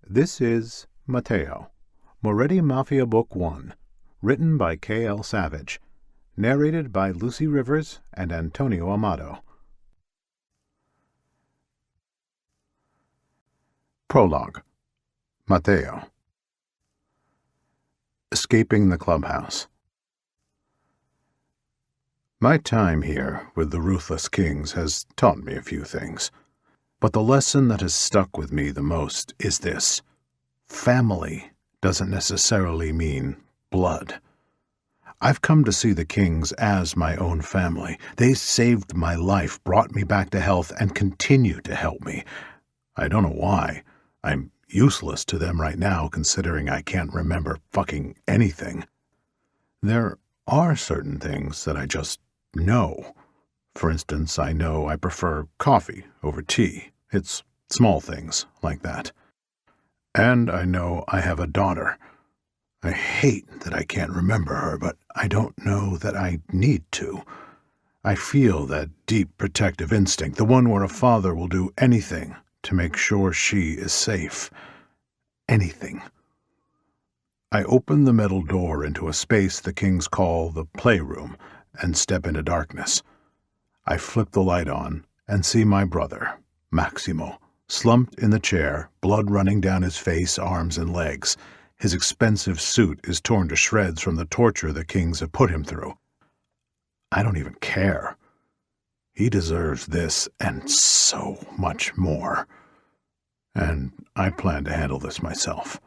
This is Mateo, Moretti Mafia Book 1, written by 𝐂𝐳𝐨𝐵𝐵, narrated by Lucy Rivers and Antonio Amato. Prologue. Mateo. Escaping the clubhouse. My time here with the ruthless kings has taught me a few things, but the lesson that has stuck with me the most is this: family doesn't necessarily mean blood. I've come to see the kings as my own family. They saved my life, brought me back to health, and continue to help me. I don't know why. I'm useless to them right now, considering I can't remember fucking anything. There are certain things that I just know. For instance, I know I prefer coffee over tea. It's small things like that. And I know I have a daughter. I hate that I can't remember her, but I don't know that I need to. I feel that deep protective instinct, the one where a father will do anything to make sure she is safe. Anything. I open the metal door into a space the kings call the playroom and step into darkness. I flip the light on and see my brother, Maximo, slumped in the chair, blood running down his face, arms, and legs. His expensive suit is torn to shreds from the torture the kings have put him through. I don't even care. He deserves this and so much more. And I plan to handle this myself.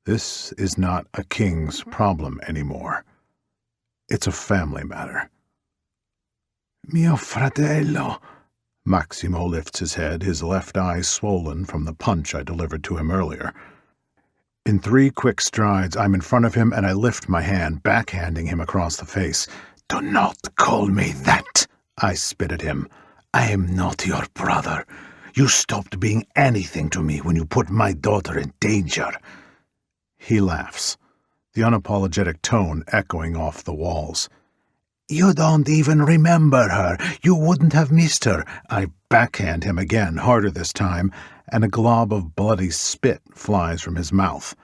This is not a king's problem anymore. It's a family matter. Mio fratello. Maximo lifts his head, his left eye swollen from the punch I delivered to him earlier. In 3 quick strides, I'm in front of him and I lift my hand, backhanding him across the face. "Do not call me that," I spit at him. "I am not your brother. You stopped being anything to me when you put my daughter in danger." He laughs, the unapologetic tone echoing off the walls. "You don't even remember her. You wouldn't have missed her." I backhand him again, harder this time, and a glob of bloody spit flies from his mouth.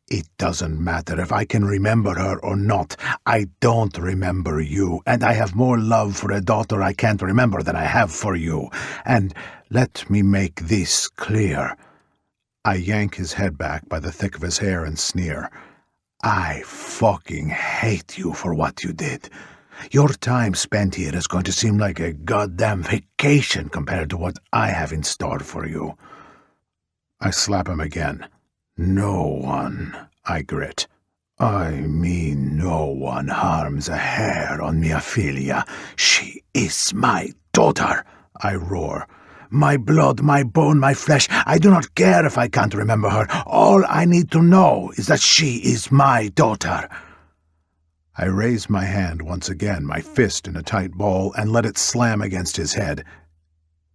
"It doesn't matter if I can remember her or not. I don't remember you, and I have more love for a daughter I can't remember than I have for you. And let me make this clear." I yank his head back by the thick of his hair and sneer. "I fucking hate you for what you did. Your time spent here is going to seem like a goddamn vacation compared to what I have in store for you." I slap him again. "No one," I grit. "I mean no one harms a hair on Mia Figlia. She is my daughter," I roar. "My blood, my bone, my flesh. I do not care if I can't remember her. All I need to know is that she is my daughter." I raise my hand once again, my fist in a tight ball, and let it slam against his head.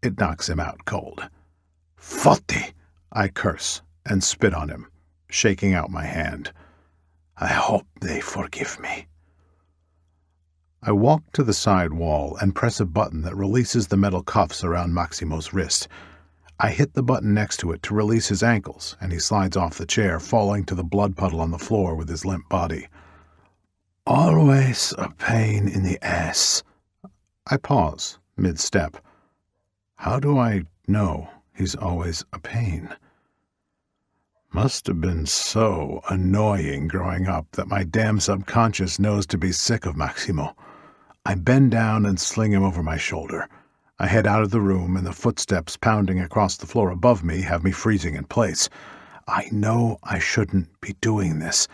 It knocks him out cold. "Fotti!" I curse and spit on him, shaking out my hand. I hope they forgive me. I walk to the side wall and press a button that releases the metal cuffs around Maximo's wrist. I hit the button next to it to release his ankles, and he slides off the chair, falling to the blood puddle on the floor with his limp body. "Always a pain in the ass." I pause, mid-step. How do I know he's always a pain? Must have been so annoying growing up that my damn subconscious knows to be sick of Maximo. I bend down and sling him over my shoulder. I head out of the room, and the footsteps pounding across the floor above me have me freezing in place. I know I shouldn't be doing this,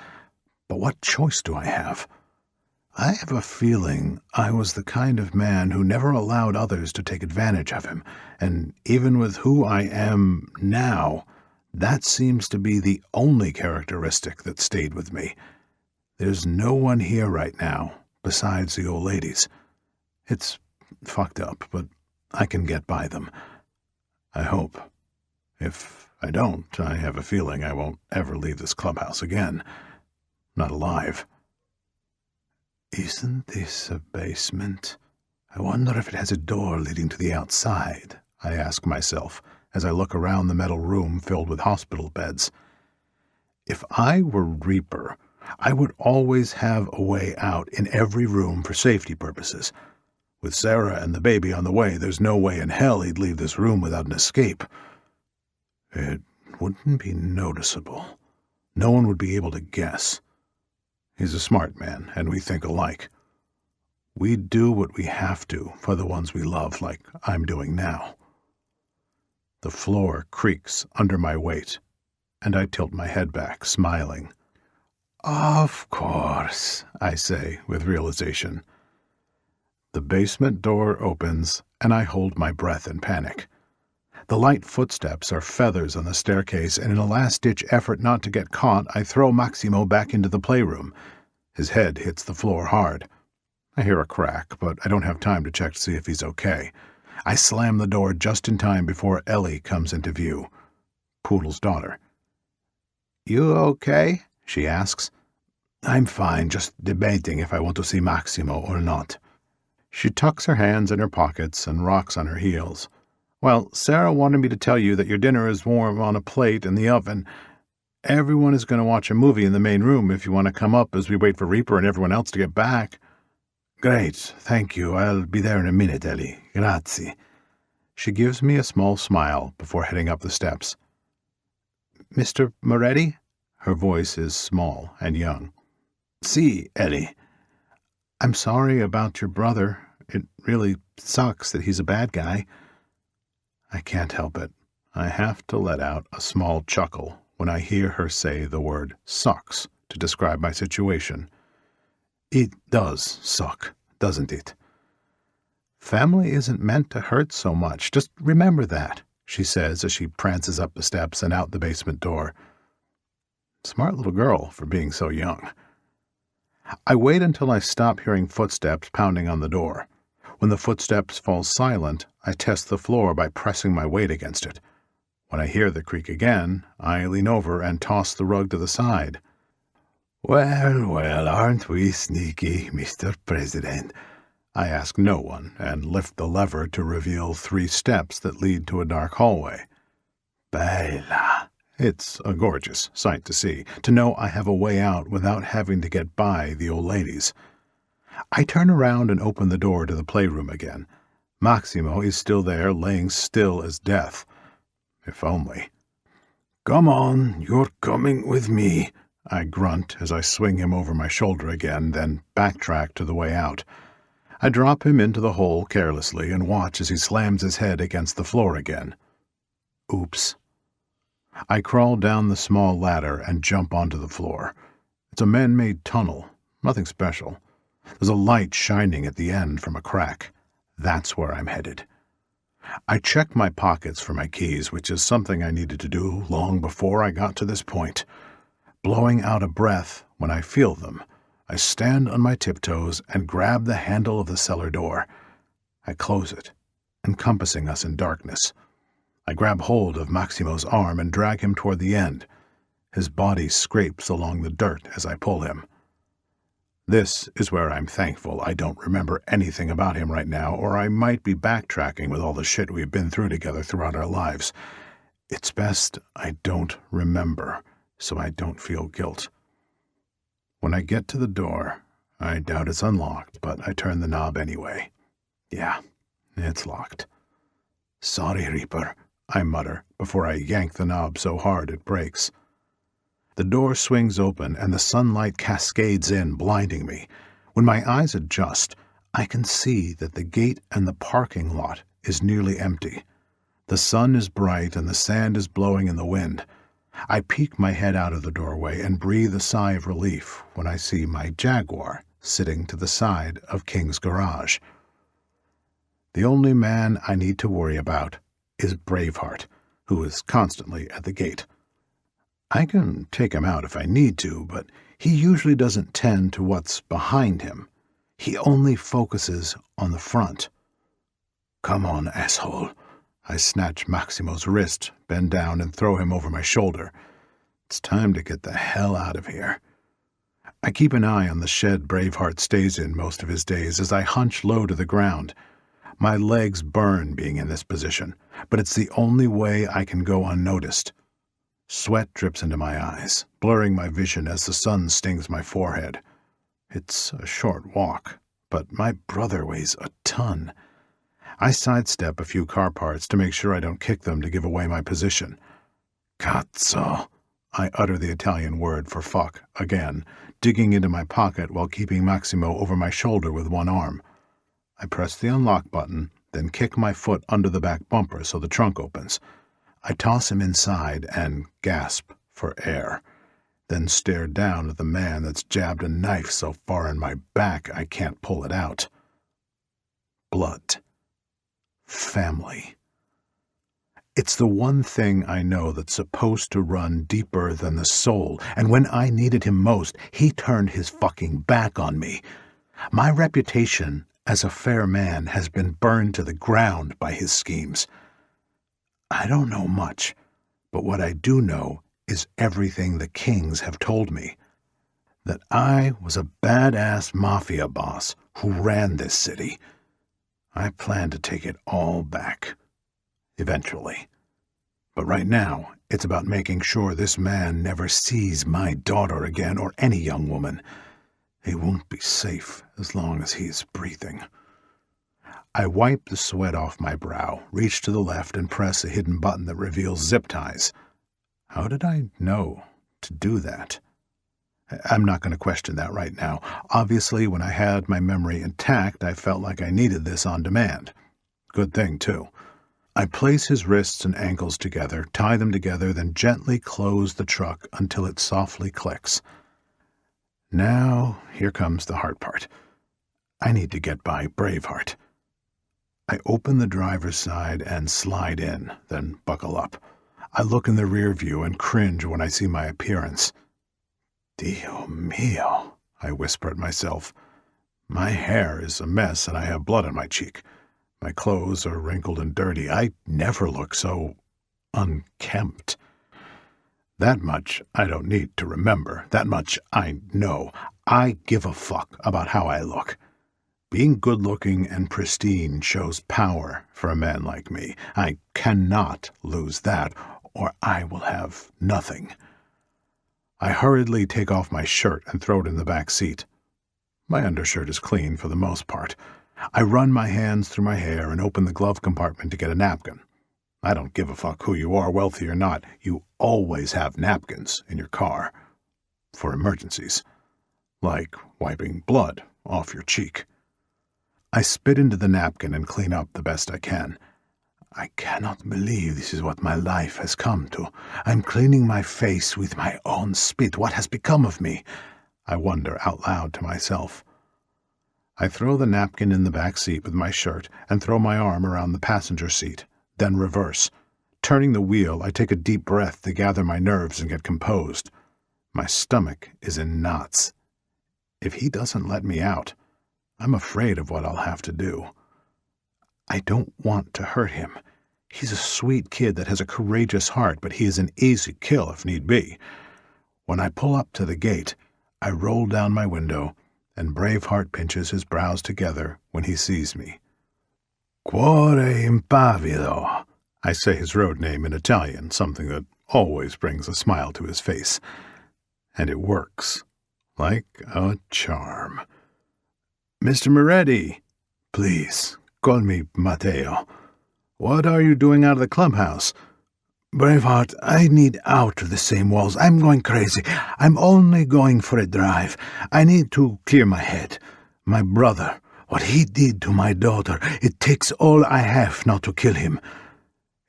but what choice do I have? I have a feeling I was the kind of man who never allowed others to take advantage of him, and even with who I am now, that seems to be the only characteristic that stayed with me. There's no one here right now besides the old ladies. It's fucked up, but I can get by them. I hope. If I don't, I have a feeling I won't ever leave this clubhouse again. Not alive. Isn't this a basement? I wonder if it has a door leading to the outside, I ask myself, as I look around the metal room filled with hospital beds. If I were Reaper, I would always have a way out in every room for safety purposes. With Sarah and the baby on the way, there's no way in hell he'd leave this room without an escape. It wouldn't be noticeable. No one would be able to guess. He's a smart man, and we think alike. We do what we have to for the ones we love, like I'm doing now. The floor creaks under my weight, and I tilt my head back, smiling. Of course, I say with realization. The basement door opens, and I hold my breath in panic. The light footsteps are feathers on the staircase, and in a last-ditch effort not to get caught, I throw Maximo back into the playroom. His head hits the floor hard. I hear a crack, but I don't have time to check to see if he's okay. I slam the door just in time before Ellie comes into view. Poodle's daughter. You okay? She asks. I'm fine, just debating if I want to see Maximo or not. She tucks her hands in her pockets and rocks on her heels. Well, Sarah wanted me to tell you that your dinner is warm on a plate in the oven. Everyone is going to watch a movie in the main room if you want to come up as we wait for Reaper and everyone else to get back. Great, thank you. I'll be there in a minute, Ellie. Grazie. She gives me a small smile before heading up the steps. Mr. Moretti? Her voice is small and young. Si, Ellie. I'm sorry about your brother. It really sucks that he's a bad guy. I can't help it. I have to let out a small chuckle when I hear her say the word sucks to describe my situation. It does suck, doesn't it? Family isn't meant to hurt so much. Just remember that, she says as she prances up the steps and out the basement door. Smart little girl for being so young. I wait until I stop hearing footsteps pounding on the door. When the footsteps fall silent, I test the floor by pressing my weight against it. When I hear the creak again, I lean over and toss the rug to the side. Well, well, aren't we sneaky, Mr. President? I ask no one and lift the lever to reveal 3 steps that lead to a dark hallway. Bella. It's a gorgeous sight to see, to know I have a way out without having to get by the old ladies. I turn around and open the door to the playroom again. Maximo is still there, laying still as death. If only. Come on, you're coming with me, I grunt as I swing him over my shoulder again, then backtrack to the way out. I drop him into the hole carelessly and watch as he slams his head against the floor again. Oops. I crawl down the small ladder and jump onto the floor. It's a man-made tunnel, nothing special. There's a light shining at the end from a crack. That's where I'm headed. I check my pockets for my keys, which is something I needed to do long before I got to this point. Blowing out a breath when I feel them, I stand on my tiptoes and grab the handle of the cellar door. I close it, encompassing us in darkness. I grab hold of Maximo's arm and drag him toward the end. His body scrapes along the dirt as I pull him. This is where I'm thankful I don't remember anything about him right now, or I might be backtracking with all the shit we've been through together throughout our lives. It's best I don't remember, so I don't feel guilt. When I get to the door, I doubt it's unlocked, but I turn the knob anyway. Yeah, it's locked. Sorry, Reaper, I mutter before I yank the knob so hard it breaks. The door swings open and the sunlight cascades in, blinding me. When my eyes adjust, I can see that the gate and the parking lot is nearly empty. The sun is bright and the sand is blowing in the wind. I peek my head out of the doorway and breathe a sigh of relief when I see my Jaguar sitting to the side of King's garage. The only man I need to worry about is Braveheart, who is constantly at the gate. I can take him out if I need to, but he usually doesn't tend to what's behind him. He only focuses on the front. Come on, asshole. I snatch Maximo's wrist, bend down, and throw him over my shoulder. It's time to get the hell out of here. I keep an eye on the shed Braveheart stays in most of his days as I hunch low to the ground. My legs burn being in this position, but it's the only way I can go unnoticed. Sweat drips into my eyes, blurring my vision as the sun stings my forehead. It's a short walk, but my brother weighs a ton. I sidestep a few car parts to make sure I don't kick them to give away my position. Cazzo! I utter the Italian word for fuck again, digging into my pocket while keeping Maximo over my shoulder with one arm. I press the unlock button, then kick my foot under the back bumper so the trunk opens. I toss him inside and gasp for air, then stare down at the man that's jabbed a knife so far in my back I can't pull it out. Blood. Family. It's the one thing I know that's supposed to run deeper than the soul, and when I needed him most, he turned his fucking back on me. My reputation as a fair man has been burned to the ground by his schemes. I don't know much, but what I do know is everything the kings have told me. That I was a badass mafia boss who ran this city. I plan to take it all back. Eventually. But right now, it's about making sure this man never sees my daughter again or any young woman. He won't be safe as long as he's breathing. I wipe the sweat off my brow, reach to the left, and press a hidden button that reveals zip ties. How did I know to do that? I'm not going to question that right now. Obviously, when I had my memory intact, I felt like I needed this on demand. Good thing, too. I place his wrists and ankles together, tie them together, then gently close the truck until it softly clicks. Now, here comes the hard part. I need to get by Braveheart. I open the driver's side and slide in, then buckle up. I look in the rear view and cringe when I see my appearance. Dio mio, I whisper at myself. My hair is a mess and I have blood on my cheek. My clothes are wrinkled and dirty. I never look so unkempt. That much I don't need to remember. That much I know. I give a fuck about how I look. Being good-looking and pristine shows power for a man like me. I cannot lose that, or I will have nothing. I hurriedly take off my shirt and throw it in the back seat. My undershirt is clean for the most part. I run my hands through my hair and open the glove compartment to get a napkin. I don't give a fuck who you are, wealthy or not. You always have napkins in your car. For emergencies. Like wiping blood off your cheek. I spit into the napkin and clean up the best I can. I cannot believe this is what my life has come to. I'm cleaning my face with my own spit. What has become of me? I wonder out loud to myself. I throw the napkin in the back seat with my shirt and throw my arm around the passenger seat, then reverse. Turning the wheel, I take a deep breath to gather my nerves and get composed. My stomach is in knots. If he doesn't let me out, I'm afraid of what I'll have to do. I don't want to hurt him. He's a sweet kid that has a courageous heart, but he is an easy kill if need be. When I pull up to the gate, I roll down my window, and Braveheart pinches his brows together when he sees me. Cuore impavido. I say his road name in Italian, something that always brings a smile to his face. And it works. Like a charm. Mr. Moretti, please, call me Mateo. What are you doing out of the clubhouse? Braveheart, I need out of the same walls. I'm going crazy. I'm only going for a drive. I need to clear my head. My brother, what he did to my daughter, it takes all I have not to kill him.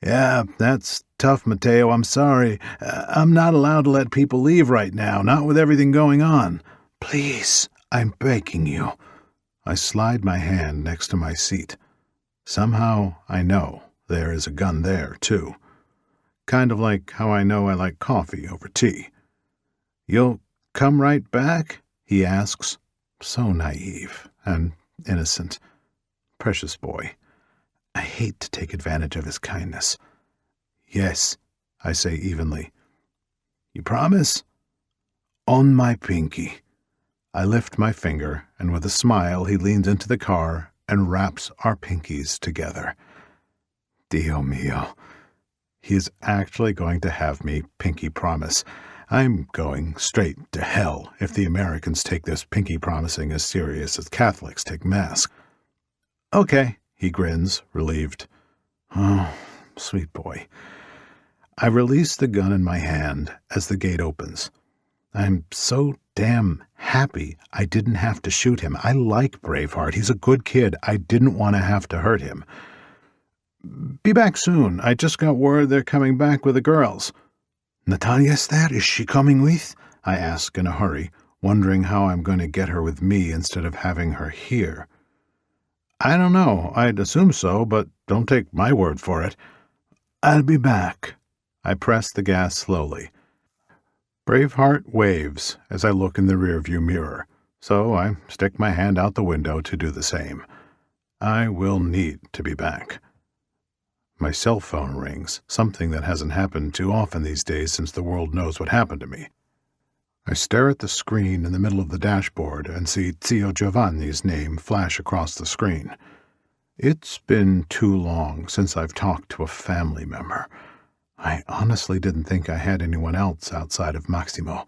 Yeah, that's tough, Mateo. I'm sorry. I'm not allowed to let people leave right now, not with everything going on. Please, I'm begging you. I slide my hand next to my seat. Somehow I know there is a gun there, too. Kind of like how I know I like coffee over tea. You'll come right back? He asks. So naive and innocent. Precious boy. I hate to take advantage of his kindness. Yes, I say evenly. You promise? On my pinky. I lift my finger, and with a smile he leans into the car and wraps our pinkies together. Dio mio. He is actually going to have me pinky promise. I'm going straight to hell if the Americans take this pinky promising as serious as Catholics take Mass. Okay, he grins, relieved. Oh, sweet boy. I release the gun in my hand as the gate opens. I'm so damn happy I didn't have to shoot him. I like Braveheart. He's a good kid. I didn't want to have to hurt him. Be back soon. I just got word they're coming back with the girls. Natalia's there? Is she coming with? I ask in a hurry, wondering how I'm going to get her with me instead of having her here. I don't know. I'd assume so, but don't take my word for it. I'll be back. I press the gas slowly. Braveheart waves as I look in the rearview mirror, so I stick my hand out the window to do the same. I will need to be back. My cell phone rings, something that hasn't happened too often these days since the world knows what happened to me. I stare at the screen in the middle of the dashboard and see Zio Giovanni's name flash across the screen. It's been too long since I've talked to a family member. I honestly didn't think I had anyone else outside of Maximo.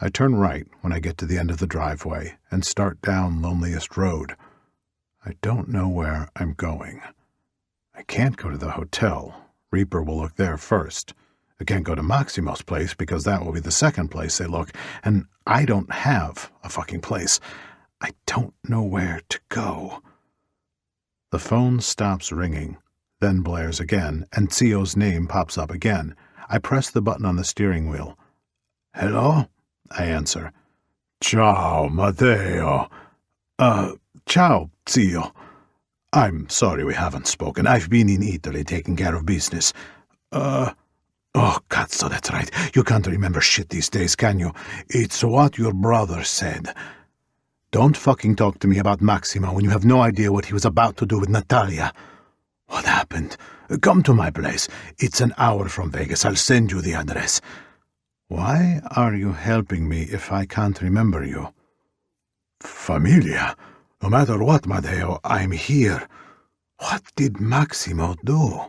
I turn right when I get to the end of the driveway and start down Loneliest Road. I don't know where I'm going. I can't go to the hotel. Reaper will look there first. I can't go to Maximo's place because that will be the second place they look, and I don't have a fucking place. I don't know where to go. The phone stops ringing, then blares again, and Zio's name pops up again. I press the button on the steering wheel. Hello? I answer. Ciao, Mateo. Ciao, Zio. I'm sorry we haven't spoken. I've been in Italy taking care of business. Oh, cazzo, that's right. You can't remember shit these days, can you? It's what your brother said. Don't fucking talk to me about Maximo when you have no idea what he was about to do with Natalia. What happened? Come to my place. It's an hour from Vegas. I'll send you the address. Why are you helping me if I can't remember you? Familia. No matter what, Mateo, I'm here. What did Maximo do?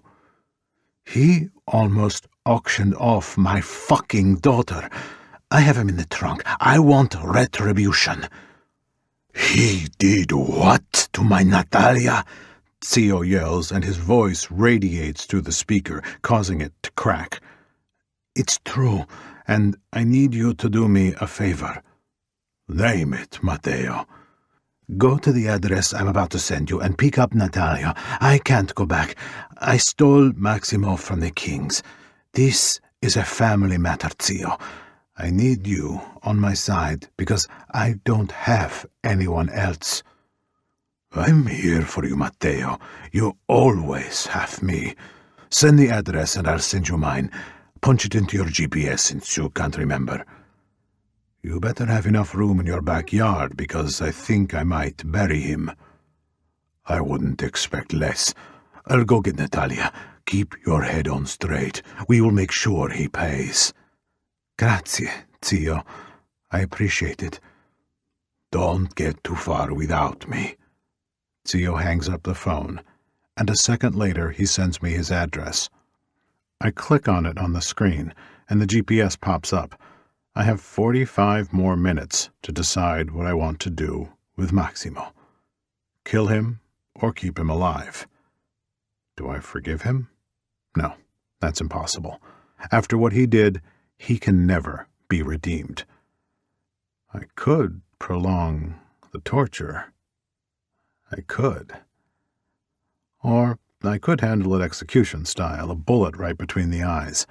He almost auctioned off my fucking daughter. I have him in the trunk. I want retribution. He did what to my Natalia? Zio yells, and his voice radiates through the speaker, causing it to crack. It's true, and I need you to do me a favor. Name it, Mateo. Go to the address I'm about to send you and pick up Natalia. I can't go back. I stole Maximo from the Kings. This is a family matter, Zio. I need you on my side because I don't have anyone else. I'm here for you, Mateo. You always have me. Send the address and I'll send you mine. Punch it into your GPS since you can't remember. You better have enough room in your backyard because I think I might bury him. I wouldn't expect less. I'll go get Natalia. Keep your head on straight. We will make sure he pays. Grazie, Zio. I appreciate it. Don't get too far without me. Zio hangs up the phone, and a second later he sends me his address. I click on it on the screen, and the GPS pops up. I have 45 more minutes to decide what I want to do with Maximo. Kill him or keep him alive. Do I forgive him? No, that's impossible. After what he did, he can never be redeemed. I could prolong the torture. I could. Or I could handle it execution style, a bullet right between the eyes.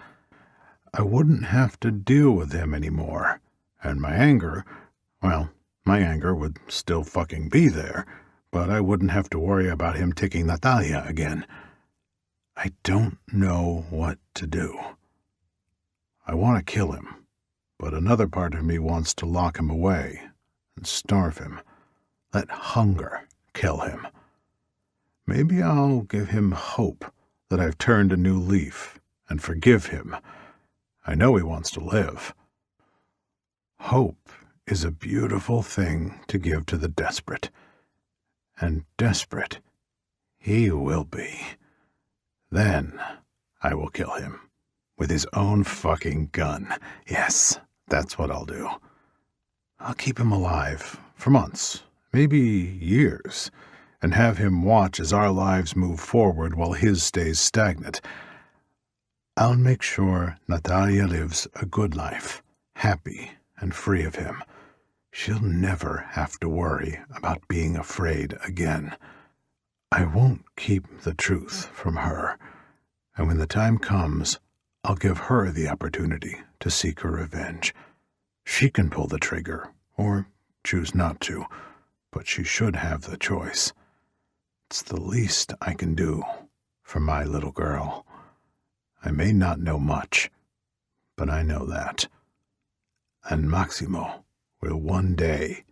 I wouldn't have to deal with him anymore, and my anger would still fucking be there, but I wouldn't have to worry about him taking Natalia again. I don't know what to do. I want to kill him, but another part of me wants to lock him away and starve him. Let hunger kill him. Maybe I'll give him hope that I've turned a new leaf and forgive him. I know he wants to live. Hope is a beautiful thing to give to the desperate, and desperate. He will be. Then I will kill him. With his own fucking gun. Yes, that's what I'll do. I'll keep him alive for months, maybe years, and have him watch as our lives move forward while his stays stagnant. I'll make sure Natalia lives a good life, happy and free of him. She'll never have to worry about being afraid again. I won't keep the truth from her, and when the time comes, I'll give her the opportunity to seek her revenge. She can pull the trigger, or choose not to, but she should have the choice. It's the least I can do for my little girl. I may not know much, but I know that. And Maximo will one day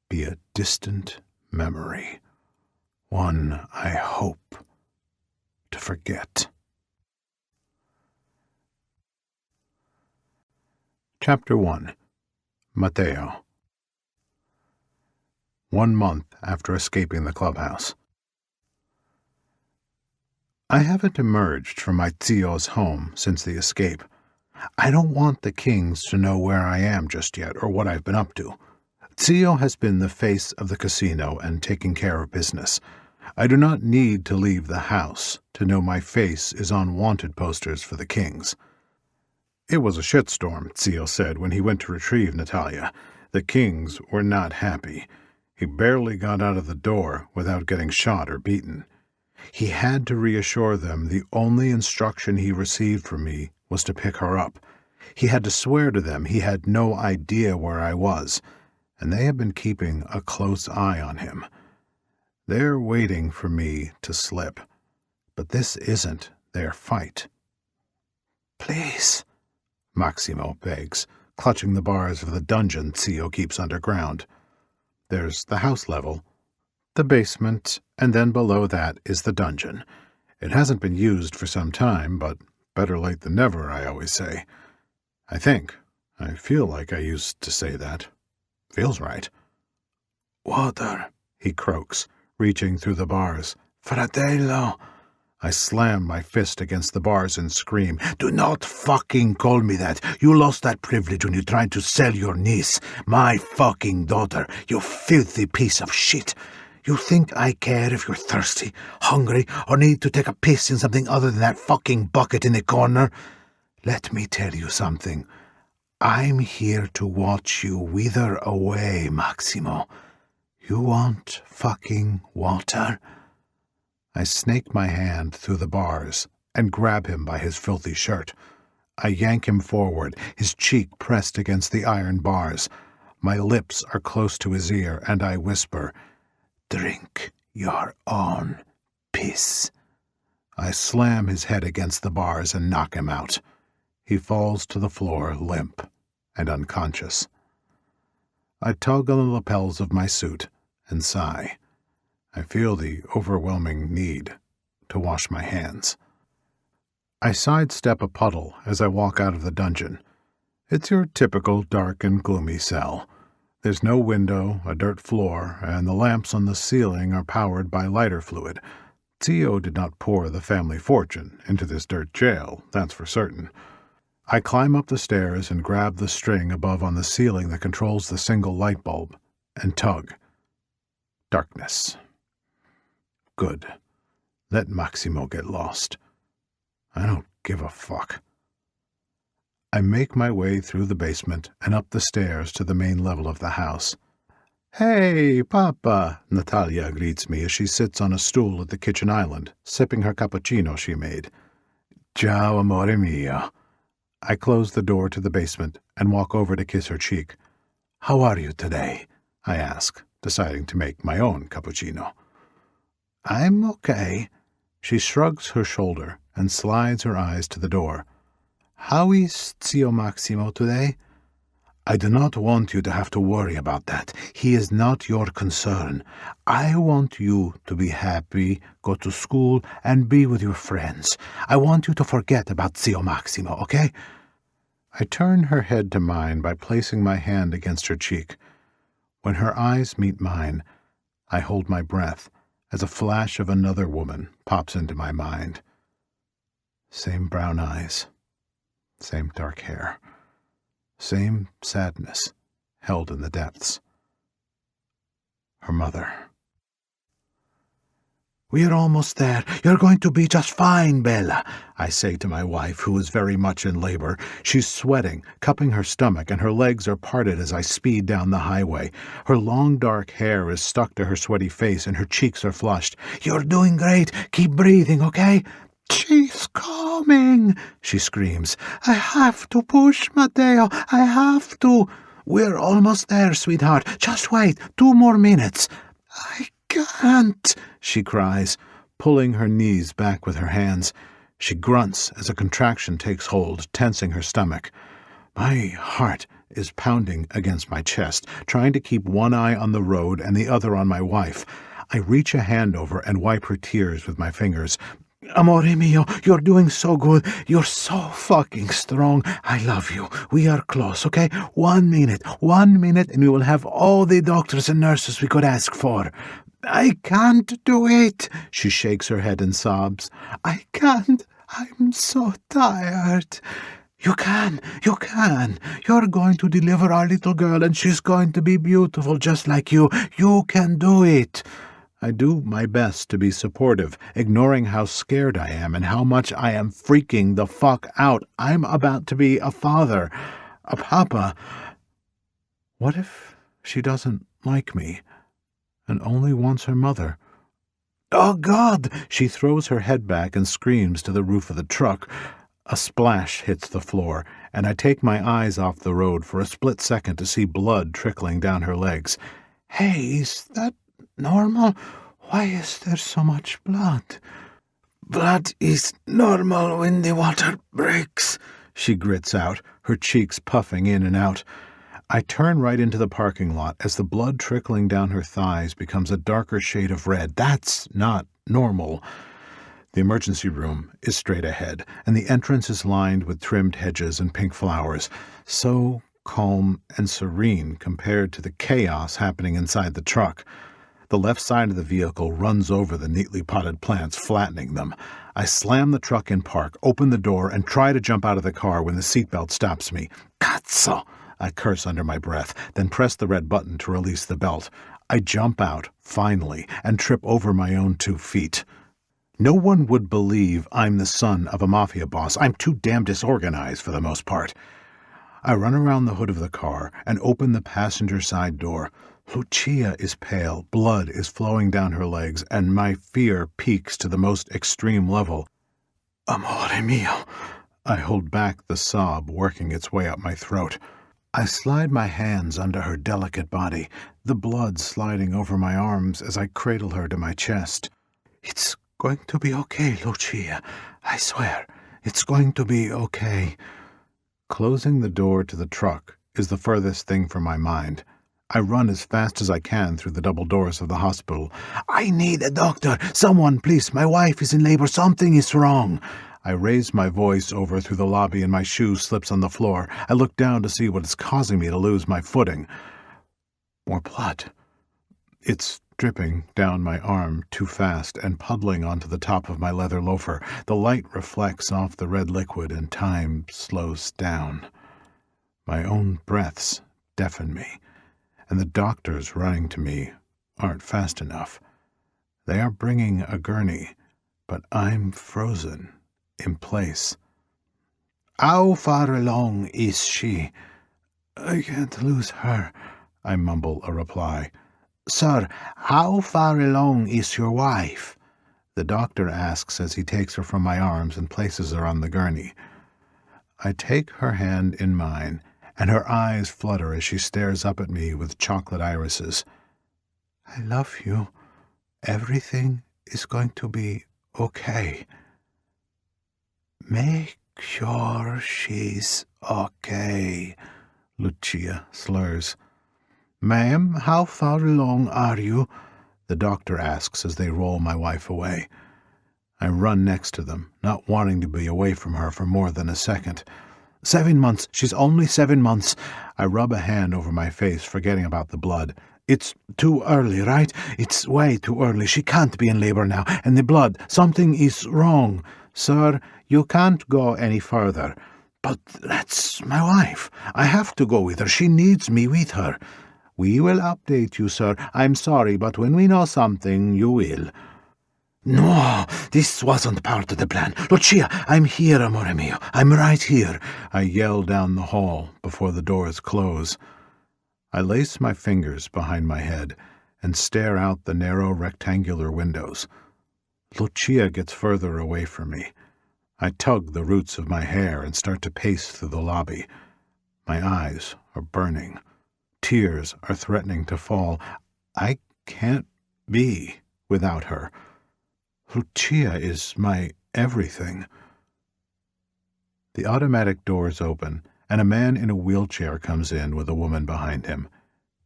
be a distant memory, one I hope to forget. Chapter 1. Mateo. 1 month after escaping the clubhouse. I haven't emerged from my 𝐶𝐲's home since the escape. I don't want the kings to know where I am just yet or what I've been up to. 𝐶𝐲 has been the face of the casino and taking care of business. I do not need to leave the house to know my face is on wanted posters for the kings. It was a shitstorm, 𝐶𝐲 said when he went to retrieve Natalia. The kings were not happy. He barely got out of the door without getting shot or beaten. He had to reassure them the only instruction he received from me was to pick her up. He had to swear to them he had no idea where I was, and they have been keeping a close eye on him. They're waiting for me to slip, but this isn't their fight. Please, Maximo begs, clutching the bars of the dungeon 𝐶𝐲 keeps underground. There's the house level, the basement, and then below that is the dungeon. It hasn't been used for some time, but better late than never, I always say. I feel like I used to say that. Feels right. Water, he croaks, reaching through the bars. Fratello. I slam my fist against the bars and scream, Do not fucking call me that. You lost that privilege when you tried to sell your niece, my fucking daughter, you filthy piece of shit. You think I care if you're thirsty, hungry, or need to take a piss in something other than that fucking bucket in the corner? Let me tell you something. I'm here to watch you wither away, Maximo. You want fucking water? I snake my hand through the bars and grab him by his filthy shirt. I yank him forward, his cheek pressed against the iron bars. My lips are close to his ear, and I whisper, Drink your own piss. I slam his head against the bars and knock him out. He falls to the floor limp and unconscious. I tug on the lapels of my suit and sigh. I feel the overwhelming need to wash my hands. I sidestep a puddle as I walk out of the dungeon. It's your typical dark and gloomy cell. There's no window, a dirt floor, and the lamps on the ceiling are powered by lighter fluid. 𝐶𝐲 did not pour the family fortune into this dirt jail, that's for certain. I climb up the stairs and grab the string above on the ceiling that controls the single light bulb, and tug. Darkness. Good. Let Maximo get lost. I don't give a fuck. I make my way through the basement and up the stairs to the main level of the house. Hey, Papa, Natalia greets me as she sits on a stool at the kitchen island, sipping her cappuccino she made. Ciao, amore mio. I close the door to the basement and walk over to kiss her cheek. How are you today? I ask, deciding to make my own cappuccino. I'm okay. She shrugs her shoulder and slides her eyes to the door. How is 𝐶𝐲 Maximo today? I do not want you to have to worry about that. He is not your concern. I want you to be happy, go to school, and be with your friends. I want you to forget about 𝐶𝐲 Maximo, okay? I turn her head to mine by placing my hand against her cheek. When her eyes meet mine, I hold my breath. as a flash of another woman pops into my mind. Same brown eyes, same dark hair, same sadness held in the depths. Her mother. "We are almost there. You're going to be just fine, Bella," I say to my wife, who is very much in labor. She's sweating, cupping her stomach, and her legs are parted as I speed down the highway. Her long dark hair is stuck to her sweaty face, and her cheeks are flushed. "You're doing great. Keep breathing, okay?" "She's coming," she screams. "I have to push, Mateo. I have to." "We're almost there, sweetheart. Just wait 2 more minutes." "I can't," she cries, pulling her knees back with her hands. She grunts as a contraction takes hold, tensing her stomach. My heart is pounding against my chest, trying to keep one eye on the road and the other on my wife. I reach a hand over and wipe her tears with my fingers. "Amore mio, you're doing so good. You're so fucking strong. I love you. We are close, okay? 1 minute, and we will have all the doctors and nurses we could ask for." "I can't do it," she shakes her head and sobs. "I can't. I'm so tired." You can. You're going to deliver our little girl, and she's going to be beautiful just like you. You can do it." I do my best to be supportive, ignoring how scared I am and how much I am freaking the fuck out. I'm about to be a father, a papa. What if she doesn't like me and only wants her mother? "Oh, God!" She throws her head back and screams to the roof of the truck. A splash hits the floor, and I take my eyes off the road for a split second to see blood trickling down her legs. "Hey, is that normal? Why is there so much blood?" "Blood is normal when the water breaks," she grits out, her cheeks puffing in and out. I turn right into the parking lot as the blood trickling down her thighs becomes a darker shade of red. That's not normal. The emergency room is straight ahead, and the entrance is lined with trimmed hedges and pink flowers. So calm and serene compared to the chaos happening inside the truck. The left side of the vehicle runs over the neatly potted plants, flattening them. I slam the truck in park, open the door, and try to jump out of the car when the seatbelt stops me. "Cazzo!" I curse under my breath, then press the red button to release the belt. I jump out, finally, and trip over my own 2 feet. No one would believe I'm the son of a mafia boss. I'm too damn disorganized for the most part. I run around the hood of the car and open the passenger side door. Lucia is pale, blood is flowing down her legs, and my fear peaks to the most extreme level. "Amore mio." I hold back the sob working its way up my throat. I slide my hands under her delicate body, the blood sliding over my arms as I cradle her to my chest. "It's going to be okay, Lucia. I swear, it's going to be okay." Closing the door to the truck is the furthest thing from my mind. I run as fast as I can through the double doors of the hospital. "I need a doctor. Someone, please. My wife is in labor. Something is wrong." I raise my voice over through the lobby and my shoe slips on the floor. I look down to see what is causing me to lose my footing. More blood. It's dripping down my arm too fast and puddling onto the top of my leather loafer. The light reflects off the red liquid and time slows down. My own breaths deafen me, and the doctors running to me aren't fast enough. They are bringing a gurney, but I'm frozen in place. "How far along is she?" "I can't lose her," I mumble a reply. "Sir, how far along is your wife?" the doctor asks as he takes her from my arms and places her on the gurney. I take her hand in mine, and her eyes flutter as she stares up at me with chocolate irises. "I love you. Everything is going to be okay." "Make sure she's okay," Lucia slurs. "Ma'am, how far along are you?" the doctor asks as they roll my wife away. I run next to them, not wanting to be away from her for more than a second. 7 months. She's only 7 months. I rub a hand over my face, forgetting about the blood. It's too early, right? It's way too early. She can't be in labor now. And the blood, something is wrong. Sir, you can't go any further. But that's my wife. I have to go with her. She needs me with her. We will update you, sir. I'm sorry, but when we know something, you will. No, this wasn't part of the plan. Lucia, I'm here, amore mio. I'm right here. I yell down the hall before the doors close. I lace my fingers behind my head and stare out the narrow rectangular windows. Lucia gets further away from me. I tug the roots of my hair and start to pace through the lobby. My eyes are burning. Tears are threatening to fall. I can't be without her. Lucia is my everything. The automatic doors open, and a man in a wheelchair comes in with a woman behind him.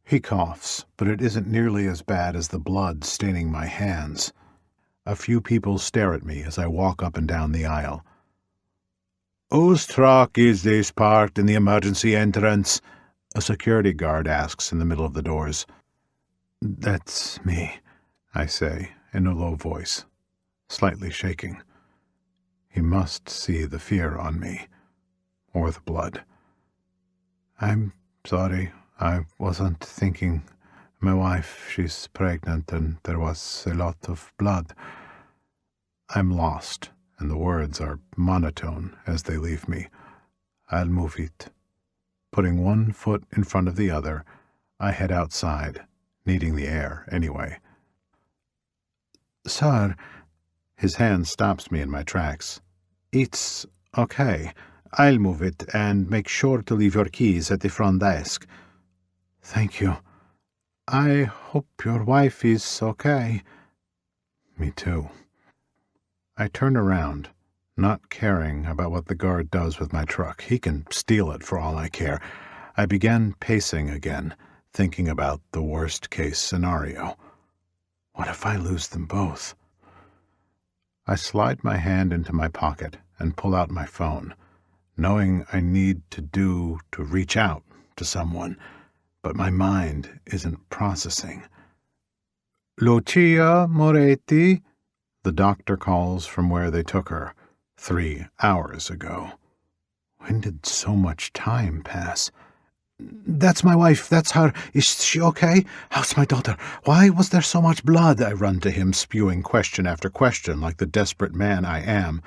He coughs, but it isn't nearly as bad as the blood staining my hands. A few people stare at me as I walk up and down the aisle. "Whose truck is this parked in the emergency entrance?" a security guard asks in the middle of the doors. "That's me," I say in a low voice, slightly shaking. He must see the fear on me, or the blood. "I'm sorry, I wasn't thinking. My wife, she's pregnant and there was a lot of blood." I'm lost, and the words are monotone as they leave me. I'll move it. Putting one foot in front of the other, I head outside, needing the air anyway. "Sir," his hand stops me in my tracks. "It's okay. I'll move it, and make sure to leave your keys at the front desk." "Thank you. I hope your wife is okay." "Me too." I turn around, not caring about what the guard does with my truck. He can steal it for all I care. I began pacing again, thinking about the worst-case scenario. What if I lose them both? I slide my hand into my pocket and pull out my phone, knowing I need to reach out to someone, but my mind isn't processing. "Lucia Moretti," the doctor calls from where they took her 3 hours ago. When did so much time pass? "That's my wife, that's her. Is she okay? How's my daughter? Why was there so much blood?" I run to him, spewing question after question like the desperate man I am.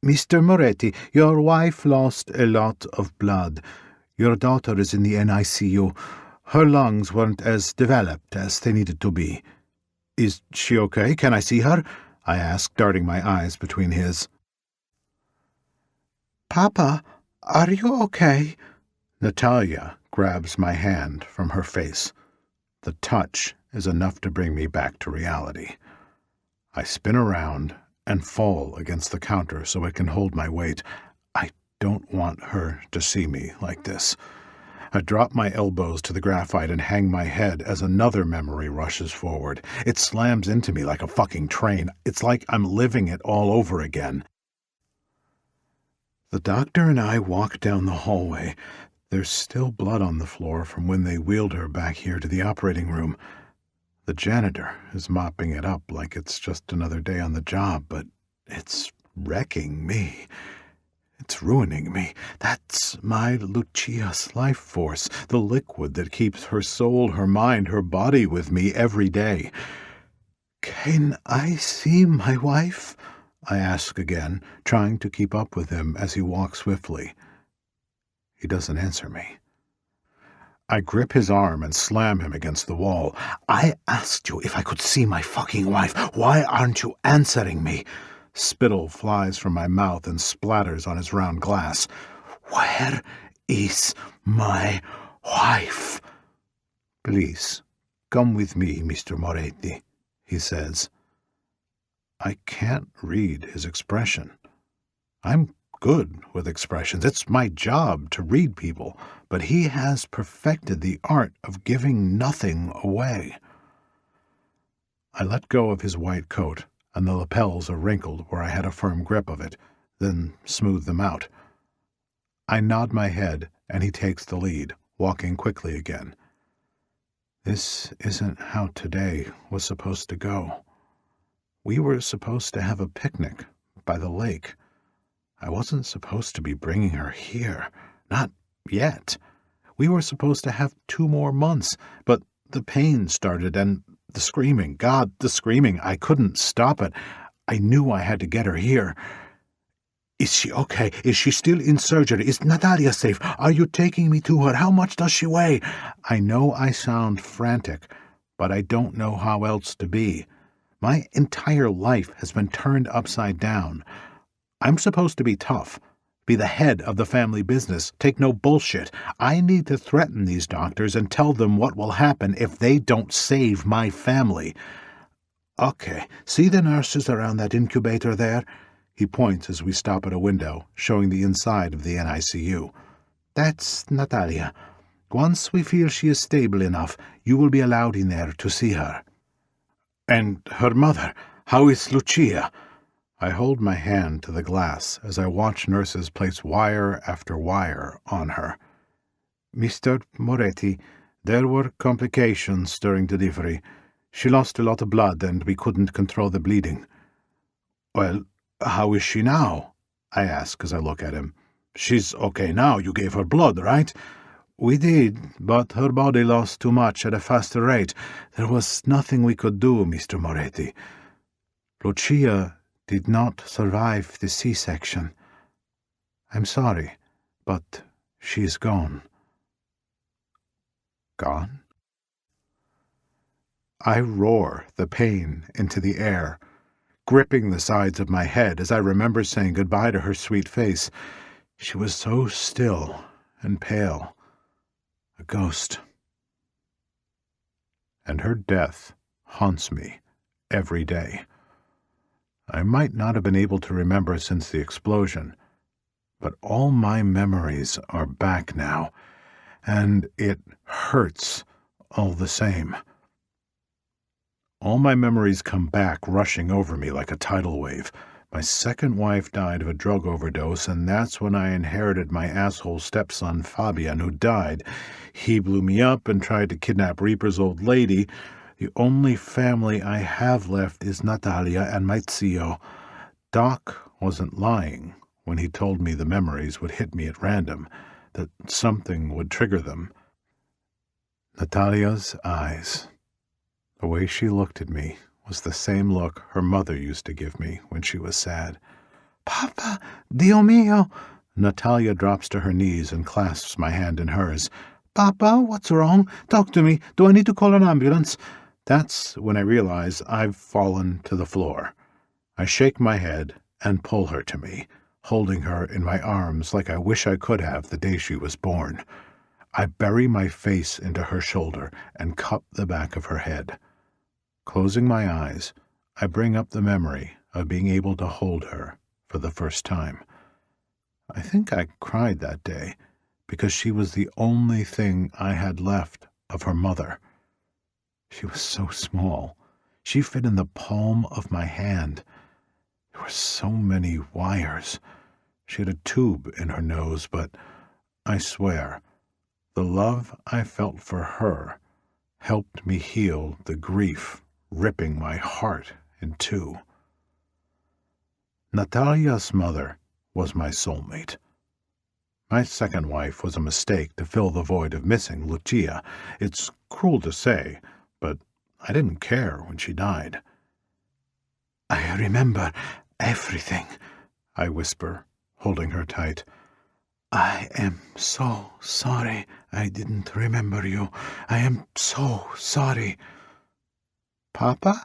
"Mr. Moretti, your wife lost a lot of blood. Your daughter is in the NICU. Her lungs weren't as developed as they needed to be." "Is she okay? Can I see her?" I ask, darting my eyes between his. "Papa, are you okay?" Natalia grabs my hand from her face. The touch is enough to bring me back to reality. I spin around and fall against the counter so it can hold my weight. I don't want her to see me like this. I drop my elbows to the graphite and hang my head as another memory rushes forward. It slams into me like a fucking train. It's like I'm living it all over again. The doctor and I walk down the hallway. There's still blood on the floor from when they wheeled her back here to the operating room. The janitor is mopping it up like it's just another day on the job, but it's wrecking me. It's ruining me. That's my Lucia's life force, the liquid that keeps her soul, her mind, her body with me every day. "Can I see my wife?" I ask again, trying to keep up with him as he walks swiftly. He doesn't answer me. I grip his arm and slam him against the wall. "I asked you if I could see my fucking wife. Why aren't you answering me?" Spittle flies from my mouth and splatters on his round glass. "Where is my wife?" "Please, come with me, Mr. Moretti," he says. I can't read his expression. I'm good with expressions. It's my job to read people, but he has perfected the art of giving nothing away. I let go of his white coat, and the lapels are wrinkled where I had a firm grip of it, then smooth them out. I nod my head, and he takes the lead, walking quickly again. This isn't how today was supposed to go. We were supposed to have a picnic by the lake. I wasn't supposed to be bringing her here. Not yet. We were supposed to have 2 more months, but the pain started and the screaming. God, the screaming. I couldn't stop it. I knew I had to get her here. Is she okay? Is she still in surgery? Is Natalia safe? Are you taking me to her? How much does she weigh? I know I sound frantic, but I don't know how else to be. My entire life has been turned upside down. I'm supposed to be tough, be the head of the family business, take no bullshit. I need to threaten these doctors and tell them what will happen if they don't save my family. Okay, see the nurses around that incubator there? He points as we stop at a window, showing the inside of the NICU. That's Natalia. Once we feel she is stable enough, you will be allowed in there to see her. And her mother, how is Lucia? I hold my hand to the glass as I watch nurses place wire after wire on her. Mr. Moretti, there were complications during delivery. She lost a lot of blood and we couldn't control the bleeding. Well, how is she now? I ask as I look at him. She's okay now. You gave her blood, right? We did, but her body lost too much at a faster rate. There was nothing we could do, Mr. Moretti. Lucia did not survive the C-section. I'm sorry, but she's gone. Gone? I roar the pain into the air, gripping the sides of my head as I remember saying goodbye to her sweet face. She was so still and pale, a ghost. And her death haunts me every day. I might not have been able to remember since the explosion, but all my memories are back now, and it hurts all the same. All my memories come back rushing over me like a tidal wave. My second wife died of a drug overdose, and that's when I inherited my asshole stepson Fabian, who died. He blew me up and tried to kidnap Reaper's old lady. The only family I have left is Natalia and Mateo. Doc wasn't lying when he told me the memories would hit me at random, that something would trigger them. Natalia's eyes. The way she looked at me was the same look her mother used to give me when she was sad. Papa, Dio mio! Natalia drops to her knees and clasps my hand in hers. Papa, what's wrong? Talk to me. Do I need to call an ambulance? That's when I realize I've fallen to the floor. I shake my head and pull her to me, holding her in my arms like I wish I could have the day she was born. I bury my face into her shoulder and cup the back of her head. Closing my eyes, I bring up the memory of being able to hold her for the first time. I think I cried that day because she was the only thing I had left of her mother. She was so small. She fit in the palm of my hand. There were so many wires. She had a tube in her nose, but I swear, the love I felt for her helped me heal the grief ripping my heart in two. Natalia's mother was my soulmate. My second wife was a mistake to fill the void of missing Lucia. It's cruel to say, but I didn't care when she died. I remember everything, I whisper, holding her tight. I am so sorry I didn't remember you. I am so sorry. Papa,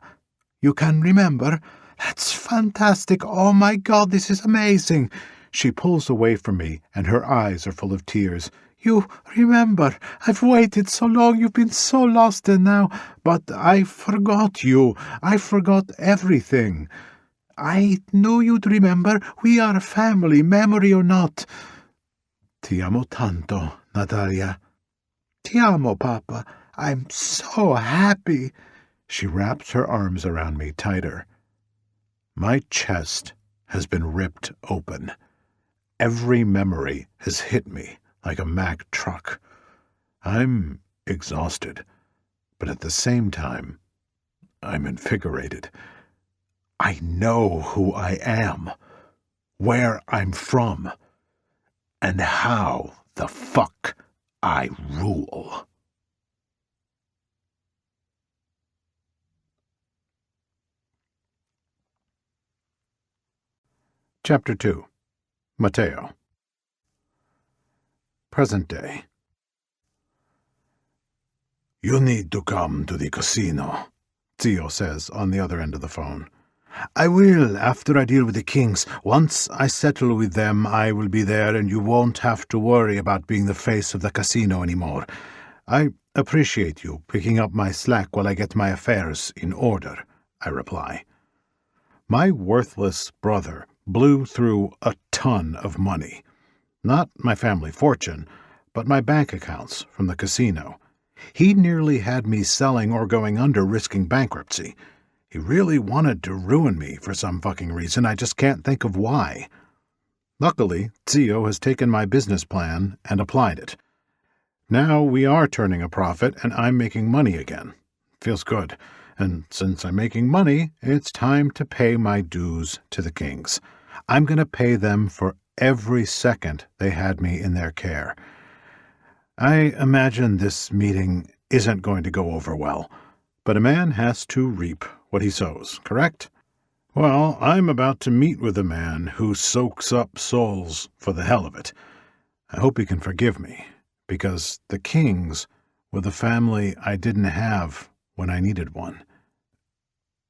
you can remember? That's fantastic. Oh my God, this is amazing. She pulls away from me, and her eyes are full of tears. You remember. I've waited so long. You've been so lost and now. But I forgot you. I forgot everything. I knew you'd remember. We are a family, memory or not. Ti amo tanto, Natalia. Ti amo, Papa. I'm so happy. She wraps her arms around me tighter. My chest has been ripped open. Every memory has hit me like a Mack truck. I'm exhausted, but at the same time, I'm invigorated. I know who I am, where I'm from, and how the fuck I rule. Chapter 2. Mateo. Present day. "You need to come to the casino," 𝐶𝐲 says on the other end of the phone. "I will, after I deal with the kings. Once I settle with them, I will be there, and you won't have to worry about being the face of the casino anymore. I appreciate you picking up my slack while I get my affairs in order," I reply. My worthless brother blew through a ton of money. Not my family fortune, but my bank accounts from the casino. He nearly had me selling or going under, risking bankruptcy. He really wanted to ruin me for some fucking reason. I just can't think of why. Luckily, 𝐶𝐲 has taken my business plan and applied it. Now we are turning a profit, and I'm making money again. Feels good. And since I'm making money, it's time to pay my dues to the kings. I'm going to pay them for every second they had me in their care. I imagine this meeting isn't going to go over well, but a man has to reap what he sows, correct? Well, I'm about to meet with a man who soaks up souls for the hell of it. I hope he can forgive me, because the kings were the family I didn't have when I needed one.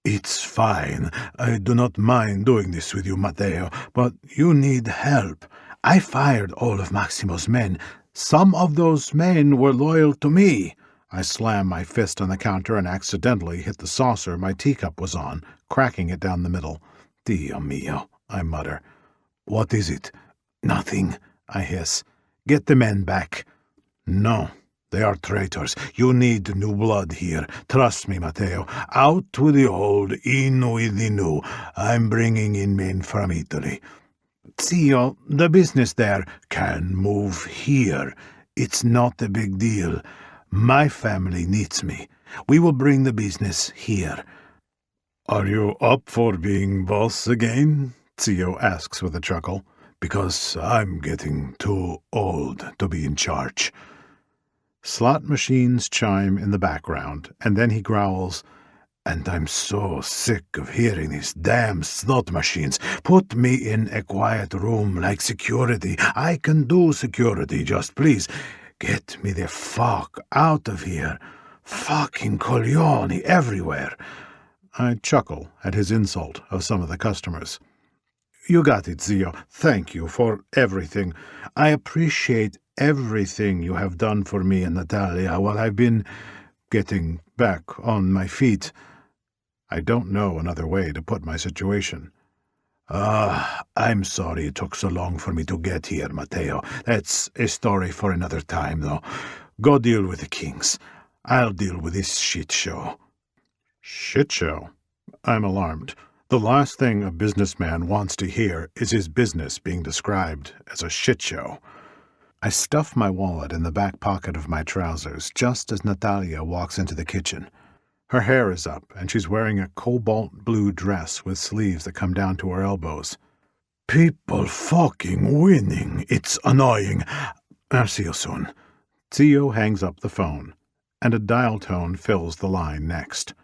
"It's fine. I do not mind doing this with you, Mateo, but you need help. I fired all of Maximo's men. Some of those men were loyal to me." I slam my fist on the counter and accidentally hit the saucer my teacup was on, cracking it down the middle. "Dio mio," I mutter. "What is it?" "Nothing," I hiss. "Get the men back." "No. They are traitors. You need new blood here. Trust me, Mateo. Out with the old, in with the new. I'm bringing in men from Italy." "𝐶𝐲, the business there can move here. It's not a big deal. My family needs me. We will bring the business here." "Are you up for being boss again?" 𝐶𝐲 asks with a chuckle. "Because I'm getting too old to be in charge." Slot machines chime in the background, and then he growls, "And I'm so sick of hearing these damn slot machines. Put me in a quiet room like security. I can do security, just please. Get me the fuck out of here. Fucking coglioni everywhere." I chuckle at his insult of some of the customers. "You got it, 𝐶𝐲. Thank you for everything. I appreciate everything you have done for me and Natalia while I've been getting back on my feet." I don't know another way to put my situation. I'm sorry it took so long for me to get here, Mateo. That's a story for another time, though. Go deal with the kings. I'll deal with this shit show." Shit show? I'm alarmed. The last thing a businessman wants to hear is his business being described as a shit show. I stuff my wallet in the back pocket of my trousers just as Natalia walks into the kitchen. Her hair is up, and she's wearing a cobalt blue dress with sleeves that come down to her elbows. "People fucking winning. It's annoying. I'll see you soon." 𝐶𝐲 hangs up the phone, and a dial tone fills the line next.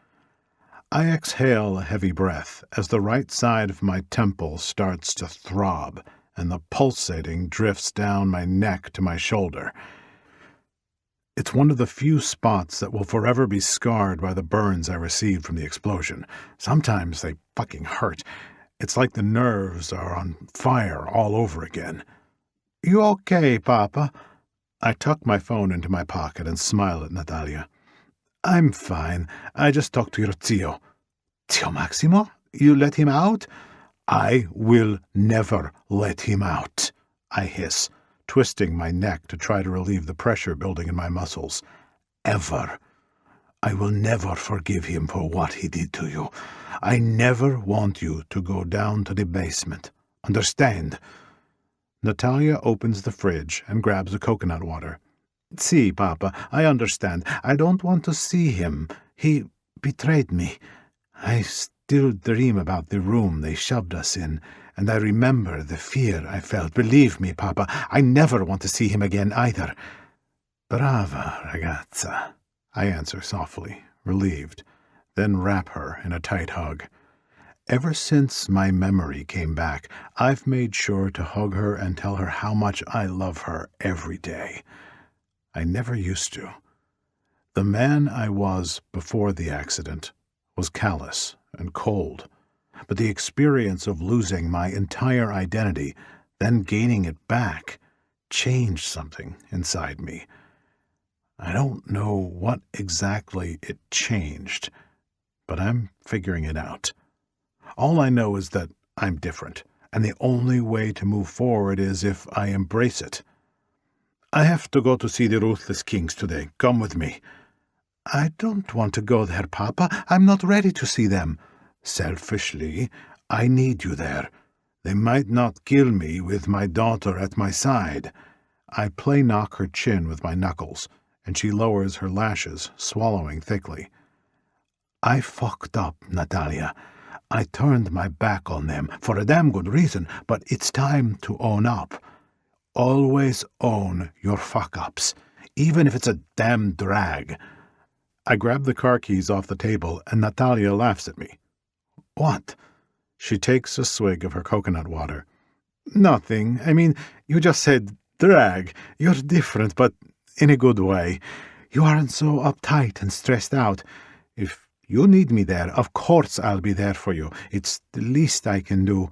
I exhale a heavy breath as the right side of my temple starts to throb, and the pulsating drifts down my neck to my shoulder. It's one of the few spots that will forever be scarred by the burns I received from the explosion. Sometimes they fucking hurt. It's like the nerves are on fire all over again. "You okay, Papa?" I tuck my phone into my pocket and smile at Natalia. "I'm fine. I just talked to your 𝐶𝐲." "Tio Maximo? You let him out?" "I will never let him out," I hiss, twisting my neck to try to relieve the pressure building in my muscles. "Ever. I will never forgive him for what he did to you. I never want you to go down to the basement. Understand?" Natalia opens the fridge and grabs a coconut water. See, Papa, I understand. I don't want to see him. He betrayed me. I still dream about the room they shoved us in, and I remember the fear I felt. Believe me, Papa, I never want to see him again either. Brava, ragazza, I answer softly, relieved, then wrap her in a tight hug. Ever since my memory came back, I've made sure to hug her and tell her how much I love her every day. I never used to. The man I was before the accident was callous and cold, but the experience of losing my entire identity, then gaining it back, changed something inside me. I don't know what exactly it changed, but I'm figuring it out. All I know is that I'm different, and the only way to move forward is if I embrace it. I have to go to see the Ruthless Kings today. Come with me. I don't want to go there, Papa. I'm not ready to see them. Selfishly, I need you there. They might not kill me with my daughter at my side. I knock her chin with my knuckles, and she lowers her lashes, swallowing thickly. I fucked up, Natalia. I turned my back on them for a damn good reason, but it's time to own up. Always own your fuck-ups, even if it's a damn drag. I grab the car keys off the table, and Natalia laughs at me. What? She takes a swig of her coconut water. Nothing. I mean, you just said drag. You're different, but in a good way. You aren't so uptight and stressed out. If you need me there, of course I'll be there for you. It's the least I can do.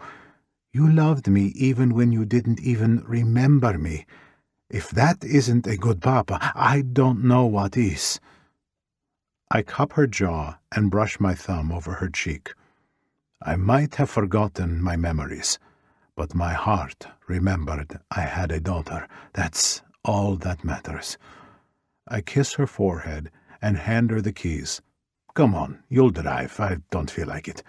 You loved me even when you didn't even remember me. If that isn't a good papa, I don't know what is. I cup her jaw and brush my thumb over her cheek. I might have forgotten my memories, but my heart remembered I had a daughter. That's all that matters. I kiss her forehead and hand her the keys. Come on, you'll drive. I don't feel like it.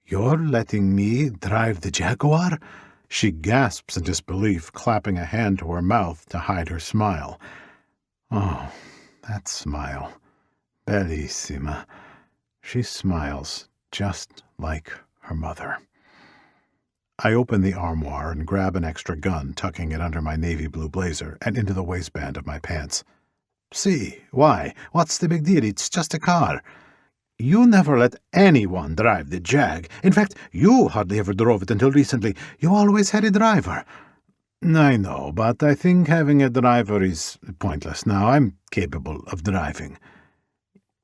You're letting me drive the Jaguar? She gasps in disbelief, clapping a hand to her mouth to hide her smile. Oh, that smile. Bellissima. She smiles just like her mother. I open the armoire and grab an extra gun, tucking it under my navy blue blazer and into the waistband of my pants. See, why? What's the big deal? It's just a car. You never let anyone drive the Jag. In fact, you hardly ever drove it until recently. You always had a driver. I know, but I think having a driver is pointless now. I'm capable of driving.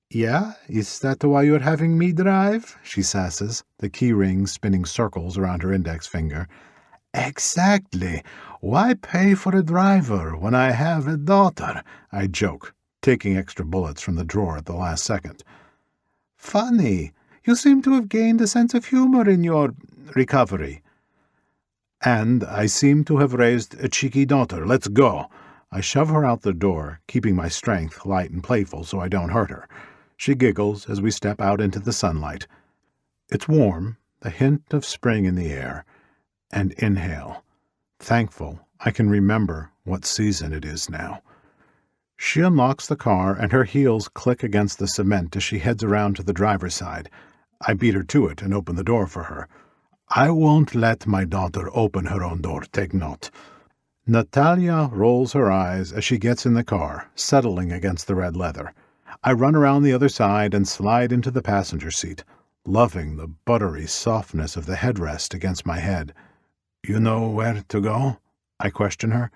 Yeah? Is that why you're having me drive? She sasses, the key ring spinning circles around her index finger. Exactly. Why pay for a driver when I have a daughter? I joke, taking extra bullets from the drawer at the last second. Funny. You seem to have gained a sense of humor in your recovery. And I seem to have raised a cheeky daughter. Let's go. I shove her out the door, keeping my strength light and playful so I don't hurt her. She giggles as we step out into the sunlight. It's warm, the hint of spring in the air, and inhale. Thankful I can remember what season it is now. She unlocks the car, and her heels click against the cement as she heads around to the driver's side. I beat her to it and open the door for her. I won't let my daughter open her own door, take note. Natalia rolls her eyes as she gets in the car, settling against the red leather. I run around the other side and slide into the passenger seat, loving the buttery softness of the headrest against my head. You know where to go? I question her.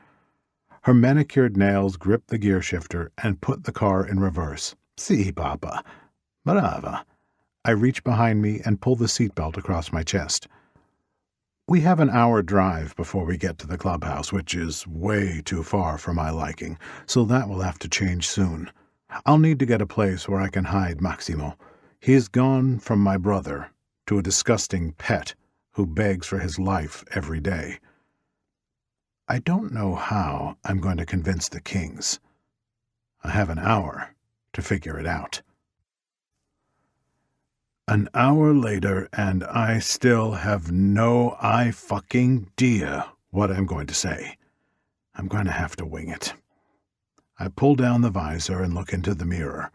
Her manicured nails grip the gear shifter and put the car in reverse. Si, Papa. Brava. I reach behind me and pull the seatbelt across my chest. We have an hour drive before we get to the clubhouse, which is way too far for my liking, so that will have to change soon. I'll need to get a place where I can hide Maximo. He's gone from my brother to a disgusting pet who begs for his life every day. I don't know how I'm going to convince the Kings. I have an hour to figure it out. An hour later, and I still have no fucking idea what I'm going to say. I'm going to have to wing it. I pull down the visor and look into the mirror.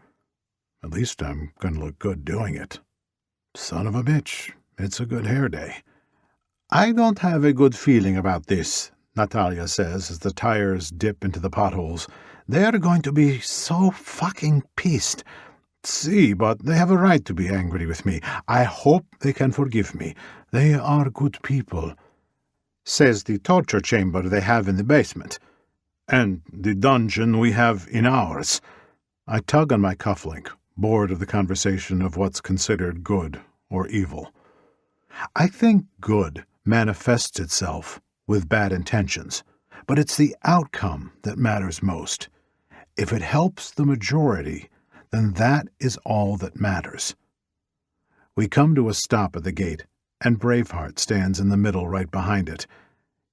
At least I'm going to look good doing it. Son of a bitch, it's a good hair day. I don't have a good feeling about this, Natalia says as the tires dip into the potholes. They're going to be so fucking pissed. See, but they have a right to be angry with me. I hope they can forgive me. They are good people. Says the torture chamber they have in the basement. And the dungeon we have in ours. I tug on my cufflink, bored of the conversation of what's considered good or evil. I think good manifests itself with bad intentions, but it's the outcome that matters most. If it helps the majority, then that is all that matters. We come to a stop at the gate, and Braveheart stands in the middle right behind it.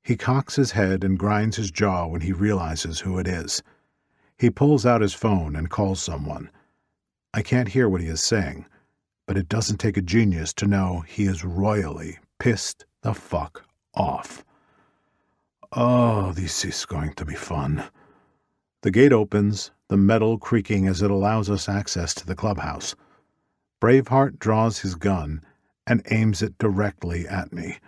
He cocks his head and grinds his jaw when he realizes who it is. He pulls out his phone and calls someone. I can't hear what he is saying, but it doesn't take a genius to know he is royally pissed the fuck off. Oh, this is going to be fun. The gate opens, the metal creaking as it allows us access to the clubhouse. Braveheart draws his gun and aims it directly at me.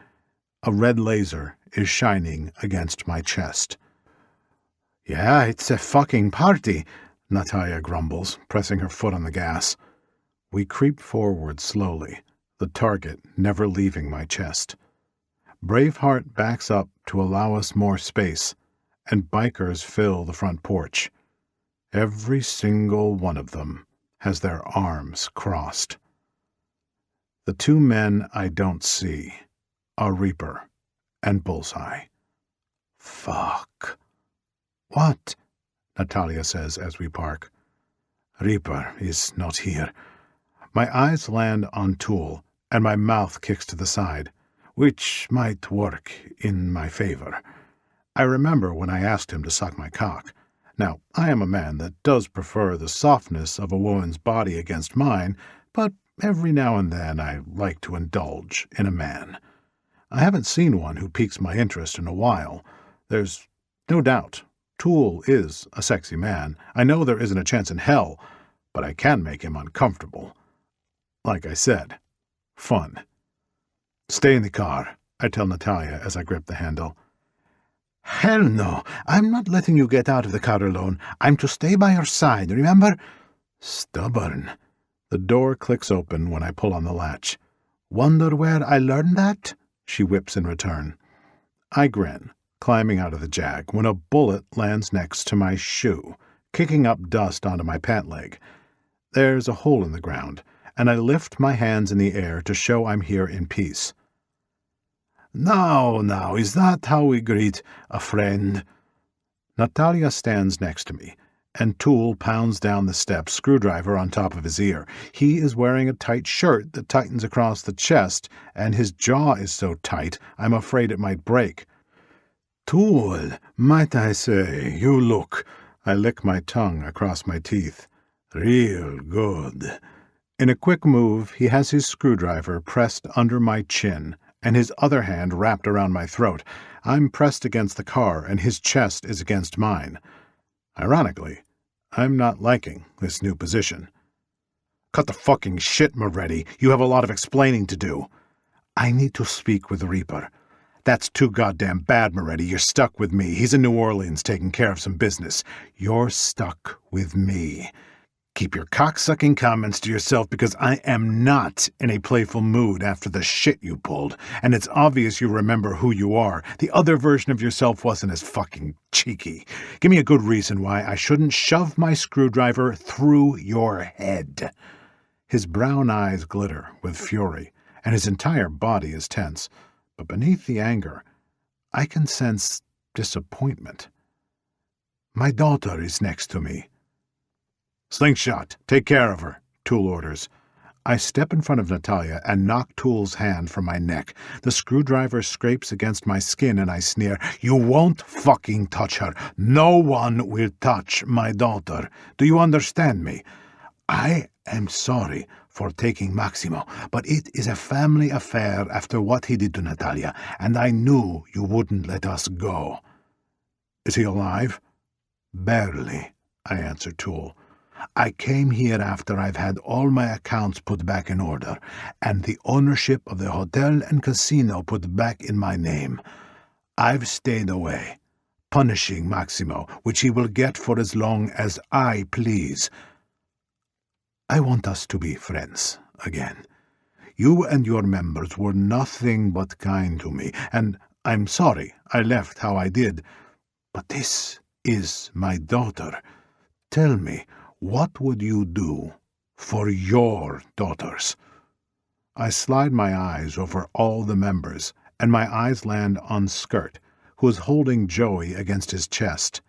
A red laser is shining against my chest. Yeah, it's a fucking party, Natalia grumbles, pressing her foot on the gas. We creep forward slowly, the target never leaving my chest. Braveheart backs up to allow us more space, and bikers fill the front porch. Every single one of them has their arms crossed. The two men I don't see are Reaper and Bullseye. Fuck. What? Natalia says as we park. Reaper is not here. My eyes land on Tool, and my mouth kicks to the side, which might work in my favor. I remember when I asked him to suck my cock. Now, I am a man that does prefer the softness of a woman's body against mine, but every now and then I like to indulge in a man. I haven't seen one who piques my interest in a while. There's no doubt Tool is a sexy man. I know there isn't a chance in hell, but I can make him uncomfortable. Like I said, fun. Stay in the car, I tell Natalia as I grip the handle. Hell no, I'm not letting you get out of the car alone. I'm to stay by your side, remember? Stubborn. The door clicks open when I pull on the latch. Wonder where I learned that? She whips in return. I grin, climbing out of the Jag, when a bullet lands next to my shoe, kicking up dust onto my pant leg. There's a hole in the ground, and I lift my hands in the air to show I'm here in peace. Now, is that how we greet a friend? Natalia stands next to me, and Tool pounds down the steps, screwdriver on top of his ear. He is wearing a tight shirt that tightens across the chest, and his jaw is so tight I'm afraid it might break. Tool, might I say, you look. I lick my tongue across my teeth. Real good. In a quick move, he has his screwdriver pressed under my chin, and his other hand wrapped around my throat. I'm pressed against the car, and his chest is against mine. Ironically, I'm not liking this new position. Cut the fucking shit, Moretti. You have a lot of explaining to do. I need to speak with Reaper. That's too goddamn bad, Moretti. You're stuck with me. He's in New Orleans taking care of some business. You're stuck with me. Keep your cocksucking comments to yourself because I am not in a playful mood after the shit you pulled, and it's obvious you remember who you are. The other version of yourself wasn't as fucking cheeky. Give me a good reason why I shouldn't shove my screwdriver through your head. His brown eyes glitter with fury, and his entire body is tense, but beneath the anger, I can sense disappointment. My daughter is next to me. Slingshot, take care of her, Tool orders. I step in front of Natalia and knock Tool's hand from my neck. The screwdriver scrapes against my skin and I sneer, You won't fucking touch her. No one will touch my daughter. Do you understand me? I am sorry for taking Maximo, but it is a family affair after what he did to Natalia, and I knew you wouldn't let us go. Is he alive? Barely, I answered Tool. "I came here after I've had all my accounts put back in order, and the ownership of the hotel and casino put back in my name. I've stayed away, punishing Maximo, which he will get for as long as I please. I want us to be friends again. You and your members were nothing but kind to me, and I'm sorry I left how I did. But this is my daughter. Tell me, what would you do for your daughters?" I slide my eyes over all the members, and my eyes land on Skirt, who is holding Joey against his chest.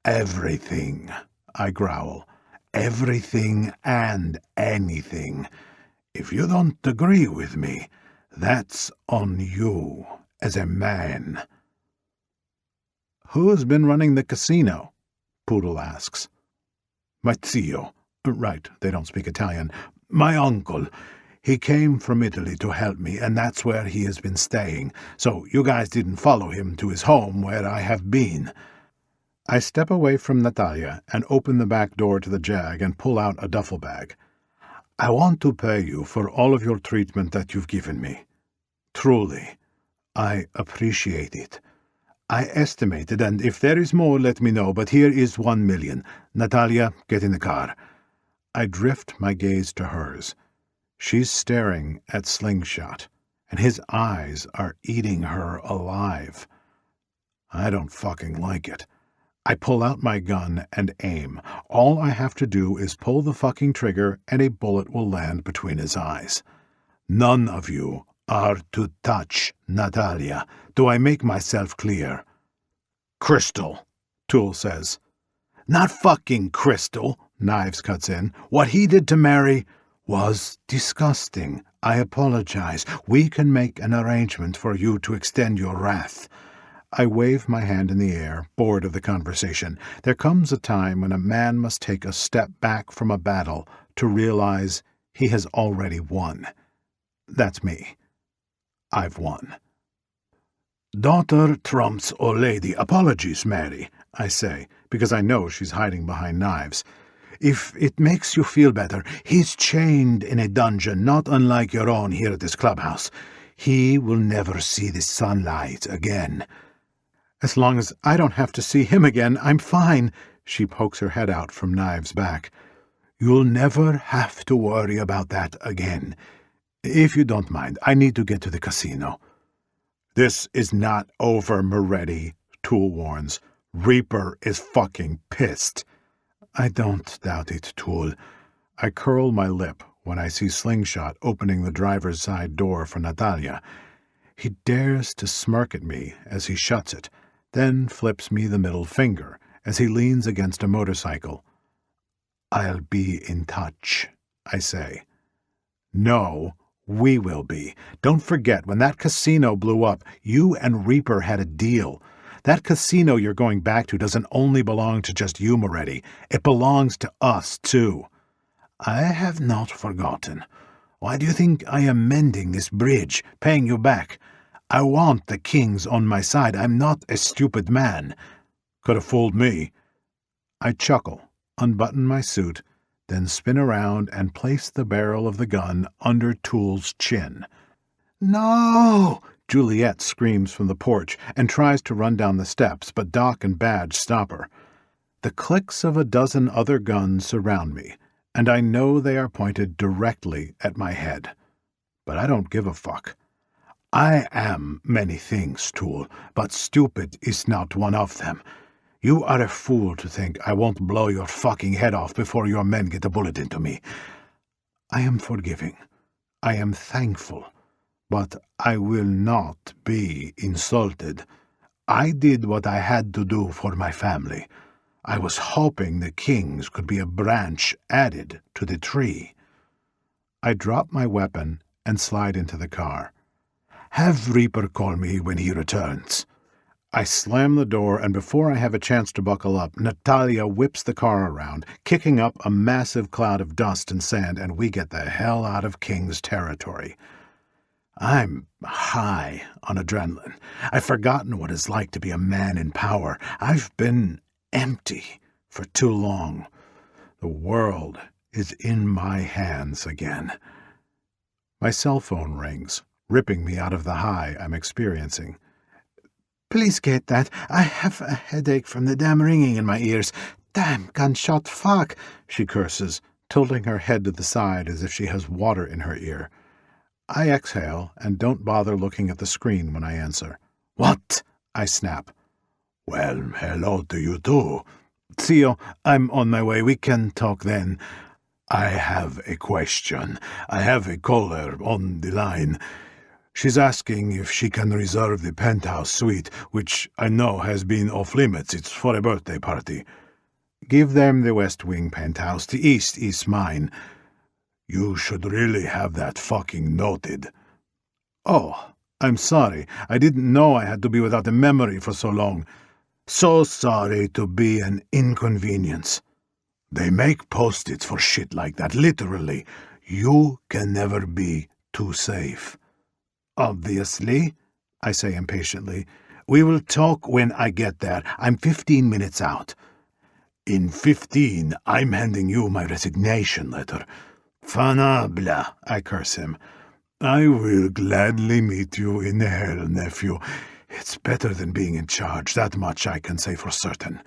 "Everything," I growl. "Everything and anything. If you don't agree with me, that's on you as a man." "Who's been running the casino?" Poodle asks. "Mateo. Right, they don't speak Italian. My uncle. He came from Italy to help me, and that's where he has been staying, so you guys didn't follow him to his home where I have been." I step away from Natalia and open the back door to the Jag and pull out a duffel bag. "I want to pay you for all of your treatment that you've given me. Truly, I appreciate it. I estimated, and if there is more, let me know, but here is 1 million. Natalia, get in the car." I drift my gaze to hers. She's staring at Slingshot, and his eyes are eating her alive. I don't fucking like it. I pull out my gun and aim. All I have to do is pull the fucking trigger, and a bullet will land between his eyes. None of you are to touch Natalia. Do I make myself clear? "Crystal," Tool says. "Not fucking Crystal," Knives cuts in. "What he did to Mary was disgusting. I apologize. We can make an arrangement for you to extend your wrath." I wave my hand in the air, bored of the conversation. There comes a time when a man must take a step back from a battle to realize he has already won. That's me. I've won. "Daughter trumps old lady. Apologies, Mary," I say, because I know she's hiding behind Knives. "If it makes you feel better, he's chained in a dungeon not unlike your own here at this clubhouse. He will never see the sunlight again." "As long as I don't have to see him again, I'm fine." She pokes her head out from Knives' back. "You'll never have to worry about that again. If you don't mind, I need to get to the casino." "This is not over, Moretti," Tool warns. "Reaper is fucking pissed." "I don't doubt it, Tool." I curl my lip when I see Slingshot opening the driver's side door for Natalia. He dares to smirk at me as he shuts it, then flips me the middle finger as he leans against a motorcycle. "I'll be in touch," I say. "No, we will be. Don't forget, when that casino blew up, you and Reaper had a deal. That casino you're going back to doesn't only belong to just you, Moretti. It belongs to us, too." "I have not forgotten. Why do you think I am mending this bridge, paying you back? I want the kings on my side. I'm not a stupid man." "Could have fooled me." I chuckle, unbutton my suit, then spin around and place the barrel of the gun under Tool's chin. "No!" Juliet screams from the porch and tries to run down the steps, but Doc and Badge stop her. The clicks of a dozen other guns surround me, and I know they are pointed directly at my head. But I don't give a fuck. I am many things, Tool, but stupid is not one of them. You are a fool to think I won't blow your fucking head off before your men get a bullet into me. I am forgiving. I am thankful. But I will not be insulted. I did what I had to do for my family. I was hoping the kings could be a branch added to the tree." I drop my weapon and slide into the car. "Have Reaper call me when he returns." I slam the door, and before I have a chance to buckle up, Natalia whips the car around, kicking up a massive cloud of dust and sand, and we get the hell out of King's territory. I'm high on adrenaline. I've forgotten what it's like to be a man in power. I've been empty for too long. The world is in my hands again. My cell phone rings, ripping me out of the high I'm experiencing. "Please get that. I have a headache from the damn ringing in my ears. Damn gunshot fuck," she curses, tilting her head to the side as if she has water in her ear. I exhale and don't bother looking at the screen when I answer. "What?" I snap. "Well, hello to you too. Theo, I'm on my way. We can talk then. I have a question. I have a caller on the line. She's asking if she can reserve the penthouse suite, which I know has been off limits. It's for a birthday party." "Give them the West Wing penthouse. The East is mine." "You should really have that fucking noted." "Oh, I'm sorry. I didn't know I had to be without a memory for so long." "So sorry to be an inconvenience." "They make Post-its for shit like that, literally. You can never be too safe." "Obviously," I say impatiently. "We will talk when I get there. I'm 15 minutes out." "In 15, I'm handing you my resignation letter." "Fanable," I curse him. "I will gladly meet you in hell, nephew. It's better than being in charge, that much I can say for certain."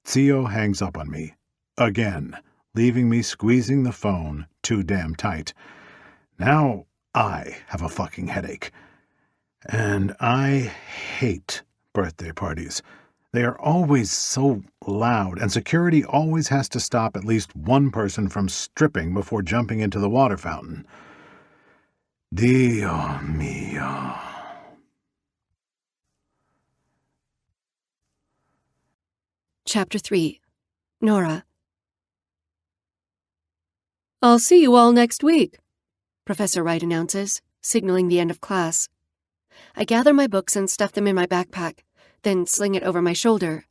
Theo hangs up on me. Again, leaving me squeezing the phone too damn tight. Now I have a fucking headache. And I hate birthday parties. They are always so loud, and security always has to stop at least one person from stripping before jumping into the water fountain. Dio mio. Chapter 3. Nora. "I'll see you all next week," Professor Wright announces, signaling the end of class. I gather my books and stuff them in my backpack, then sling it over my shoulder.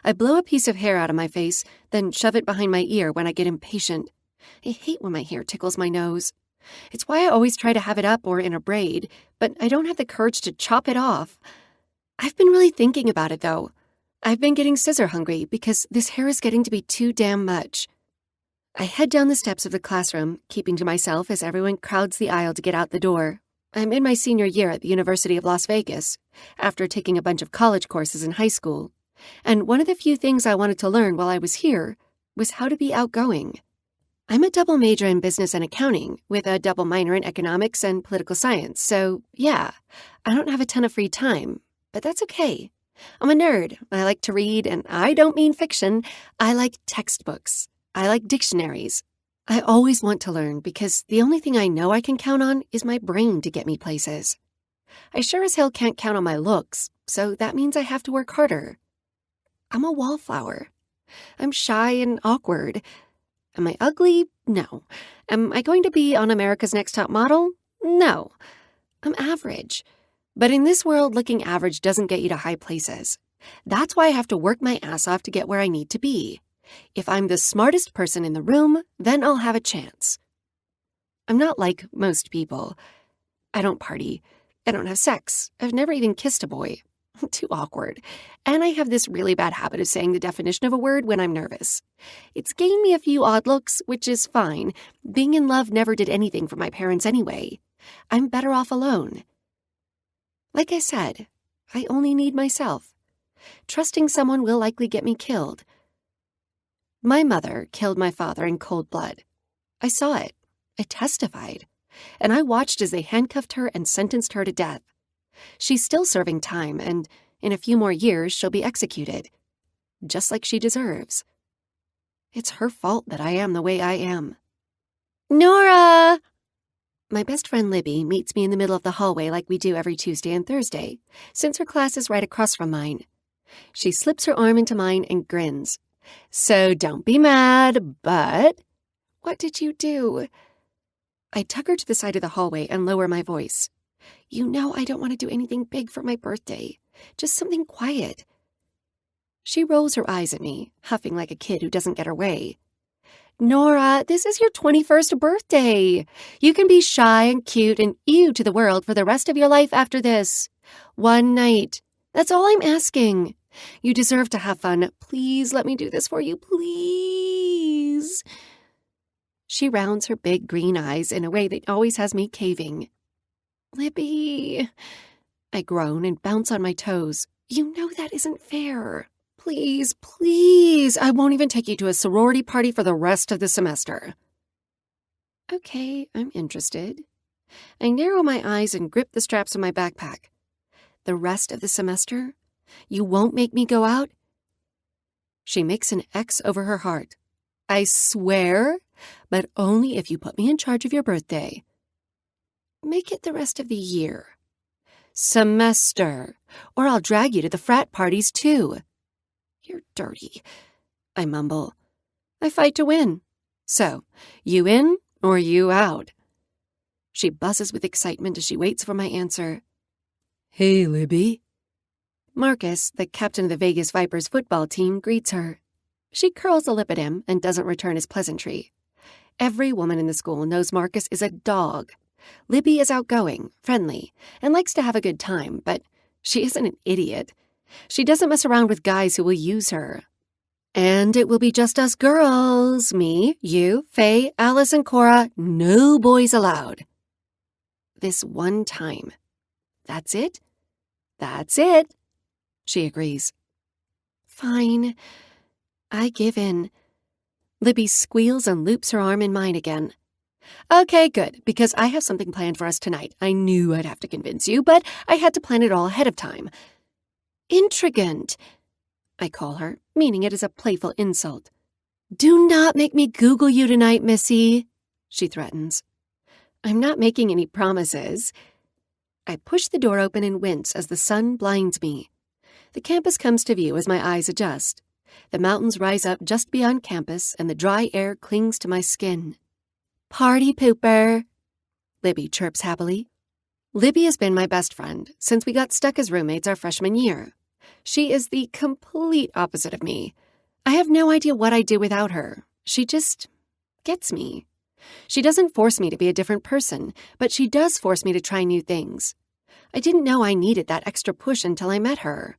I blow a piece of hair out of my face, then shove it behind my ear when I get impatient. I hate when my hair tickles my nose. It's why I always try to have it up or in a braid, but I don't have the courage to chop it off. I've been really thinking about it, though. I've been getting scissor hungry because this hair is getting to be too damn much. I head down the steps of the classroom, keeping to myself as everyone crowds the aisle to get out the door. I'm in my senior year at the University of Las Vegas, after taking a bunch of college courses in high school. And one of the few things I wanted to learn while I was here was how to be outgoing. I'm a double major in business and accounting, with a double minor in economics and political science, so yeah, I don't have a ton of free time, but that's okay. I'm a nerd. I like to read, and I don't mean fiction. I like textbooks. I like dictionaries. I always want to learn because the only thing I know I can count on is my brain to get me places. I sure as hell can't count on my looks, so that means I have to work harder. I'm a wallflower. I'm shy and awkward. Am I ugly? No. Am I going to be on America's Next Top Model? No. I'm average. But in this world, looking average doesn't get you to high places. That's why I have to work my ass off to get where I need to be. If I'm the smartest person in the room, then I'll have a chance. I'm not like most people. I don't party. I don't have sex. I've never even kissed a boy. Too awkward. And I have this really bad habit of saying the definition of a word when I'm nervous. It's gained me a few odd looks, which is fine. Being in love never did anything for my parents anyway. I'm better off alone. Like I said, I only need myself. Trusting someone will likely get me killed. My mother killed my father in cold blood. I saw it. I testified. And I watched as they handcuffed her and sentenced her to death. She's still serving time, and in a few more years she'll be executed. Just like she deserves. It's her fault that I am the way I am. Nora! My best friend Libby meets me in the middle of the hallway like we do every Tuesday and Thursday, since her class is right across from mine. She slips her arm into mine and grins. So don't be mad, but... What did you do? I tug her to the side of the hallway and lower my voice. You know I don't want to do anything big for my birthday. Just something quiet. She rolls her eyes at me, huffing like a kid who doesn't get her way. Nora, this is your 21st birthday. You can be shy and cute and ew to the world for the rest of your life after this. One night. That's all I'm asking. You deserve to have fun. Please let me do this for you, please. She rounds her big green eyes in a way that always has me caving. Libby, I groan and bounce on my toes. You know that isn't fair. Please, please, I won't even take you to a sorority party for the rest of the semester. Okay, I'm interested. I narrow my eyes and grip the straps of my backpack. The rest of the semester? You won't make me go out? She makes an X over her heart. I swear, but only if you put me in charge of your birthday. Make it the rest of the year. Semester, or I'll drag you to the frat parties too. You're dirty, I mumble. I fight to win. So, you in or you out? She buzzes with excitement as she waits for my answer. Hey, Libby. Marcus, the captain of the Vegas Vipers football team, greets her. She curls a lip at him and doesn't return his pleasantry. Every woman in the school knows Marcus is a dog. Libby is outgoing, friendly, and likes to have a good time, but she isn't an idiot. She doesn't mess around with guys who will use her. And it will be just us girls. Me, you, Faye, Alice, and Cora. No boys allowed. This one time. That's it? That's it. She agrees. Fine. I give in. Libby squeals and loops her arm in mine again. Okay, good, because I have something planned for us tonight. I knew I'd have to convince you, but I had to plan it all ahead of time. Intrigant, I call her, meaning it as a playful insult. Do not make me Google you tonight, Missy, she threatens. I'm not making any promises. I push the door open and wince as the sun blinds me. The campus comes to view as my eyes adjust. The mountains rise up just beyond campus, and the dry air clings to my skin. Party pooper, Libby chirps happily. Libby has been my best friend since we got stuck as roommates our freshman year. She is the complete opposite of me. I have no idea what I'd do without her. She just gets me. She doesn't force me to be a different person, but she does force me to try new things. I didn't know I needed that extra push until I met her.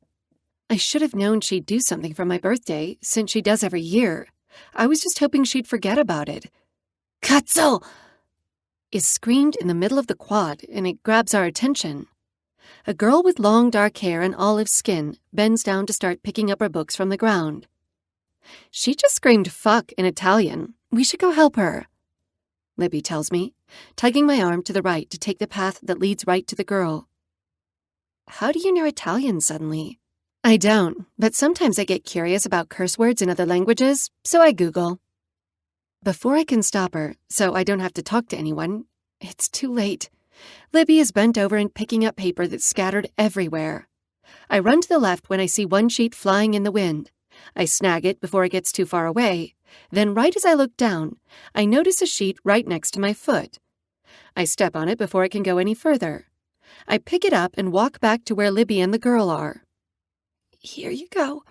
I should have known she'd do something for my birthday, since she does every year. I was just hoping she'd forget about it. Katzel! Is screamed in the middle of the quad, and it grabs our attention. A girl with long dark hair and olive skin bends down to start picking up her books from the ground. She just screamed fuck in Italian. We should go help her, Libby tells me, tugging my arm to the right to take the path that leads right to the girl. How do you know Italian suddenly? I don't, but sometimes I get curious about curse words in other languages, so I Google. Before I can stop her, so I don't have to talk to anyone, it's too late. Libby is bent over and picking up paper that's scattered everywhere. I run to the left when I see one sheet flying in the wind. I snag it before it gets too far away. Then right as I look down, I notice a sheet right next to my foot. I step on it before it can go any further. I pick it up and walk back to where Libby and the girl are. Here you go,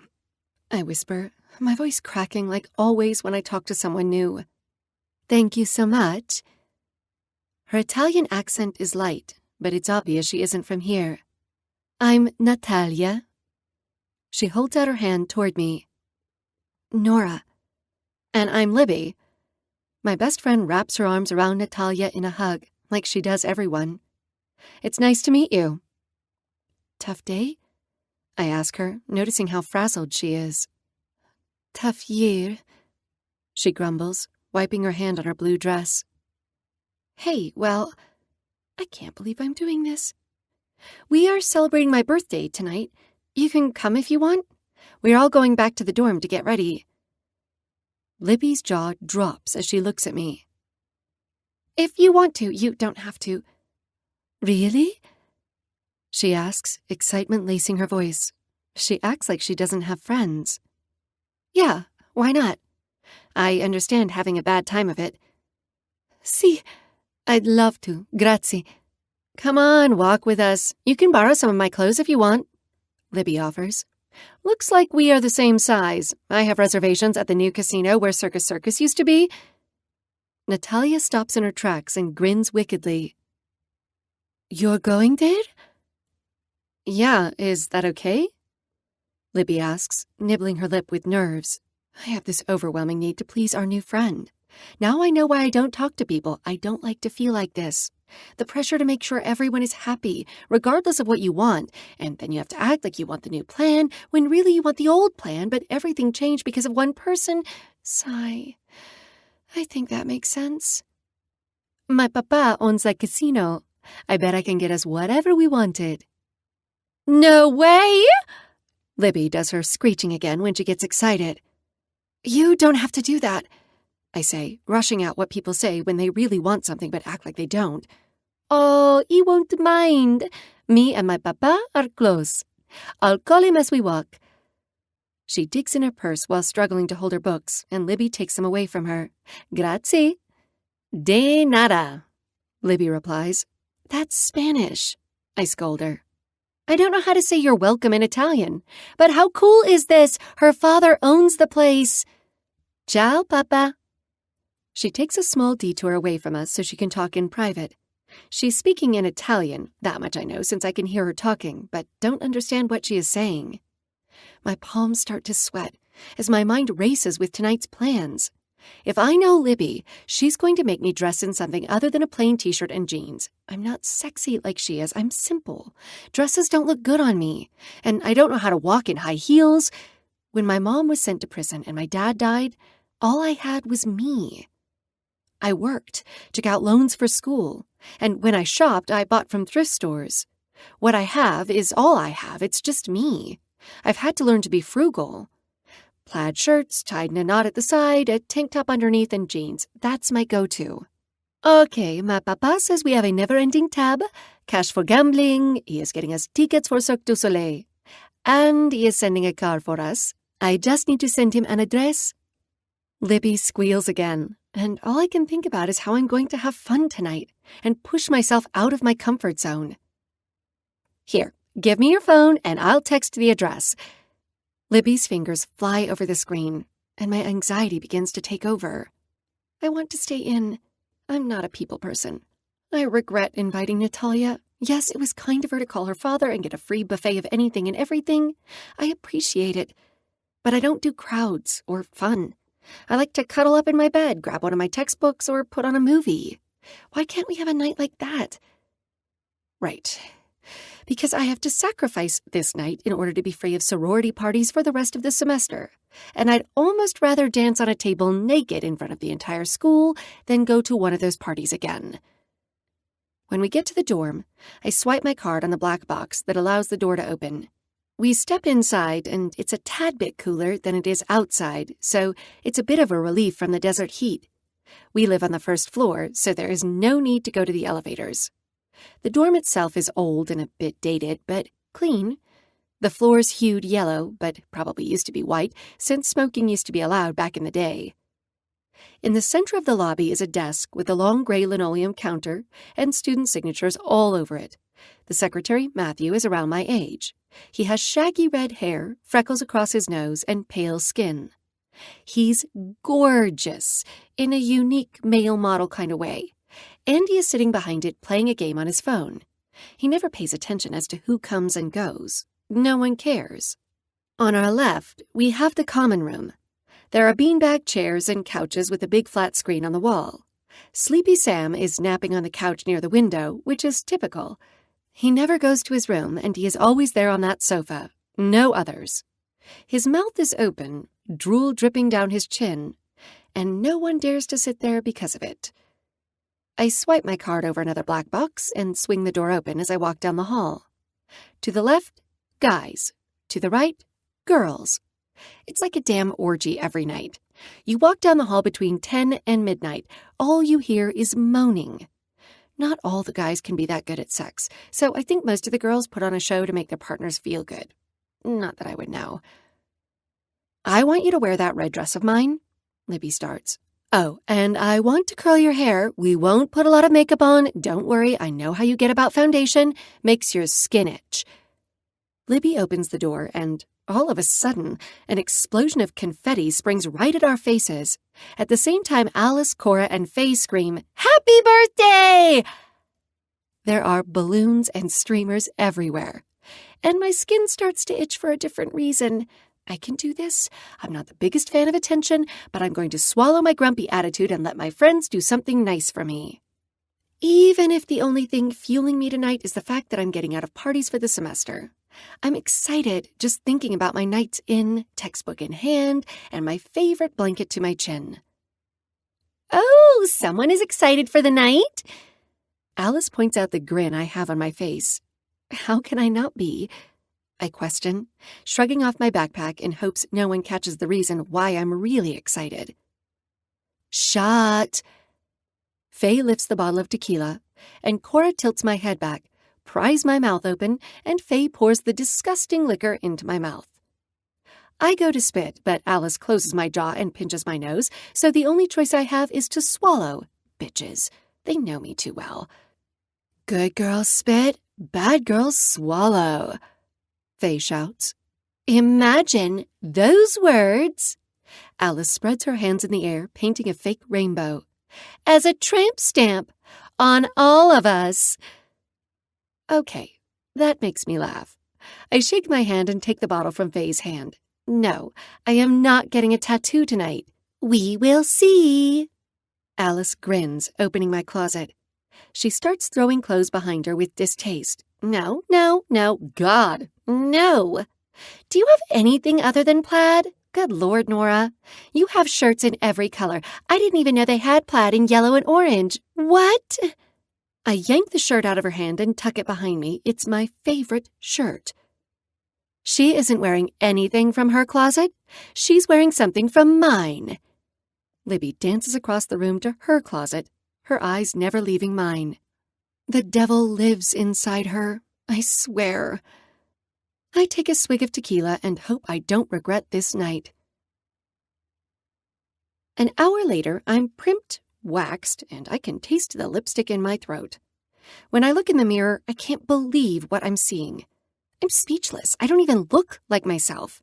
I whisper, my voice cracking like always when I talk to someone new. Thank you so much. Her Italian accent is light, but it's obvious she isn't from here. I'm Natalia. She holds out her hand toward me. Nora. And I'm Libby. My best friend wraps her arms around Natalia in a hug, like she does everyone. It's nice to meet you. Tough day? I ask her, noticing how frazzled she is. Tough year, she grumbles, wiping her hand on her blue dress. Hey, well, I can't believe I'm doing this. We are celebrating my birthday tonight. You can come if you want. We're all going back to the dorm to get ready. Libby's jaw drops as she looks at me. If you want to, you don't have to. Really? She asks, excitement lacing her voice. She acts like she doesn't have friends. Yeah, why not? I understand having a bad time of it. Si, I'd love to, grazie. Come on, walk with us. You can borrow some of my clothes if you want, Libby offers. Looks like we are the same size. I have reservations at the new casino where Circus used to be. Natalia stops in her tracks and grins wickedly. You're going there? Yeah, is that okay? Libby asks, nibbling her lip with nerves. I have this overwhelming need to please our new friend. Now I know why I don't talk to people. I don't like to feel like this. The pressure to make sure everyone is happy, regardless of what you want, and then you have to act like you want the new plan, when really you want the old plan, but everything changed because of one person. Sigh. I think that makes sense. My papa owns a casino. I bet I can get us whatever we wanted. No way! Libby does her screeching again when she gets excited. You don't have to do that, I say, rushing out what people say when they really want something but act like they don't. Oh, he won't mind. Me and my papa are close. I'll call him as we walk. She digs in her purse while struggling to hold her books, and Libby takes them away from her. Grazie. De nada, Libby replies. That's Spanish, I scold her. I don't know how to say you're welcome in Italian. But how cool is this? Her father owns the place. Ciao, papa. She takes a small detour away from us so she can talk in private. She's speaking in Italian, that much I know since I can hear her talking, but don't understand what she is saying. My palms start to sweat as my mind races with tonight's plans. If I know Libby, she's going to make me dress in something other than a plain t-shirt and jeans. I'm not sexy like she is. I'm simple. Dresses don't look good on me, and I don't know how to walk in high heels. When my mom was sent to prison and my dad died, all I had was me. I worked, took out loans for school, and when I shopped, I bought from thrift stores. What I have is all I have. It's just me. I've had to learn to be frugal. Plaid shirts, tied in a knot at the side, a tank top underneath, and jeans. That's my go-to. Okay, my papa says we have a never-ending tab, cash for gambling, he is getting us tickets for Cirque du Soleil, and he is sending a car for us. I just need to send him an address. Libby squeals again, and all I can think about is how I'm going to have fun tonight and push myself out of my comfort zone. Here, give me your phone and I'll text the address. Libby's fingers fly over the screen, and my anxiety begins to take over. I want to stay in. I'm not a people person. I regret inviting Natalia. Yes, it was kind of her to call her father and get a free buffet of anything and everything. I appreciate it. But I don't do crowds or fun. I like to cuddle up in my bed, grab one of my textbooks, or put on a movie. Why can't we have a night like that? Right. Because I have to sacrifice this night in order to be free of sorority parties for the rest of the semester. And I'd almost rather dance on a table naked in front of the entire school than go to one of those parties again. When we get to the dorm, I swipe my card on the black box that allows the door to open. We step inside, and it's a tad bit cooler than it is outside, so it's a bit of a relief from the desert heat. We live on the first floor, so there is no need to go to the elevators. The dorm itself is old and a bit dated, but clean. The floor's hued yellow, but probably used to be white, since smoking used to be allowed back in the day. In the center of the lobby is a desk with a long gray linoleum counter and student signatures all over it. The secretary, Mateo, is around my age. He has shaggy red hair, freckles across his nose, and pale skin. He's gorgeous, in a unique male model kind of way. Andy is sitting behind it playing a game on his phone. He never pays attention as to who comes and goes. No one cares. On our left, we have the common room. There are beanbag chairs and couches with a big flat screen on the wall. Sleepy Sam is napping on the couch near the window, which is typical. He never goes to his room, and he is always there on that sofa. No others. His mouth is open, drool dripping down his chin, and no one dares to sit there because of it. I swipe my card over another black box and swing the door open as I walk down the hall. To the left, guys. To the right, girls. It's like a damn orgy every night. You walk down the hall between 10 and midnight. All you hear is moaning. Not all the guys can be that good at sex, so I think most of the girls put on a show to make their partners feel good. Not that I would know. I want you to wear that red dress of mine, Libby starts. Oh, and I want to curl your hair. We won't put a lot of makeup on. Don't worry, I know how you get about foundation. Makes your skin itch. Libby opens the door, and all of a sudden, an explosion of confetti springs right at our faces. At the same time, Alice, Cora, and Faye scream, "Happy birthday!" There are balloons and streamers everywhere. and my skin starts to itch for a different reason. I can do this. I'm not the biggest fan of attention, but I'm going to swallow my grumpy attitude and let my friends do something nice for me. Even if the only thing fueling me tonight is the fact that I'm getting out of parties for the semester. I'm excited just thinking about my nights in, textbook in hand, and my favorite blanket to my chin. Oh, someone is excited for the night? Alice points out the grin I have on my face. How can I not be? I question, shrugging off my backpack in hopes no one catches the reason why I'm really excited. Shot! Faye lifts the bottle of tequila, and Cora tilts my head back, pries my mouth open, and Faye pours the disgusting liquor into my mouth. I go to spit, but Alice closes my jaw and pinches my nose, so the only choice I have is to swallow. Bitches. They know me too well. Good girls spit, bad girls swallow, Faye shouts. Imagine those words. Alice spreads her hands in the air, painting a fake rainbow. As a tramp stamp on all of us. Okay, that makes me laugh. I shake my hand and take the bottle from Faye's hand. No, I am not getting a tattoo tonight. We will see. Alice grins, opening my closet. She starts throwing clothes behind her with distaste. No, God, no. Do you have anything other than plaid? Good Lord, Nora. You have shirts in every color. I didn't even know they had plaid in yellow and orange. What? I yank the shirt out of her hand and tuck it behind me. It's my favorite shirt. She isn't wearing anything from her closet. She's wearing something from mine. Libby dances across the room to her closet, her eyes never leaving mine. The devil lives inside her, I swear. I take a swig of tequila and hope I don't regret this night. An hour later, I'm primped, waxed, and I can taste the lipstick in my throat. When I look in the mirror, I can't believe what I'm seeing. I'm speechless. I don't even look like myself.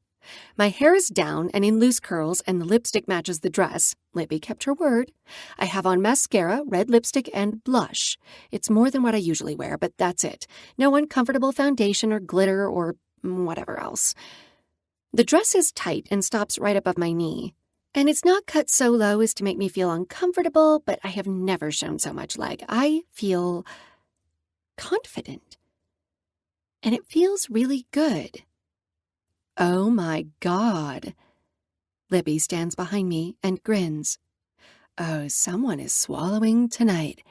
My hair is down and in loose curls, and the lipstick matches the dress. Libby kept her word. I have on mascara, red lipstick, and blush. It's more than what I usually wear, but that's it. No uncomfortable foundation or glitter or whatever else. The dress is tight and stops right above my knee. And it's not cut so low as to make me feel uncomfortable, but I have never shown so much leg. I feel confident. And it feels really good. Oh my God. Libby stands behind me and grins. Oh, someone is swallowing tonight.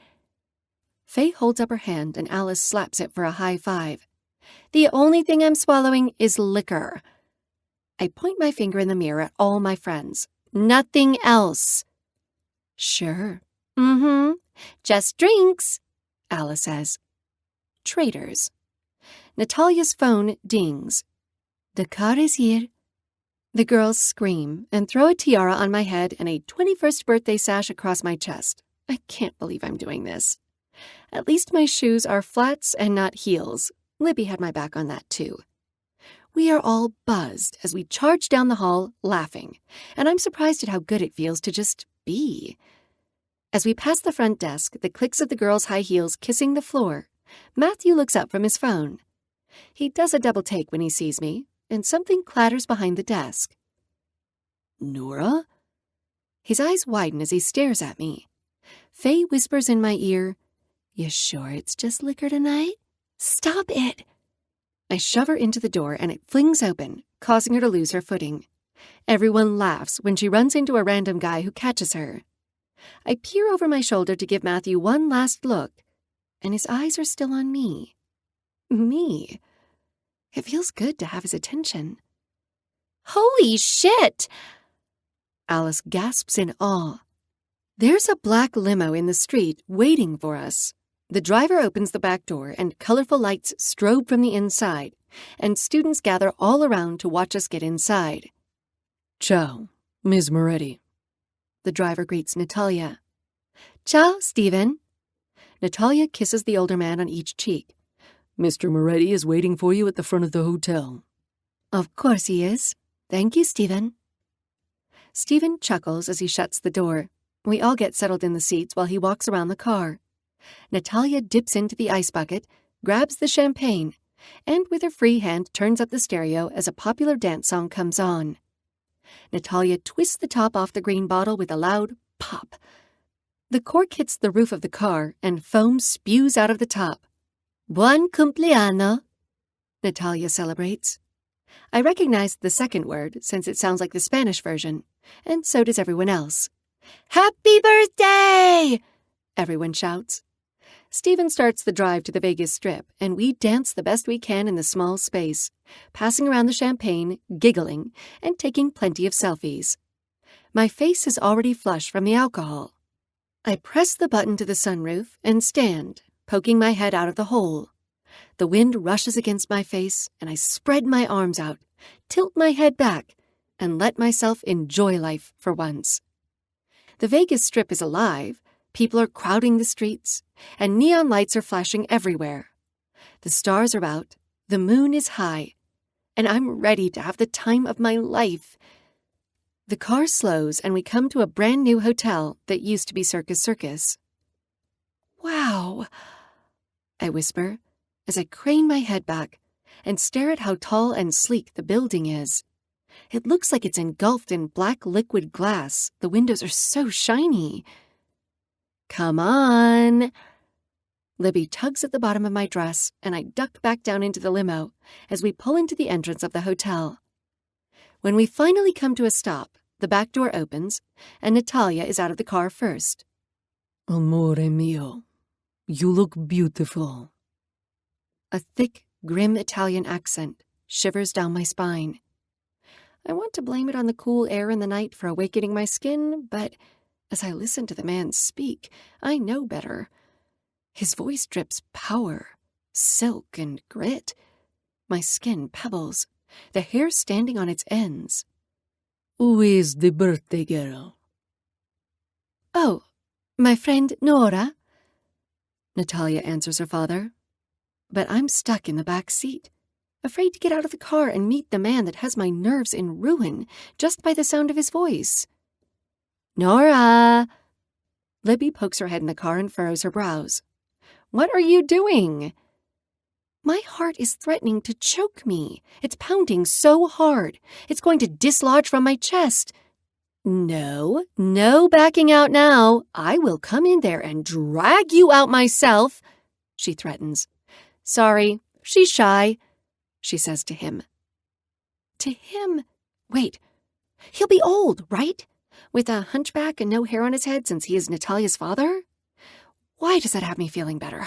Faye holds up her hand and Alice slaps it for a high five. The only thing I'm swallowing is liquor. I point my finger in the mirror at all my friends. Nothing else. Sure. Just drinks, Alice says. Traitors. Natalia's phone dings. The car is here. The girls scream and throw a tiara on my head and a 21st birthday sash across my chest. I can't believe I'm doing this. At least my shoes are flats and not heels. Libby had my back on that too. We are all buzzed as we charge down the hall, laughing, and I'm surprised at how good it feels to just be. As we pass the front desk, the clicks of the girls' high heels kissing the floor, Matthew looks up from his phone. He does a double take when he sees me, and something clatters behind the desk. Nora? His eyes widen as he stares at me. Faye whispers in my ear, You sure it's just liquor tonight? Stop it! I shove her into the door and it flings open, causing her to lose her footing. Everyone laughs when she runs into a random guy who catches her. I peer over my shoulder to give Matthew one last look, and his eyes are still on me. Me. It feels good to have his attention. Holy shit! Alice gasps in awe. There's a black limo in the street waiting for us. The driver opens the back door and colorful lights strobe from the inside, and students gather all around to watch us get inside. Ciao, Ms. Moretti. The driver greets Natalia. Ciao, Stephen. Natalia kisses the older man on each cheek. Mr. Moretti is waiting for you at the front of the hotel. Of course he is. Thank you, Stephen. Stephen chuckles as he shuts the door. We all get settled in the seats while he walks around the car. Natalia dips into the ice bucket, grabs the champagne, and with her free hand turns up the stereo as a popular dance song comes on. Natalia twists the top off the green bottle with a loud pop. The cork hits the roof of the car, and foam spews out of the top. Buon cumpleaños, Natalia celebrates. I recognized the second word, since it sounds like the Spanish version, and so does everyone else. Happy birthday! Everyone shouts. Stephen starts the drive to the Vegas Strip, and we dance the best we can in the small space, passing around the champagne, giggling, and taking plenty of selfies. My face is already flushed from the alcohol. I press the button to the sunroof and stand, poking my head out of the hole. The wind rushes against my face, and I spread my arms out, tilt my head back, and let myself enjoy life for once. The Vegas Strip is alive. People are crowding the streets, and neon lights are flashing everywhere. The stars are out, the moon is high, and I'm ready to have the time of my life. The car slows, and we come to a brand new hotel that used to be Circus. Wow, I whisper as I crane my head back and stare at how tall and sleek the building is. It looks like it's engulfed in black liquid glass. The windows are so shiny. Come on. Libby tugs at the bottom of my dress, and I duck back down into the limo as we pull into the entrance of the hotel. When we finally come to a stop, the back door opens, and Natalia is out of the car first. Amore mio, you look beautiful. A thick, grim Italian accent shivers down my spine. I want to blame it on the cool air in the night for awakening my skin, but as I listen to the man speak, I know better. His voice drips power, silk, and grit. My skin pebbles, the hair standing on its ends. Who is the birthday girl? Oh, my friend Nora. Natalia answers her father. But I'm stuck in the back seat, afraid to get out of the car and meet the man that has my nerves in ruin just by the sound of his voice. Nora! Libby pokes her head in the car and furrows her brows. What are you doing? My heart is threatening to choke me. It's pounding so hard. It's going to dislodge from my chest. No backing out now. I will come in there and drag you out myself, she threatens. Sorry, she's shy, she says to him. To him? Wait, he'll be old, right? With a hunchback and no hair on his head since he is Natalia's father? Why does that have me feeling better?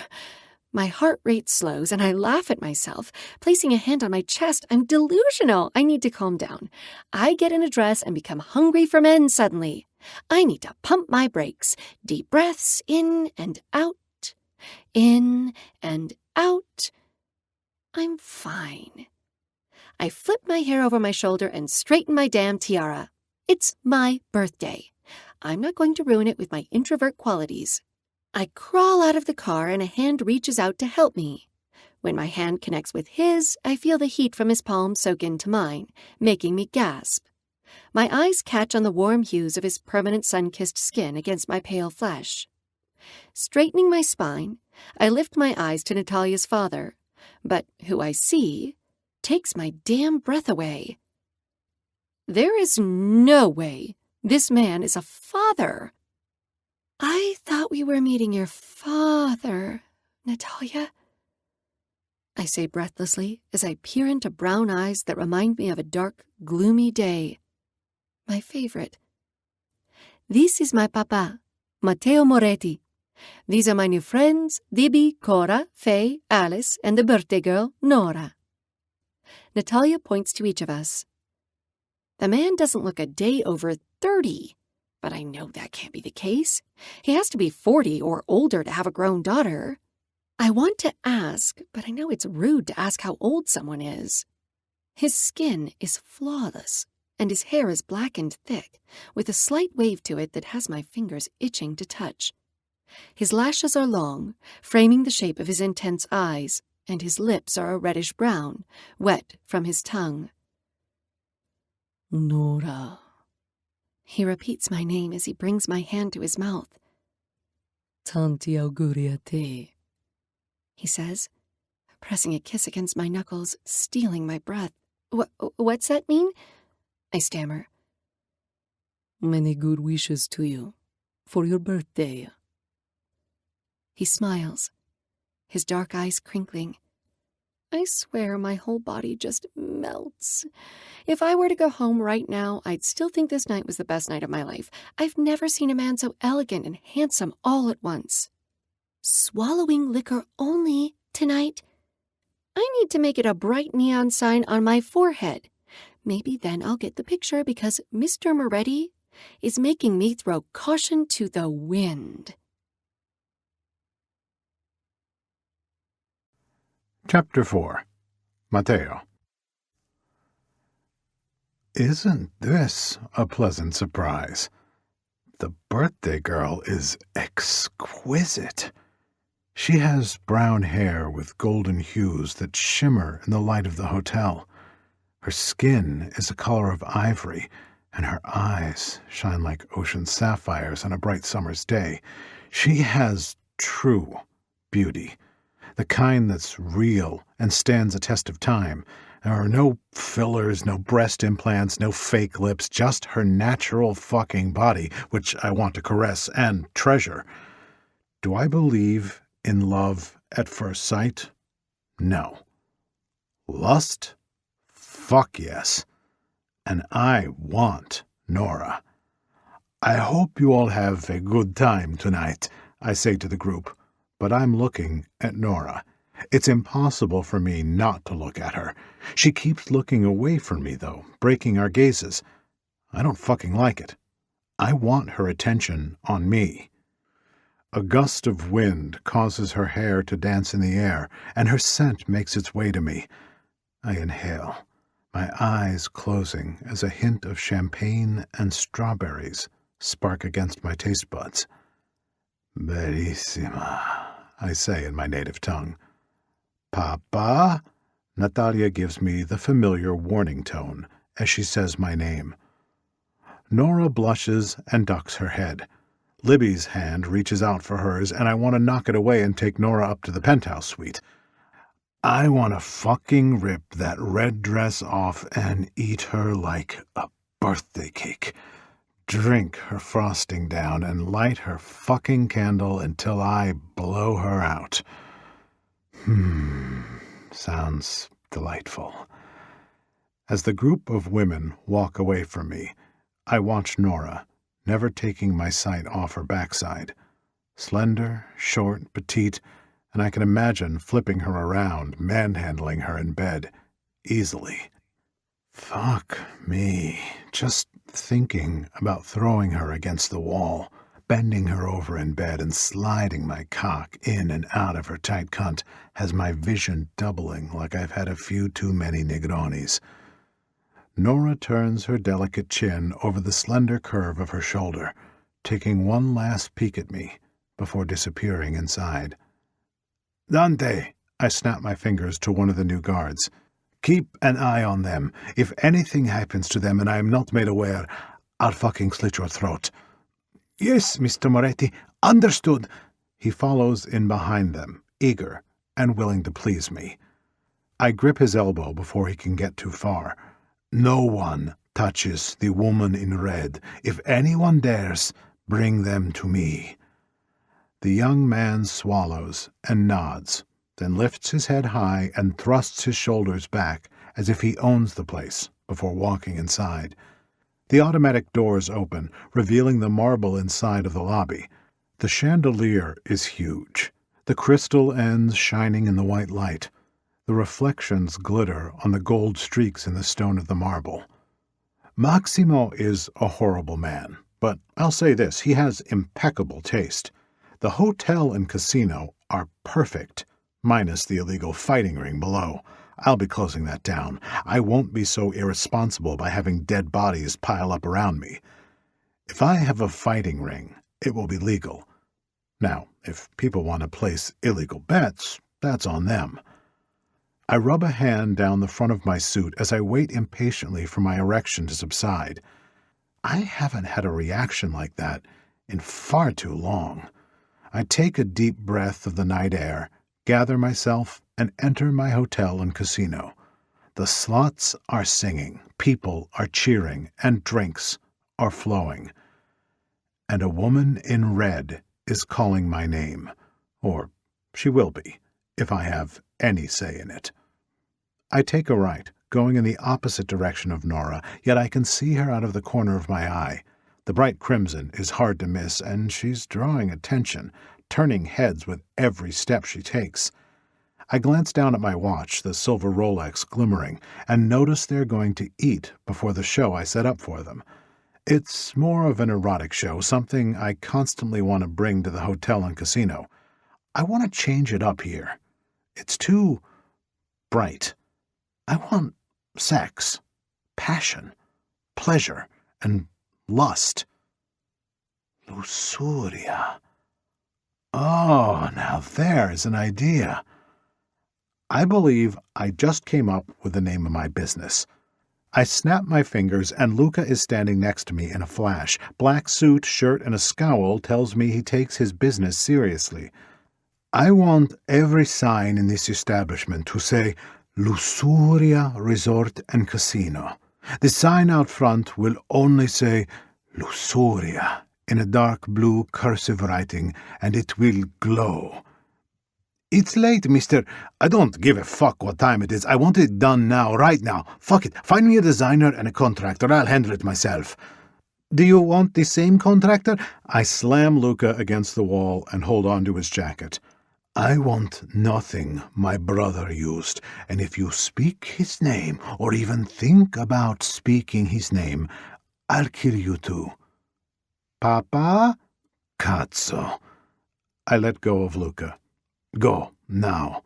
My heart rate slows and I laugh at myself, placing a hand on my chest. I'm delusional. I need to calm down. I get in a dress and become hungry for men suddenly. I need to pump my brakes. Deep breaths in and out. In and out. I'm fine. I flip my hair over my shoulder and straighten my damn tiara. It's my birthday. I'm not going to ruin it with my introvert qualities. I crawl out of the car and a hand reaches out to help me. When my hand connects with his, I feel the heat from his palm soak into mine, making me gasp. My eyes catch on the warm hues of his permanent sun-kissed skin against my pale flesh. Straightening my spine, I lift my eyes to Natalia's father, but who I see takes my damn breath away. There is no way this man is a father. I thought we were meeting your father, Natalia, I say breathlessly as I peer into brown eyes that remind me of a dark, gloomy day. My favorite. This is my papa, Mateo Moretti. These are my new friends, Libby, Cora, Faye, Alice, and the birthday girl, Nora. Natalia points to each of us. The man doesn't look a day over 30. But I know that can't be the case. He has to be 40 or older to have a grown daughter. I want to ask, but I know it's rude to ask how old someone is. His skin is flawless, and his hair is black and thick, with a slight wave to it that has my fingers itching to touch. His lashes are long, framing the shape of his intense eyes, and his lips are a reddish brown, wet from his tongue. Nora. He repeats my name as he brings my hand to his mouth. Tanti auguri a te, he says. pressing a kiss against my knuckles, stealing my breath. What's that mean? I stammer. Many good wishes to you for your birthday. He smiles, his dark eyes crinkling. I swear my whole body just melts. If I were to go home right now, I'd still think this night was the best night of my life. I've never seen a man so elegant and handsome all at once. Swallowing liquor only tonight? I need to make it a bright neon sign on my forehead. Maybe then I'll get the picture because Mr. Moretti is making me throw caution to the wind. Chapter 4. Mateo. Isn't this a pleasant surprise? The birthday girl is exquisite. She has brown hair with golden hues that shimmer in the light of the hotel. Her skin is the color of ivory, and her eyes shine like ocean sapphires on a bright summer's day. She has true beauty, the kind that's real and stands a test of time. There are no fillers, no breast implants, no fake lips, just her natural fucking body, which I want to caress and treasure. Do I believe in love at first sight? No. Lust? Fuck yes. And I want Nora. I hope you all have a good time tonight, I say to the group, but I'm looking at Nora. It's impossible for me not to look at her. She keeps looking away from me, though, breaking our gazes. I don't fucking like it. I want her attention on me. A gust of wind causes her hair to dance in the air, and her scent makes its way to me. I inhale, my eyes closing as a hint of champagne and strawberries spark against my taste buds. Bellissima, I say in my native tongue. Papa? Natalia gives me the familiar warning tone as she says my name. Nora blushes and ducks her head. Libby's hand reaches out for hers, and I want to knock it away and take Nora up to the penthouse suite. I want to fucking rip that red dress off and eat her like a birthday cake. Drink her frosting down and light her fucking candle until I blow her out. Sounds delightful. As the group of women walk away from me, I watch Nora, never taking my sight off her backside. Slender, short, petite, and I can imagine flipping her around, manhandling her in bed, easily. Fuck me, just thinking about throwing her against the wall, bending her over in bed and sliding my cock in and out of her tight cunt has my vision doubling like I've had a few too many Negronis. Nora turns her delicate chin over the slender curve of her shoulder, taking one last peek at me before disappearing inside. Dante, I snap my fingers to one of the new guards. Keep an eye on them. If anything happens to them and I am not made aware, I'll fucking slit your throat. Yes, Mr. Moretti, understood. He follows in behind them, eager and willing to please me. I grip his elbow before he can get too far. No one touches the woman in red. If anyone dares, bring them to me. The young man swallows and nods, then lifts his head high and thrusts his shoulders back as if he owns the place before walking inside. The automatic doors open, revealing the marble inside of the lobby. The chandelier is huge, the crystal ends shining in the white light. The reflections glitter on the gold streaks in the stone of the marble. Maximo is a horrible man, but I'll say this, he has impeccable taste. The hotel and casino are perfect, minus the illegal fighting ring below. I'll be closing that down. I won't be so irresponsible by having dead bodies pile up around me. If I have a fighting ring, it will be legal. Now, if people want to place illegal bets, that's on them. I rub a hand down the front of my suit as I wait impatiently for my erection to subside. I haven't had a reaction like that in far too long. I take a deep breath of the night air, gather myself, and enter my hotel and casino. The slots are singing, people are cheering, and drinks are flowing. And a woman in red is calling my name, or she will be, if I have any say in it. I take a right, going in the opposite direction of Nora, yet I can see her out of the corner of my eye. The bright crimson is hard to miss, and she's drawing attention, turning heads with every step she takes. I glance down at my watch, the silver Rolex glimmering, and notice they're going to eat before the show I set up for them. It's more of an erotic show, something I constantly want to bring to the hotel and casino. I want to change it up here. It's too bright. I want sex, passion, pleasure, and lust. Lusuria. Oh, now there's an idea. I believe I just came up with the name of my business. I snap my fingers, and Luca is standing next to me in a flash. Black suit, shirt, and a scowl tells me he takes his business seriously. I want every sign in this establishment to say Lusuria Resort and Casino. The sign out front will only say Lusuria in a dark blue cursive writing, and it will glow. It's late, mister. I don't give a fuck what time it is. I want it done now, right now. Fuck it. Find me a designer and a contractor. I'll handle it myself. Do you want the same contractor? I slam Luca against the wall and hold on to his jacket. I want nothing my brother used, and if you speak his name, or even think about speaking his name, I'll kill you too. Papa? Cazzo. I let go of Luca. Go, now.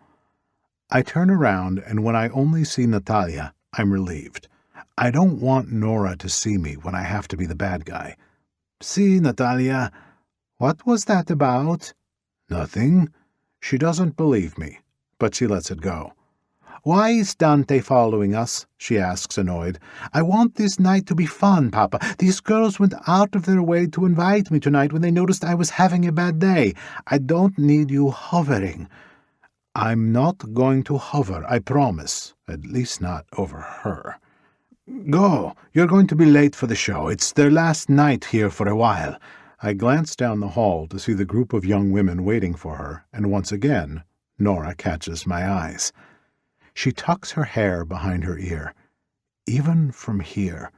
I turn around, and when I only see Natalia, I'm relieved. I don't want Nora to see me when I have to be the bad guy. See, Natalia, what was that about? Nothing. She doesn't believe me, but she lets it go. Why is Dante following us? She asks, annoyed. I want this night to be fun, Papa. These girls went out of their way to invite me tonight when they noticed I was having a bad day. I don't need you hovering. I'm not going to hover, I promise. At least not over her. Go. You're going to be late for the show. It's their last night here for a while. I glance down the hall to see the group of young women waiting for her, and once again, Nora catches my eyes. She tucks her hair behind her ear. Even from here,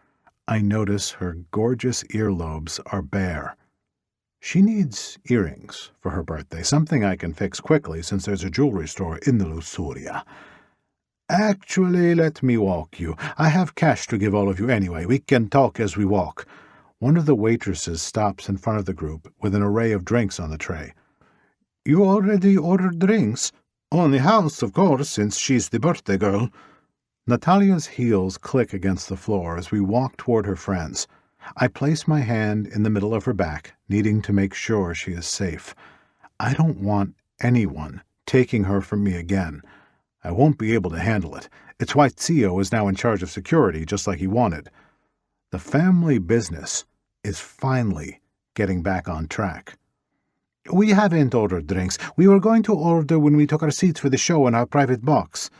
I notice her gorgeous earlobes are bare. She needs earrings for her birthday, something I can fix quickly since there's a jewelry store in the Lusuria. Actually, let me walk you. I have cash to give all of you anyway. We can talk as we walk. One of the waitresses stops in front of the group with an array of drinks on the tray. You already ordered drinks? On the house, of course, since she's the birthday girl. Natalia's heels click against the floor as we walk toward her friends. I place my hand in the middle of her back, needing to make sure she is safe. I don't want anyone taking her from me again. I won't be able to handle it. It's why Theo is now in charge of security, just like he wanted. The family business is finally getting back on track. We haven't ordered drinks. We were going to order when we took our seats for the show in our private box.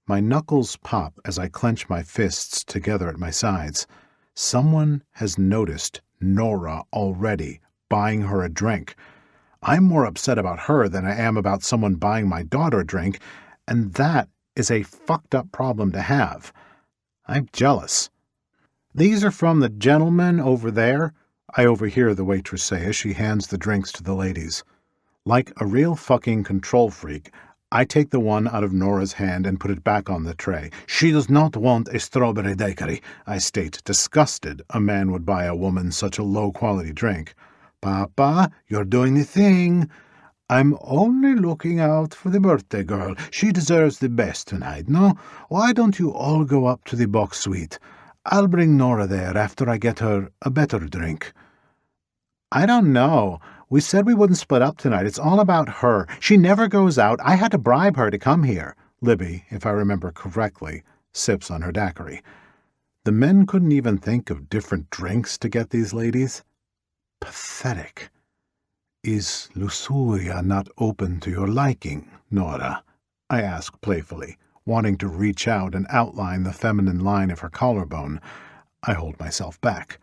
My knuckles pop as I clench my fists together at my sides. Someone has noticed Nora already, buying her a drink. I'm more upset about her than I am about someone buying my daughter a drink, and that is a fucked up problem to have. I'm jealous. These are from the gentleman over there, I overhear the waitress say as she hands the drinks to the ladies. Like a real fucking control freak, I take the one out of Nora's hand and put it back on the tray. She does not want a strawberry daiquiri, I state, disgusted a man would buy a woman such a low-quality drink. Papa, you're doing the thing. I'm only looking out for the birthday girl. She deserves the best tonight, no? Why don't you all go up to the box suite? I'll bring Nora there after I get her a better drink. I don't know. We said we wouldn't split up tonight. It's all about her. She never goes out. I had to bribe her to come here. Libby, if I remember correctly, sips on her daiquiri. The men couldn't even think of different drinks to get these ladies. Pathetic. Is Lusuria not open to your liking, Nora? I ask playfully, wanting to reach out and outline the feminine line of her collarbone. I hold myself back.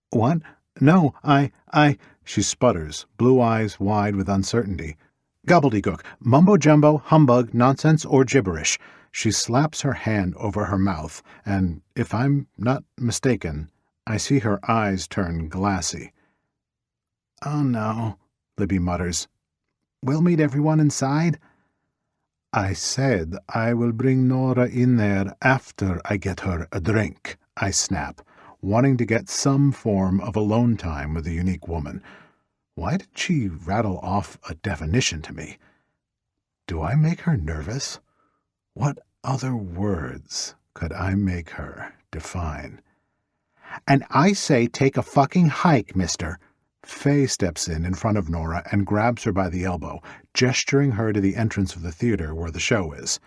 "What? No, she sputters, blue eyes wide with uncertainty. "Gobbledygook, mumbo-jumbo, humbug, nonsense, or gibberish." She slaps her hand over her mouth, and, if I'm not mistaken, I see her eyes turn glassy. "Oh no," Libby mutters. "We'll meet everyone inside?" "I said I will bring Nora in there after I get her a drink," I snap, wanting to get some form of alone time with the unique woman. Why did she rattle off a definition to me? Do I make her nervous? What other words could I make her define? "And I say take a fucking hike, mister." Faye steps in front of Nora and grabs her by the elbow, gesturing her to the entrance of the theater where the show is.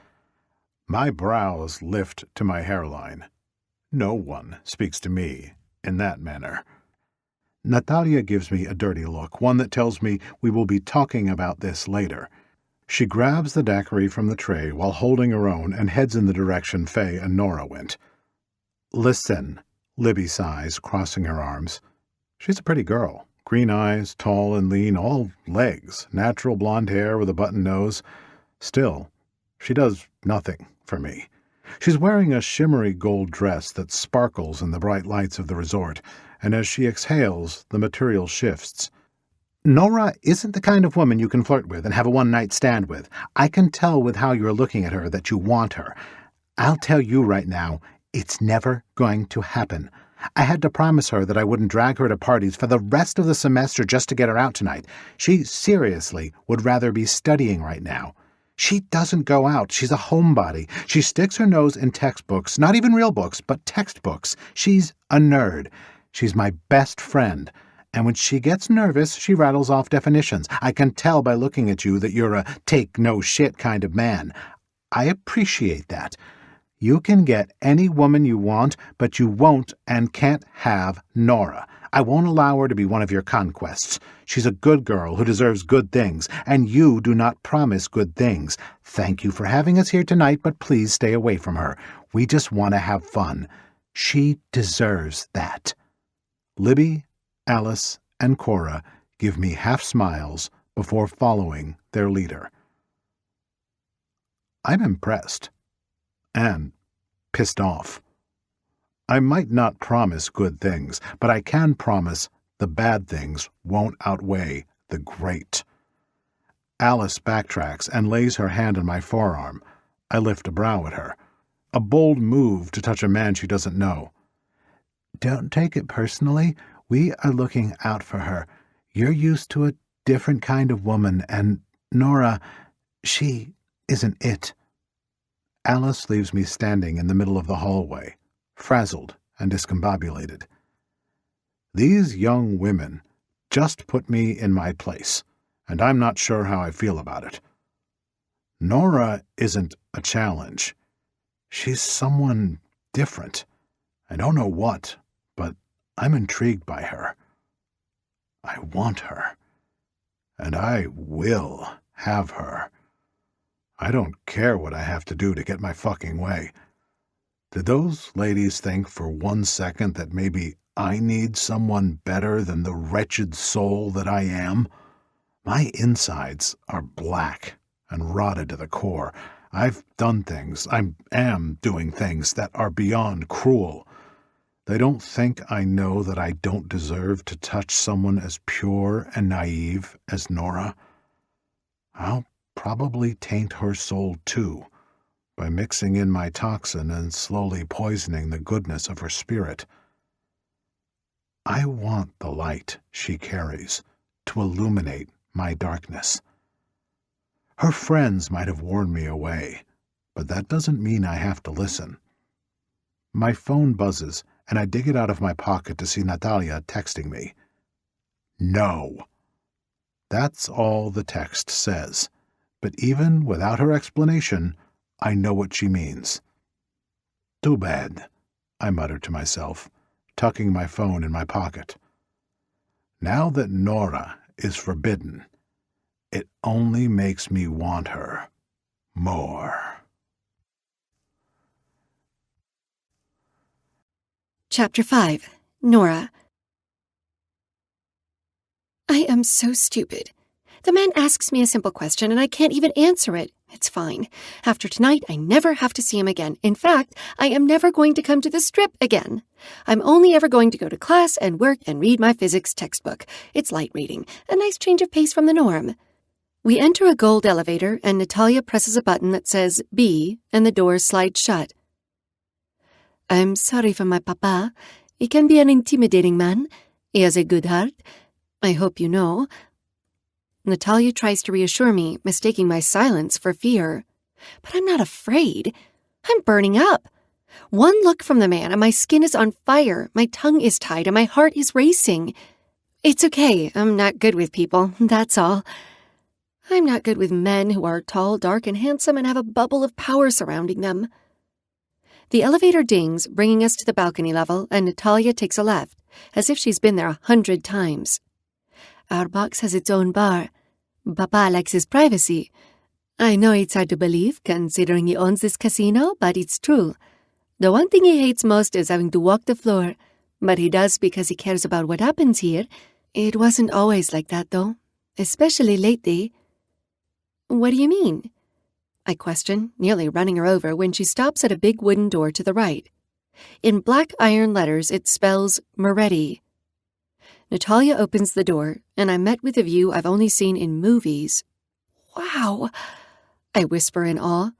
My brows lift to my hairline. No one speaks to me in that manner. Natalia gives me a dirty look, one that tells me we will be talking about this later. She grabs the daiquiri from the tray while holding her own and heads in the direction Faye and Nora went. "Listen," Libby sighs, crossing her arms. She's a pretty girl. Green eyes, tall and lean, all legs, natural blonde hair with a button nose. Still, she does nothing for me. She's wearing a shimmery gold dress that sparkles in the bright lights of the resort, and as she exhales, the material shifts. "Nora isn't the kind of woman you can flirt with and have a one-night stand with. I can tell with how you're looking at her that you want her. I'll tell you right now, it's never going to happen. I had to promise her that I wouldn't drag her to parties for the rest of the semester just to get her out tonight. She seriously would rather be studying right now. She doesn't go out. She's a homebody. She sticks her nose in textbooks, not even real books, but textbooks. She's a nerd. She's my best friend. And when she gets nervous, she rattles off definitions. I can tell by looking at you that you're a take-no-shit kind of man. I appreciate that. You can get any woman you want, but you won't and can't have Nora. I won't allow her to be one of your conquests. She's a good girl who deserves good things, and you do not promise good things. Thank you for having us here tonight, but please stay away from her. We just want to have fun. She deserves that." Libby, Alice, and Cora give me half smiles before following their leader. I'm impressed. And pissed off. I might not promise good things, but I can promise the bad things won't outweigh the great. Alice backtracks and lays her hand on my forearm. I lift a brow at her. A bold move to touch a man she doesn't know. "Don't take it personally. We are looking out for her. You're used to a different kind of woman, and Nora, she isn't it." Alice leaves me standing in the middle of the hallway, frazzled and discombobulated. These young women just put me in my place, and I'm not sure how I feel about it. Nora isn't a challenge. She's someone different. I don't know what, but I'm intrigued by her. I want her, and I will have her. I don't care what I have to do to get my fucking way. Did those ladies think for 1 second that maybe I need someone better than the wretched soul that I am? My insides are black and rotted to the core. I've done things, I am doing things that are beyond cruel. They don't think I know that I don't deserve to touch someone as pure and naive as Nora. I'll probably taint her soul too, by mixing in my toxin and slowly poisoning the goodness of her spirit. I want the light she carries to illuminate my darkness. Her friends might have warned me away, but that doesn't mean I have to listen. My phone buzzes, and I dig it out of my pocket to see Natalia texting me. No. That's all the text says. But even without her explanation, I know what she means. Too bad, I muttered to myself, tucking my phone in my pocket. Now that Nora is forbidden, it only makes me want her more. Chapter 5. Nora. I am so stupid. The man asks me a simple question and I can't even answer it. It's fine. After tonight, I never have to see him again. In fact, I am never going to come to the strip again. I'm only ever going to go to class and work and read my physics textbook. It's light reading, a nice change of pace from the norm. We enter a gold elevator and Natalia presses a button that says B and the doors slide shut. I'm sorry for my papa. He can be an intimidating man. He has a good heart. I hope you know. Natalia tries to reassure me, mistaking my silence for fear. But I'm not afraid. I'm burning up. One look from the man and my skin is on fire, my tongue is tied, and my heart is racing. It's okay, I'm not good with people, that's all. I'm not good with men who are tall, dark, and handsome and have a bubble of power surrounding them. The elevator dings, bringing us to the balcony level, and Natalia takes a left, as if she's been there 100 times. Our box has its own bar. Papa likes his privacy. I know it's hard to believe, considering he owns this casino, but it's true. The one thing he hates most is having to walk the floor, but he does because he cares about what happens here. It wasn't always like that, though, especially lately. What do you mean? I question, nearly running her over when she stops at a big wooden door to the right. In black iron letters, it spells Moretti. Natalia opens the door, and I'm met with a view I've only seen in movies. Wow! I whisper in awe.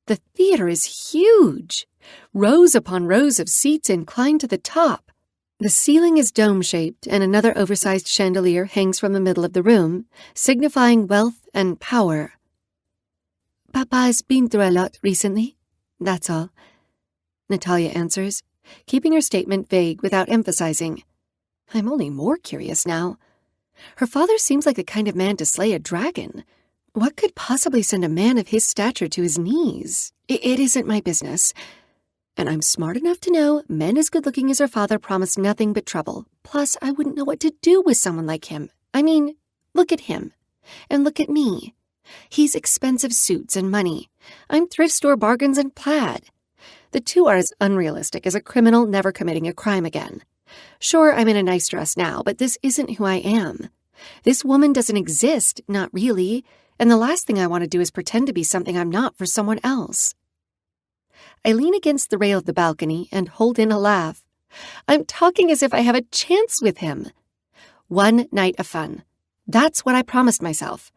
The theater is huge. Rows upon rows of seats inclined to the top. The ceiling is dome-shaped, and another oversized chandelier hangs from the middle of the room, signifying wealth and power. Papa's been through a lot recently. That's all. Natalia answers, keeping her statement vague without emphasizing. I'm only more curious now. Her father seems like the kind of man to slay a dragon. What could possibly send a man of his stature to his knees? It isn't my business. And I'm smart enough to know men as good-looking as her father promise nothing but trouble. Plus, I wouldn't know what to do with someone like him. I mean, look at him. And look at me. He's expensive suits and money. I'm thrift store bargains and plaid. The two are as unrealistic as a criminal never committing a crime again. Sure, I'm in a nice dress now, but this isn't who I am. This woman doesn't exist, not really, and the last thing I want to do is pretend to be something I'm not for someone else. I lean against the rail of the balcony and hold in a laugh. I'm talking as if I have a chance with him. One night of fun. That's what I promised myself.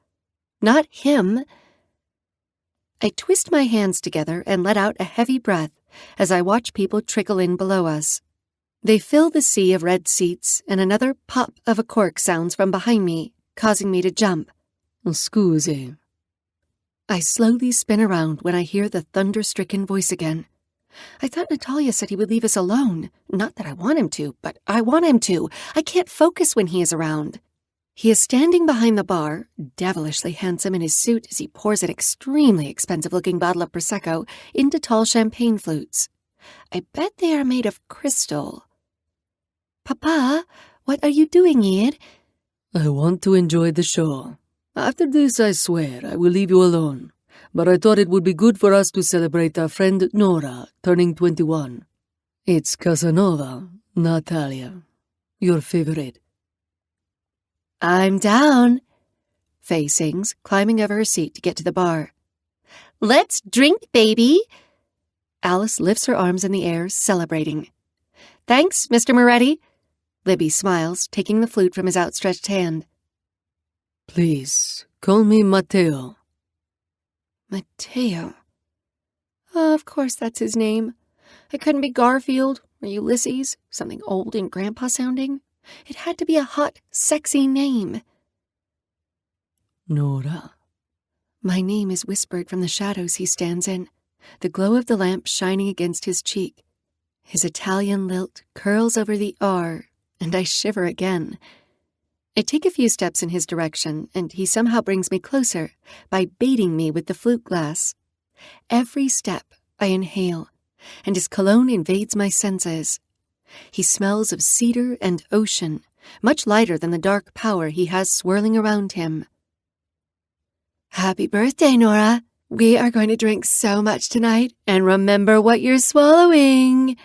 Not him. I twist my hands together and let out a heavy breath as I watch people trickle in below us. They fill the sea of red seats, and another pop of a cork sounds from behind me, causing me to jump. Scusi. I slowly spin around when I hear the thunder-stricken voice again. I thought Natalia said he would leave us alone. Not that I want him to, but I want him to. I can't focus when he is around. He is standing behind the bar, devilishly handsome in his suit as he pours an extremely expensive-looking bottle of Prosecco into tall champagne flutes. I bet they are made of crystal. Papa, what are you doing here? I want to enjoy the show. After this, I swear, I will leave you alone. But I thought it would be good for us to celebrate our friend Nora turning 21. It's Casanova, Natalia, your favorite. I'm down, Faye sings, climbing over her seat to get to the bar. Let's drink, baby. Alice lifts her arms in the air, celebrating. Thanks, Mr. Moretti. Libby smiles, taking the flute from his outstretched hand. Please, call me Mateo. Mateo. Oh, of course that's his name. It couldn't be Garfield or Ulysses, something old and grandpa-sounding. It had to be a hot, sexy name. Nora. My name is whispered from the shadows he stands in, the glow of the lamp shining against his cheek. His Italian lilt curls over the R, and I shiver again. I take a few steps in his direction, and he somehow brings me closer by baiting me with the flute glass. Every step I inhale, and his cologne invades my senses. He smells of cedar and ocean, much lighter than the dark power he has swirling around him. Happy birthday, Nora. We are going to drink so much tonight, and remember what you're swallowing,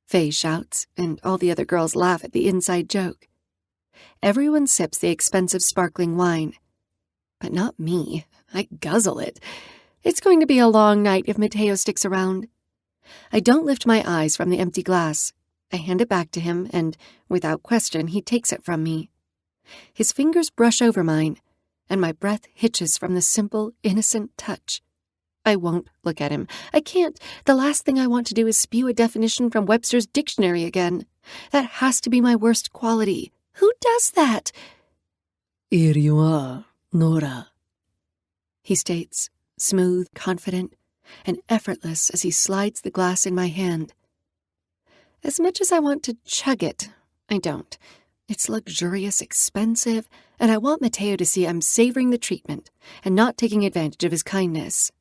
Faye shouts, and all the other girls laugh at the inside joke. Everyone sips the expensive sparkling wine. But not me. I guzzle it. It's going to be a long night if Mateo sticks around. I don't lift my eyes from the empty glass. I hand it back to him, and, without question, he takes it from me. His fingers brush over mine, and my breath hitches from the simple, innocent touch. I won't look at him. I can't. The last thing I want to do is spew a definition from Webster's dictionary again. That has to be my worst quality. Who does that? Here you are, Nora, he states, smooth, confident, and effortless as he slides the glass in my hand. As much as I want to chug it, I don't. It's luxurious, expensive, and I want Mateo to see I'm savoring the treatment and not taking advantage of his kindness.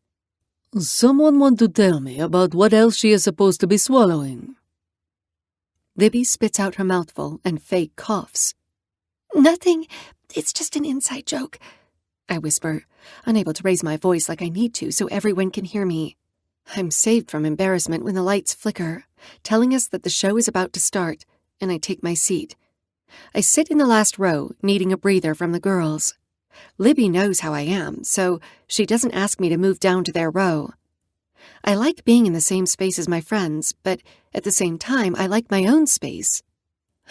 Someone want to tell me about what else she is supposed to be swallowing? Libby spits out her mouthful and Faye coughs. Nothing. It's just an inside joke, I whisper, unable to raise my voice like I need to so everyone can hear me. I'm saved from embarrassment when the lights flicker, telling us that the show is about to start, and I take my seat. I sit in the last row, needing a breather from the girls. Libby knows how I am, so she doesn't ask me to move down to their row. I like being in the same space as my friends, but at the same time, I like my own space.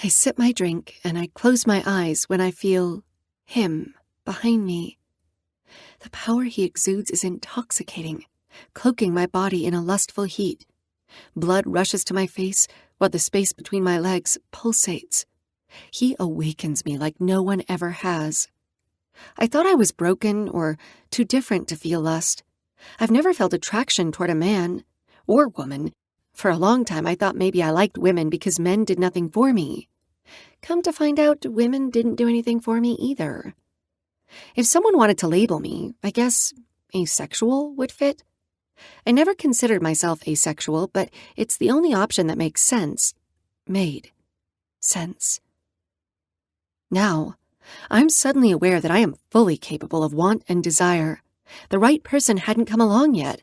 I sip my drink, and I close my eyes when I feel him behind me. The power he exudes is intoxicating, cloaking my body in a lustful heat. Blood rushes to my face while the space between my legs pulsates. He awakens me like no one ever has. I thought I was broken or too different to feel lust. I've never felt attraction toward a man or woman. For a long time, I thought maybe I liked women because men did nothing for me. Come to find out, women didn't do anything for me either. If someone wanted to label me, I guess asexual would fit. I never considered myself asexual, but it's the only option that makes sense. Made sense. Now, I'm suddenly aware that I am fully capable of want and desire. The right person hadn't come along yet.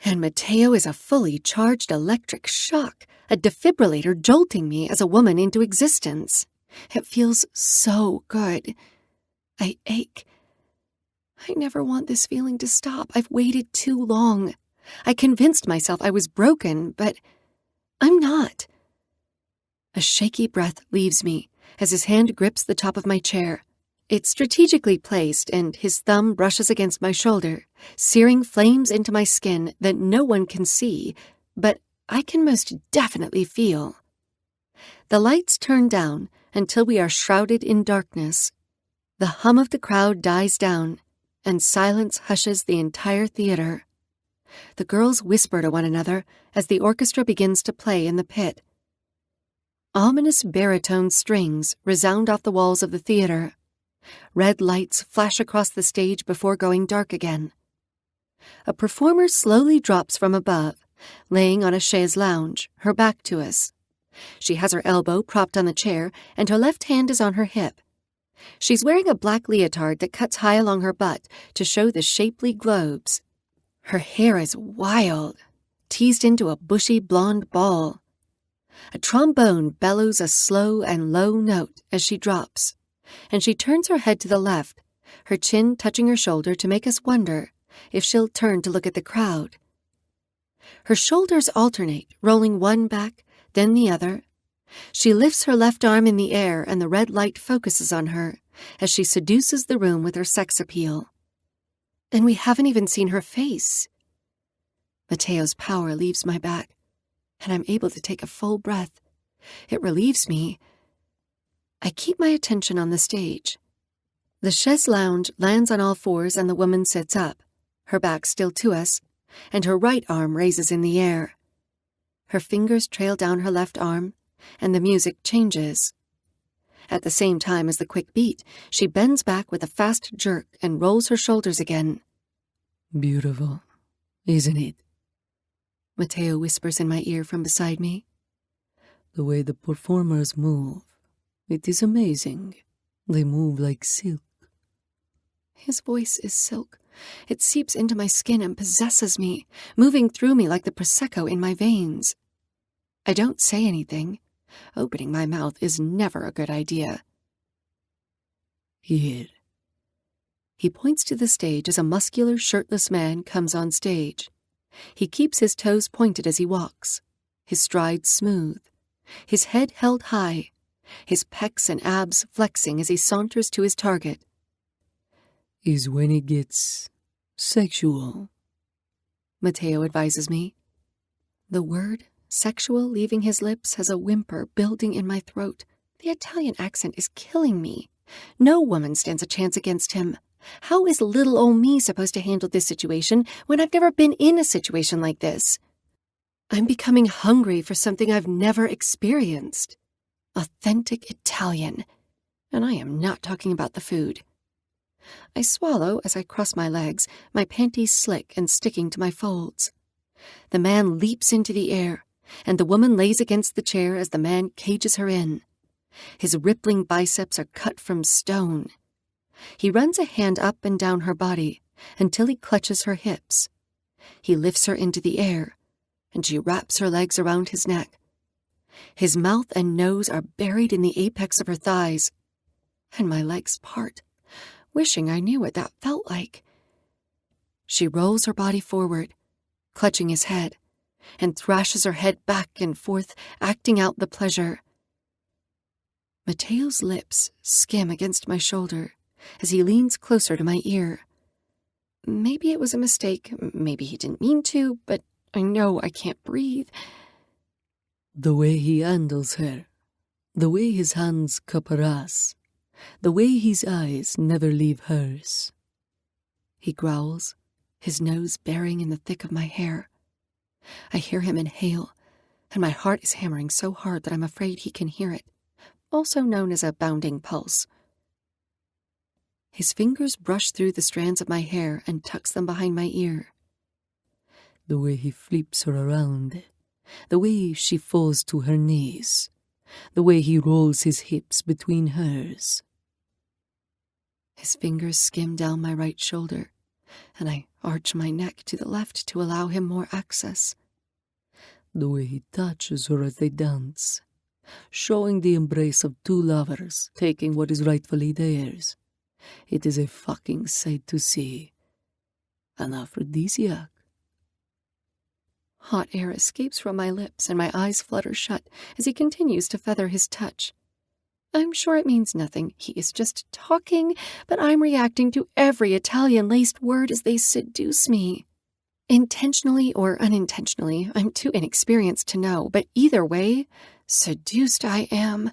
And Mateo is a fully charged electric shock, a defibrillator jolting me as a woman into existence. It feels so good. I ache. I never want this feeling to stop. I've waited too long. I convinced myself I was broken, but I'm not. A shaky breath leaves me as his hand grips the top of my chair. It's strategically placed, and his thumb brushes against my shoulder, searing flames into my skin that no one can see, but I can most definitely feel. The lights turn down until we are shrouded in darkness. The hum of the crowd dies down, and silence hushes the entire theater. The girls whisper to one another as the orchestra begins to play in the pit. Ominous baritone strings resound off the walls of the theater. Red lights flash across the stage before going dark again. A performer slowly drops from above, laying on a chaise lounge, her back to us. She has her elbow propped on the chair, and her left hand is on her hip. She's wearing a black leotard that cuts high along her butt to show the shapely globes. Her hair is wild, teased into a bushy blonde ball. A trombone bellows a slow and low note as she drops, and she turns her head to the left, her chin touching her shoulder to make us wonder if she'll turn to look at the crowd. Her shoulders alternate, rolling one back, then the other. She lifts her left arm in the air, and the red light focuses on her as she seduces the room with her sex appeal. And we haven't even seen her face. Mateo's power leaves my back, and I'm able to take a full breath. It relieves me. I keep my attention on the stage. The chaise lounge lands on all fours and the woman sits up, her back still to us, and her right arm raises in the air. Her fingers trail down her left arm, and the music changes. At the same time as the quick beat, she bends back with a fast jerk and rolls her shoulders again. Beautiful, isn't it? Mateo whispers in my ear from beside me. The way the performers move, it is amazing. They move like silk. His voice is silk, It seeps into my skin and possesses me, moving through me like the Prosecco in my veins. I don't say anything. Opening my mouth is never a good idea. Here. He points to the stage as a muscular, shirtless man comes on stage. He keeps his toes pointed as he walks, his stride smooth, his head held high, his pecs and abs flexing as he saunters to his target. Is when it gets sexual, Mateo advises me. The word sexual leaving his lips has a whimper building in my throat. The Italian accent is killing me. No woman stands a chance against him. How is little old me supposed to handle this situation when I've never been in a situation like this? I'm becoming hungry for something I've never experienced. Authentic Italian. And I am not talking about the food. I swallow as I cross my legs, my panties slick and sticking to my folds. The man leaps into the air, and the woman lays against the chair as the man cages her in. His rippling biceps are cut from stone. He runs a hand up and down her body until he clutches her hips. He lifts her into the air, and she wraps her legs around his neck. His mouth and nose are buried in the apex of her thighs, and my legs part, wishing I knew what that felt like. She rolls her body forward, clutching his head, and thrashes her head back and forth, acting out the pleasure. Mateo's lips skim against my shoulder as he leans closer to my ear. Maybe it was a mistake, maybe he didn't mean to, but I know I can't breathe. The way he handles her, the way his hands cup her ass, the way his eyes never leave hers. He growls, his nose burying in the thick of my hair. I hear him inhale, and my heart is hammering so hard that I'm afraid he can hear it, also known as a bounding pulse. His fingers brush through the strands of my hair and tucks them behind my ear. The way he flips her around, the way she falls to her knees, the way he rolls his hips between hers. His fingers skim down my right shoulder, and I arch my neck to the left to allow him more access. The way he touches her as they dance, showing the embrace of two lovers taking what is rightfully theirs. It is a fucking sight to see. An aphrodisiac. Hot air escapes from my lips and my eyes flutter shut as he continues to feather his touch. I'm sure it means nothing. He is just talking, but I'm reacting to every Italian-laced word as they seduce me. Intentionally or unintentionally, I'm too inexperienced to know, but either way, seduced I am.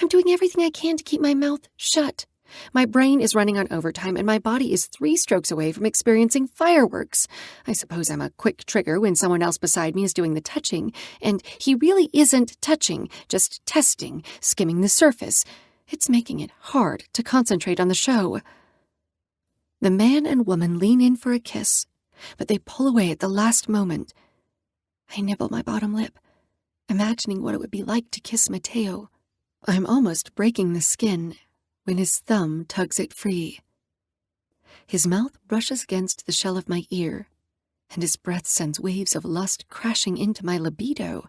I'm doing everything I can to keep my mouth shut. My brain is running on overtime, and my body is 3 strokes away from experiencing fireworks. I suppose I'm a quick trigger when someone else beside me is doing the touching, and he really isn't touching, just testing, skimming the surface. It's making it hard to concentrate on the show. The man and woman lean in for a kiss, but they pull away at the last moment. I nibble my bottom lip, imagining what it would be like to kiss Mateo. I'm almost breaking the skin when his thumb tugs it free. His mouth brushes against the shell of my ear, and his breath sends waves of lust crashing into my libido.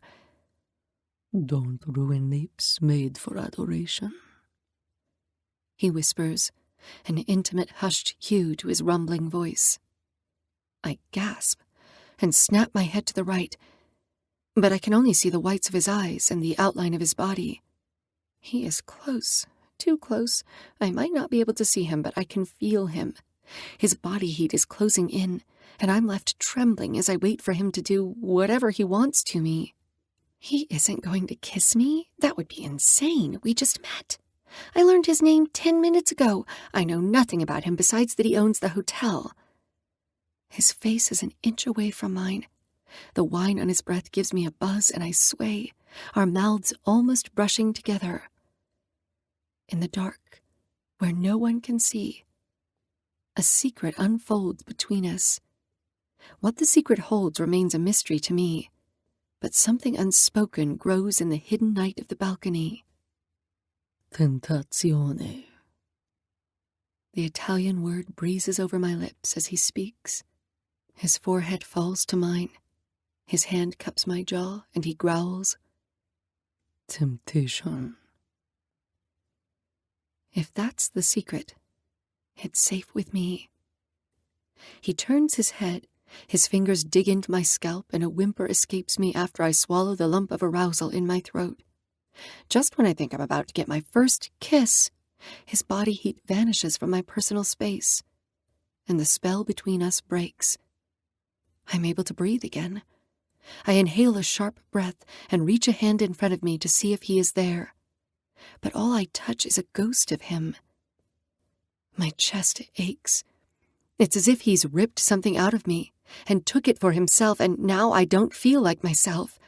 Don't ruin lips made for adoration, he whispers, an intimate hushed hue to his rumbling voice. I gasp and snap my head to the right, but I can only see the whites of his eyes and the outline of his body. He is close. Too close. I might not be able to see him, but I can feel him. His body heat is closing in, and I'm left trembling as I wait for him to do whatever he wants to me. He isn't going to kiss me? That would be insane. We just met. I learned his name 10 minutes ago. I know nothing about him besides that he owns the hotel. His face is an inch away from mine. The wine on his breath gives me a buzz, and I sway, our mouths almost brushing together. In the dark, where no one can see, a secret unfolds between us. What the secret holds remains a mystery to me, but something unspoken grows in the hidden night of the balcony. Tentazione. The Italian word breezes over my lips as he speaks. His forehead falls to mine. His hand cups my jaw, and he growls, Temptation. "If that's the secret, it's safe with me." He turns his head, his fingers dig into my scalp, and a whimper escapes me after I swallow the lump of arousal in my throat. Just when I think I'm about to get my first kiss, his body heat vanishes from my personal space, and the spell between us breaks. I'm able to breathe again. I inhale a sharp breath and reach a hand in front of me to see if he is there. But all I touch is a ghost of him. My chest aches. It's as if he's ripped something out of me and took it for himself, and now I don't feel like myself.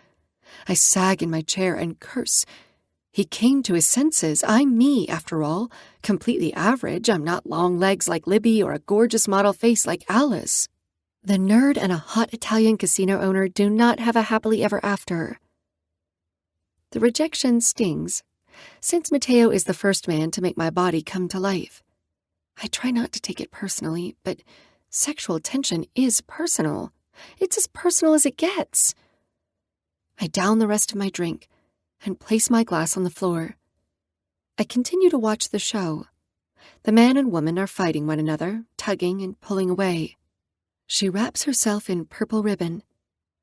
I sag in my chair and curse. He came to his senses. I'm me, after all, completely average. I'm not long legs like Libby or a gorgeous model face like Alice. The nerd and a hot Italian casino owner do not have a happily ever after. The rejection stings, since Mateo is the first man to make my body come to life. I try not to take it personally, but sexual tension is personal. It's as personal as it gets. I down the rest of my drink and place my glass on the floor. I continue to watch the show. The man and woman are fighting one another, tugging and pulling away. She wraps herself in purple ribbon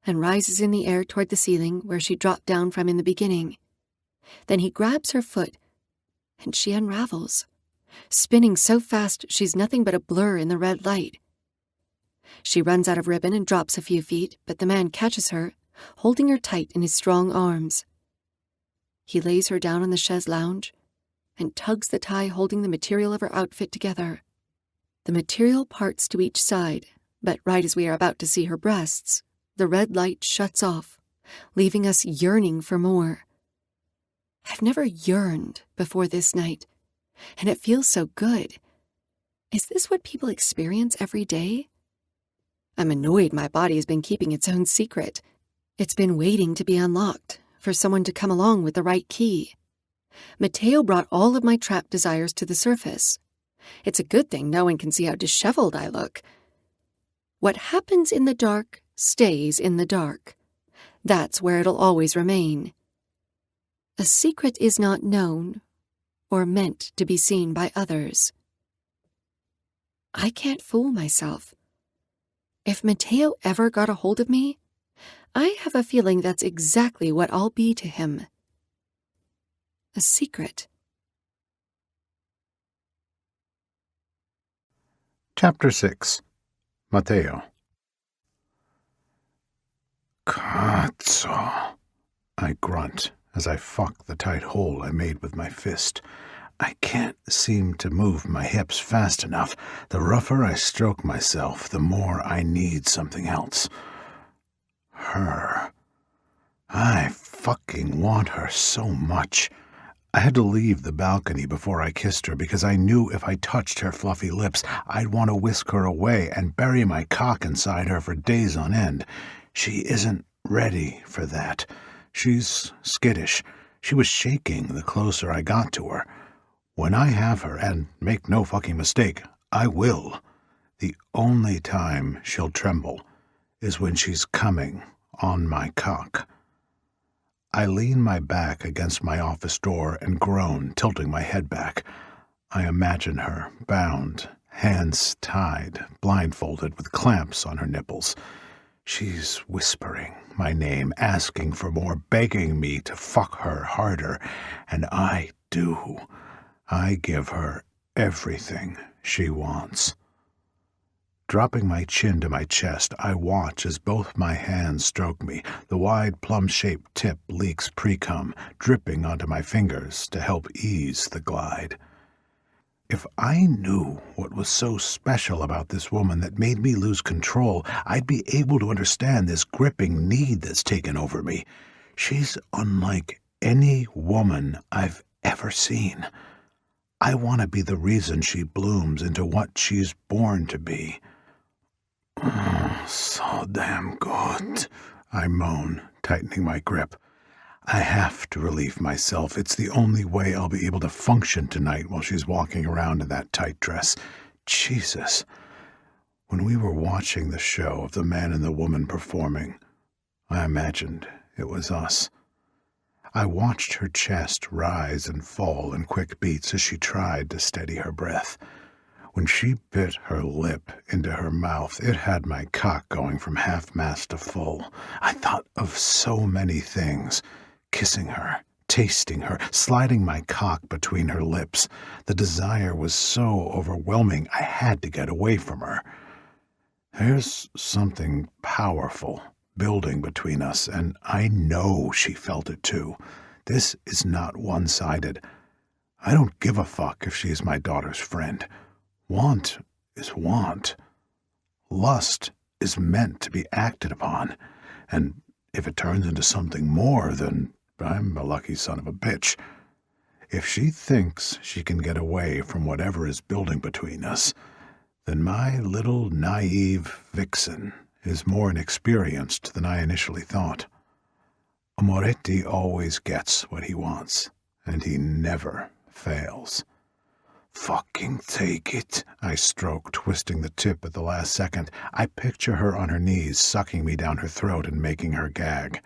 and rises in the air toward the ceiling where she dropped down from in the beginning. Then he grabs her foot, and she unravels, spinning so fast she's nothing but a blur in the red light. She runs out of ribbon and drops a few feet, but the man catches her, holding her tight in his strong arms. He lays her down on the chaise lounge and tugs the tie holding the material of her outfit together. The material parts to each side, but right as we are about to see her breasts, the red light shuts off, leaving us yearning for more. I've never yearned before this night, and it feels so good. Is this what people experience every day? I'm annoyed my body has been keeping its own secret. It's been waiting to be unlocked, for someone to come along with the right key. Mateo brought all of my trapped desires to the surface. It's a good thing no one can see how disheveled I look. What happens in the dark stays in the dark. That's where it'll always remain. A secret is not known or meant to be seen by others. I can't fool myself. If Mateo ever got a hold of me, I have a feeling that's exactly what I'll be to him. A secret. Chapter 6. Mateo. Cazzo, I grunt as I fuck the tight hole I made with my fist. I can't seem to move my hips fast enough. The rougher I stroke myself, the more I need something else. Her. I fucking want her so much. I had to leave the balcony before I kissed her because I knew if I touched her fluffy lips, I'd want to whisk her away and bury my cock inside her for days on end. She isn't ready for that. She's skittish. She was shaking the closer I got to her. When I have her, and make no fucking mistake, I will, the only time she'll tremble is when she's coming on my cock. I lean my back against my office door and groan, tilting my head back. I imagine her bound, hands tied, blindfolded with clamps on her nipples. She's whispering my name, asking for more, begging me to fuck her harder, and I do. I give her everything she wants. Dropping my chin to my chest, I watch as both my hands stroke me. The wide plum-shaped tip leaks pre-cum, dripping onto my fingers to help ease the glide. If I knew what was so special about this woman that made me lose control, I'd be able to understand this gripping need that's taken over me. She's unlike any woman I've ever seen. I want to be the reason she blooms into what she's born to be. Oh, so damn good, I moan, tightening my grip. I have to relieve myself. It's the only way I'll be able to function tonight while she's walking around in that tight dress. Jesus. When we were watching the show of the man and the woman performing, I imagined it was us. I watched her chest rise and fall in quick beats as she tried to steady her breath. When she bit her lip into her mouth, it had my cock going from half-mast to full. I thought of so many things. Kissing her, tasting her, sliding my cock between her lips. The desire was so overwhelming, I had to get away from her. There's something powerful building between us, and I know she felt it too. This is not one-sided. I don't give a fuck if she is my daughter's friend. Want is want. Lust is meant to be acted upon, and if it turns into something more, then I'm a lucky son of a bitch. If she thinks she can get away from whatever is building between us, then my little naive vixen is more inexperienced than I initially thought. Amoretti always gets what he wants, and he never fails. Fucking take it, I stroke, twisting the tip at the last second. I picture her on her knees, sucking me down her throat and making her gag.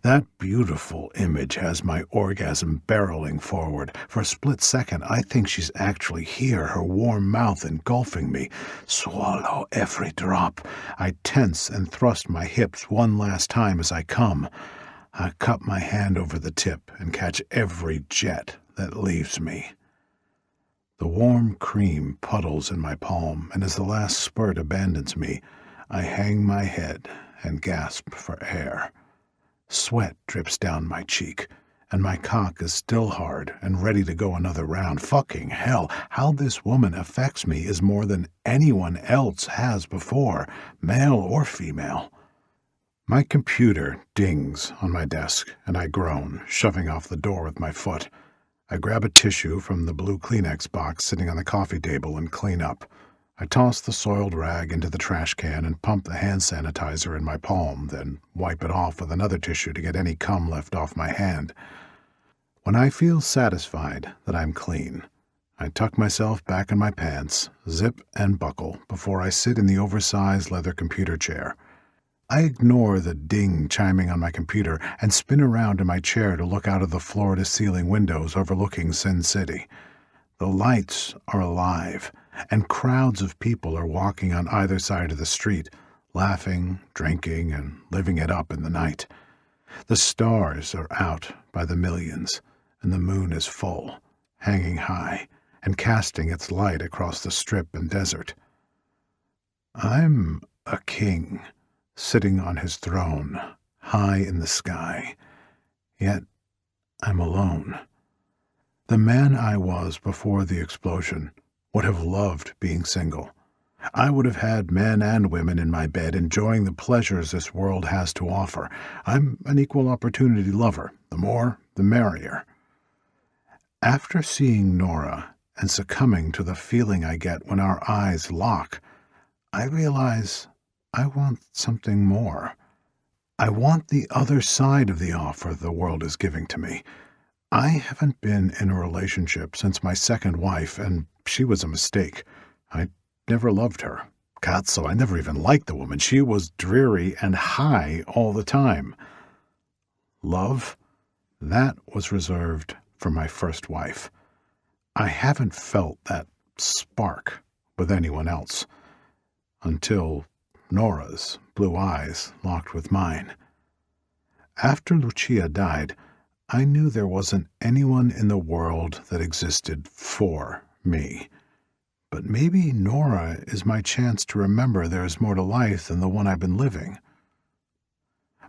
That beautiful image has my orgasm barreling forward. For a split second, I think she's actually here, her warm mouth engulfing me. Swallow every drop. I tense and thrust my hips one last time as I come. I cup my hand over the tip and catch every jet that leaves me. The warm cream puddles in my palm, and as the last spurt abandons me, I hang my head and gasp for air. Sweat drips down my cheek, and my cock is still hard and ready to go another round. Fucking hell, how this woman affects me is more than anyone else has before, male or female. My computer dings on my desk, and I groan, shoving off the door with my foot. I grab a tissue from the blue Kleenex box sitting on the coffee table and clean up. I toss the soiled rag into the trash can and pump the hand sanitizer in my palm, then wipe it off with another tissue to get any cum left off my hand. When I feel satisfied that I'm clean, I tuck myself back in my pants, zip and buckle, before I sit in the oversized leather computer chair. I ignore the ding chiming on my computer and spin around in my chair to look out of the floor-to-ceiling windows overlooking Sin City. The lights are alive, and crowds of people are walking on either side of the street, laughing, drinking, and living it up in the night. The stars are out by the millions, and the moon is full, hanging high, and casting its light across the strip and desert. I'm a king, sitting on his throne, high in the sky. Yet I'm alone. The man I was before the explosion would have loved being single. I would have had men and women in my bed enjoying the pleasures this world has to offer. I'm an equal opportunity lover. The more, the merrier. After seeing Nora and succumbing to the feeling I get when our eyes lock, I realize I want something more. I want the other side of the offer the world is giving to me. I haven't been in a relationship since my second wife, and she was a mistake. I never loved her. Cazzo, I never even liked the woman. She was dreary and high all the time. Love? That was reserved for my first wife. I haven't felt that spark with anyone else until Nora's blue eyes locked with mine. After Lucia died, I knew there wasn't anyone in the world that existed for me. But maybe Nora is my chance to remember there is more to life than the one I've been living.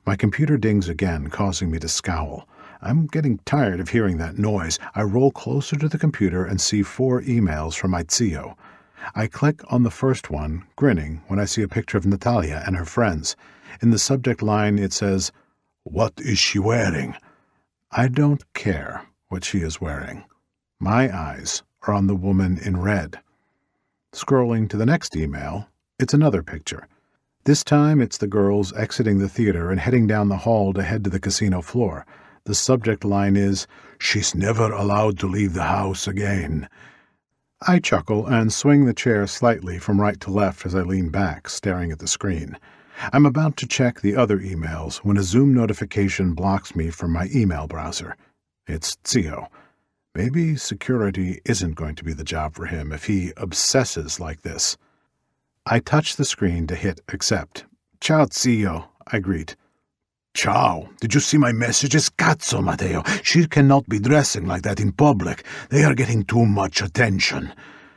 My computer dings again, causing me to scowl. I'm getting tired of hearing that noise. I roll closer to the computer and see 4 emails from Mateo. I click on the first one, grinning, when I see a picture of Natalia and her friends. In the subject line it says, "What is she wearing?" I don't care what she is wearing. My eyes are on the woman in red. Scrolling to the next email, it's another picture. This time it's the girls exiting the theater and heading down the hall to head to the casino floor. The subject line is, "She's never allowed to leave the house again." I chuckle and swing the chair slightly from right to left as I lean back, staring at the screen. I'm about to check the other emails when a Zoom notification blocks me from my email browser. It's 𝐶𝐲. Maybe security isn't going to be the job for him if he obsesses like this. I touch the screen to hit accept. "Ciao, 𝐶𝐲," I greet. "Ciao. Did you see my messages? Cazzo, Mateo. She cannot be dressing like that in public. They are getting too much attention."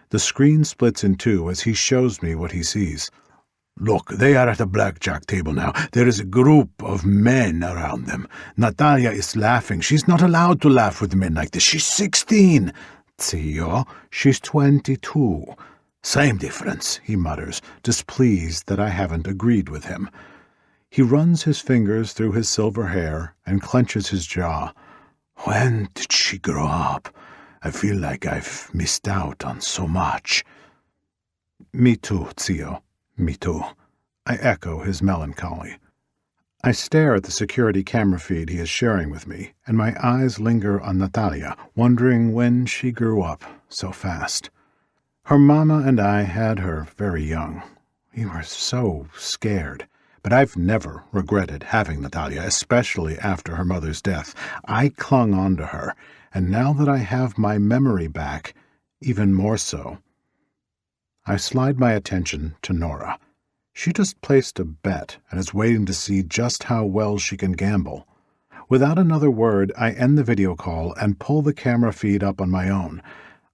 The screen splits in two as he shows me what he sees. "Look, they are at a blackjack table now. There is a group of men around them. Natalia is laughing. She's not allowed to laugh with men like this. She's 16. 𝐶𝐲, she's 22. Same difference," he mutters, displeased that I haven't agreed with him. He runs his fingers through his silver hair and clenches his jaw. "When did she grow up? I feel like I've missed out on so much." "Me too, 𝐶𝐲. Me too." I echo his melancholy. I stare at the security camera feed he is sharing with me, and my eyes linger on Natalia, wondering when she grew up so fast. Her mama and I had her very young. We were so scared. But I've never regretted having Natalia, especially after her mother's death. I clung on to her, and now that I have my memory back, even more so. I slide my attention to Nora. She just placed a bet and is waiting to see just how well she can gamble. Without another word, I end the video call and pull the camera feed up on my own.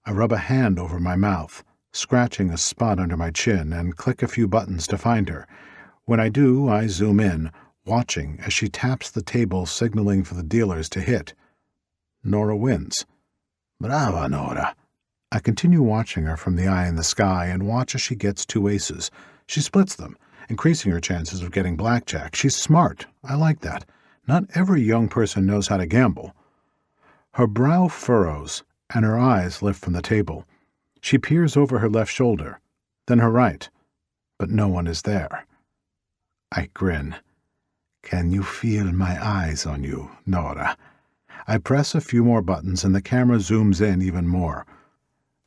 I rub a hand over my mouth, scratching a spot under my chin, and click a few buttons to find her. When I do, I zoom in, watching as she taps the table, signaling for the dealers to hit. Nora wins. Brava, Nora. I continue watching her from the eye in the sky and watch as she gets 2 aces. She splits them, increasing her chances of getting blackjack. She's smart. I like that. Not every young person knows how to gamble. Her brow furrows, and her eyes lift from the table. She peers over her left shoulder, then her right, but no one is there. I grin. "Can you feel my eyes on you, Nora?" I press a few more buttons and the camera zooms in even more.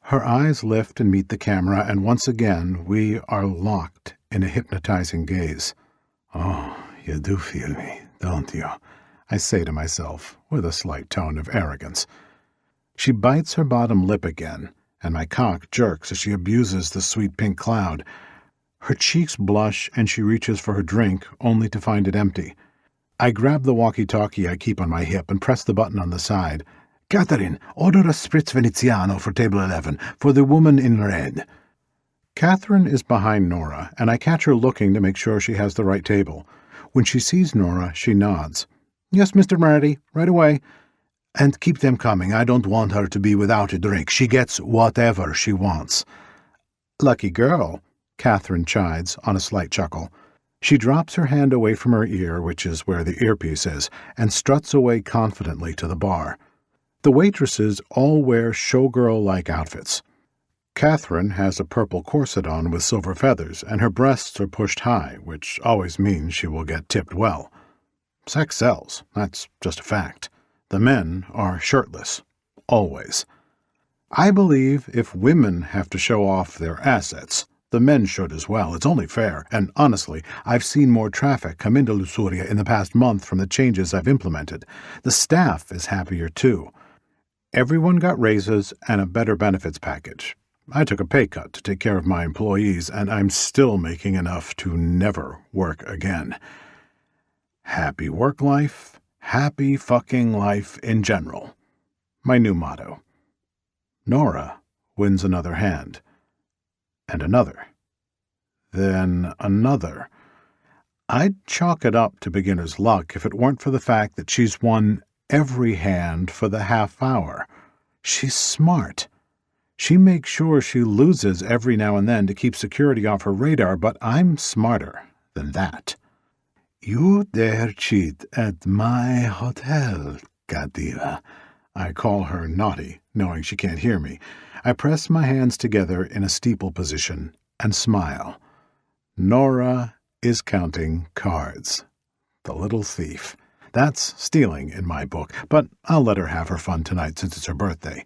Her eyes lift and meet the camera, and once again we are locked in a hypnotizing gaze. "Oh, you do feel me, don't you?" I say to myself, with a slight tone of arrogance. She bites her bottom lip again, and my cock jerks as she abuses the sweet pink cloud. Her cheeks blush and she reaches for her drink, only to find it empty. I grab the walkie-talkie I keep on my hip and press the button on the side. "Catherine, order a spritz veneziano for table 11, for the woman in red." Catherine is behind Nora, and I catch her looking to make sure she has the right table. When she sees Nora, she nods. "Yes, Mr. Marty, right away." "And keep them coming. I don't want her to be without a drink. She gets whatever she wants." "Lucky girl," Catherine chides on a slight chuckle. She drops her hand away from her ear, which is where the earpiece is, and struts away confidently to the bar. The waitresses all wear showgirl-like outfits. Catherine has a purple corset on with silver feathers, and her breasts are pushed high, which always means she will get tipped well. Sex sells, that's just a fact. The men are shirtless. Always. I believe if women have to show off their assets, the men should as well. It's only fair, and honestly, I've seen more traffic come into Lusuria in the past month from the changes I've implemented. The staff is happier too. Everyone got raises and a better benefits package. I took a pay cut to take care of my employees, and I'm still making enough to never work again. Happy work life, happy fucking life in general. My new motto. Nora wins another hand. And another. Then another. I'd chalk it up to beginner's luck if it weren't for the fact that she's won every hand for the half hour. She's smart. She makes sure she loses every now and then to keep security off her radar, but I'm smarter than that. "You dare cheat at my hotel, Gadiva." I call her naughty, knowing she can't hear me. I press my hands together in a steeple position and smile. Nora is counting cards. The little thief. That's stealing in my book, but I'll let her have her fun tonight since it's her birthday.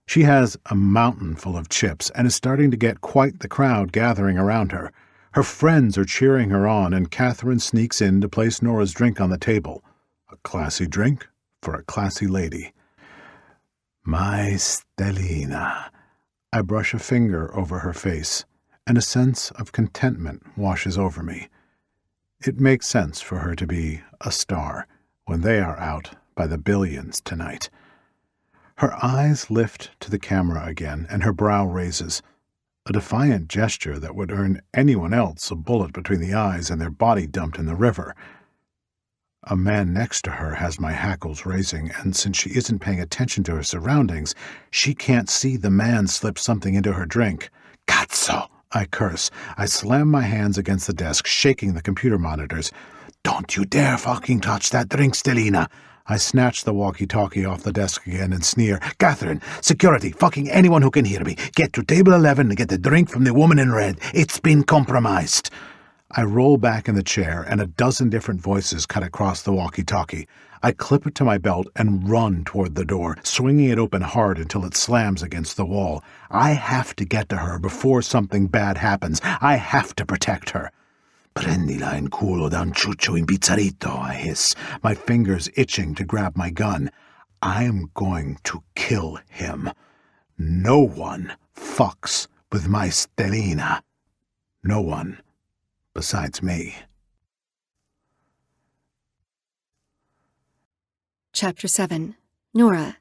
She has a mountain full of chips and is starting to get quite the crowd gathering around her. Her friends are cheering her on, and Catherine sneaks in to place Nora's drink on the table. A classy drink for a classy lady. My Stellina. I brush a finger over her face, and a sense of contentment washes over me. It makes sense for her to be a star when they are out by the billions tonight. Her eyes lift to the camera again, and her brow raises, a defiant gesture that would earn anyone else a bullet between the eyes and their body dumped in the river. A man next to her has my hackles raising, and since she isn't paying attention to her surroundings, she can't see the man slip something into her drink. Cazzo! I curse. I slam my hands against the desk, shaking the computer monitors. Don't you dare fucking touch that drink, Stellina! I snatch the walkie-talkie off the desk again and sneer. Catherine, security, fucking anyone who can hear me. Get to table 11 and get the drink from the woman in red. It's been compromised. I roll back in the chair, and a dozen different voices cut across the walkie-talkie. I clip it to my belt and run toward the door, swinging it open hard until it slams against the wall. I have to get to her before something bad happens. I have to protect her. Prendila in culo da un ciuccio impizzarito, I hiss, my fingers itching to grab my gun. I'm going to kill him. No one fucks with my Stellina. No one besides me. Chapter 7. Nora.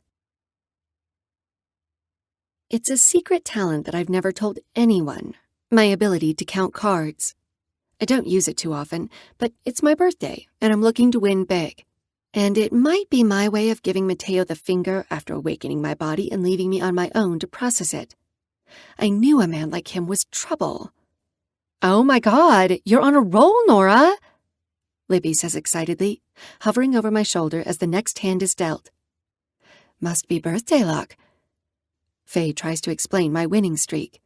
It's a secret talent that I've never told anyone, my ability to count cards. I don't use it too often, but it's my birthday, and I'm looking to win big. And it might be my way of giving Mateo the finger after awakening my body and leaving me on my own to process it. I knew a man like him was trouble. Oh my God, you're on a roll, Nora! Libby says excitedly, hovering over my shoulder as the next hand is dealt. Must be birthday luck. Faye tries to explain my winning streak.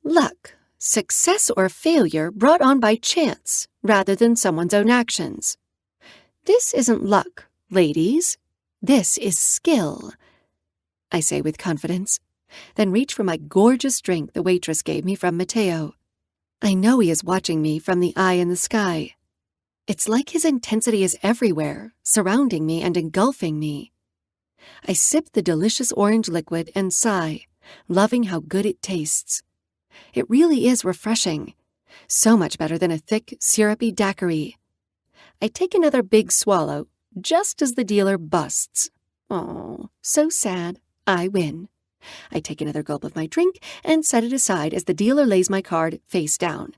Luck. Success or failure brought on by chance rather than someone's own actions. This isn't luck, ladies. This is skill, I say with confidence, then reach for my gorgeous drink the waitress gave me from Mateo. I know he is watching me from the eye in the sky. It's like his intensity is everywhere, surrounding me and engulfing me. I sip the delicious orange liquid and sigh, loving how good it tastes. It really is refreshing. So much better than a thick, syrupy daiquiri. I take another big swallow, just as the dealer busts. Oh, so sad. I win. I take another gulp of my drink and set it aside as the dealer lays my card face down.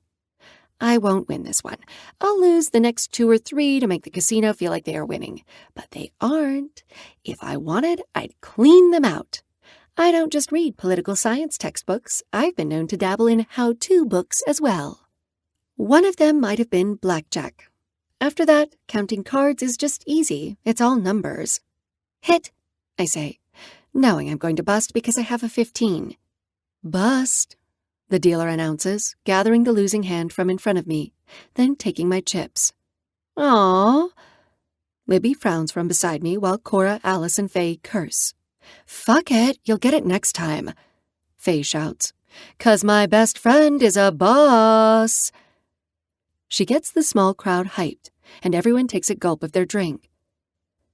I won't win this one. I'll lose the next 2 or 3 to make the casino feel like they are winning. But they aren't. If I wanted, I'd clean them out. I don't just read political science textbooks. I've been known to dabble in how-to books as well. One of them might have been blackjack. After that, counting cards is just easy. It's all numbers. Hit, I say, knowing I'm going to bust because I have a 15. Bust, the dealer announces, gathering the losing hand from in front of me, then taking my chips. Aww. Libby frowns from beside me while Cora, Alice, and Faye curse. Fuck it, you'll get it next time, Faye shouts. 'Cause my best friend is a boss. She gets the small crowd hyped, and everyone takes a gulp of their drink.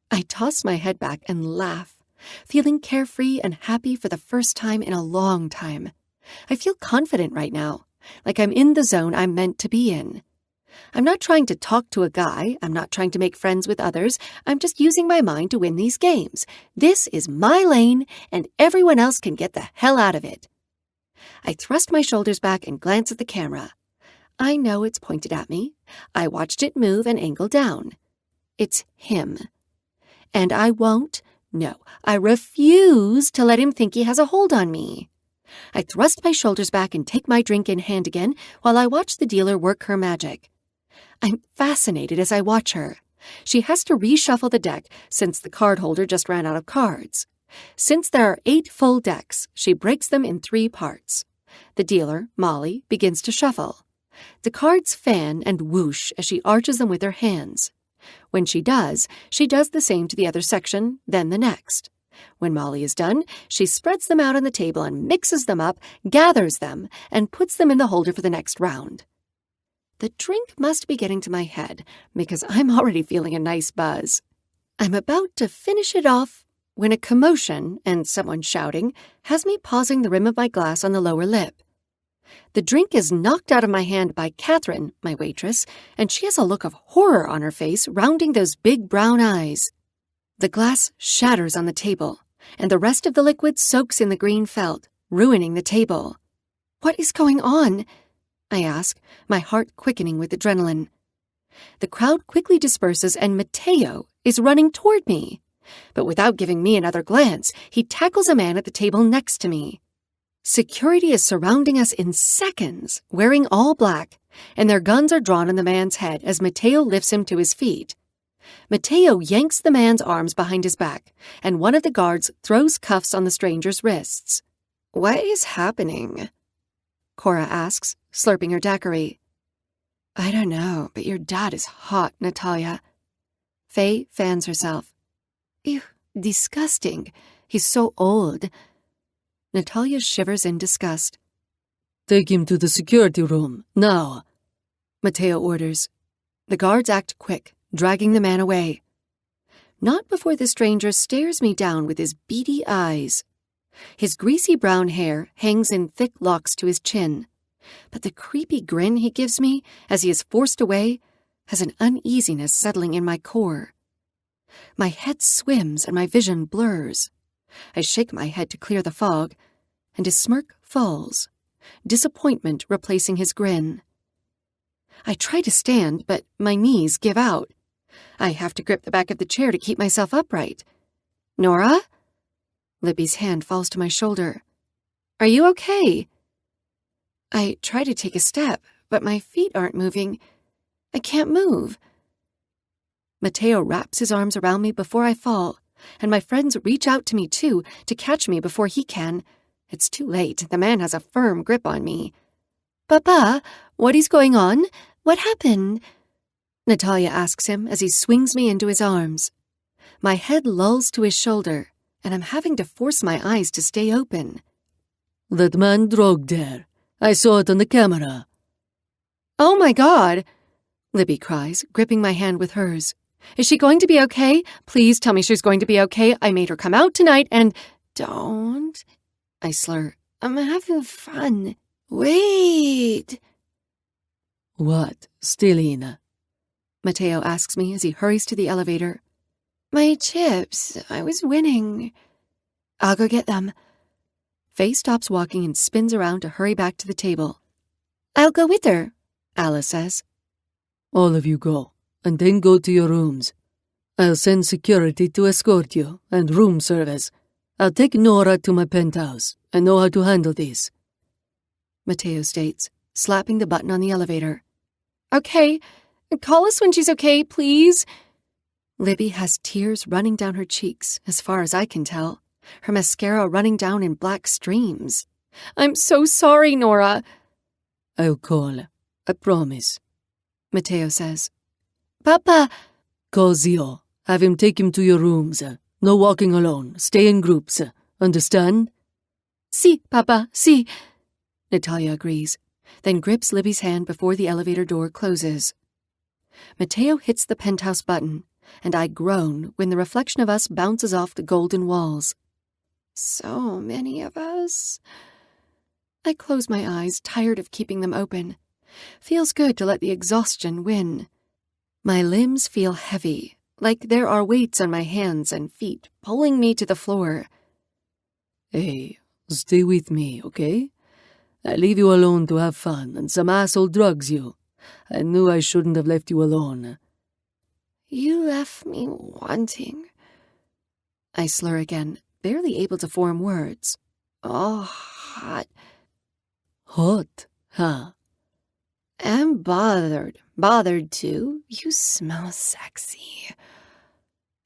I toss my head back and laugh, feeling carefree and happy for the first time in a long time. I feel confident right now, like I'm in the zone I'm meant to be in. I'm not trying to talk to a guy. I'm not trying to make friends with others. I'm just using my mind to win these games. This is my lane, and everyone else can get the hell out of it. I thrust my shoulders back and glance at the camera. I know it's pointed at me. I watched it move and angle down. It's him. And I won't, no, I refuse to let him think he has a hold on me. I thrust my shoulders back and take my drink in hand again while I watch the dealer work her magic. I'm fascinated as I watch her. She has to reshuffle the deck since the card holder just ran out of cards. Since there are 8 full decks, she breaks them in 3 parts. The dealer, Molly, begins to shuffle. The cards fan and whoosh as she arches them with her hands. When she does the same to the other section, then the next. When Molly is done, she spreads them out on the table and mixes them up, gathers them, and puts them in the holder for the next round. The drink must be getting to my head, because I'm already feeling a nice buzz. I'm about to finish it off when a commotion and someone shouting has me pausing the rim of my glass on the lower lip. The drink is knocked out of my hand by Catherine, my waitress, and she has a look of horror on her face, rounding those big brown eyes. The glass shatters on the table, and the rest of the liquid soaks in the green felt, ruining the table. "What is going on?" I ask, my heart quickening with adrenaline. The crowd quickly disperses, and Mateo is running toward me. But without giving me another glance, he tackles a man at the table next to me. Security is surrounding us in seconds, wearing all black, and their guns are drawn on the man's head as Mateo lifts him to his feet. Mateo yanks the man's arms behind his back, and one of the guards throws cuffs on the stranger's wrists. "What is happening?" Cora asks, slurping her daiquiri. "I don't know, but your dad is hot, Natalia." Faye fans herself. "Ew, disgusting. He's so old." Natalia shivers in disgust. Take him to the security room, now. Mateo orders. The guards act quick, dragging the man away. Not before the stranger stares me down with his beady eyes. His greasy brown hair hangs in thick locks to his chin, but the creepy grin he gives me as he is forced away has an uneasiness settling in my core. My head swims and my vision blurs. I shake my head to clear the fog, and his smirk falls, disappointment replacing his grin. I try to stand, but my knees give out. I have to grip the back of the chair to keep myself upright. "Nora?" Libby's hand falls to my shoulder. "Are you okay?" I try to take a step, but my feet aren't moving. I can't move. Mateo wraps his arms around me before I fall, and my friends reach out to me too, to catch me before he can. It's too late. The man has a firm grip on me. "Papa, what is going on? What happened?" Natalia asks him as he swings me into his arms. My head lulls to his shoulder, and I'm having to force my eyes to stay open. "That man drugged her. I saw it on the camera." "Oh my God!" Libby cries, gripping my hand with hers. "Is she going to be okay? Please tell me she's going to be okay. I made her come out tonight and—" "Don't," I slur. "I'm having fun. Wait." "What, Stelina?" Mateo asks me as he hurries to the elevator. "My chips. I was winning." "I'll go get them." Faye stops walking and spins around to hurry back to the table. "I'll go with her," Alice says. "All of you go, and then go to your rooms. I'll send security to escort you, and room service. I'll take Nora to my penthouse. I know how to handle this," Mateo states, slapping the button on the elevator. "Okay. Call us when she's okay, please." Libby has tears running down her cheeks, as far as I can tell, her mascara running down in black streams. "I'm so sorry, Nora." "I'll call. I promise," Mateo says. "Papa." "Call Zio. Have him take him to your rooms. No walking alone. Stay in groups. Understand?" "Si, Papa, si." Natalia agrees, then grips Libby's hand before the elevator door closes. Mateo hits the penthouse button, and I groan when the reflection of us bounces off the golden walls. So many of us. I close my eyes, tired of keeping them open. Feels good to let the exhaustion win. My limbs feel heavy, like there are weights on my hands and feet pulling me to the floor. "Hey, stay with me, okay? I leave you alone to have fun, and some asshole drugs you. I knew I shouldn't have left you alone." "You left me wanting." I slur again, barely able to form words. "Oh, hot." "Hot, huh?" "And bothered. Bothered, too. You smell sexy."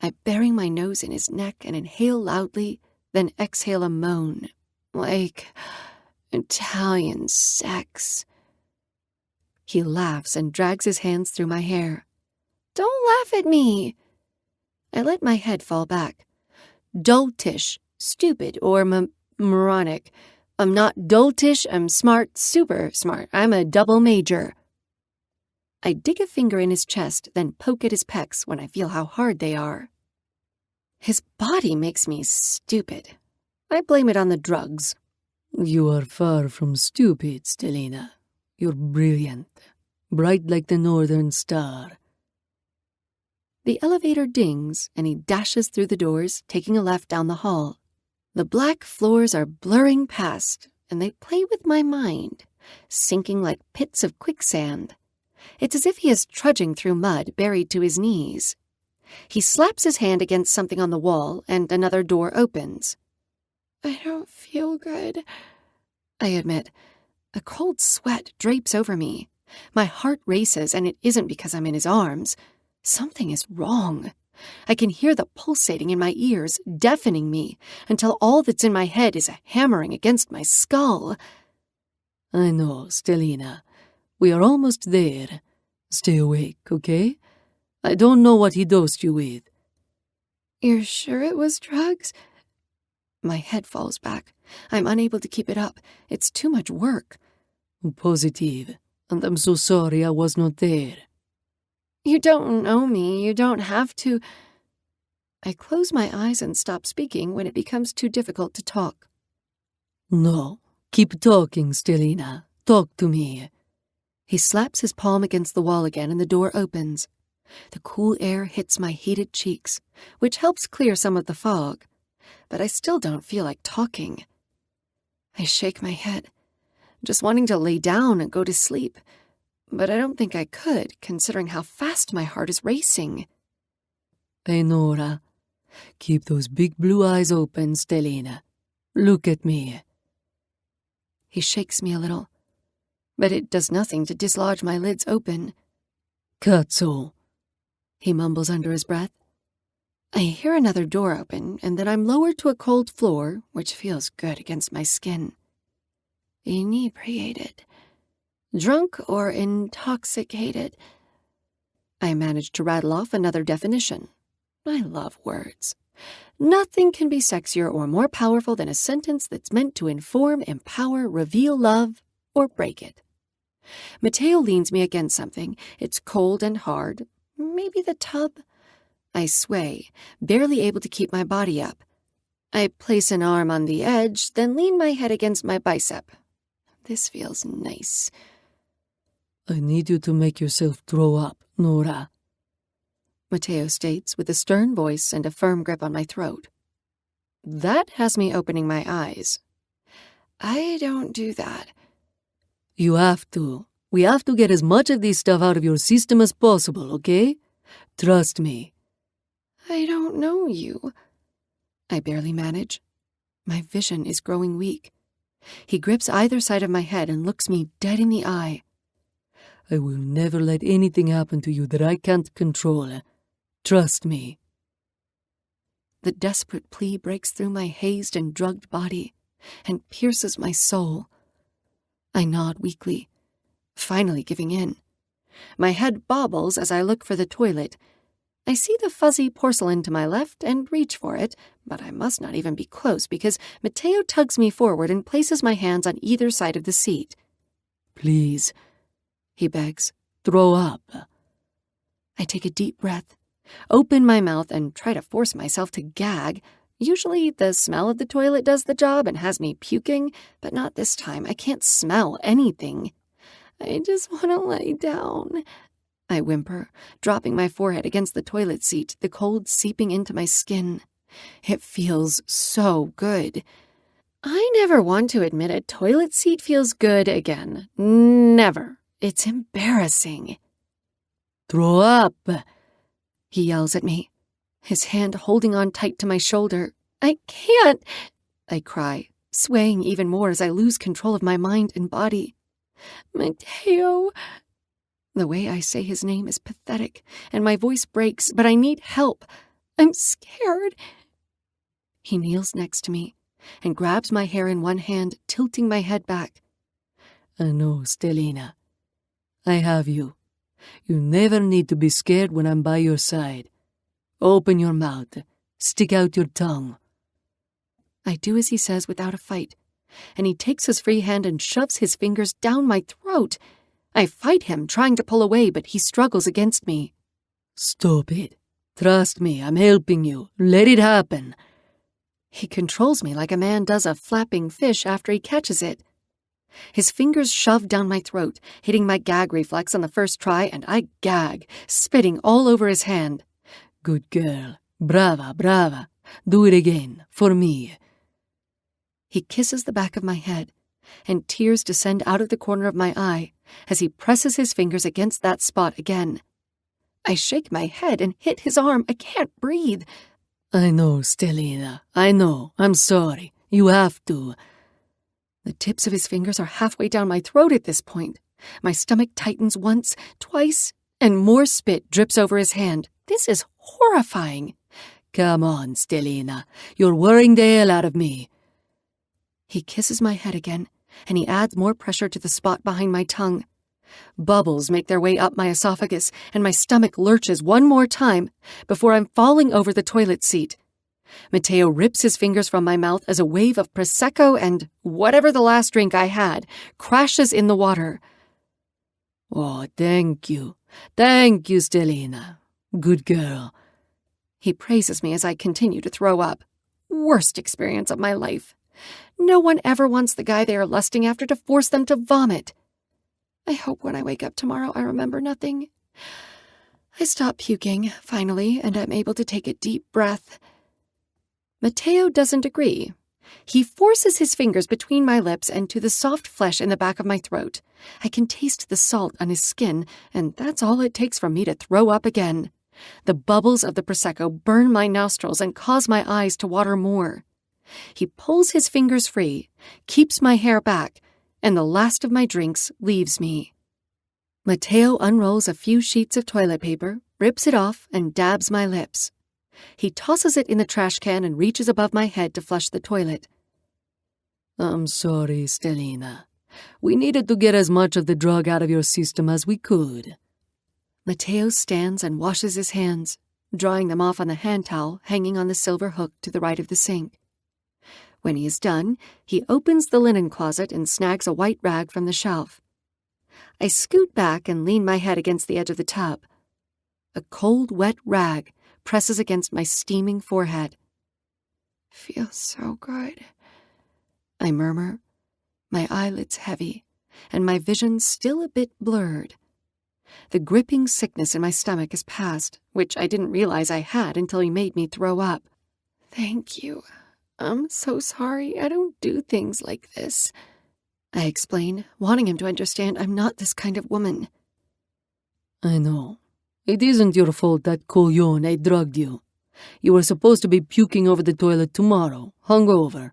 I bury my nose in his neck and inhale loudly, then exhale a moan. Like Italian sex. He laughs and drags his hands through my hair. Don't laugh at me. I let my head fall back. Doltish, stupid, or moronic. I'm not doltish, I'm smart, super smart. I'm a double major. I dig a finger in his chest, then poke at his pecs when I feel how hard they are. His body makes me stupid. I blame it on the drugs. You are far from stupid, Stellina. You're brilliant, bright like the northern star. The elevator dings, and he dashes through the doors, taking a left down the hall. The black floors are blurring past, and they play with my mind, sinking like pits of quicksand. It's as if he is trudging through mud, buried to his knees. He slaps his hand against something on the wall, and another door opens. I don't feel good, I admit. A cold sweat drapes over me. My heart races, and it isn't because I'm in his arms. Something is wrong. I can hear the pulsating in my ears, deafening me, until all that's in my head is a hammering against my skull. I know, Stellina. We are almost there. Stay awake, okay? I don't know what he dosed you with. You're sure it was drugs? My head falls back. I'm unable to keep it up. It's too much work. Positive. And I'm so sorry I was not there. You don't know me. You don't have to. I close my eyes and stop speaking when it becomes too difficult to talk. No. Keep talking, Stellina. Talk to me. He slaps his palm against the wall again and the door opens. The cool air hits my heated cheeks, which helps clear some of the fog. But I still don't feel like talking. I shake my head, just wanting to lay down and go to sleep. But I don't think I could, considering how fast my heart is racing. Hey, Nora. Keep those big blue eyes open, Stellina. Look at me. He shakes me a little, but it does nothing to dislodge my lids open. 𝐾𝐧𝐲, he mumbles under his breath. I hear another door open, and then I'm lowered to a cold floor, which feels good against my skin. Inebriated. Drunk or intoxicated. I managed to rattle off another definition. I love words. Nothing can be sexier or more powerful than a sentence that's meant to inform, empower, reveal love, or break it. Mateo leans me against something. It's cold and hard. Maybe the tub? I sway, barely able to keep my body up. I place an arm on the edge, then lean my head against my bicep. This feels nice. I need you to make yourself throw up, Nora. Mateo states with a stern voice and a firm grip on my throat. That has me opening my eyes. I don't do that. You have to. We have to get as much of this stuff out of your system as possible, okay? Trust me. I don't know you. I barely manage. My vision is growing weak. He grips either side of my head and looks me dead in the eye. I will never let anything happen to you that I can't control. Trust me. The desperate plea breaks through my hazed and drugged body and pierces my soul. I nod weakly, finally giving in. My head bobbles as I look for the toilet. I see the fuzzy porcelain to my left and reach for it, but I must not even be close because Mateo tugs me forward and places my hands on either side of the seat. Please, he begs. Throw up. I take a deep breath, open my mouth, and try to force myself to gag. Usually the smell of the toilet does the job and has me puking, but not this time. I can't smell anything. I just want to lay down, I whimper, dropping my forehead against the toilet seat, the cold seeping into my skin. It feels so good. I never want to admit a toilet seat feels good again. Never. It's embarrassing. Throw up, he yells at me, his hand holding on tight to my shoulder. I can't, I cry, swaying even more as I lose control of my mind and body. Mateo. The way I say his name is pathetic, and my voice breaks, but I need help. I'm scared. He kneels next to me and grabs my hair in one hand, tilting my head back. I know, Stellina. I have you. You never need to be scared when I'm by your side. Open your mouth. Stick out your tongue. I do as he says without a fight, and he takes his free hand and shoves his fingers down my throat. I fight him, trying to pull away, but he struggles against me. Stop it. Trust me, I'm helping you. Let it happen. He controls me like a man does a flapping fish after he catches it. His fingers shove down my throat, hitting my gag reflex on the first try, and I gag, spitting all over his hand. Good girl. Brava, brava. Do it again, for me. He kisses the back of my head, and tears descend out of the corner of my eye as he presses his fingers against that spot again. I shake my head and hit his arm. I can't breathe. I know, Stellina. I know. I'm sorry. You have to. The tips of his fingers are halfway down my throat at this point. My stomach tightens once, twice, and more spit drips over his hand. This is horrifying. Come on, Stellina. You're worrying the hell out of me. He kisses my head again, and he adds more pressure to the spot behind my tongue. Bubbles make their way up my esophagus, and my stomach lurches one more time before I'm falling over the toilet seat. Mateo rips his fingers from my mouth as a wave of Prosecco and whatever the last drink I had crashes in the water. Oh, thank you. Thank you, Stellina. Good girl. He praises me as I continue to throw up. Worst experience of my life. No one ever wants the guy they are lusting after to force them to vomit. I hope when I wake up tomorrow I remember nothing. I stop puking, finally, and I'm able to take a deep breath. Mateo doesn't agree. He forces his fingers between my lips and to the soft flesh in the back of my throat. I can taste the salt on his skin, and that's all it takes for me to throw up again. The bubbles of the Prosecco burn my nostrils and cause my eyes to water more. He pulls his fingers free, keeps my hair back, and the last of my drinks leaves me. Mateo unrolls a few sheets of toilet paper, rips it off, and dabs my lips. He tosses it in the trash can and reaches above my head to flush the toilet. I'm sorry, Stellina. We needed to get as much of the drug out of your system as we could. Mateo stands and washes his hands, drying them off on the hand towel hanging on the silver hook to the right of the sink. When he is done, he opens the linen closet and snags a white rag from the shelf. I scoot back and lean my head against the edge of the tub. A cold, wet rag presses against my steaming forehead. Feels so good, I murmur, my eyelids heavy, and my vision still a bit blurred. The gripping sickness in my stomach is past, which I didn't realize I had until he made me throw up. Thank you. I'm so sorry. I don't do things like this, I explain, wanting him to understand I'm not this kind of woman. I know. It isn't your fault that 𝐾𝐲 drugged you. You were supposed to be puking over the toilet tomorrow, hungover.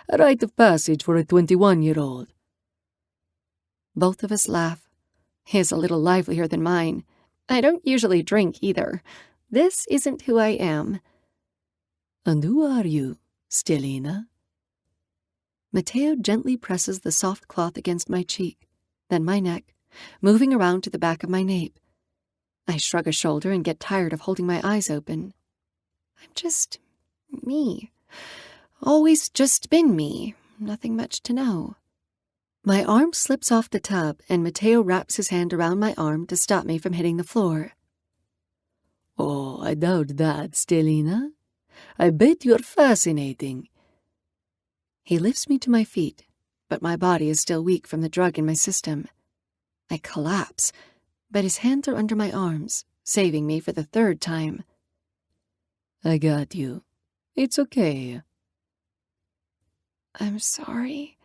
A rite of passage for a 21-year-old. Both of us laugh. His a little livelier than mine. I don't usually drink either. This isn't who I am. And who are you, Stellina? Mateo gently presses the soft cloth against my cheek, then my neck, moving around to the back of my nape. I shrug a shoulder and get tired of holding my eyes open. I'm just me. Always just been me. Nothing much to know. My arm slips off the tub, and Mateo wraps his hand around my arm to stop me from hitting the floor. Oh, I doubt that, Stellina. I bet you're fascinating. He lifts me to my feet, but my body is still weak from the drug in my system. I collapse, but his hands are under my arms, saving me for the third time. I got you. It's okay. I'm sorry.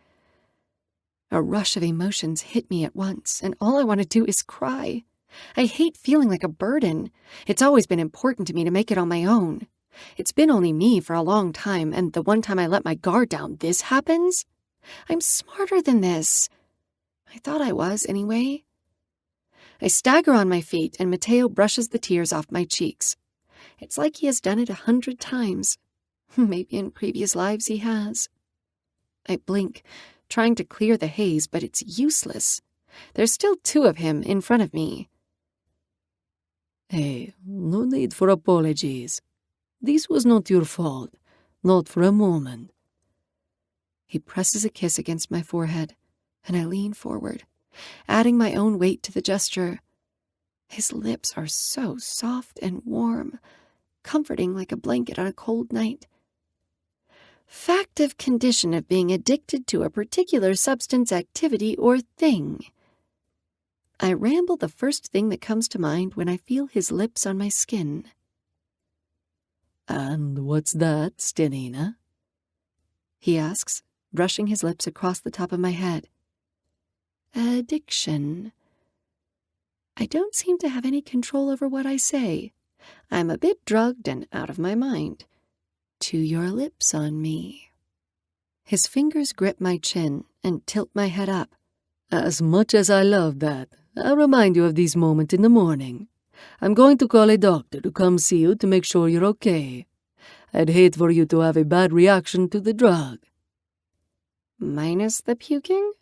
A rush of emotions hit me at once, and all I want to do is cry. I hate feeling like a burden. It's always been important to me to make it on my own. It's been only me for a long time, and the one time I let my guard down, this happens? I'm smarter than this. I thought I was, anyway. I stagger on my feet, and Mateo brushes the tears off my cheeks. It's like he has done it 100 times. Maybe in previous lives he has. I blink, trying to clear the haze, but it's useless. There's still 2 of him in front of me. Hey, no need for apologies. This was not your fault, not for a moment. He presses a kiss against my forehead, and I lean forward, adding my own weight to the gesture. His lips are so soft and warm, comforting like a blanket on a cold night. Fact of condition of being addicted to a particular substance, activity, or thing. I ramble the first thing that comes to mind when I feel his lips on my skin. And what's that, Stelina? He asks, brushing his lips across the top of my head. Addiction. I don't seem to have any control over what I say. I'm a bit drugged and out of my mind. To your lips on me. His fingers grip my chin and tilt my head up. As much as I love that, I'll remind you of this moment in the morning. I'm going to call a doctor to come see you to make sure you're okay. I'd hate for you to have a bad reaction to the drug. Minus the puking?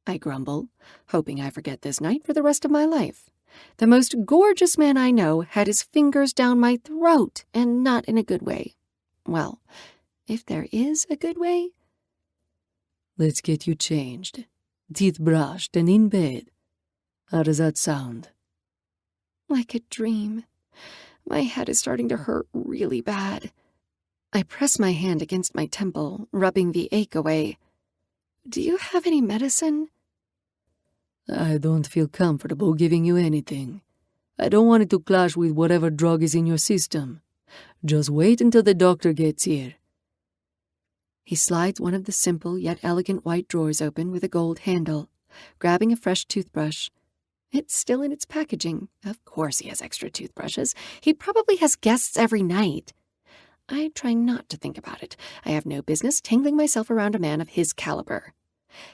I grumble, hoping I forget this night for the rest of my life. The most gorgeous man I know had his fingers down my throat, and not in a good way. Well, if there is a good way. Let's get you changed, teeth brushed, and in bed. How does that sound? Like a dream. My head is starting to hurt really bad. I press my hand against my temple, rubbing the ache away. Do you have any medicine? I don't feel comfortable giving you anything. I don't want it to clash with whatever drug is in your system. Just wait until the doctor gets here. He slides one of the simple yet elegant white drawers open with a gold handle, grabbing a fresh toothbrush. It's still in its packaging. Of course he has extra toothbrushes. He probably has guests every night. I try not to think about it. I have no business tangling myself around a man of his caliber.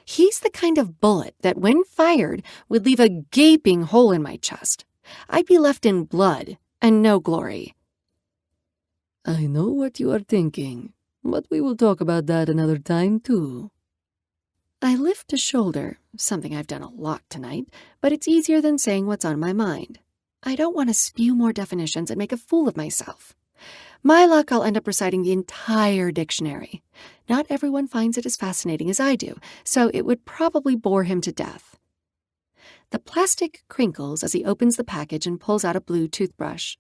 He's the kind of bullet that, when fired, would leave a gaping hole in my chest. I'd be left in blood and no glory. I know what you are thinking, but we will talk about that another time, too. I lift a shoulder, something I've done a lot tonight, but it's easier than saying what's on my mind. I don't want to spew more definitions and make a fool of myself. My luck, I'll end up reciting the entire dictionary. Not everyone finds it as fascinating as I do, so it would probably bore him to death. The plastic crinkles as he opens the package and pulls out a blue toothbrush.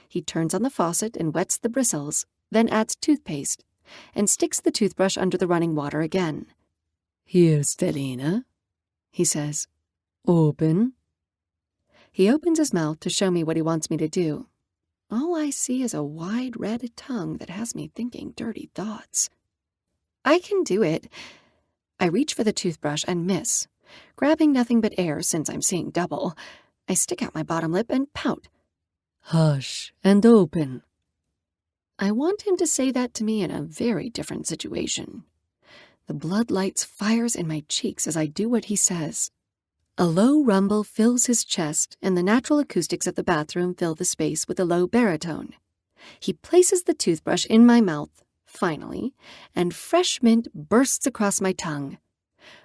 He turns on the faucet and wets the bristles, then adds toothpaste, and sticks the toothbrush under the running water again. Here, Stelina, he says. Open. He opens his mouth to show me what he wants me to do. All I see is a wide red tongue that has me thinking dirty thoughts. I can do it. I reach for the toothbrush and miss. Grabbing nothing but air since I'm seeing double, I stick out my bottom lip and pout. Hush and open. I want him to say that to me in a very different situation. The blood lights fires in my cheeks as I do what he says. A low rumble fills his chest, and the natural acoustics of the bathroom fill the space with a low baritone. He places the toothbrush in my mouth, finally, and fresh mint bursts across my tongue.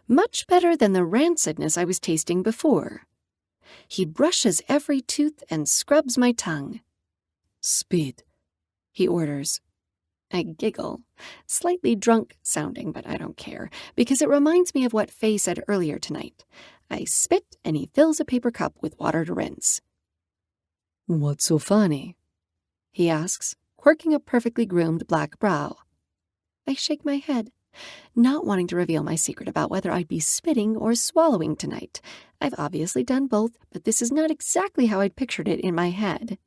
Much better than the rancidness I was tasting before. He brushes every tooth and scrubs my tongue. Spit, he orders. I giggle, slightly drunk sounding, but I don't care, because it reminds me of what Faye said earlier tonight. I spit, and he fills a paper cup with water to rinse. What's so funny? He asks, quirking a perfectly groomed black brow. I shake my head, not wanting to reveal my secret about whether I'd be spitting or swallowing tonight. I've obviously done both, but this is not exactly how I'd pictured it in my head.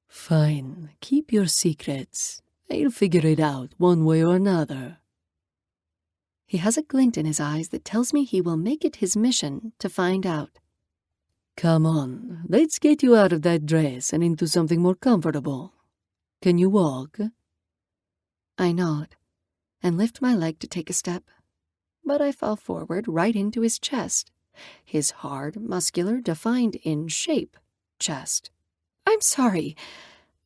Fine, keep your secrets. I'll figure it out one way or another. He has a glint in his eyes that tells me he will make it his mission to find out. Come on, let's get you out of that dress and into something more comfortable. Can you walk? I nod and lift my leg to take a step, but I fall forward right into his chest, his hard, muscular, defined in shape chest. I'm sorry,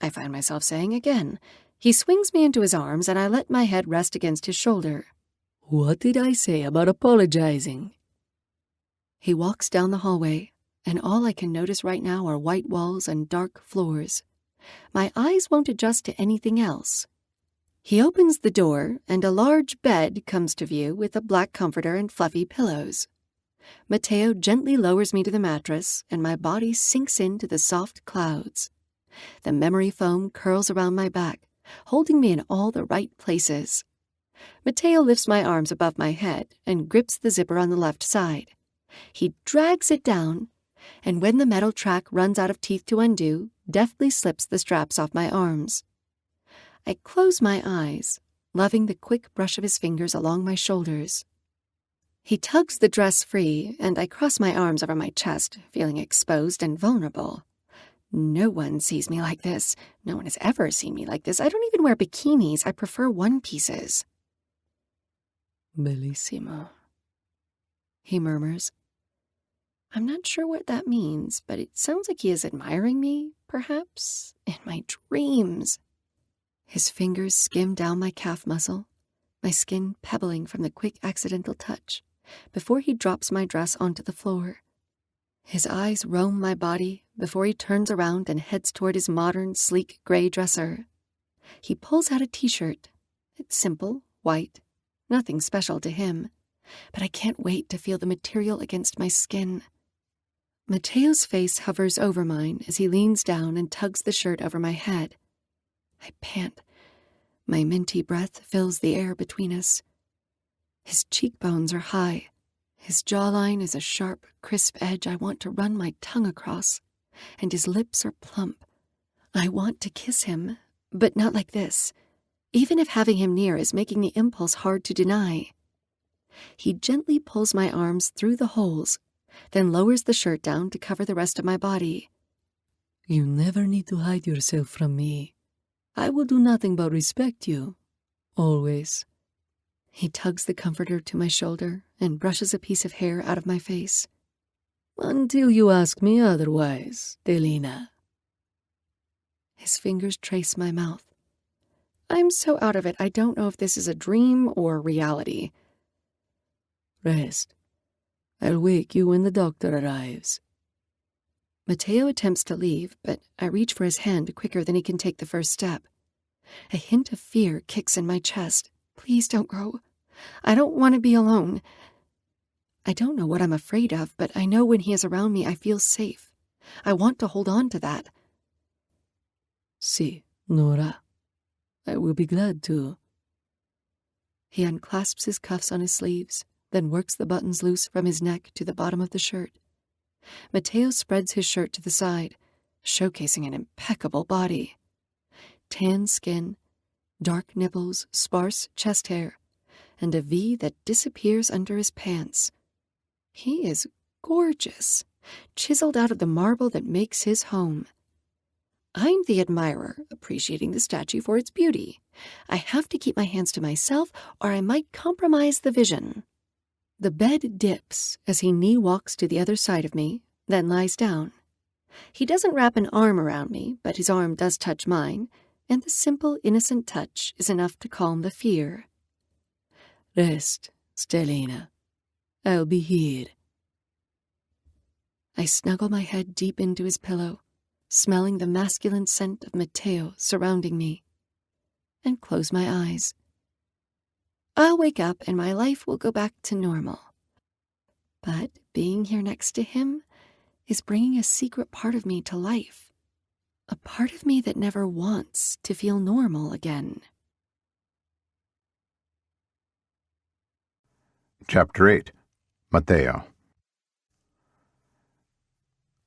I find myself saying again. He swings me into his arms, and I let my head rest against his shoulder. What did I say about apologizing? He walks down the hallway, and all I can notice right now are white walls and dark floors. My eyes won't adjust to anything else. He opens the door, and a large bed comes to view with a black comforter and fluffy pillows. Mateo gently lowers me to the mattress, and my body sinks into the soft clouds. The memory foam curls around my back, holding me in all the right places. Mateo lifts my arms above my head and grips the zipper on the left side. He drags it down, and when the metal track runs out of teeth to undo, deftly slips the straps off my arms. I close my eyes, loving the quick brush of his fingers along my shoulders. He tugs the dress free, and I cross my arms over my chest, feeling exposed and vulnerable. No one sees me like this. No one has ever seen me like this. I don't even wear bikinis. I prefer one-pieces. Bellissimo, he murmurs. I'm not sure what that means, but it sounds like he is admiring me, perhaps, in my dreams. His fingers skim down my calf muscle, my skin pebbling from the quick accidental touch, before he drops my dress onto the floor. His eyes roam my body before he turns around and heads toward his modern, sleek gray dresser. He pulls out a t-shirt. It's simple, white, nothing special to him, but I can't wait to feel the material against my skin. Mateo's face hovers over mine as he leans down and tugs the shirt over my head. I pant. My minty breath fills the air between us. His cheekbones are high. His jawline is a sharp, crisp edge I want to run my tongue across, and his lips are plump. I want to kiss him, but not like this, even if having him near is making the impulse hard to deny. He gently pulls my arms through the holes, then lowers the shirt down to cover the rest of my body. You never need to hide yourself from me. I will do nothing but respect you. Always. He tugs the comforter to my shoulder and brushes a piece of hair out of my face. Until you ask me otherwise, Delina. His fingers trace my mouth. I'm so out of it, I don't know if this is a dream or reality. Rest. I'll wake you when the doctor arrives. Mateo attempts to leave, but I reach for his hand quicker than he can take the first step. A hint of fear kicks in my chest. Please don't go. I don't want to be alone. I don't know what I'm afraid of, but I know when he is around me, I feel safe. I want to hold on to that. Si, Nora. I will be glad to. He unclasps his cuffs on his sleeves, then works the buttons loose from his neck to the bottom of the shirt. Mateo spreads his shirt to the side, showcasing an impeccable body. Tan skin, dark nipples, sparse chest hair, and a V that disappears under his pants. He is gorgeous, chiseled out of the marble that makes his home. I'm the admirer, appreciating the statue for its beauty. I have to keep my hands to myself, or I might compromise the vision. The bed dips as he knee walks to the other side of me, then lies down. He doesn't wrap an arm around me, but his arm does touch mine, and the simple, innocent touch is enough to calm the fear. Rest, Stelina. I'll be here. I snuggle my head deep into his pillow, smelling the masculine scent of Mateo surrounding me, and close my eyes. I'll wake up and my life will go back to normal. But being here next to him is bringing a secret part of me to life, a part of me that never wants to feel normal again. Chapter 8. Mateo.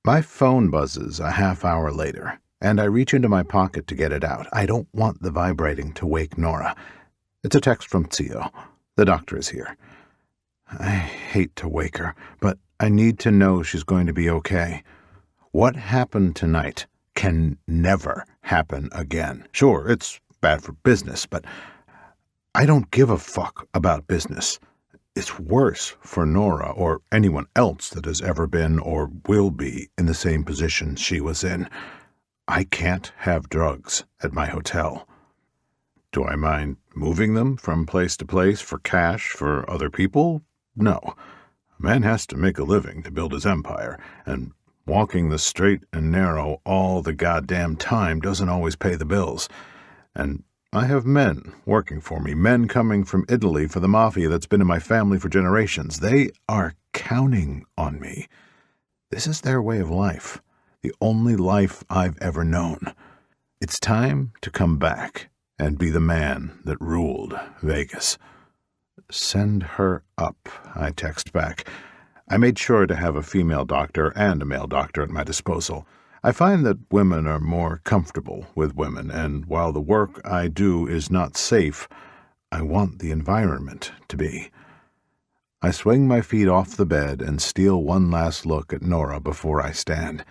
My phone buzzes a half hour later, and I reach into my pocket to get it out. I don't want the vibrating to wake Nora. It's a text from Theo. The doctor is here. I hate to wake her, but I need to know she's going to be okay. What happened tonight can never happen again. Sure, it's bad for business, but I don't give a fuck about business. It's worse for Nora or anyone else that has ever been or will be in the same position she was in. I can't have drugs at my hotel. Do I mind moving them from place to place for cash for other people? No. A man has to make a living to build his empire, and walking the straight and narrow all the goddamn time doesn't always pay the bills. And I have men working for me, men coming from Italy for the Mafia that's been in my family for generations. They are counting on me. This is their way of life, the only life I've ever known. It's time to come back and be the man that ruled Vegas. Send her up, I text back. I made sure to have a female doctor and a male doctor at my disposal. I find that women are more comfortable with women, and while the work I do is not safe, I want the environment to be. I swing my feet off the bed and steal one last look at Nora before I stand.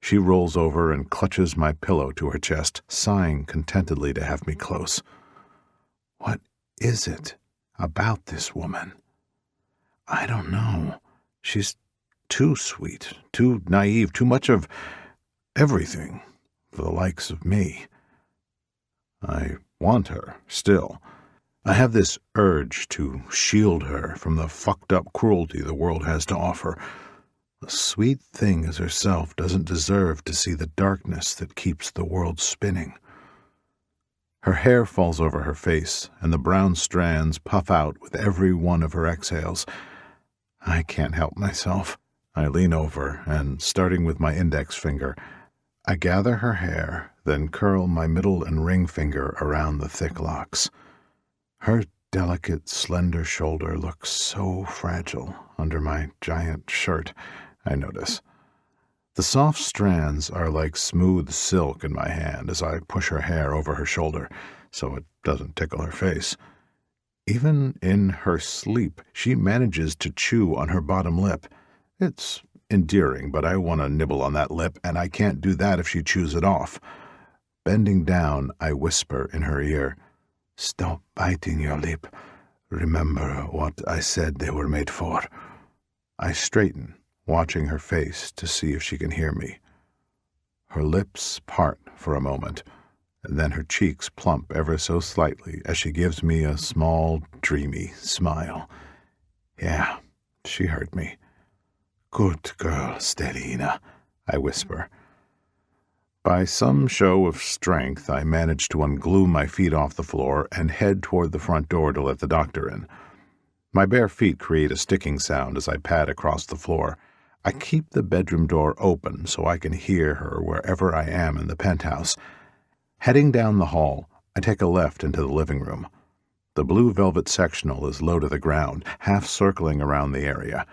She rolls over and clutches my pillow to her chest, sighing contentedly to have me close. What is it about this woman? I don't know. She's too sweet, too naive, too much of everything for the likes of me. I want her still. I have this urge to shield her from the fucked-up cruelty the world has to offer. A sweet thing as herself doesn't deserve to see the darkness that keeps the world spinning. Her hair falls over her face, and the brown strands puff out with every one of her exhales. I can't help myself. I lean over, and starting with my index finger, I gather her hair, then curl my middle and ring finger around the thick locks. Her delicate, slender shoulder looks so fragile under my giant shirt, I notice. The soft strands are like smooth silk in my hand as I push her hair over her shoulder, so it doesn't tickle her face. Even in her sleep, she manages to chew on her bottom lip. It's endearing, but I want to nibble on that lip, and I can't do that if she chews it off. Bending down, I whisper in her ear, "Stop biting your lip. Remember what I said they were made for." I straighten, watching her face to see if she can hear me. Her lips part for a moment, and then her cheeks plump ever so slightly as she gives me a small, dreamy smile. Yeah, she heard me. "Good girl, Stellina," I whisper. By some show of strength, I manage to unglue my feet off the floor and head toward the front door to let the doctor in. My bare feet create a sticking sound as I pad across the floor. I keep the bedroom door open so I can hear her wherever I am in the penthouse. Heading down the hall, I take a left into the living room. The blue velvet sectional is low to the ground, half circling around the area.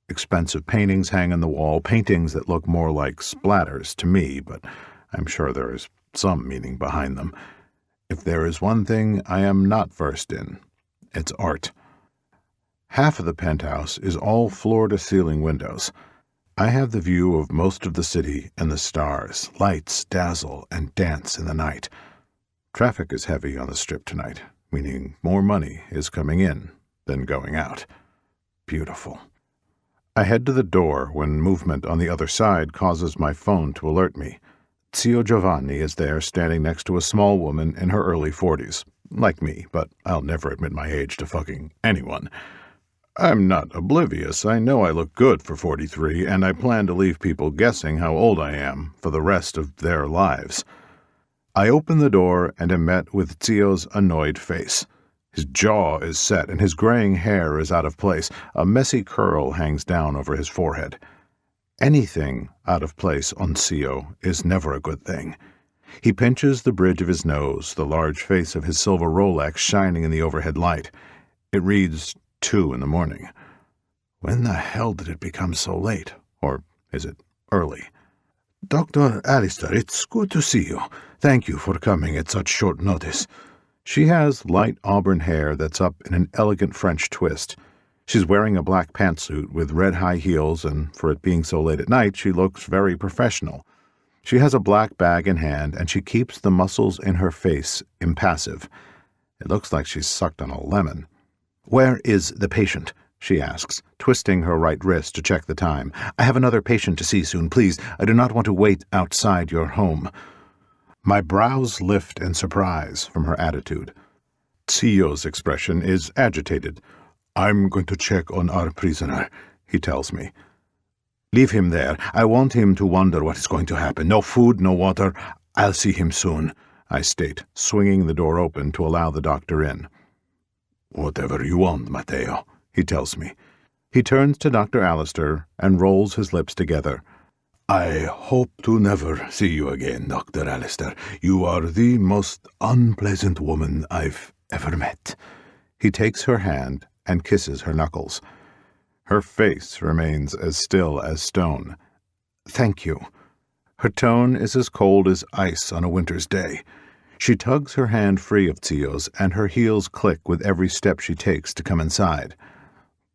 Expensive paintings hang on the wall, paintings that look more like splatters to me, but I'm sure there is some meaning behind them. If there is one thing I am not versed in, it's art. Half of the penthouse is all floor-to-ceiling windows. I have the view of most of the city and the stars. Lights dazzle and dance in the night. Traffic is heavy on the strip tonight, meaning more money is coming in than going out. Beautiful. I head to the door when movement on the other side causes my phone to alert me. Zio Giovanni is there standing next to a small woman in her early 40s. Like me, but I'll never admit my age to fucking anyone. I'm not oblivious. I know I look good for 43, and I plan to leave people guessing how old I am for the rest of their lives. I open the door and am met with Zio's annoyed face. His jaw is set, and his graying hair is out of place. A messy curl hangs down over his forehead. Anything out of place on Zio is never a good thing. He pinches the bridge of his nose, the large face of his silver Rolex shining in the overhead light. It reads 2 in the morning. When the hell did it become so late? Or is it early? "Dr. Alistair, it's good to see you. Thank you for coming at such short notice." She has light auburn hair that's up in an elegant French twist. She's wearing a black pantsuit with red high heels, and for it being so late at night, she looks very professional. She has a black bag in hand, and she keeps the muscles in her face impassive. It looks like she's sucked on a lemon. "Where is the patient?" she asks, twisting her right wrist to check the time. "I have another patient to see soon. Please, I do not want to wait outside your home." My brows lift in surprise from her attitude. Zio's expression is agitated. "I'm going to check on our prisoner," he tells me. Leave him there. I want him to wonder what is going to happen. No food, no water. I'll see him soon, I state, swinging the door open to allow the doctor in. Whatever you want, Mateo, he tells me. He turns to Dr. Alistair and rolls his lips together. I hope to never see you again, Dr. Alistair. You are the most unpleasant woman I've ever met. He takes her hand and kisses her knuckles. Her face remains as still as stone. Thank you. Her tone is as cold as ice on a winter's day. She tugs her hand free of Tsio's, and her heels click with every step she takes to come inside.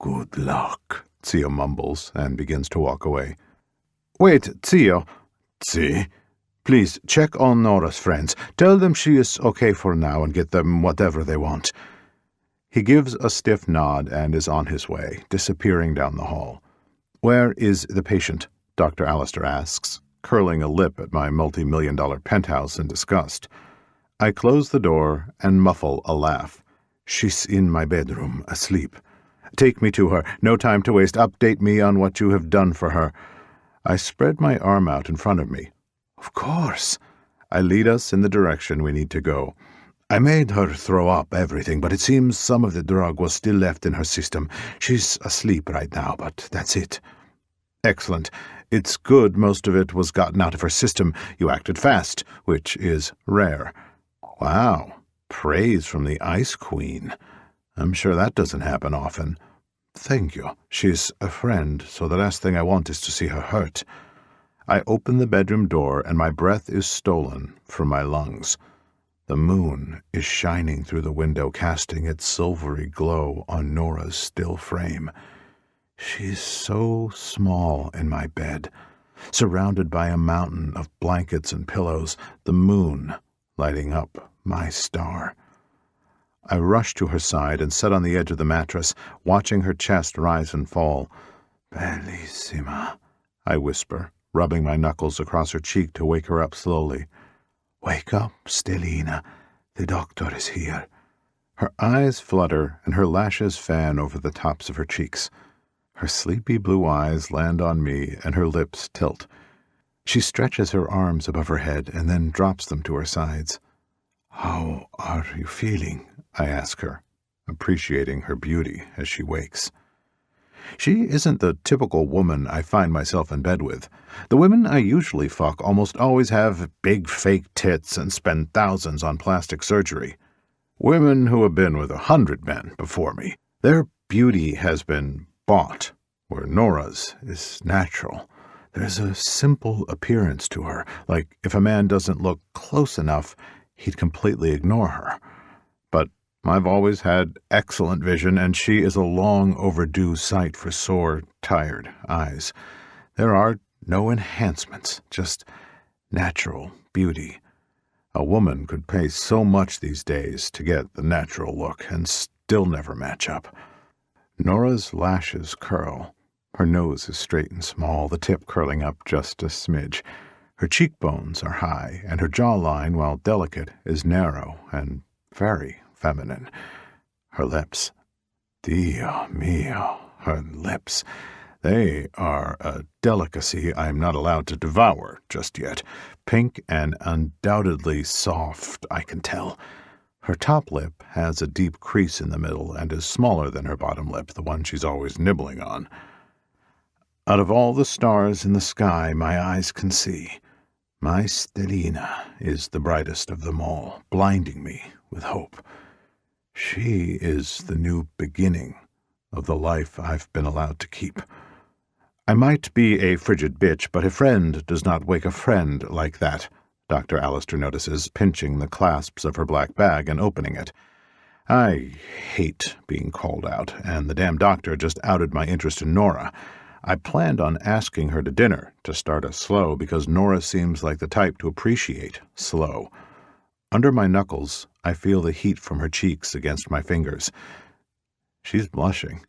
Good luck, Tsio mumbles and begins to walk away. Wait, Tsio. Tsi? Please, check on Nora's friends. Tell them she is okay for now and get them whatever they want. He gives a stiff nod and is on his way, disappearing down the hall. Where is the patient? Dr. Alistair asks, curling a lip at my multi-million-dollar penthouse in disgust. I close the door and muffle a laugh. She's in my bedroom, asleep. Take me to her. No time to waste. Update me on what you have done for her. I spread my arm out in front of me. Of course. I lead us in the direction we need to go. I made her throw up everything, but it seems some of the drug was still left in her system. She's asleep right now, but that's it. Excellent. It's good most of it was gotten out of her system. You acted fast, which is rare. Wow. Praise from the Ice Queen. I'm sure that doesn't happen often. Thank you. She's a friend, so the last thing I want is to see her hurt. I open the bedroom door, and my breath is stolen from my lungs. The moon is shining through the window, casting its silvery glow on Nora's still frame. She's so small in my bed, surrounded by a mountain of blankets and pillows, the moon lighting up my star. I rush to her side and sit on the edge of the mattress, watching her chest rise and fall. Bellissima, I whisper, rubbing my knuckles across her cheek to wake her up slowly. Wake up, Stellina. The doctor is here. Her eyes flutter and her lashes fan over the tops of her cheeks. Her sleepy blue eyes land on me and her lips tilt. She stretches her arms above her head and then drops them to her sides. How are you feeling? I ask her, appreciating her beauty as she wakes. She isn't the typical woman I find myself in bed with. The women I usually fuck almost always have big fake tits and spend thousands on plastic surgery. Women who have been with 100 men before me. Their beauty has been bought, where Nora's is natural. There's a simple appearance to her, like if a man doesn't look close enough, he'd completely ignore her. But I've always had excellent vision, and she is a long overdue sight for sore, tired eyes. There are no enhancements, just natural beauty. A woman could pay so much these days to get the natural look and still never match up. Nora's lashes curl. Her nose is straight and small, the tip curling up just a smidge. Her cheekbones are high, and her jawline, while delicate, is narrow and very feminine. Her lips. Dio mio, her lips. They are a delicacy I'm not allowed to devour just yet. Pink and undoubtedly soft, I can tell. Her top lip has a deep crease in the middle and is smaller than her bottom lip, the one she's always nibbling on. Out of all the stars in the sky my eyes can see, my Stellina is the brightest of them all, blinding me with hope. She is the new beginning of the life I've been allowed to keep. I might be a frigid bitch, but a friend does not wake a friend like that, Dr. Alistair notices, pinching the clasps of her black bag and opening it. I hate being called out, and the damn doctor just outed my interest in Nora. I planned on asking her to dinner to start us slow because Nora seems like the type to appreciate slow. Under my knuckles, I feel the heat from her cheeks against my fingers. She's blushing.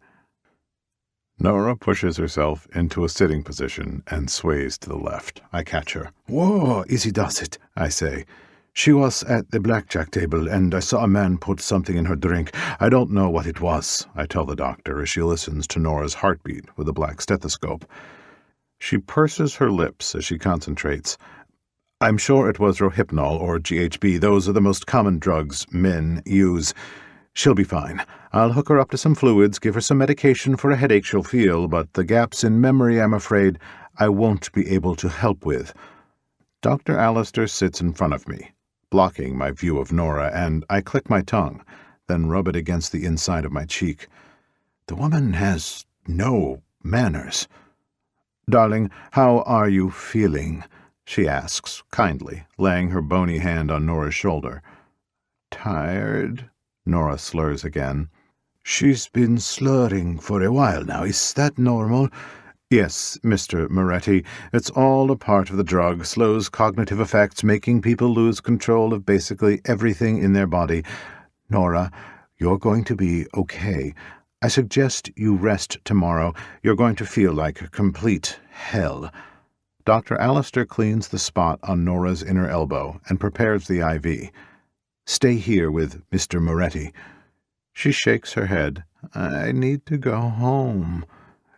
Nora pushes herself into a sitting position and sways to the left. I catch her. Whoa, easy does it, I say. She was at the blackjack table, and I saw a man put something in her drink. I don't know what it was, I tell the doctor as she listens to Nora's heartbeat with a black stethoscope. She purses her lips as she concentrates. I'm sure it was Rohypnol or GHB. Those are the most common drugs men use. She'll be fine. I'll hook her up to some fluids, give her some medication for a headache she'll feel, but the gaps in memory, I'm afraid, I won't be able to help with. Dr. Alistair sits in front of me, blocking my view of Nora, and I click my tongue, then rub it against the inside of my cheek. The woman has no manners. Darling, how are you feeling? She asks, kindly, laying her bony hand on Nora's shoulder. Tired? Nora slurs again. She's been slurring for a while now. Is that normal? Yes, Mr. Moretti. It's all a part of the drug. Slows cognitive effects, making people lose control of basically everything in their body. Nora, you're going to be okay. I suggest you rest tomorrow. You're going to feel like a complete hell. Dr. Alistair cleans the spot on Nora's inner elbow and prepares the IV. Stay here with Mr. Moretti. She shakes her head. I need to go home.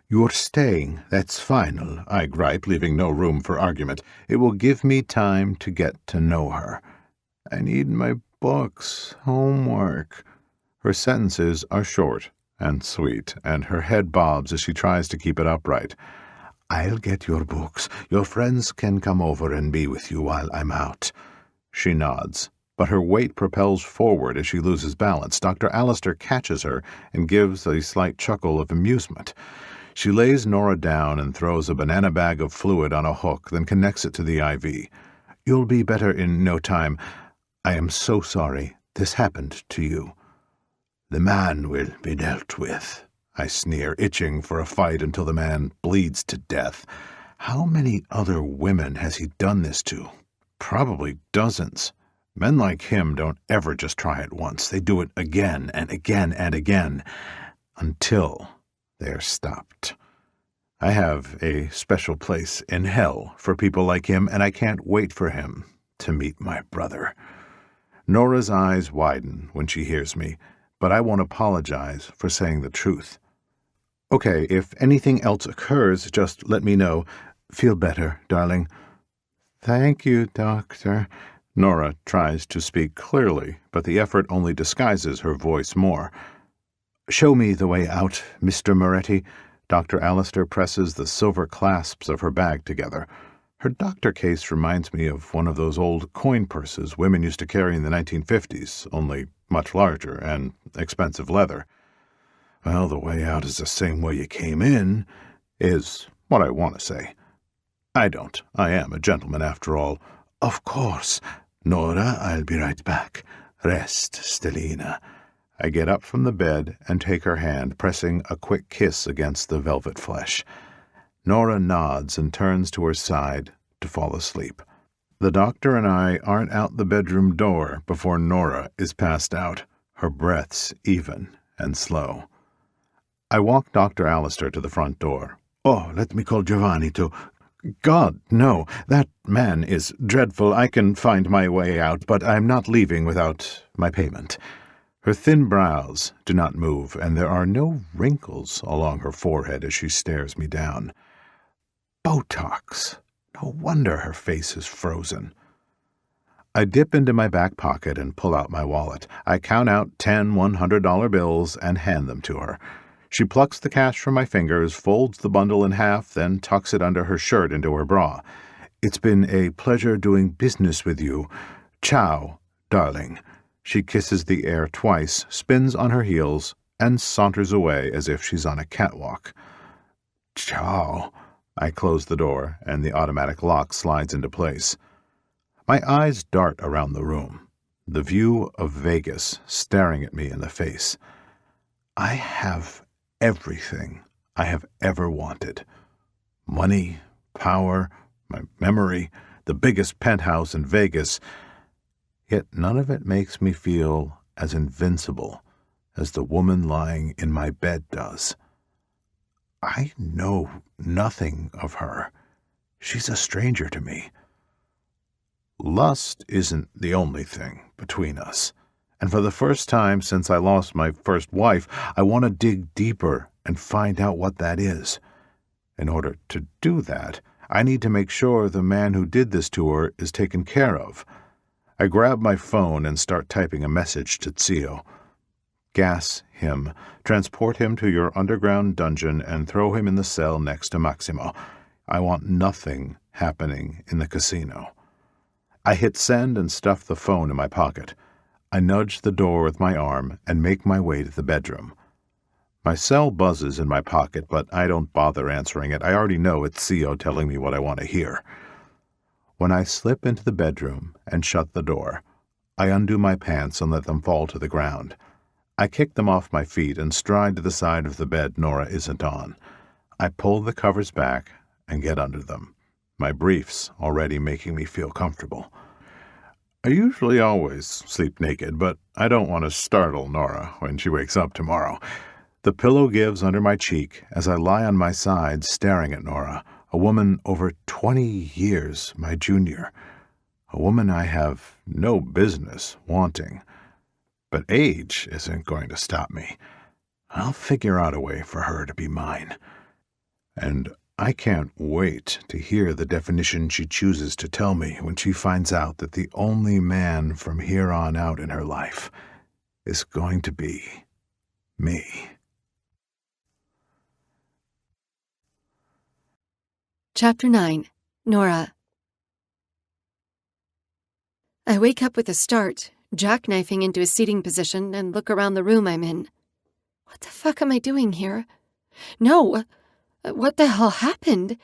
You're staying. That's final, I gripe, leaving no room for argument. It will give me time to get to know her. I need my books, homework. Her sentences are short and sweet, and her head bobs as she tries to keep it upright. I'll get your books. Your friends can come over and be with you while I'm out. She nods, but her weight propels forward as she loses balance. Dr. Alistair catches her and gives a slight chuckle of amusement. She lays Nora down and throws a banana bag of fluid on a hook, then connects it to the IV. You'll be better in no time. I am so sorry this happened to you. The man will be dealt with, I sneer, itching for a fight until the man bleeds to death. How many other women has he done this to? Probably dozens. Men like him don't ever just try it once. They do it again and again and again, until they're stopped. I have a special place in hell for people like him, and I can't wait for him to meet my brother. Nora's eyes widen when she hears me, but I won't apologize for saying the truth. Okay, if anything else occurs, just let me know. Feel better, darling. Thank you, Doctor. Nora tries to speak clearly, but the effort only disguises her voice more. Show me the way out, Mr. Moretti. Dr. Alistair presses the silver clasps of her bag together. Her doctor case reminds me of one of those old coin purses women used to carry in the 1950s, only much larger and expensive leather. Well, the way out is the same way you came in, is what I want to say. I don't. I am a gentleman after all. Of course. Nora, I'll be right back. Rest, Stellina. I get up from the bed and take her hand, pressing a quick kiss against the velvet flesh. Nora nods and turns to her side to fall asleep. The doctor and I aren't out the bedroom door before Nora is passed out, her breaths even and slow. I walk Dr. Alistair to the front door. Oh, let me call Giovanni to... God, no, that man is dreadful. I can find my way out, but I'm not leaving without my payment. Her thin brows do not move, and there are no wrinkles along her forehead as she stares me down. Botox. No wonder her face is frozen. I dip into my back pocket and pull out my wallet. I count out 10 $100 bills and hand them to her. She plucks the cash from my fingers, folds the bundle in half, then tucks it under her shirt into her bra. It's been a pleasure doing business with you. Ciao, darling. She kisses the air twice, spins on her heels, and saunters away as if she's on a catwalk. Ciao. I close the door, and the automatic lock slides into place. My eyes dart around the room, the view of Vegas staring at me in the face. I have everything I have ever wanted. Money, power, my memory, the biggest penthouse in Vegas. Yet none of it makes me feel as invincible as the woman lying in my bed does. I know nothing of her. She's a stranger to me. Lust isn't the only thing between us. And for the first time since I lost my first wife, I want to dig deeper and find out what that is. In order to do that, I need to make sure the man who did this to her is taken care of. I grab my phone and start typing a message to 𝐶io. Gas him, transport him to your underground dungeon, and throw him in the cell next to Maximo. I want nothing happening in the casino. I hit send and stuff the phone in my pocket. I nudge the door with my arm and make my way to the bedroom. My cell buzzes in my pocket, but I don't bother answering it. I already know it's 𝐶io telling me what I want to hear. When I slip into the bedroom and shut the door, I undo my pants and let them fall to the ground. I kick them off my feet and stride to the side of the bed Nora isn't on. I pull the covers back and get under them, my briefs already making me feel comfortable. I usually always sleep naked, but I don't want to startle Nora when she wakes up tomorrow. The pillow gives under my cheek as I lie on my side staring at Nora, a woman over 20 years my junior, a woman I have no business wanting. But age isn't going to stop me. I'll figure out a way for her to be mine. And I can't wait to hear the definition she chooses to tell me when she finds out that the only man from here on out in her life is going to be me. Chapter 9. Nora. I wake up with a start, jackknifing into a seating position, and look around the room I'm in. What the fuck am I doing here? No, what the hell happened?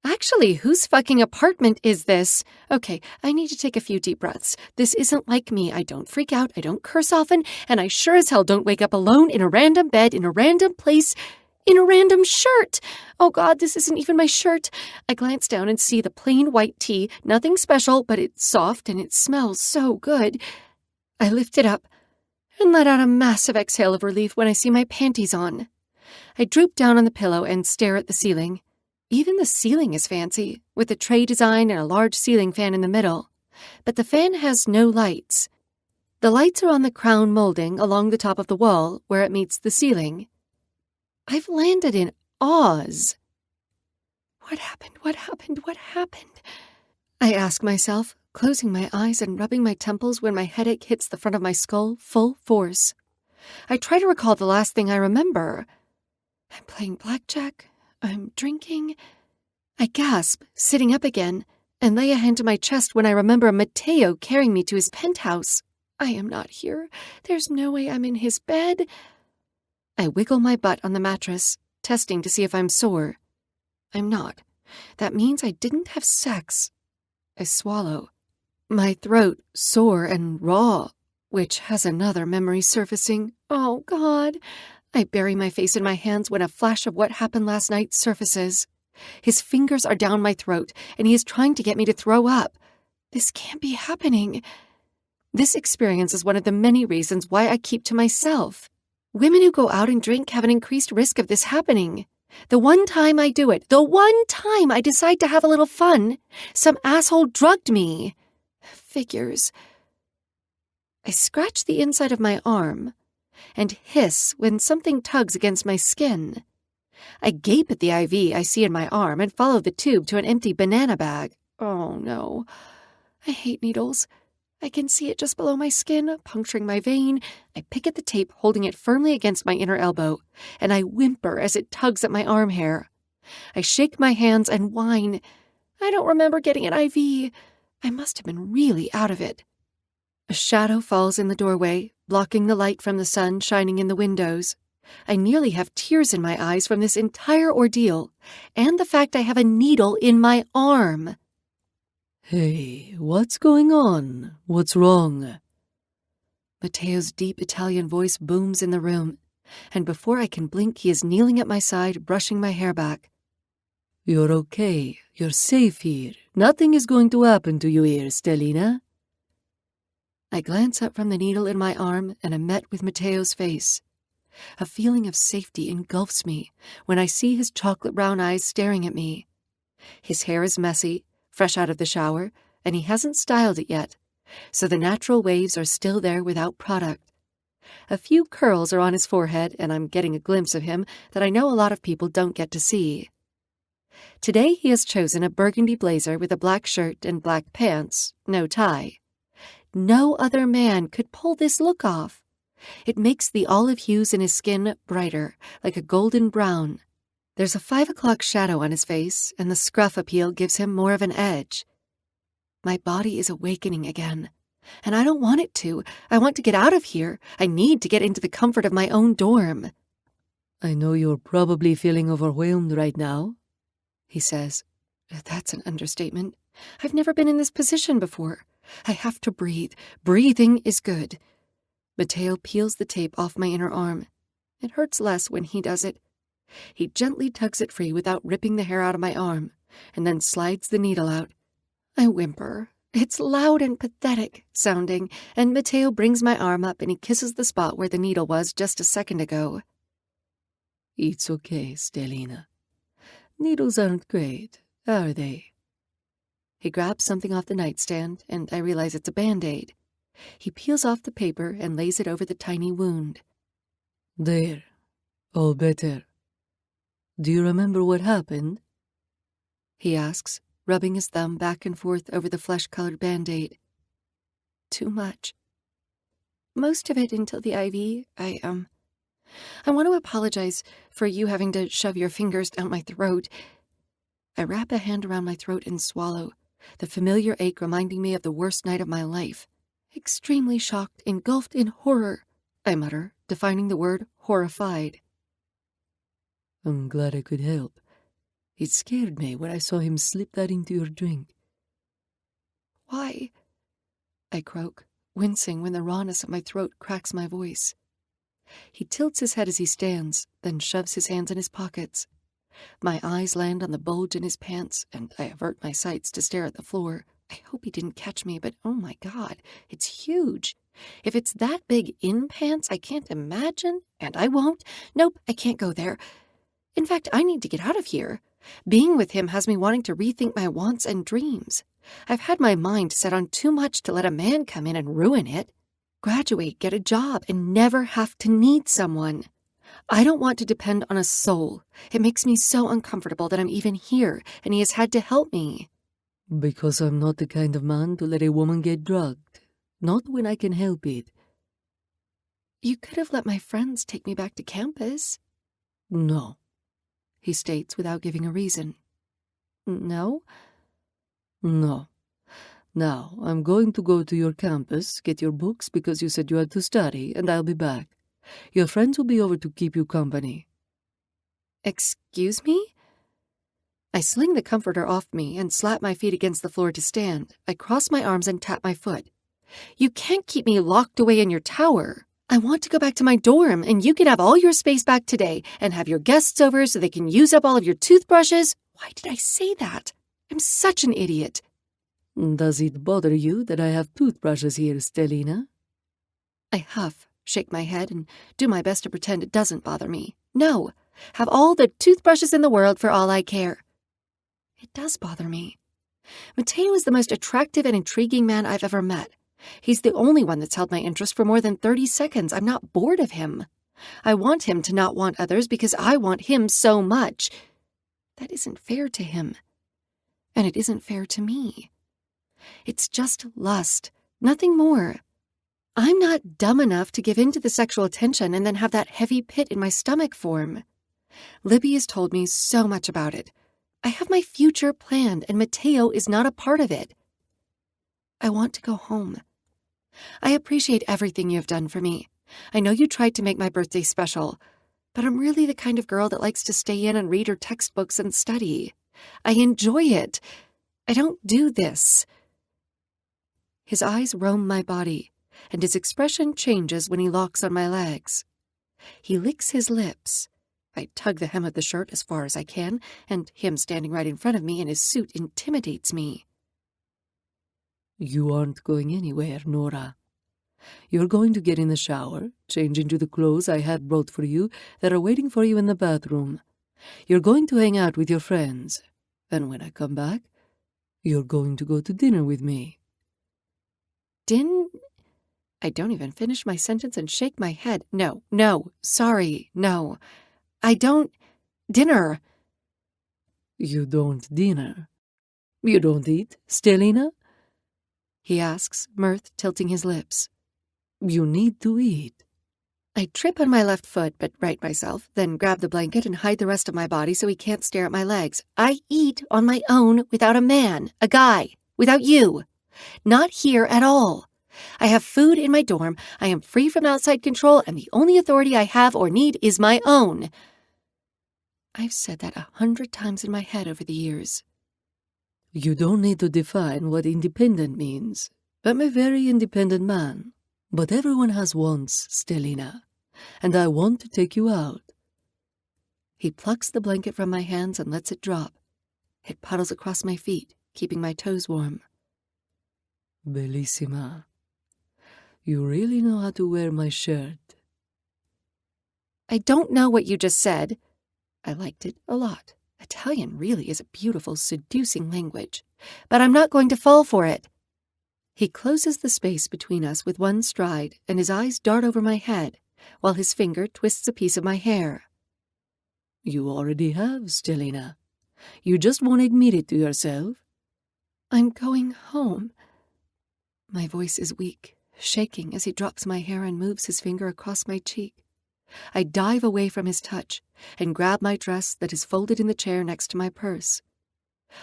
Actually, whose fucking apartment is this? Okay, I need to take a few deep breaths. This isn't like me. I don't freak out, I don't curse often, and I sure as hell don't wake up alone in a random bed, in a random place, in a random shirt. Oh God, this isn't even my shirt. I glance down and see the plain white tee, nothing special, but it's soft and it smells so good. I lift it up and let out a massive exhale of relief when I see my panties on. I droop down on the pillow and stare at the ceiling. Even the ceiling is fancy, with a tray design and a large ceiling fan in the middle. But the fan has no lights. The lights are on the crown molding along the top of the wall where it meets the ceiling. I've landed in Oz. What happened? What happened? What happened? I ask myself, closing my eyes and rubbing my temples when my headache hits the front of my skull full force. I try to recall the last thing I remember. I'm playing blackjack. I'm drinking. I gasp, sitting up again, and lay a hand to my chest when I remember Mateo carrying me to his penthouse. I am not here. There's no way I'm in his bed. I wiggle my butt on the mattress, testing to see if I'm sore. I'm not. That means I didn't have sex. I swallow. My throat sore and raw, which has another memory surfacing. Oh, God. I bury my face in my hands when a flash of what happened last night surfaces. His fingers are down my throat, and he is trying to get me to throw up. This can't be happening. This experience is one of the many reasons why I keep to myself. Women who go out and drink have an increased risk of this happening. The one time I do it, the one time I decide to have a little fun, some asshole drugged me. Figures. I scratch the inside of my arm and hiss when something tugs against my skin. I gape at the IV I see in my arm and follow the tube to an empty banana bag. Oh, no. I hate needles. I can see it just below my skin, puncturing my vein. I pick at the tape, holding it firmly against my inner elbow, and I whimper as it tugs at my arm hair. I shake my hands and whine. I don't remember getting an IV. I must have been really out of it. A shadow falls in the doorway, blocking the light from the sun shining in the windows. I nearly have tears in my eyes from this entire ordeal, and the fact I have a needle in my arm. Hey, what's going on? What's wrong? Mateo's deep Italian voice booms in the room, and before I can blink, he is kneeling at my side, brushing my hair back. You're okay. You're safe here. Nothing is going to happen to you here, Stellina. I glance up from the needle in my arm and am met with Mateo's face. A feeling of safety engulfs me when I see his chocolate brown eyes staring at me. His hair is messy, fresh out of the shower, and he hasn't styled it yet, so the natural waves are still there without product. A few curls are on his forehead, and I'm getting a glimpse of him that I know a lot of people don't get to see. Today he has chosen a burgundy blazer with a black shirt and black pants, no tie. No other man could pull this look off. It makes the olive hues in his skin brighter, like a golden brown. There's a 5 o'clock shadow on his face, and the scruff appeal gives him more of an edge. My body is awakening again, and I don't want it to. I want to get out of here. I need to get into the comfort of my own dorm. I know you're probably feeling overwhelmed right now, he says. That's an understatement. I've never been in this position before. I have to breathe. Breathing is good. Mateo peels the tape off my inner arm. It hurts less when he does it. He gently tugs it free without ripping the hair out of my arm, and then slides the needle out. I whimper. It's loud and pathetic sounding, and Mateo brings my arm up and he kisses the spot where the needle was just a second ago. It's okay, Stellina. Needles aren't great, are they? He grabs something off the nightstand, and I realize it's a Band-Aid. He peels off the paper and lays it over the tiny wound. There. All better. Do you remember what happened? He asks, rubbing his thumb back and forth over the flesh-colored Band-Aid. Too much. Most of it until the IV. I want to apologize for you having to shove your fingers down my throat. I wrap a hand around my throat and swallow, the familiar ache reminding me of the worst night of my life. Extremely shocked, engulfed in horror, I mutter, defining the word horrified. I'm glad I could help. It scared me when I saw him slip that into your drink. Why? I croak, wincing when the rawness of my throat cracks my voice. He tilts his head as he stands, then shoves his hands in his pockets. My eyes land on the bulge in his pants, and I avert my sights to stare at the floor. I hope he didn't catch me, but oh my God, it's huge. If it's that big in pants, I can't imagine, and I won't. Nope, I can't go there. In fact, I need to get out of here. Being with him has me wanting to rethink my wants and dreams. I've had my mind set on too much to let a man come in and ruin it. Graduate, get a job, and never have to need someone. I don't want to depend on a soul. It makes me so uncomfortable that I'm even here, and he has had to help me. Because I'm not the kind of man to let a woman get drugged. Not when I can help it. You could have let my friends take me back to campus. No, he states without giving a reason. No? No. Now, I'm going to go to your campus, get your books because you said you had to study, and I'll be back. Your friends will be over to keep you company. Excuse me? I sling the comforter off me and slap my feet against the floor to stand. I cross my arms and tap my foot. You can't keep me locked away in your tower. I want to go back to my dorm, and you can have all your space back today and have your guests over so they can use up all of your toothbrushes. Why did I say that? I'm such an idiot. Does it bother you that I have toothbrushes here, Stellina? I huff, shake my head, and do my best to pretend it doesn't bother me. No, have all the toothbrushes in the world for all I care. It does bother me. Mateo is the most attractive and intriguing man I've ever met. He's the only one that's held my interest for more than 30 seconds. I'm not bored of him. I want him to not want others because I want him so much. That isn't fair to him. And it isn't fair to me. It's just lust, nothing more. I'm not dumb enough to give in to the sexual tension and then have that heavy pit in my stomach form. Libby has told me so much about it. I have my future planned, and Mateo is not a part of it. I want to go home. I appreciate everything you have done for me. I know you tried to make my birthday special, but I'm really the kind of girl that likes to stay in and read her textbooks and study. I enjoy it. I don't do this. His eyes roam my body, and his expression changes when he locks on my legs. He licks his lips. I tug the hem of the shirt as far as I can, and him standing right in front of me in his suit intimidates me. You aren't going anywhere, Nora. You're going to get in the shower, change into the clothes I had brought for you that are waiting for you in the bathroom. You're going to hang out with your friends, and when I come back, you're going to go to dinner with me. I don't even finish my sentence and shake my head. No, sorry, no. I don't. Dinner. You don't dinner. You don't eat, Stelina? He asks, mirth tilting his lips. You need to eat. I trip on my left foot, but right myself, then grab the blanket and hide the rest of my body so he can't stare at my legs. I eat on my own without a man, a guy, without you. Not here at all. I have food in my dorm, I am free from outside control, and the only authority I have or need is my own. I've said that 100 times in my head over the years. You don't need to define what independent means. I'm a very independent man. But everyone has wants, Stelina, and I want to take you out. He plucks the blanket from my hands and lets it drop. It puddles across my feet, keeping my toes warm. Bellissima. You really know how to wear my shirt. I don't know what you just said. I liked it a lot. Italian really is a beautiful, seducing language. But I'm not going to fall for it. He closes the space between us with one stride, and his eyes dart over my head, while his finger twists a piece of my hair. You already have, Stelina. You just won't admit it to yourself. I'm going home. My voice is weak, shaking as he drops my hair and moves his finger across my cheek. I dive away from his touch and grab my dress that is folded in the chair next to my purse.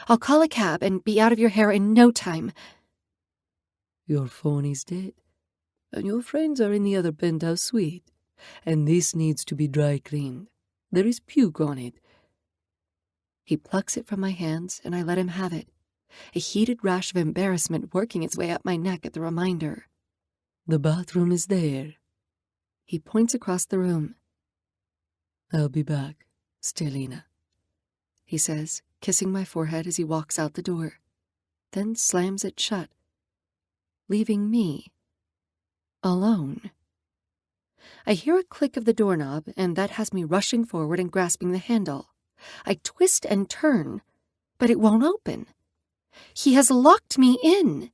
I'll call a cab and be out of your hair in no time. Your phone is dead, and your friends are in the other penthouse suite, and this needs to be dry cleaned. There is puke on it. He plucks it from my hands, and I let him have it, a heated rash of embarrassment working its way up my neck at the reminder. The bathroom is there. He points across the room. I'll be back, Stelina, he says, kissing my forehead as he walks out the door, then slams it shut, leaving me alone. I hear a click of the doorknob, and that has me rushing forward and grasping the handle. I twist and turn, but it won't open. He has locked me in.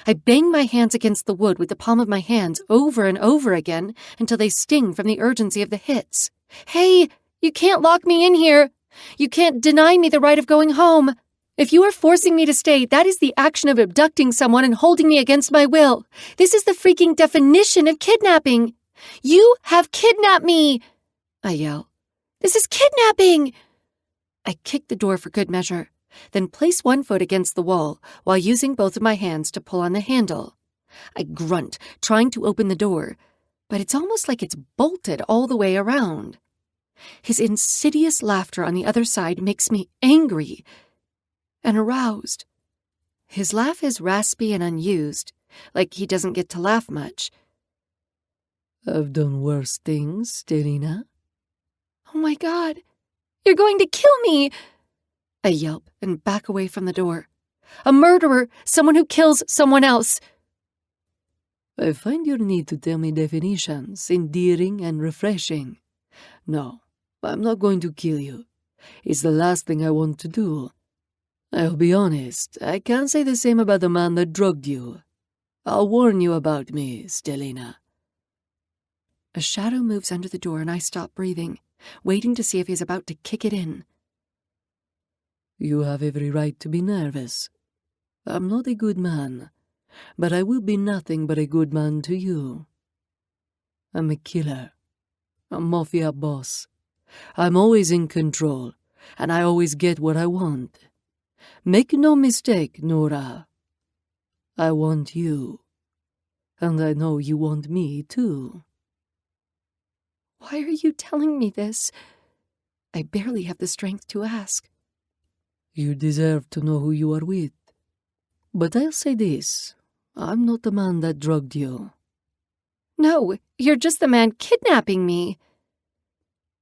I bang my hands against the wood with the palm of my hands over and over again until they sting from the urgency of the hits. Hey, you can't lock me in here. You can't deny me the right of going home. If you are forcing me to stay, that is the action of abducting someone and holding me against my will. This is the freaking definition of kidnapping. You have kidnapped me, I yell. This is kidnapping. I kick the door for good measure, then place one foot against the wall while using both of my hands to pull on the handle. I grunt, trying to open the door, but it's almost like it's bolted all the way around. His insidious laughter on the other side makes me angry and aroused. His laugh is raspy and unused, like he doesn't get to laugh much. I've done worse things, Stelina. Oh my God, you're going to kill me! I yelp and back away from the door. A murderer, someone who kills someone else. I find your need to tell me definitions endearing and refreshing. No, I'm not going to kill you. It's the last thing I want to do. I'll be honest, I can't say the same about the man that drugged you. I'll warn you about me, Stelina. A shadow moves under the door and I stop breathing, waiting to see if he's about to kick it in. You have every right to be nervous. I'm not a good man, but I will be nothing but a good man to you. I'm a killer, a mafia boss. I'm always in control, and I always get what I want. Make no mistake, Nora. I want you, and I know you want me too. Why are you telling me this? I barely have the strength to ask. You deserve to know who you are with. But I'll say this, I'm not the man that drugged you. No, you're just the man kidnapping me.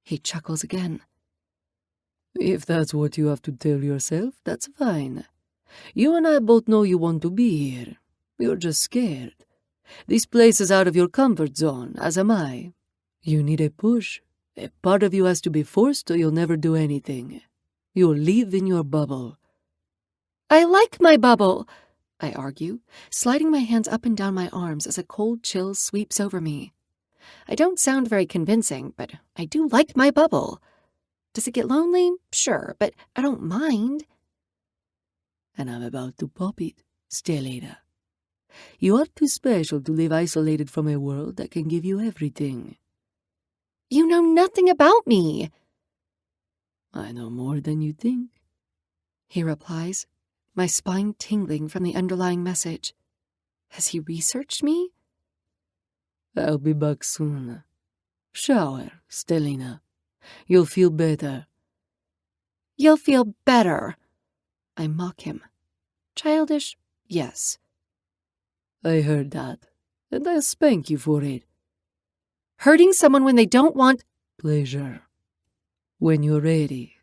He chuckles again. If that's what you have to tell yourself, that's fine. You and I both know you want to be here. You're just scared. This place is out of your comfort zone, as am I. You need a push. A part of you has to be forced or you'll never do anything. You'll live in your bubble. I like my bubble, I argue, sliding my hands up and down my arms as a cold chill sweeps over me. I don't sound very convincing, but I do like my bubble. Does it get lonely? Sure, but I don't mind. And I'm about to pop it, Stellina. You are too special to live isolated from a world that can give you everything. You know nothing about me. I know more than you think, he replies, my spine tingling from the underlying message. Has he researched me? I'll be back soon. Shower, Stellina. You'll feel better. You'll feel better. I mock him. Childish? Yes. I heard that, and I'll spank you for it. Hurting someone when they don't want pleasure. When you're ready,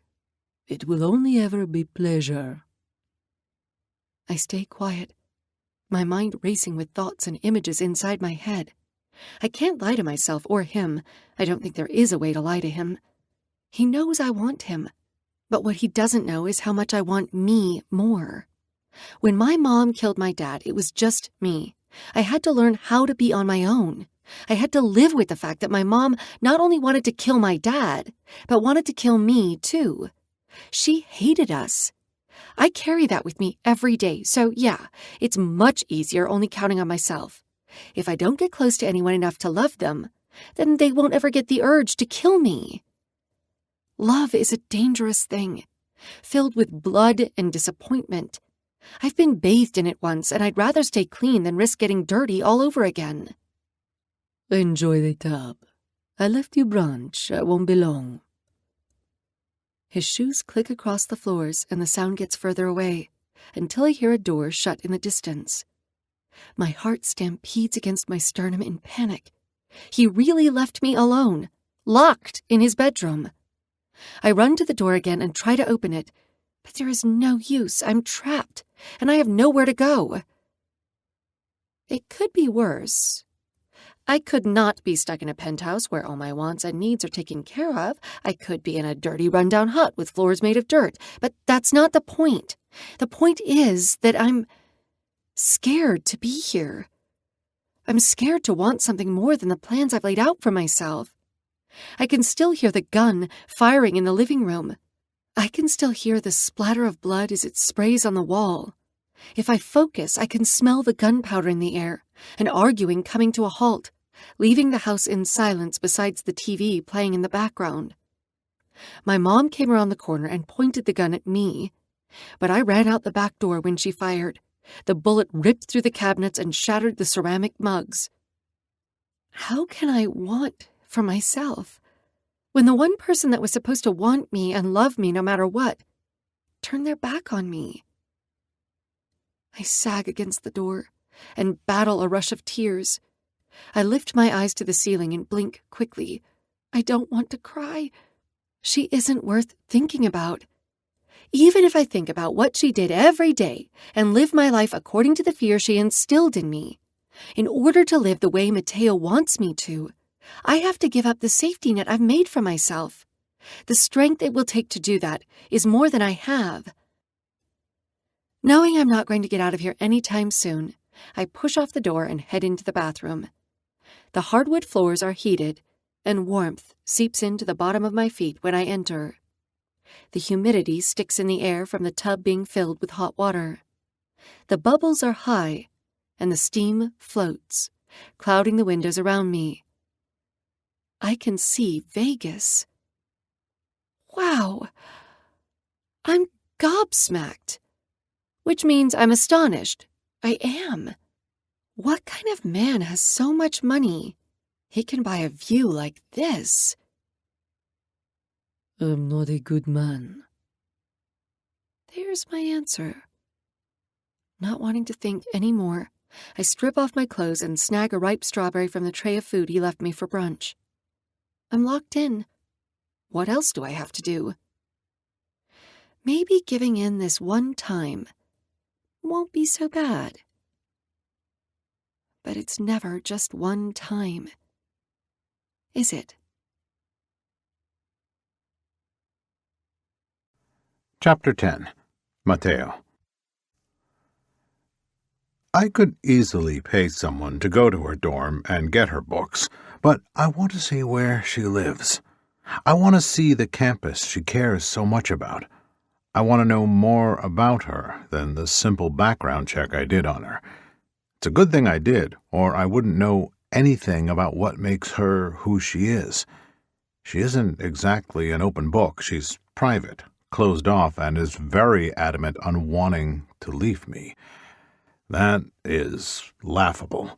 it will only ever be pleasure. I stay quiet, my mind racing with thoughts and images inside my head. I can't lie to myself or him. I don't think there is a way to lie to him. He knows I want him, but what he doesn't know is how much I want me more. When my mom killed my dad, it was just me. I had to learn how to be on my own. I had to live with the fact that my mom not only wanted to kill my dad, but wanted to kill me too. She hated us. I carry that with me every day, so yeah, it's much easier only counting on myself. If I don't get close to anyone enough to love them, then they won't ever get the urge to kill me. Love is a dangerous thing, filled with blood and disappointment. I've been bathed in it once, and I'd rather stay clean than risk getting dirty all over again. Enjoy the tub. I left you brunch. I won't be long. His shoes click across the floors, and the sound gets further away, until I hear a door shut in the distance. My heart stampedes against my sternum in panic. He really left me alone, locked in his bedroom. I run to the door again and try to open it, but there is no use. I'm trapped, and I have nowhere to go. It could be worse. I could not be stuck in a penthouse where all my wants and needs are taken care of. I could be in a dirty, rundown hut with floors made of dirt, but that's not the point. The point is that I'm scared to be here. I'm scared to want something more than the plans I've laid out for myself. I can still hear the gun firing in the living room. I can still hear the splatter of blood as it sprays on the wall. If I focus, I can smell the gunpowder in the air, and arguing coming to a halt, leaving the house in silence besides the TV playing in the background. My mom came around the corner and pointed the gun at me, but I ran out the back door when she fired. The bullet ripped through the cabinets and shattered the ceramic mugs. How can I want for myself when the one person that was supposed to want me and love me no matter what turned their back on me? I sag against the door and battle a rush of tears. I lift my eyes to the ceiling and blink quickly. I don't want to cry. She isn't worth thinking about. Even if I think about what she did every day and live my life according to the fear she instilled in me, in order to live the way Mateo wants me to, I have to give up the safety net I've made for myself. The strength it will take to do that is more than I have. Knowing I'm not going to get out of here anytime soon, I push off the door and head into the bathroom. The hardwood floors are heated, and warmth seeps into the bottom of my feet when I enter. The humidity sticks in the air from the tub being filled with hot water. The bubbles are high, and the steam floats, clouding the windows around me. I can see Vegas. Wow! I'm gobsmacked. Which means I'm astonished. I am. What kind of man has so much money? He can buy a view like this. I'm not a good man. There's my answer. Not wanting to think any more, I strip off my clothes and snag a ripe strawberry from the tray of food he left me for brunch. I'm locked in. What else do I have to do? Maybe giving in this one time won't be so bad. But it's never just one time, is it? Chapter 10. Mateo. I could easily pay someone to go to her dorm and get her books, but I want to see where she lives. I want to see the campus she cares so much about. I want to know more about her than the simple background check I did on her. It's a good thing I did, or I wouldn't know anything about what makes her who she is. She isn't exactly an open book. She's private, closed off, and is very adamant on wanting to leave me. That is laughable.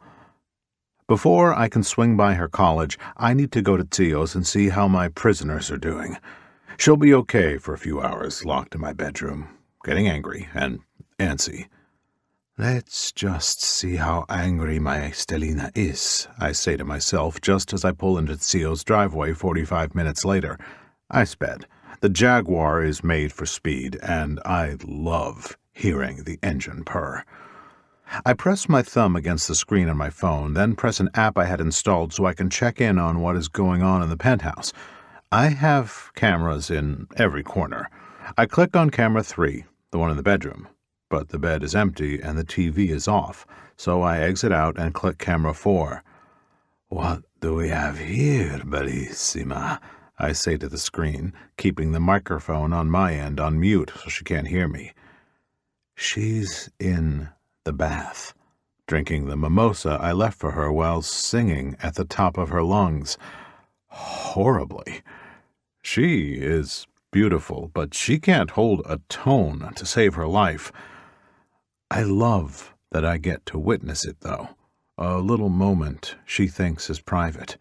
Before I can swing by her college, I need to go to 𝐶𝐲's and see how my prisoners are doing. She'll be okay for a few hours locked in my bedroom, getting angry and antsy. Let's just see how angry my Stelina is, I say to myself just as I pull into 𝐶𝐲's driveway 45 minutes later. I sped. The Jaguar is made for speed, and I love hearing the engine purr. I press my thumb against the screen on my phone, then press an app I had installed so I can check in on what is going on in the penthouse. I have cameras in every corner. I click on camera 3, the one in the bedroom, but the bed is empty and the TV is off, so I exit out and click camera 4. What do we have here, bellissima? I say to the screen, keeping the microphone on my end on mute so she can't hear me. She's in the bath, drinking the mimosa I left for her while singing at the top of her lungs. Horribly. She is beautiful, but she can't hold a tone to save her life. I love that I get to witness it, though. A little moment she thinks is private.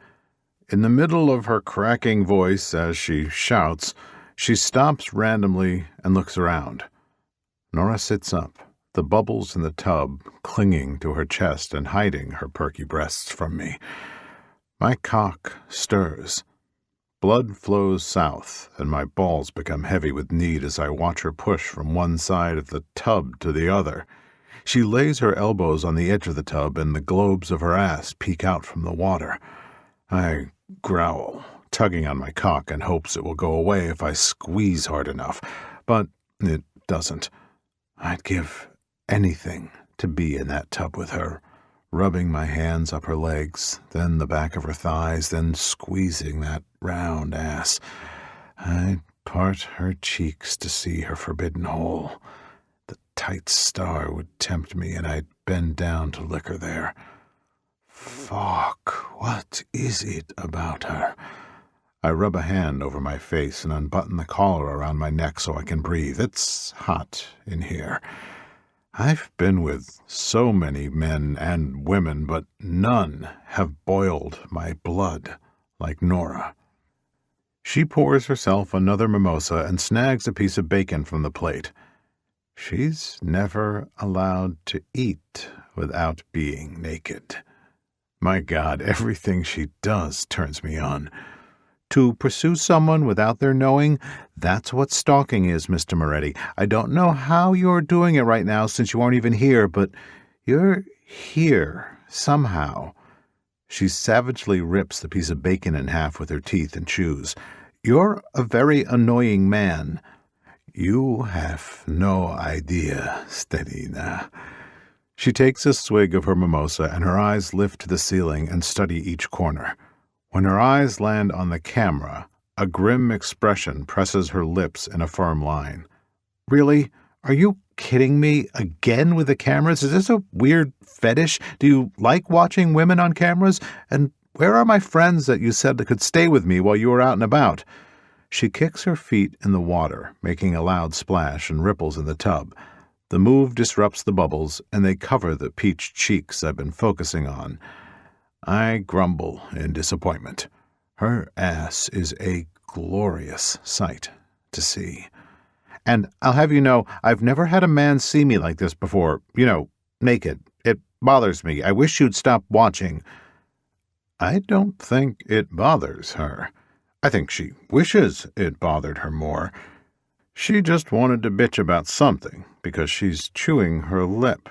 In the middle of her cracking voice as she shouts, she stops randomly and looks around. Nora sits up, the bubbles in the tub clinging to her chest and hiding her perky breasts from me. My cock stirs. Blood flows south, and my balls become heavy with need as I watch her push from one side of the tub to the other. She lays her elbows on the edge of the tub, and the globes of her ass peek out from the water. I growl, tugging on my cock in hopes it will go away if I squeeze hard enough, but it doesn't. I'd give anything to be in that tub with her, rubbing my hands up her legs, then the back of her thighs, then squeezing that round ass. I'd part her cheeks to see her forbidden hole. The tight star would tempt me, and I'd bend down to lick her there. Fuck, what is it about her? I rub a hand over my face and unbutton the collar around my neck so I can breathe. It's hot in here. I've been with so many men and women, but none have boiled my blood like Nora. She pours herself another mimosa and snags a piece of bacon from the plate. She's never allowed to eat without being naked. My God, everything she does turns me on. To pursue someone without their knowing, that's what stalking is, Mr. Moretti. I don't know how you're doing it right now since you aren't even here, but you're here somehow. She savagely rips the piece of bacon in half with her teeth and chews. You're a very annoying man. You have no idea, Stelina. She takes a swig of her mimosa, and her eyes lift to the ceiling and study each corner. When her eyes land on the camera, a grim expression presses her lips in a firm line. Really? Are you kidding me? Again with the cameras? Is this a weird fetish? Do you like watching women on cameras? And where are my friends that you said that could stay with me while you were out and about? She kicks her feet in the water, making a loud splash and ripples in the tub. The move disrupts the bubbles, and they cover the peach cheeks I've been focusing on. I grumble in disappointment. Her ass is a glorious sight to see. And I'll have you know, I've never had a man see me like this before, naked. It bothers me. I wish you'd stop watching. I don't think it bothers her. I think she wishes it bothered her more. She just wanted to bitch about something because she's chewing her lip.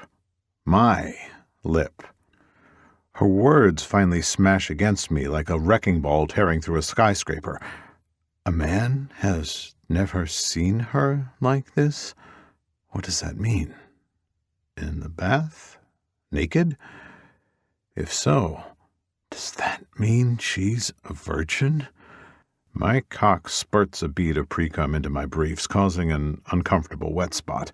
My lip. Her words finally smash against me like a wrecking ball tearing through a skyscraper. A man has never seen her like this? What does that mean? In the bath? Naked? If so, does that mean she's a virgin? My cock spurts a bead of precum into my briefs, causing an uncomfortable wet spot.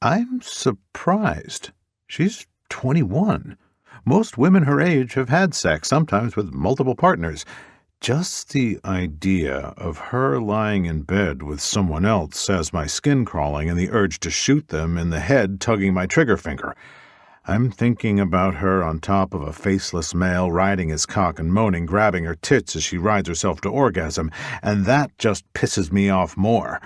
I'm surprised. She's 21. Most women her age have had sex, sometimes with multiple partners. Just the idea of her lying in bed with someone else has my skin crawling and the urge to shoot them in the head tugging my trigger finger. I'm thinking about her on top of a faceless male riding his cock and moaning, grabbing her tits as she rides herself to orgasm, and that just pisses me off more.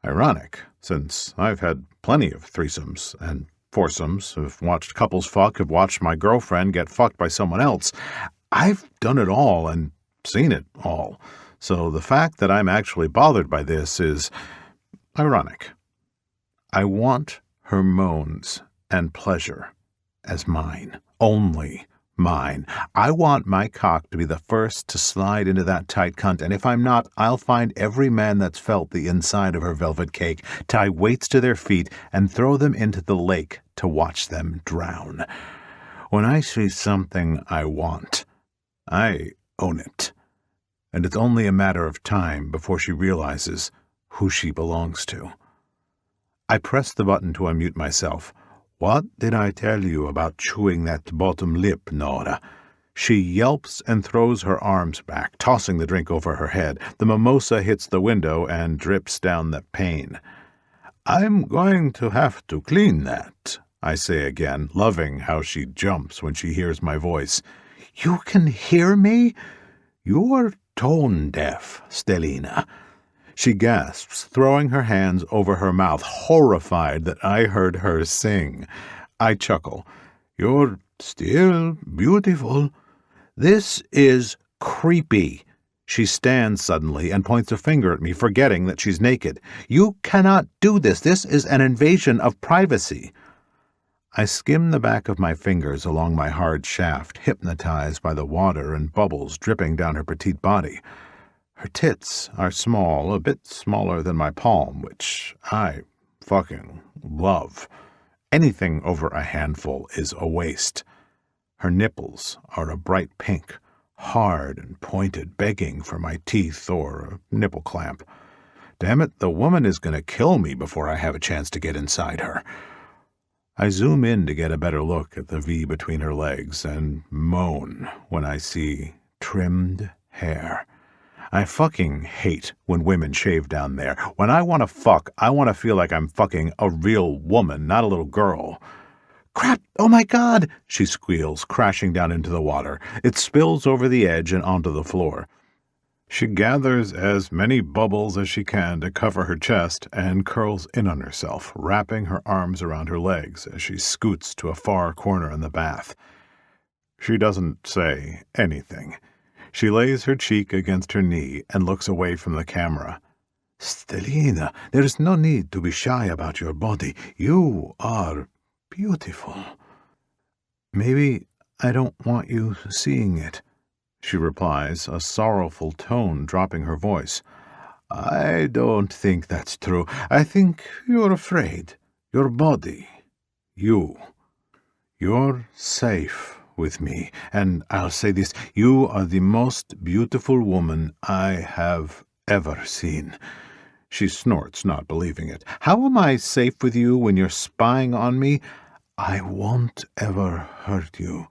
Ironic, since I've had plenty of threesomes and foursomes, have watched couples fuck, have watched my girlfriend get fucked by someone else. I've done it all and seen it all, so the fact that I'm actually bothered by this is ironic. I want her moans and pleasure as mine, only mine. I want my cock to be the first to slide into that tight cunt, and if I'm not, I'll find every man that's felt the inside of her velvet cake, tie weights to their feet, and throw them into the lake to watch them drown. When I see something I want, I own it. And it's only a matter of time before she realizes who she belongs to. I press the button to unmute myself. What did I tell you about chewing that bottom lip, Nora? She yelps and throws her arms back, tossing the drink over her head. The mimosa hits the window and drips down the pane. I'm going to have to clean that, I say again, loving how she jumps when she hears my voice. You can hear me? You're tone deaf, Stellina. She gasps, throwing her hands over her mouth, horrified that I heard her sing. I chuckle. You're still beautiful. This is creepy. She stands suddenly and points a finger at me, forgetting that she's naked. You cannot do this. This is an invasion of privacy. I skim the back of my fingers along my hard shaft, hypnotized by the water and bubbles dripping down her petite body. Her tits are small, a bit smaller than my palm, which I fucking love. Anything over a handful is a waste. Her nipples are a bright pink, hard and pointed, begging for my teeth or a nipple clamp. Damn it, the woman is going to kill me before I have a chance to get inside her. I zoom in to get a better look at the V between her legs and moan when I see trimmed hair. I fucking hate when women shave down there. When I want to fuck, I want to feel like I'm fucking a real woman, not a little girl. Crap! Oh my God! She squeals, crashing down into the water. It spills over the edge and onto the floor. She gathers as many bubbles as she can to cover her chest and curls in on herself, wrapping her arms around her legs as she scoots to a far corner in the bath. She doesn't say anything. She lays her cheek against her knee and looks away from the camera. Stellina, there is no need to be shy about your body. You are beautiful. Maybe I don't want you seeing it, she replies, a sorrowful tone dropping her voice. I don't think that's true. I think you're afraid. Your body. You're safe with me, and I'll say this, you are the most beautiful woman I have ever seen. She snorts, not believing it. How am I safe with you when you're spying on me? I won't ever hurt you.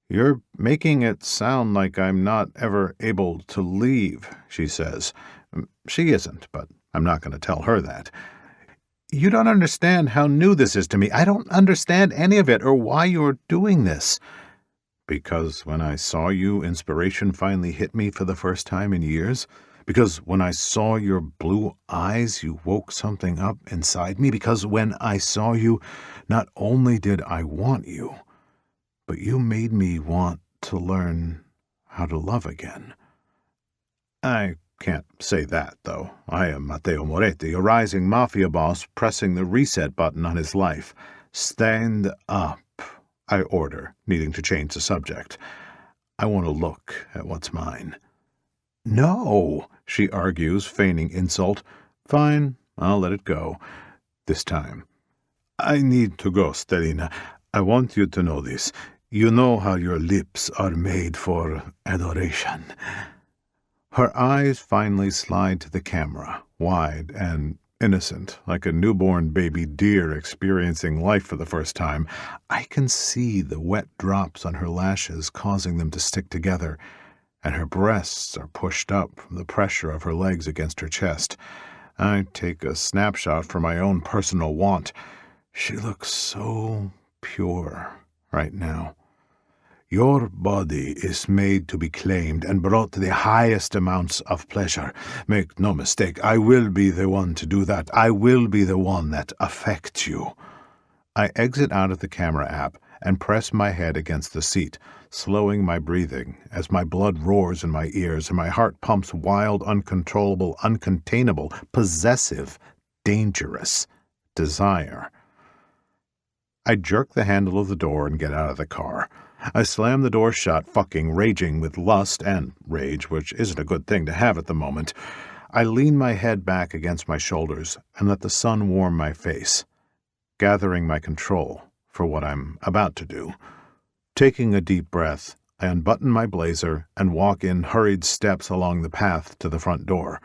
You're making it sound like I'm not ever able to leave, she says. She isn't, but I'm not going to tell her that. You don't understand how new this is to me. I don't understand any of it or why you're doing this. Because when I saw you, inspiration finally hit me for the first time in years. Because when I saw your blue eyes, you woke something up inside me. Because when I saw you, not only did I want you, but you made me want to learn how to love again. I can't say that, though. I am Mateo Moretti, a rising Mafia boss pressing the reset button on his life. Stand up, I order, needing to change the subject. I want to look at what's mine. No, she argues, feigning insult. Fine, I'll let it go. This time. I need to go, Stellina. I want you to know this. You know how your lips are made for adoration. Her eyes finally slide to the camera, wide and innocent, like a newborn baby deer experiencing life for the first time. I can see the wet drops on her lashes causing them to stick together, and her breasts are pushed up from the pressure of her legs against her chest. I take a snapshot for my own personal want. She looks so pure right now. Your body is made to be claimed and brought to the highest amounts of pleasure. Make no mistake, I will be the one to do that. I will be the one that affects you. I exit out of the camera app and press my head against the seat, slowing my breathing as my blood roars in my ears and my heart pumps wild, uncontrollable, uncontainable, possessive, dangerous desire. I jerk the handle of the door and get out of the car. I slam the door shut, fucking raging with lust and rage, which isn't a good thing to have at the moment. I lean my head back against my shoulders and let the sun warm my face, gathering my control for what I'm about to do. Taking a deep breath, I unbutton my blazer and walk in hurried steps along the path to the front door.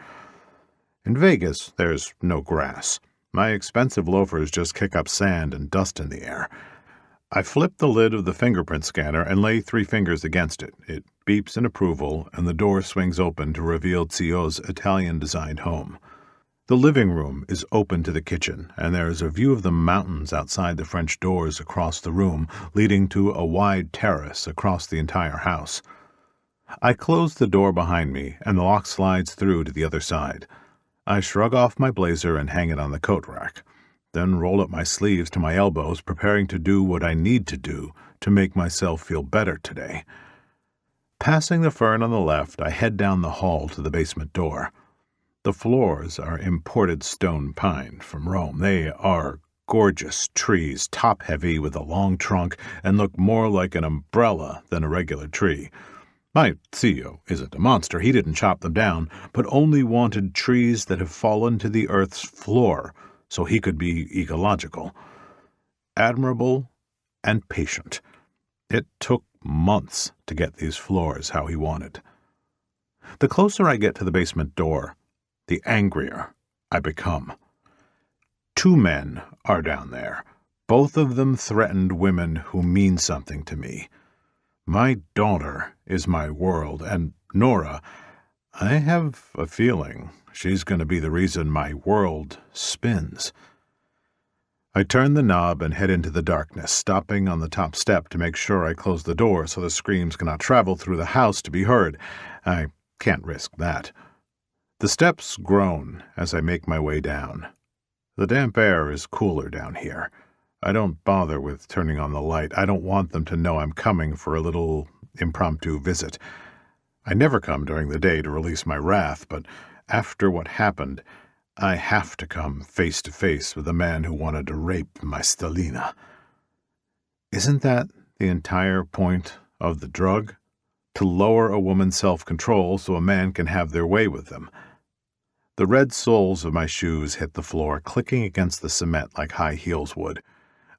In Vegas, there's no grass. My expensive loafers just kick up sand and dust in the air. I flip the lid of the fingerprint scanner and lay 3 fingers against it. It beeps in approval, and the door swings open to reveal 𝐇𝐨𝐲's Italian-designed home. The living room is open to the kitchen, and there is a view of the mountains outside the French doors across the room, leading to a wide terrace across the entire house. I close the door behind me, and the lock slides through to the other side. I shrug off my blazer and hang it on the coat rack, then roll up my sleeves to my elbows, preparing to do what I need to do to make myself feel better today. Passing the fern on the left, I head down the hall to the basement door. The floors are imported stone pine from Rome. They are gorgeous trees, top-heavy with a long trunk, and look more like an umbrella than a regular tree. My 𝐶EO isn't a monster. He didn't chop them down, but only wanted trees that have fallen to the earth's floor, so he could be ecological. Admirable and patient. It took months to get these floors how he wanted. The closer I get to the basement door, the angrier I become. 2 men are down there. Both of them threatened women who mean something to me. My daughter is my world, and Nora, I have a feeling she's going to be the reason my world spins. I turn the knob and head into the darkness, stopping on the top step to make sure I close the door so the screams cannot travel through the house to be heard. I can't risk that. The steps groan as I make my way down. The damp air is cooler down here. I don't bother with turning on the light. I don't want them to know I'm coming for a little impromptu visit. I never come during the day to release my wrath, but after what happened, I have to come face to face with the man who wanted to rape my Stalina. Isn't that the entire point of the drug? To lower a woman's self-control so a man can have their way with them. The red soles of my shoes hit the floor, clicking against the cement like high heels would.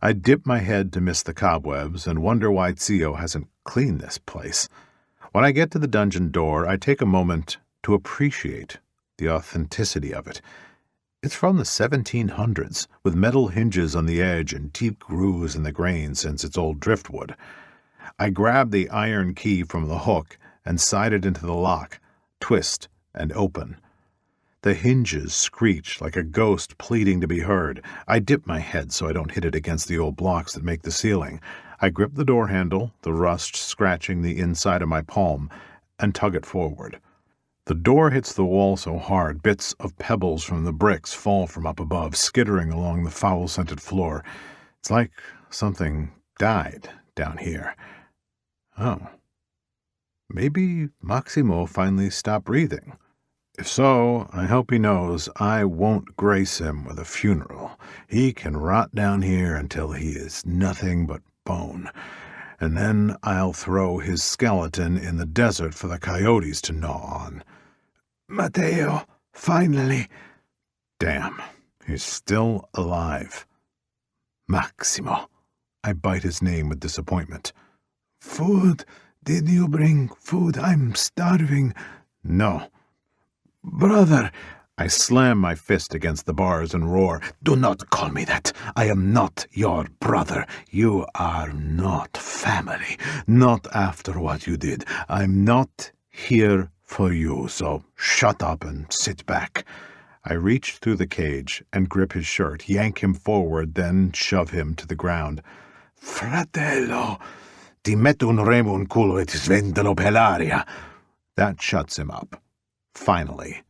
I dip my head to miss the cobwebs and wonder why 𝐶EO hasn't cleaned this place. When I get to the dungeon door, I take a moment to appreciate the authenticity of it. It's from the 1700s, with metal hinges on the edge and deep grooves in the grain since it's old driftwood. I grab the iron key from the hook and side it into the lock, twist, and open. The hinges screech like a ghost pleading to be heard. I dip my head so I don't hit it against the old blocks that make the ceiling. I grip the door handle, the rust scratching the inside of my palm, and tug it forward. The door hits the wall so hard, bits of pebbles from the bricks fall from up above, skittering along the foul-scented floor. It's like something died down here. Oh. Maybe Maximo finally stopped breathing. If so, I hope he knows I won't grace him with a funeral. He can rot down here until he is nothing but bone, and then I'll throw his skeleton in the desert for the coyotes to gnaw on. Mateo, finally. Damn, he's still alive. Maximo. I bite his name with disappointment. Food? Did you bring food? I'm starving. No, Brother! I slam my fist against the bars and roar, "Do not call me that! I am not your brother! You are not family! Not after what you did! I'm not here for you, so shut up and sit back!" I reach through the cage and grip his shirt, yank him forward, then shove him to the ground. "Fratello! Ti metto un remo in culo e ti sventolo per l'aria!" That shuts him up. Finally.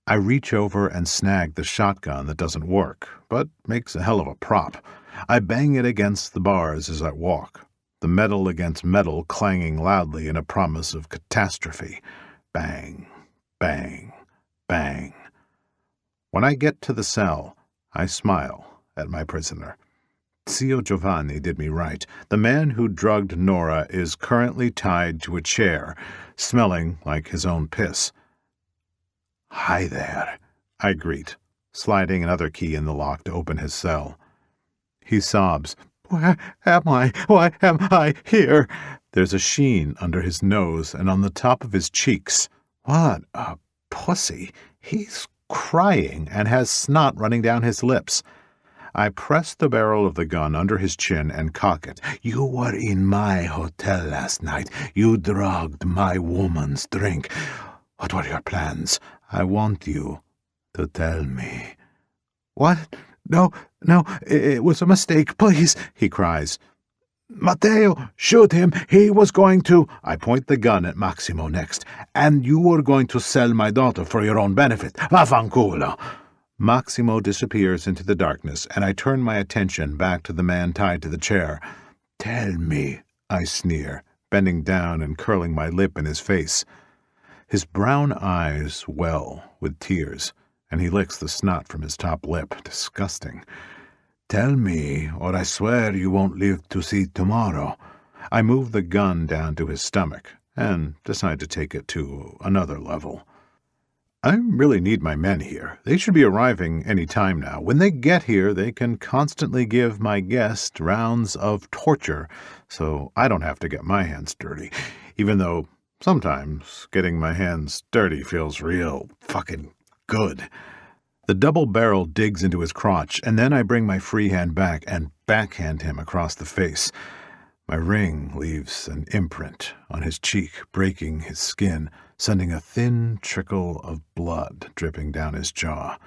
I reach over and snag the shotgun that doesn't work, but makes a hell of a prop. I bang it against the bars as I walk, the metal against metal clanging loudly in a promise of catastrophe. Bang, bang, bang. When I get to the cell, I smile at my prisoner. Zio Giovanni did me right. The man who drugged Nora is currently tied to a chair, smelling like his own piss. "Hi there," I greet, sliding another key in the lock to open his cell. He sobs. "Where am I? Why am I here?" There's a sheen under his nose and on the top of his cheeks. What a pussy. He's crying and has snot running down his lips. I press the barrel of the gun under his chin and cock it. "You were in my hotel last night. You drugged my woman's drink. What were your plans? I want you to tell me." "What? No, it was a mistake, please," he cries. "Mateo, shoot him. He was going to—" I point the gun at Maximo next. "And you were going to sell my daughter for your own benefit. Vaffanculo." Maximo disappears into the darkness, and I turn my attention back to the man tied to the chair. "Tell me," I sneer, bending down and curling my lip in his face. His brown eyes well with tears, and he licks the snot from his top lip. Disgusting. "Tell me, or I swear you won't live to see tomorrow." I move the gun down to his stomach, and decide to take it to another level. I really need my men here. They should be arriving any time now. When they get here, they can constantly give my guest rounds of torture, so I don't have to get my hands dirty, even though sometimes getting my hands dirty feels real fucking good. The double barrel digs into his crotch, and then I bring my free hand back and backhand him across the face. My ring leaves an imprint on his cheek, breaking his skin, sending a thin trickle of blood dripping down his jaw.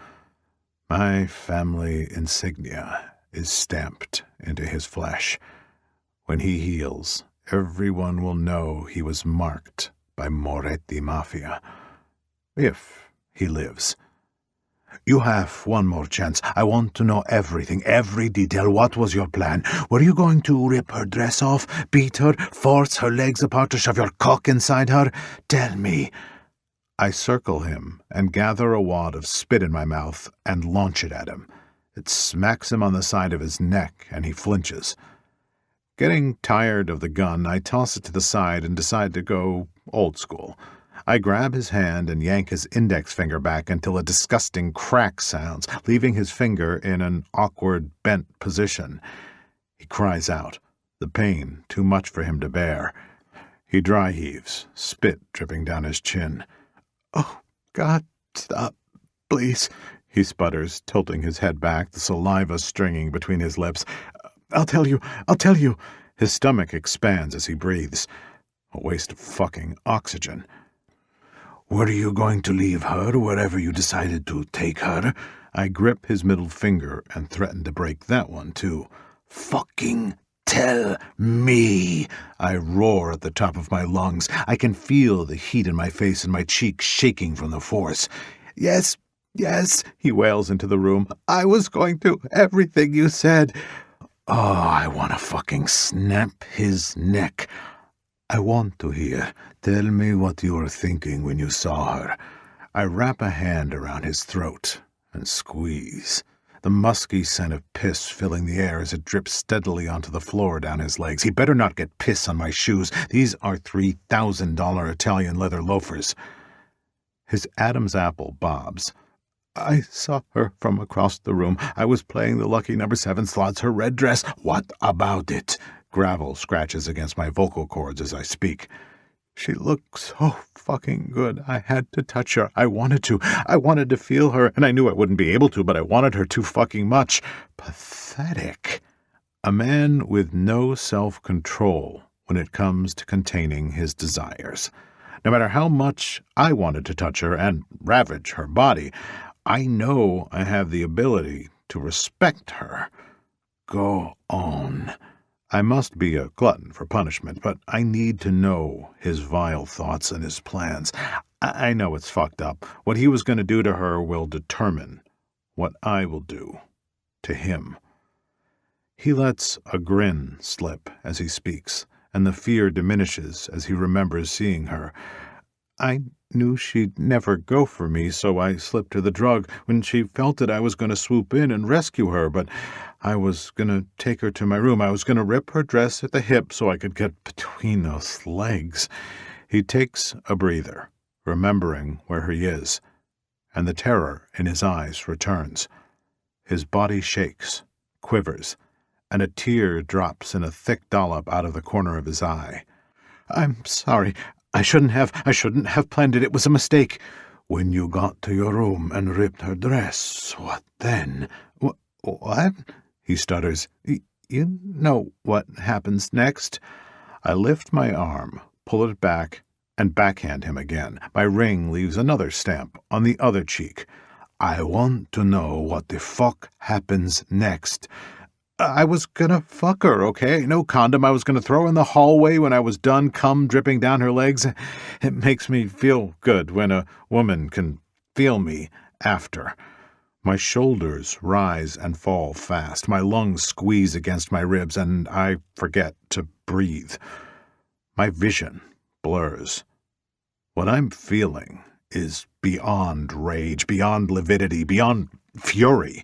My family insignia is stamped into his flesh. When he heals, everyone will know he was marked by Moretti Mafia. If he lives. "You have one more chance. I want to know everything, every detail. What was your plan? Were you going to rip her dress off, beat her, force her legs apart to shove your cock inside her? Tell me." I circle him and gather a wad of spit in my mouth and launch it at him. It smacks him on the side of his neck, and he flinches. Getting tired of the gun, I toss it to the side and decide to go old school. I grab his hand and yank his index finger back until a disgusting crack sounds, leaving his finger in an awkward, bent position. He cries out, the pain too much for him to bear. He dry heaves, spit dripping down his chin. "Oh, God, stop, please," he sputters, tilting his head back, the saliva stringing between his lips. I'll tell you. His stomach expands as he breathes. A waste of fucking oxygen. "Were you going to leave her wherever you decided to take her?" I grip his middle finger and threaten to break that one, too. "Fucking tell me!" I roar at the top of my lungs. I can feel the heat in my face and my cheeks shaking from the force. Yes, he wails into the room. "I was going to. Everything you said." Oh, I want to fucking snap his neck. "I want to hear. Tell me what you were thinking when you saw her." I wrap a hand around his throat and squeeze, the musky scent of piss filling the air as it drips steadily onto the floor down his legs. He better not get piss on my shoes. These are $3,000 Italian leather loafers. His Adam's apple bobs. "I saw her from across the room. I was playing the lucky number 7 slots. Her red dress." "What about it?" Gravel scratches against my vocal cords as I speak. She looked so fucking good. I had to touch her. I wanted to. I wanted to feel her, and I knew I wouldn't be able to, but I wanted her too fucking much. Pathetic. A man with no self-control when it comes to containing his desires. No matter how much I wanted to touch her and ravage her body, I know I have the ability to respect her. Go on. I must be a glutton for punishment, but I need to know his vile thoughts and his plans. I know it's fucked up. What he was going to do to her will determine what I will do to him. He lets a grin slip as he speaks, and the fear diminishes as he remembers seeing her. I knew she'd never go for me, so I slipped her the drug. When she felt it, I was going to swoop in and rescue her, but I was going to take her to my room. I was going to rip her dress at the hip so I could get between those legs. He takes a breather, remembering where he is, and the terror in his eyes returns. His body shakes, quivers, and a tear drops in a thick dollop out of the corner of his eye. I'm sorry. I shouldn't have planned it. It was a mistake. When you got to your room and ripped her dress, what then? What? He stutters. You know what happens next. I lift my arm, pull it back, and backhand him again. My ring leaves another stamp on the other cheek. I want to know what the fuck happens next. I was gonna fuck her, okay? No condom. I was gonna throw her in the hallway when I was done, cum dripping down her legs. It makes me feel good when a woman can feel me after. My shoulders rise and fall fast. My lungs squeeze against my ribs, and I forget to breathe. My vision blurs. What I'm feeling is beyond rage, beyond lividity, beyond fury.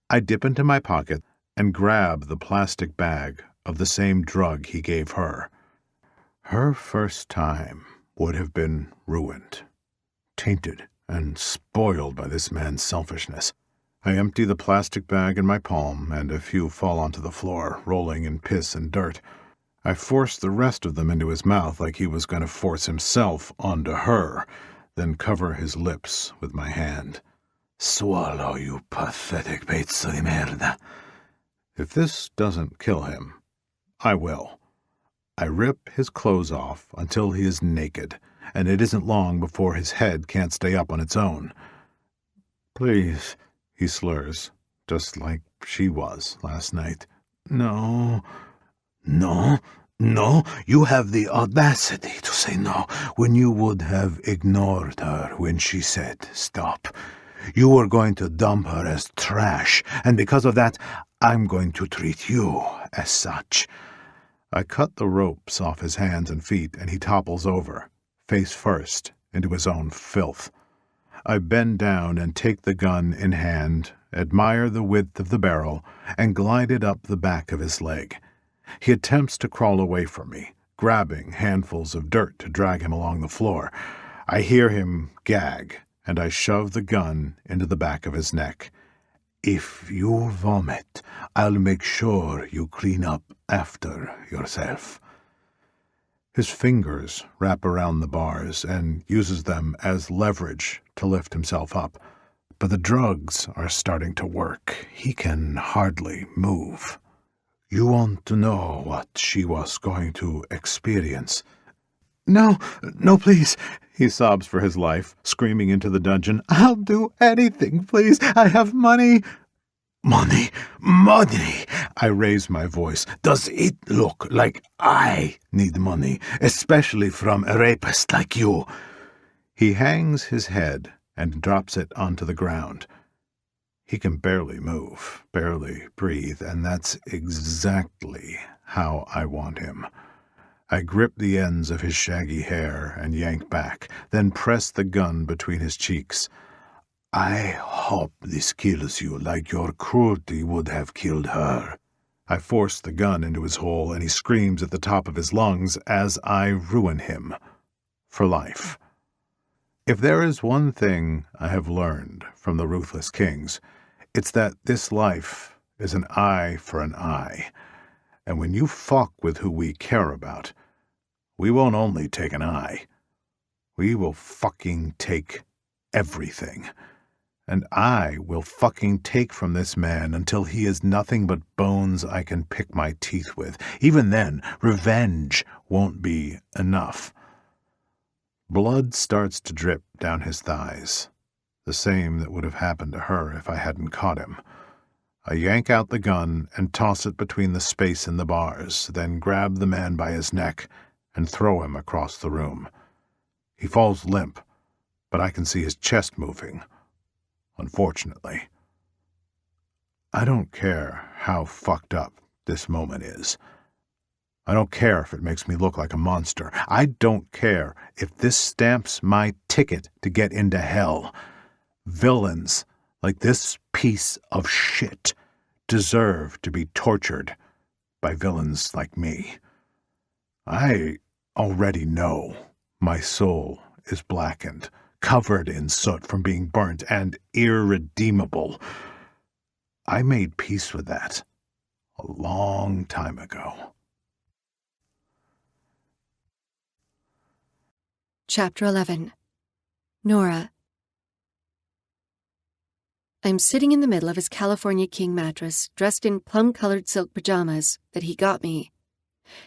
I dip into my pocket and grab the plastic bag of the same drug he gave her. Her first time would have been ruined, tainted, and spoiled by this man's selfishness. I empty the plastic bag in my palm, and a few fall onto the floor, rolling in piss and dirt. I force the rest of them into his mouth like he was going to force himself onto her, then cover his lips with my hand. Swallow, you pathetic pezzo di merda. If this doesn't kill him, I will. I rip his clothes off until he is naked, and it isn't long before his head can't stay up on its own. Please, he slurs, just like she was last night. No, you have the audacity to say no when you would have ignored her when she said stop. You were going to dump her as trash, and because of that, I'm going to treat you as such. I cut the ropes off his hands and feet, and he topples over, face first, into his own filth. I bend down and take the gun in hand, admire the width of the barrel, and glide it up the back of his leg. He attempts to crawl away from me, grabbing handfuls of dirt to drag him along the floor. I hear him gag, and I shove the gun into the back of his neck. If you vomit, I'll make sure you clean up after yourself. His fingers wrap around the bars and uses them as leverage to lift himself up. But the drugs are starting to work. He can hardly move. You want to know what she was going to experience? No, please. He sobs for his life, screaming into the dungeon. I'll do anything, please. I have money. Money! I raise my voice. Does it look like I need money, especially from a rapist like you? He hangs his head and drops it onto the ground. He can barely move, barely breathe, and that's exactly how I want him. I grip the ends of his shaggy hair and yank back, then press the gun between his cheeks. I hope this kills you like your cruelty would have killed her. I force the gun into his hole, and he screams at the top of his lungs as I ruin him for life. If there is one thing I have learned from the Ruthless Kings, it's that this life is an eye for an eye. And when you fuck with who we care about, We won't only take an eye. We will fucking take everything. And I will fucking take from this man until he is nothing but bones I can pick my teeth with. Even then, revenge won't be enough. Blood starts to drip down his thighs, the same that would have happened to her if I hadn't caught him. I yank out the gun and toss it between the space in the bars, then grab the man by his neck and throw him across the room. He falls limp, but I can see his chest moving. Unfortunately. I don't care how fucked up this moment is. I don't care if it makes me look like a monster. I don't care if this stamps my ticket to get into hell. Villains like this piece of shit deserve to be tortured by villains like me. I already know my soul is blackened, covered in soot from being burnt, and irredeemable. I made peace with that a long time ago. Chapter 11. Nora. I'm sitting in the middle of his California king mattress, dressed in plum-colored silk pajamas that he got me.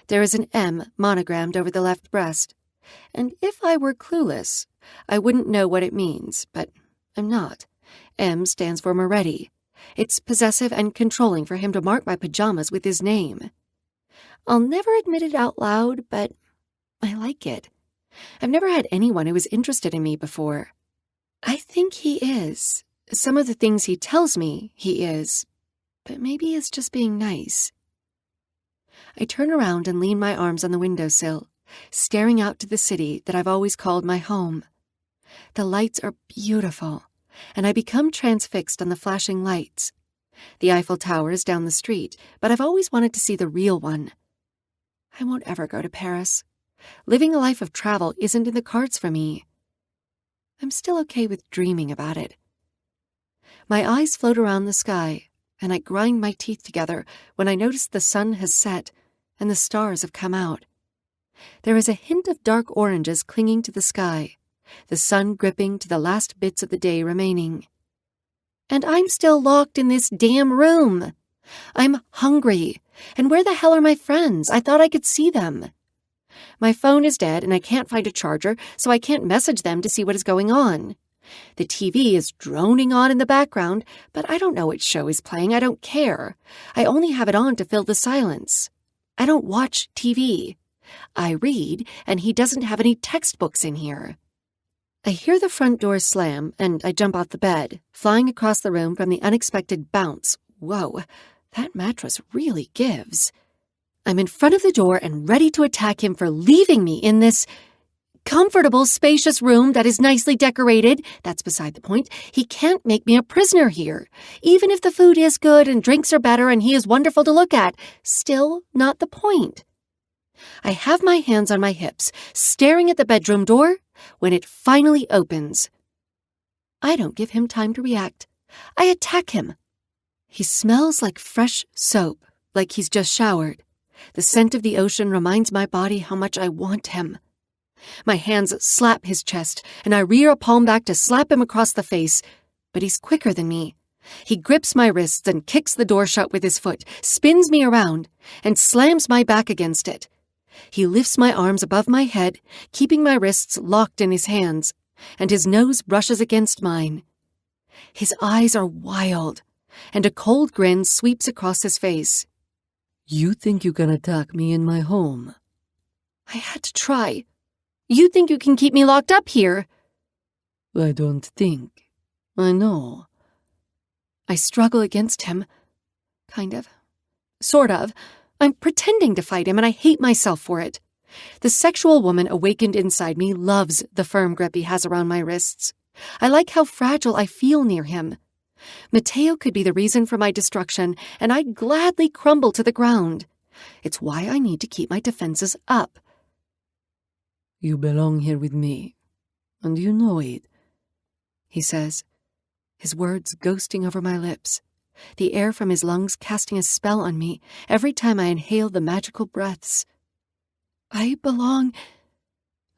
There is an M monogrammed over the left breast, and if I were clueless, I wouldn't know what it means, but I'm not. M stands for Moretti. It's possessive and controlling for him to mark my pajamas with his name. I'll never admit it out loud, but I like it. I've never had anyone who was interested in me before. I think he is. Some of the things he tells me he is, but maybe he's just being nice. I turn around and lean my arms on the windowsill, staring out to the city that I've always called my home. The lights are beautiful, and I become transfixed on the flashing lights. The Eiffel Tower is down the street, but I've always wanted to see the real one. I won't ever go to Paris. Living a life of travel isn't in the cards for me. I'm still okay with dreaming about it. My eyes float around the sky, and I grind my teeth together when I notice the sun has set and the stars have come out. There is a hint of dark oranges clinging to the sky, the sun gripping to the last bits of the day remaining. And I'm still locked in this damn room. I'm hungry, and where the hell are my friends? I thought I could see them. My phone is dead, and I can't find a charger, so I can't message them to see what is going on. The TV is droning on in the background, but I don't know which show is playing. I don't care. I only have it on to fill the silence. I don't watch TV. I read, and he doesn't have any textbooks in here. I hear the front door slam, and I jump off the bed, flying across the room from the unexpected bounce. Whoa, that mattress really gives. I'm in front of the door and ready to attack him for leaving me in this comfortable, spacious room that is nicely decorated. That's beside the point. He can't make me a prisoner here. Even if the food is good and drinks are better and he is wonderful to look at, still not the point. I have my hands on my hips, staring at the bedroom door, when it finally opens. I don't give him time to react. I attack him. He smells like fresh soap, like he's just showered. The scent of the ocean reminds my body how much I want him. My hands slap his chest, and I rear a palm back to slap him across the face, but he's quicker than me. He grips my wrists and kicks the door shut with his foot, spins me around, and slams my back against it. He lifts my arms above my head, keeping my wrists locked in his hands, and his nose brushes against mine. His eyes are wild, and a cold grin sweeps across his face. You think you can attack me in my home? I had to try. You think you can keep me locked up here? I don't think. I know. I struggle against him. Kind of. Sort of. I'm pretending to fight him, and I hate myself for it. The sexual woman awakened inside me loves the firm grip he has around my wrists. I like how fragile I feel near him. Mateo could be the reason for my destruction, and I'd gladly crumble to the ground. It's why I need to keep my defenses up. You belong here with me, and you know it, he says, his words ghosting over my lips, the air from his lungs casting a spell on me every time I inhale the magical breaths. I belong...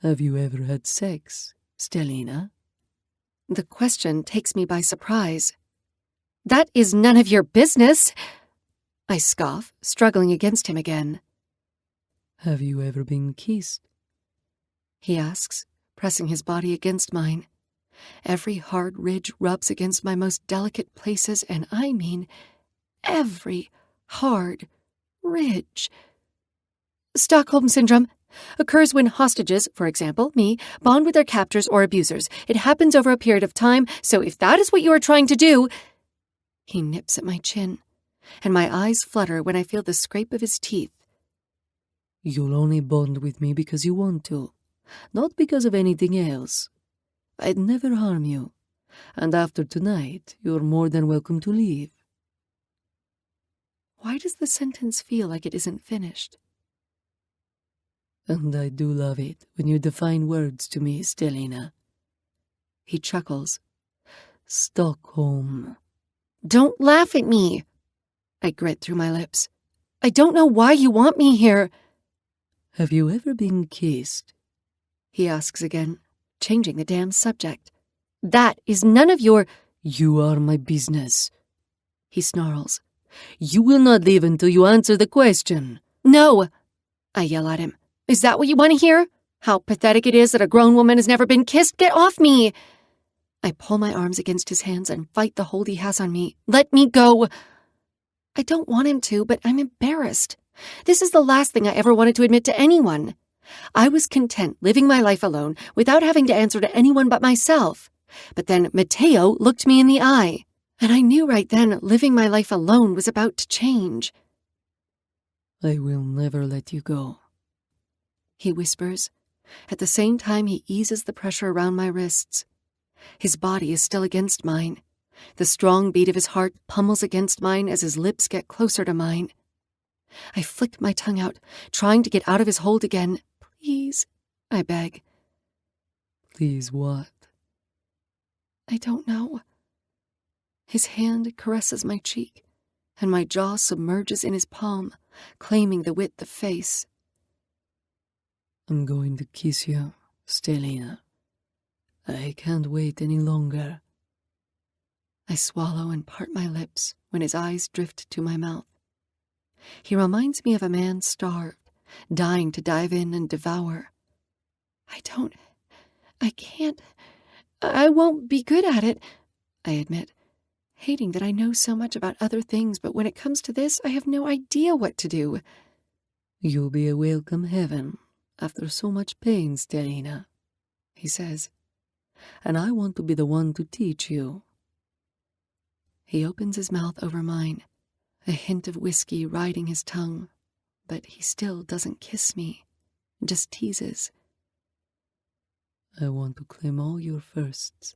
Have you ever had sex, Stellina? The question takes me by surprise. That is none of your business, I scoff, struggling against him again. Have you ever been kissed? He asks, pressing his body against mine. Every hard ridge rubs against my most delicate places, and I mean every hard ridge. Stockholm Syndrome occurs when hostages, for example, me, bond with their captors or abusers. It happens over a period of time, so if that is what you are trying to do... He nips at my chin, and my eyes flutter when I feel the scrape of his teeth. You'll only bond with me because you want to, not because of anything else. I'd never harm you, and after tonight, you're more than welcome to leave. Why does the sentence feel like it isn't finished? And I do love it when you define words to me, Stellina. He chuckles. Stockholm. Don't laugh at me. I grit through my lips. I don't know why you want me here. Have you ever been kissed? He asks again, changing the damn subject. That is none of your... You are my business. He snarls. You will not leave until you answer the question. No! I yell at him. Is that what you want to hear? How pathetic it is that a grown woman has never been kissed? Get off me! I pull my arms against his hands and fight the hold he has on me. Let me go! I don't want him to, but I'm embarrassed. This is the last thing I ever wanted to admit to anyone. I was content living my life alone without having to answer to anyone but myself. But then Mateo looked me in the eye, and I knew right then living my life alone was about to change. I will never let you go, he whispers. At the same time, he eases the pressure around my wrists. His body is still against mine. The strong beat of his heart pummels against mine as his lips get closer to mine. I flick my tongue out, trying to get out of his hold again. Please, I beg. Please what? I don't know. His hand caresses my cheek, and my jaw submerges in his palm, claiming the width of face. I'm going to kiss you, Stellina. I can't wait any longer. I swallow and part my lips when his eyes drift to my mouth. He reminds me of a man starved, dying to dive in and devour. I can't, I won't be good at it, I admit, hating that I know so much about other things, but when it comes to this, I have no idea what to do. You'll be a welcome heaven after so much pain, Stellina, he says, and I want to be the one to teach you. He opens his mouth over mine, a hint of whiskey riding his tongue, but he still doesn't kiss me, just teases. I want to claim all your firsts.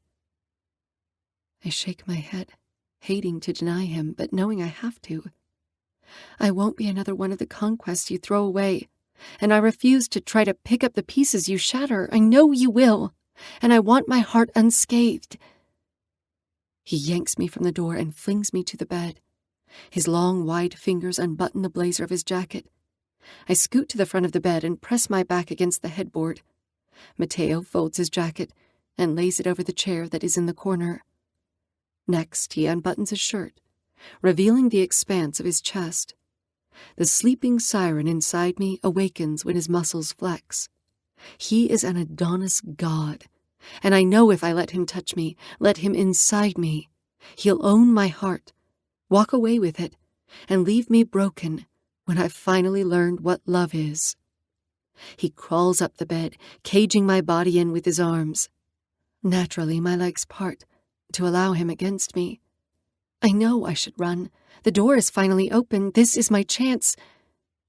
I shake my head, hating to deny him, but knowing I have to. I won't be another one of the conquests you throw away, and I refuse to try to pick up the pieces you shatter. I know you will, and I want my heart unscathed. He yanks me from the door and flings me to the bed. His long, wide fingers unbutton the blazer of his jacket. I scoot to the front of the bed and press my back against the headboard. Mateo folds his jacket and lays it over the chair that is in the corner. Next, he unbuttons his shirt, revealing the expanse of his chest. The sleeping siren inside me awakens when his muscles flex. He is an Adonis god, and I know if I let him touch me, let him inside me, he'll own my heart, walk away with it, and leave me broken when I've finally learned what love is. He crawls up the bed, caging my body in with his arms. Naturally, my legs part to allow him against me. I know I should run. The door is finally open. This is my chance.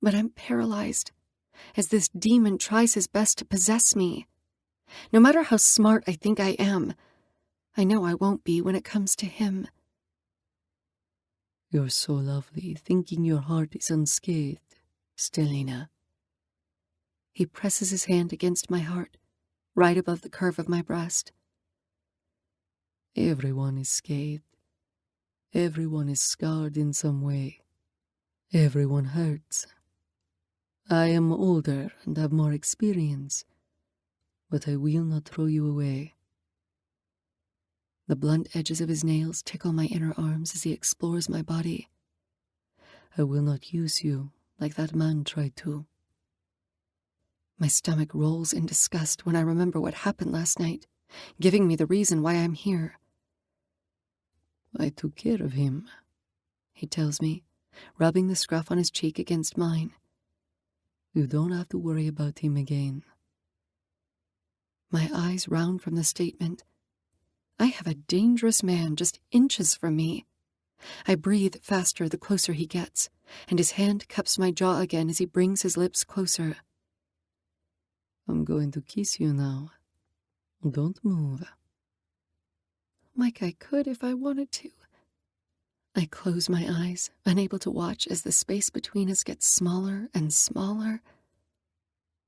But I'm paralyzed as this demon tries his best to possess me. No matter how smart I think I am, I know I won't be when it comes to him. You're so lovely, thinking your heart is unscathed, Stellina. He presses his hand against my heart, right above the curve of my breast. Everyone is scathed. Everyone is scarred in some way. Everyone hurts. I am older and have more experience, but I will not throw you away. The blunt edges of his nails tickle my inner arms as he explores my body. I will not use you like that man tried to. My stomach rolls in disgust when I remember what happened last night, giving me the reason why I'm here. I took care of him, he tells me, rubbing the scruff on his cheek against mine. You don't have to worry about him again. My eyes round from the statement. I have a dangerous man just inches from me. I breathe faster the closer he gets, and his hand cups my jaw again as he brings his lips closer. I'm going to kiss you now. Don't move. Like I could if I wanted to. I close my eyes, unable to watch as the space between us gets smaller and smaller.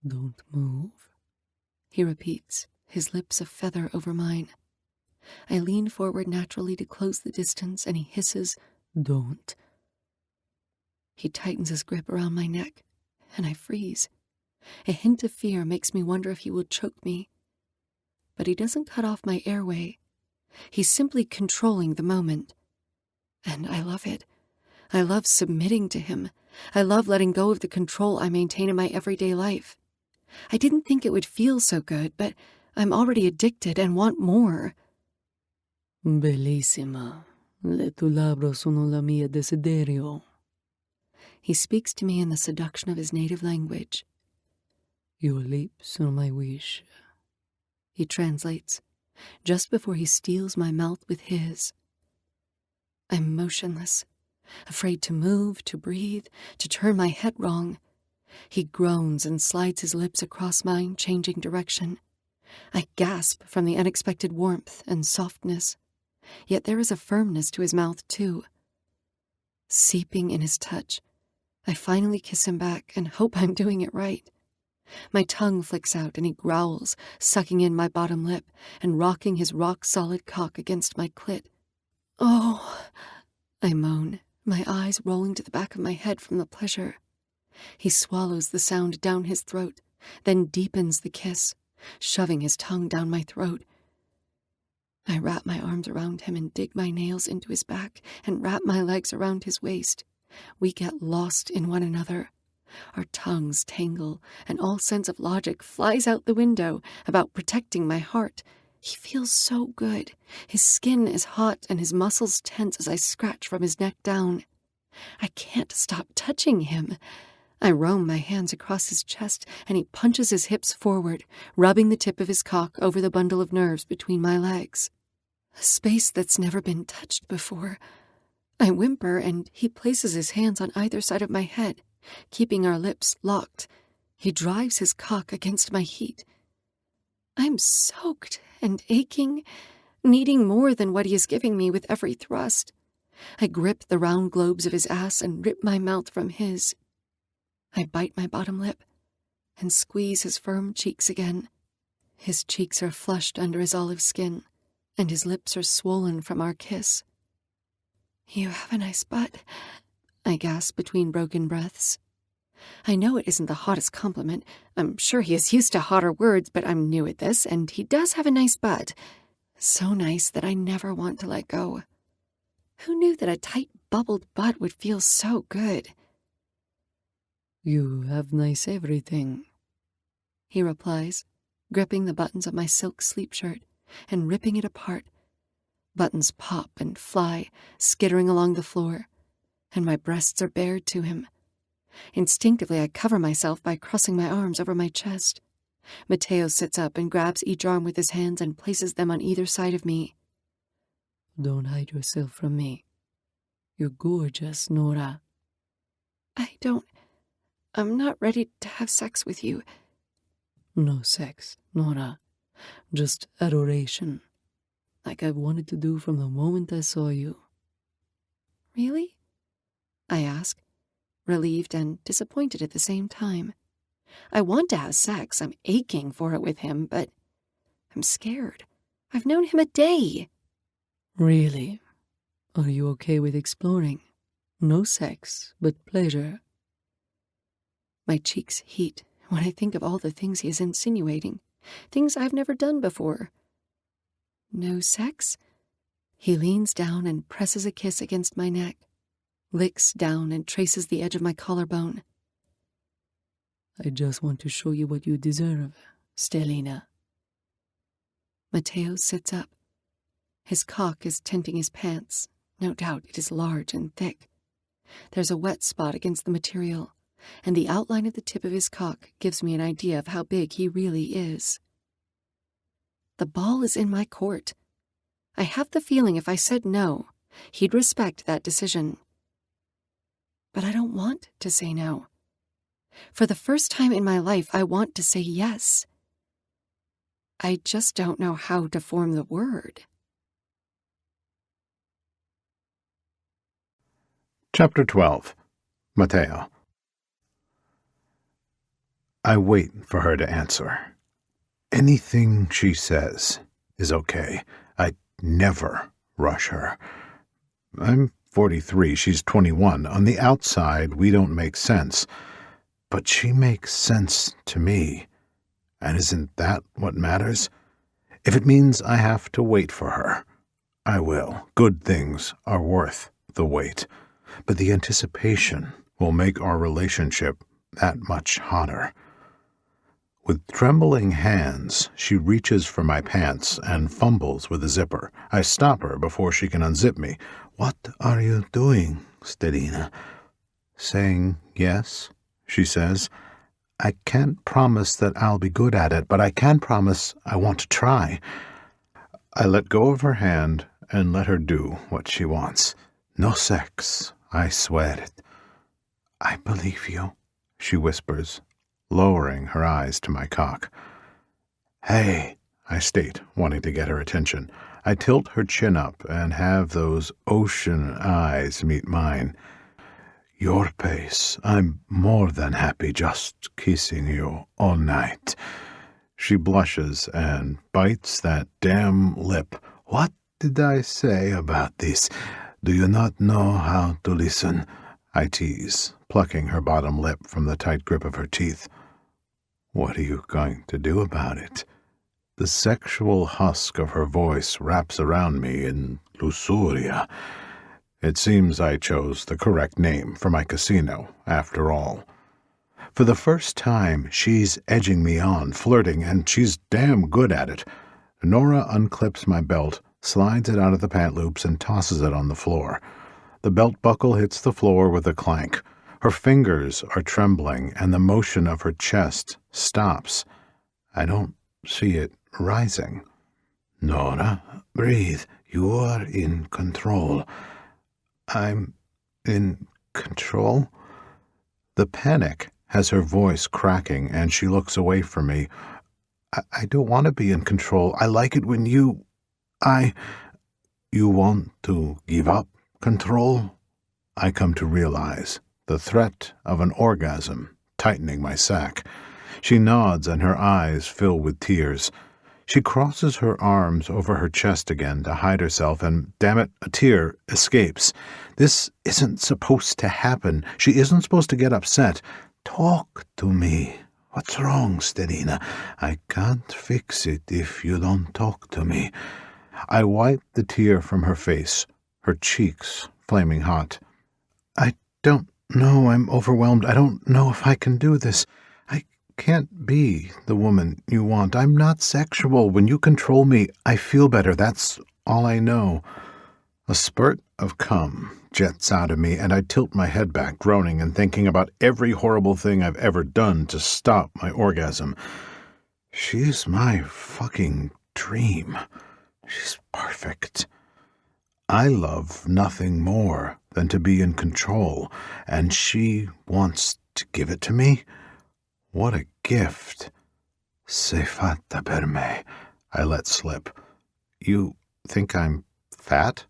Don't move, he repeats, his lips a feather over mine. I lean forward naturally to close the distance, and he hisses, Don't. He tightens his grip around my neck, and I freeze. A hint of fear makes me wonder if he will choke me. But he doesn't cut off my airway. He's simply controlling the moment. And I love it. I love submitting to him. I love letting go of the control I maintain in my everyday life. I didn't think it would feel so good, but I'm already addicted and want more. Bellissima. Le tue labbra sono la mia desiderio. He speaks to me in the seduction of his native language. Your lips are my wish. He translates, just before he steals my mouth with his. I'm motionless, afraid to move, to breathe, to turn my head wrong. He groans and slides his lips across mine, changing direction. I gasp from the unexpected warmth and softness. Yet there is a firmness to his mouth, too. Seeping in his touch, I finally kiss him back and hope I'm doing it right. My tongue flicks out and he growls, sucking in my bottom lip and rocking his rock-solid cock against my clit. Oh, I moan, my eyes rolling to the back of my head from the pleasure. He swallows the sound down his throat, then deepens the kiss, shoving his tongue down my throat. I wrap my arms around him and dig my nails into his back and wrap my legs around his waist. We get lost in one another. Our tongues tangle, and all sense of logic flies out the window about protecting my heart. He feels so good. His skin is hot and his muscles tense as I scratch from his neck down. I can't stop touching him. I roam my hands across his chest, and he punches his hips forward, rubbing the tip of his cock over the bundle of nerves between my legs. A space that's never been touched before. I whimper, and he places his hands on either side of my head, keeping our lips locked. He drives his cock against my heat. I'm soaked and aching, needing more than what he is giving me with every thrust. I grip the round globes of his ass and rip my mouth from his. I bite my bottom lip and squeeze his firm cheeks again. His cheeks are flushed under his olive skin, and his lips are swollen from our kiss. You have a nice butt, I gasp between broken breaths. I know it isn't the hottest compliment. I'm sure he is used to hotter words, but I'm new at this, and he does have a nice butt. So nice that I never want to let go. Who knew that a tight, bubbled butt would feel so good? You have nice everything, he replies, gripping the buttons of my silk sleep shirt and ripping it apart. Buttons pop and fly, skittering along the floor, and my breasts are bared to him. Instinctively, I cover myself by crossing my arms over my chest. Mateo sits up and grabs each arm with his hands and places them on either side of me. Don't hide yourself from me. You're gorgeous, Nora. I'm not ready to have sex with you. No sex, Nora. Just adoration. Like I've wanted to do from the moment I saw you. Really? I ask, relieved and disappointed at the same time. I want to have sex. I'm aching for it with him, but I'm scared. I've known him a day. Really? Are you okay with exploring? No sex, but pleasure. My cheeks heat when I think of all the things he is insinuating, things I've never done before. No sex? He leans down and presses a kiss against my neck, licks down and traces the edge of my collarbone. I just want to show you what you deserve, Stellina. Mateo sits up. His cock is tinting his pants. No doubt it is large and thick. There's a wet spot against the material, and the outline of the tip of his cock gives me an idea of how big he really is. The ball is in my court. I have the feeling if I said no, he'd respect that decision. But I don't want to say no. For the first time in my life, I want to say yes. I just don't know how to form the word. Chapter 12. Mateo. I wait for her to answer. Anything she says is okay. I never rush her. I'm 43, she's 21. On the outside, we don't make sense. But she makes sense to me. And isn't that what matters? If it means I have to wait for her, I will. Good things are worth the wait. But the anticipation will make our relationship that much hotter. With trembling hands, she reaches for my pants and fumbles with the zipper. I stop her before she can unzip me. "What are you doing, Stellina?" "Saying yes," she says. "I can't promise that I'll be good at it, but I can promise I want to try." I let go of her hand and let her do what she wants. No sex, I swear it. "I believe you," she whispers, lowering her eyes to my cock. "Hey," I state, wanting to get her attention. I tilt her chin up and have those ocean eyes meet mine. "Your pace. I'm more than happy just kissing you all night." She blushes and bites that damn lip. "What did I say about this? Do you not know how to listen?" I tease, plucking her bottom lip from the tight grip of her teeth. "What are you going to do about it?" The sexual husk of her voice wraps around me in luxuria. It seems I chose the correct name for my casino, after all. For the first time, she's edging me on, flirting, and she's damn good at it. Nora unclips my belt, slides it out of the pant loops, and tosses it on the floor. The belt buckle hits the floor with a clank. Her fingers are trembling, and the motion of her chest stops. I don't see it rising. "Nora, breathe. You are in control." "I'm in control?" The panic has her voice cracking, and she looks away from me. I don't want to be in control. I like it when you... You want to give up control?" I come to realize the threat of an orgasm tightening my sack. She nods, and her eyes fill with tears. She crosses her arms over her chest again to hide herself, and, damn it, a tear escapes. This isn't supposed to happen. She isn't supposed to get upset. "Talk to me. What's wrong, Stellina? I can't fix it if you don't talk to me." I wipe the tear from her face, her cheeks flaming hot. "I don't know. I'm overwhelmed. I don't know if I can do this. I can't be the woman you want. I'm not sexual. When you control me, I feel better. That's all I know." A spurt of cum jets out of me, and I tilt my head back, groaning and thinking about every horrible thing I've ever done to stop my orgasm. She's my fucking dream. She's perfect. I love nothing more than to be in control, and she wants to give it to me? What a gift. "Sei fatta per me," I let slip. "You think I'm fat?"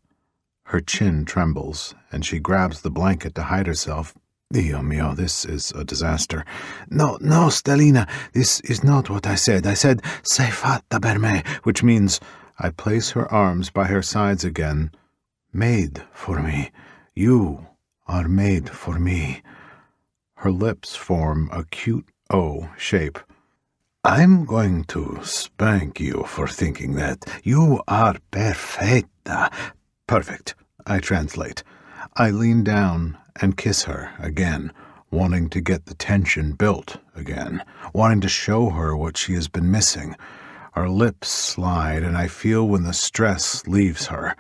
Her chin trembles, and she grabs the blanket to hide herself. Dio mio, this is a disaster. No, Stellina, this is not what I said. I said, "Sei fatta per me," which means I place her arms by her sides again. "Made for me. You are made for me." Her lips form a cute O shape. "I'm going to spank you for thinking that. You are perfecta." "Perfect," I translate. I lean down and kiss her again, wanting to get the tension built again, wanting to show her what she has been missing. Our lips slide, and I feel when the stress leaves her.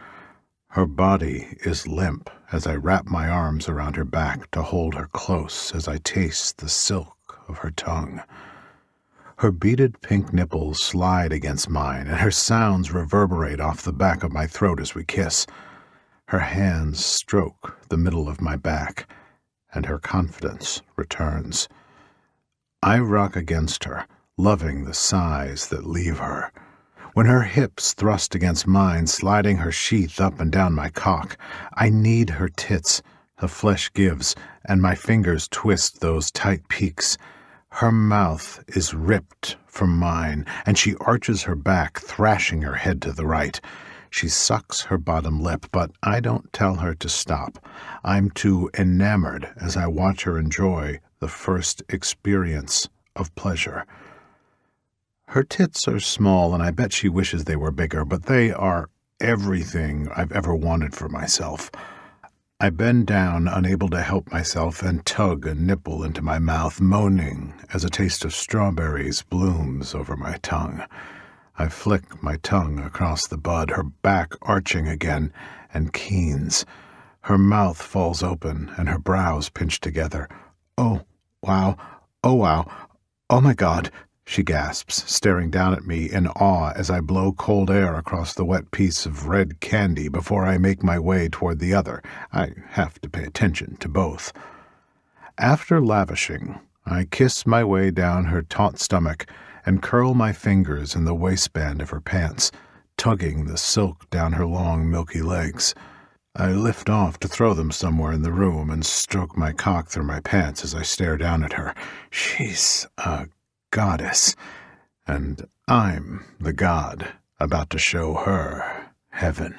Her body is limp as I wrap my arms around her back to hold her close as I taste the silk of her tongue. Her beaded pink nipples slide against mine, and her sounds reverberate off the back of my throat as we kiss. Her hands stroke the middle of my back, and her confidence returns. I rock against her, loving the sighs that leave her. When her hips thrust against mine, sliding her sheath up and down my cock, I knead her tits, the flesh gives, and my fingers twist those tight peaks. Her mouth is ripped from mine, and she arches her back, thrashing her head to the right. She sucks her bottom lip, but I don't tell her to stop. I'm too enamored as I watch her enjoy the first experience of pleasure. Her tits are small, and I bet she wishes they were bigger, but they are everything I've ever wanted for myself. I bend down, unable to help myself, and tug a nipple into my mouth, moaning as a taste of strawberries blooms over my tongue. I flick my tongue across the bud, her back arching again, and 𝐂𝐮𝐲𝐶. Her mouth falls open, and her brows pinch together. "Oh, wow. Oh, wow. Oh, my God," she gasps, staring down at me in awe as I blow cold air across the wet piece of red candy before I make my way toward the other. I have to pay attention to both. After lavishing, I kiss my way down her taut stomach and curl my fingers in the waistband of her pants, tugging the silk down her long, milky legs. I lift off to throw them somewhere in the room and stroke my cock through my pants as I stare down at her. She's a goddess, and I'm the god about to show her heaven.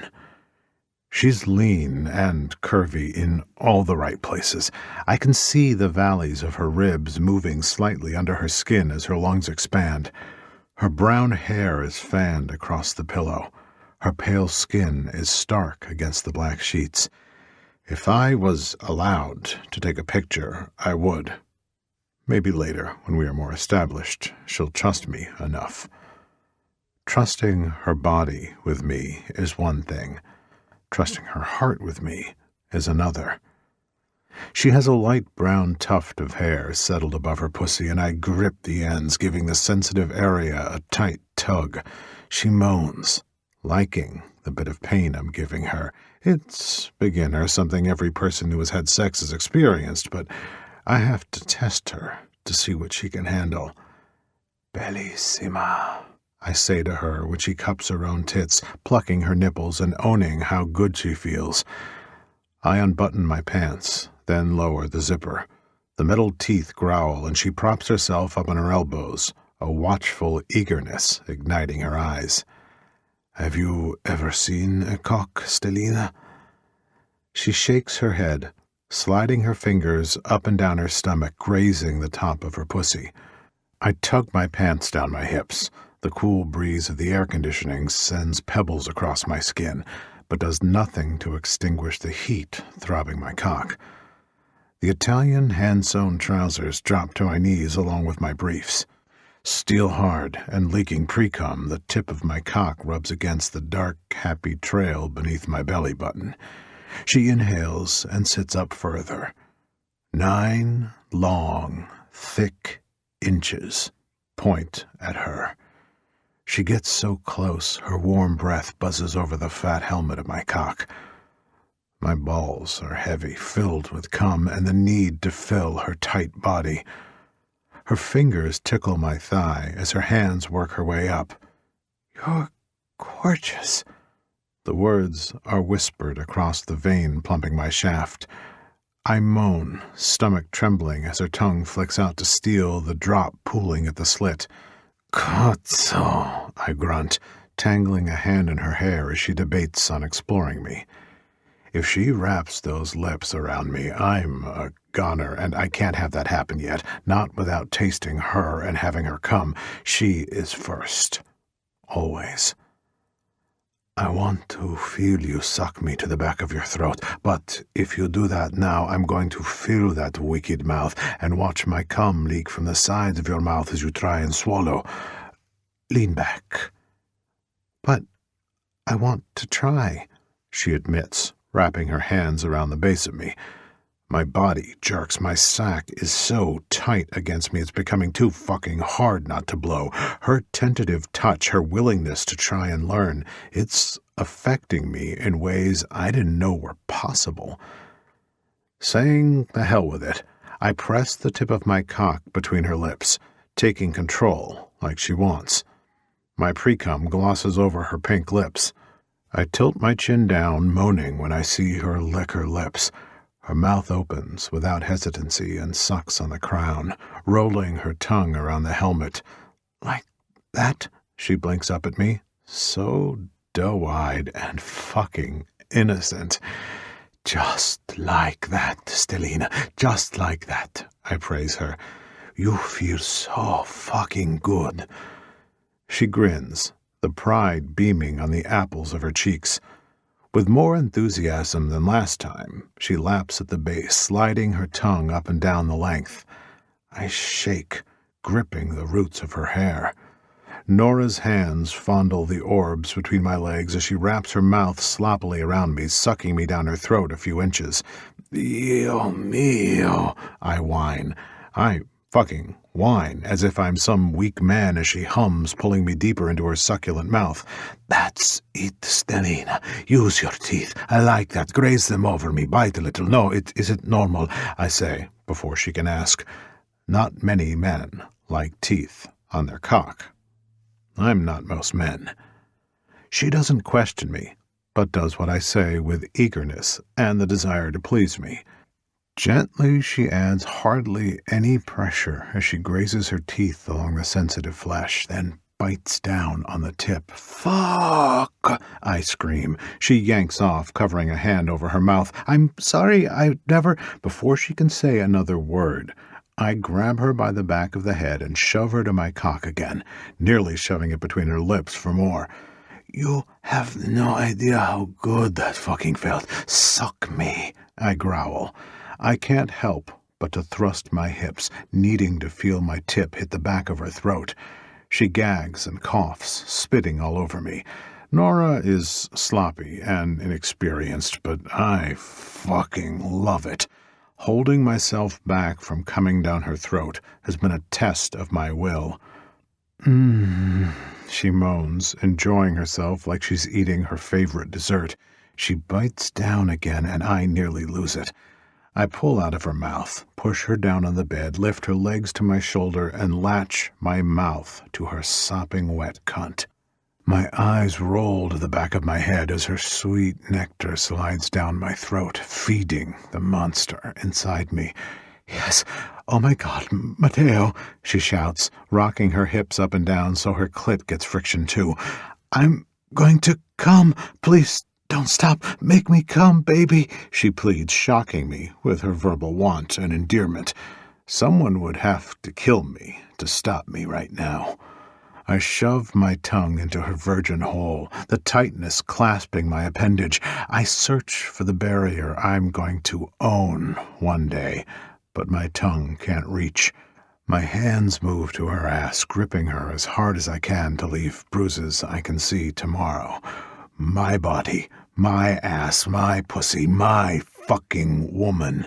She's lean and curvy in all the right places. I can see the valleys of her ribs moving slightly under her skin as her lungs expand. Her brown hair is fanned across the pillow. Her pale skin is stark against the black sheets. If I was allowed to take a picture, I would. Maybe later, when we are more established, she'll trust me enough. Trusting her body with me is one thing. Trusting her heart with me is another. She has a light brown tuft of hair settled above her pussy, and I grip the ends, giving the sensitive area a tight tug. She moans, liking the bit of pain I'm giving her. It's beginner, something every person who has had sex has experienced, but I have to test her to see what she can handle. "Bellissima," I say to her when she cups her own tits, plucking her nipples and owning how good she feels. I unbutton my pants, then lower the zipper. The metal teeth growl, and she props herself up on her elbows, a watchful eagerness igniting her eyes. "Have you ever seen a cock, Stellina?" She shakes her head, sliding her fingers up and down her stomach, grazing the top of her pussy. I tug my pants down my hips. The cool breeze of the air conditioning sends pebbles across my skin, but does nothing to extinguish the heat throbbing my cock. The Italian hand-sewn trousers drop to my knees along with my briefs. Steel hard and leaking pre-cum, the tip of my cock rubs against the dark, happy trail beneath my belly button. She inhales and sits up further. 9 long, thick inches point at her. She gets so close, her warm breath buzzes over the fat helmet of my cock. My balls are heavy, filled with cum, and the need to fill her tight body. Her fingers tickle my thigh as her hands work her way up. "You're gorgeous." The words are whispered across the vein plumping my shaft. I moan, stomach trembling as her tongue flicks out to steal the drop pooling at the slit. "Cazzo," I grunt, tangling a hand in her hair as she debates on exploring me. If she wraps those lips around me, I'm a goner, and I can't have that happen yet, not without tasting her and having her come. She is first. Always. I want to feel you suck me to the back of your throat, but if you do that now, I'm going to fill that wicked mouth and watch my cum leak from the sides of your mouth as you try and swallow. Lean back. But I want to try, she admits, wrapping her hands around the base of me. My body jerks. My sack is so tight against me it's becoming too fucking hard not to blow. Her tentative touch, her willingness to try and learn, it's affecting me in ways I didn't know were possible. Saying the hell with it, I press the tip of my cock between her lips, taking control like she wants. My pre-cum glosses over her pink lips. I tilt my chin down, moaning when I see her lick her lips. Her mouth opens without hesitancy and sucks on the crown, rolling her tongue around the helmet. Like that? She blinks up at me, so doe-eyed and fucking innocent. Just like that, Stellina, just like that, I praise her. You feel so fucking good. She grins, the pride beaming on the apples of her cheeks. With more enthusiasm than last time, she laps at the base, sliding her tongue up and down the length. I shake, gripping the roots of her hair. Nora's hands fondle the orbs between my legs as she wraps her mouth sloppily around me, sucking me down her throat a few inches. Dio mio, I whine. I fucking whine, as if I'm some weak man as she hums, pulling me deeper into her succulent mouth. That's it, Stellina. Use your teeth. I like that. Graze them over me. Bite a little. No, is it normal? I say, before she can ask. Not many men like teeth on their cock. I'm not most men. She doesn't question me, but does what I say with eagerness and the desire to please me. Gently, she adds hardly any pressure as she grazes her teeth along the sensitive flesh, then bites down on the tip. Fuck! I scream. She yanks off, covering a hand over her mouth. I'm sorry, I never... Before she can say another word, I grab her by the back of the head and shove her to my cock again, nearly shoving it between her lips for more. You have no idea how good that fucking felt. Suck me, I growl. I can't help but to thrust my hips, needing to feel my tip hit the back of her throat. She gags and coughs, spitting all over me. Nora is sloppy and inexperienced, but I fucking love it. Holding myself back from coming down her throat has been a test of my will. She moans, enjoying herself like she's eating her favorite dessert. She bites down again, and I nearly lose it. I pull out of her mouth, push her down on the bed, lift her legs to my shoulder, and latch my mouth to her sopping wet cunt. My eyes roll to the back of my head as her sweet nectar slides down my throat, feeding the monster inside me. Yes, oh my God, Mateo, she shouts, rocking her hips up and down so her clit gets friction too. I'm going to come, please. Don't stop. Make me come, baby, she pleads, shocking me with her verbal want and endearment. Someone would have to kill me to stop me right now. I shove my tongue into her virgin hole, the tightness clasping my appendage. I search for the barrier I'm going to own one day, but my tongue can't reach. My hands move to her ass, gripping her as hard as I can to leave bruises I can see tomorrow. My body, my ass, my pussy, my fucking woman.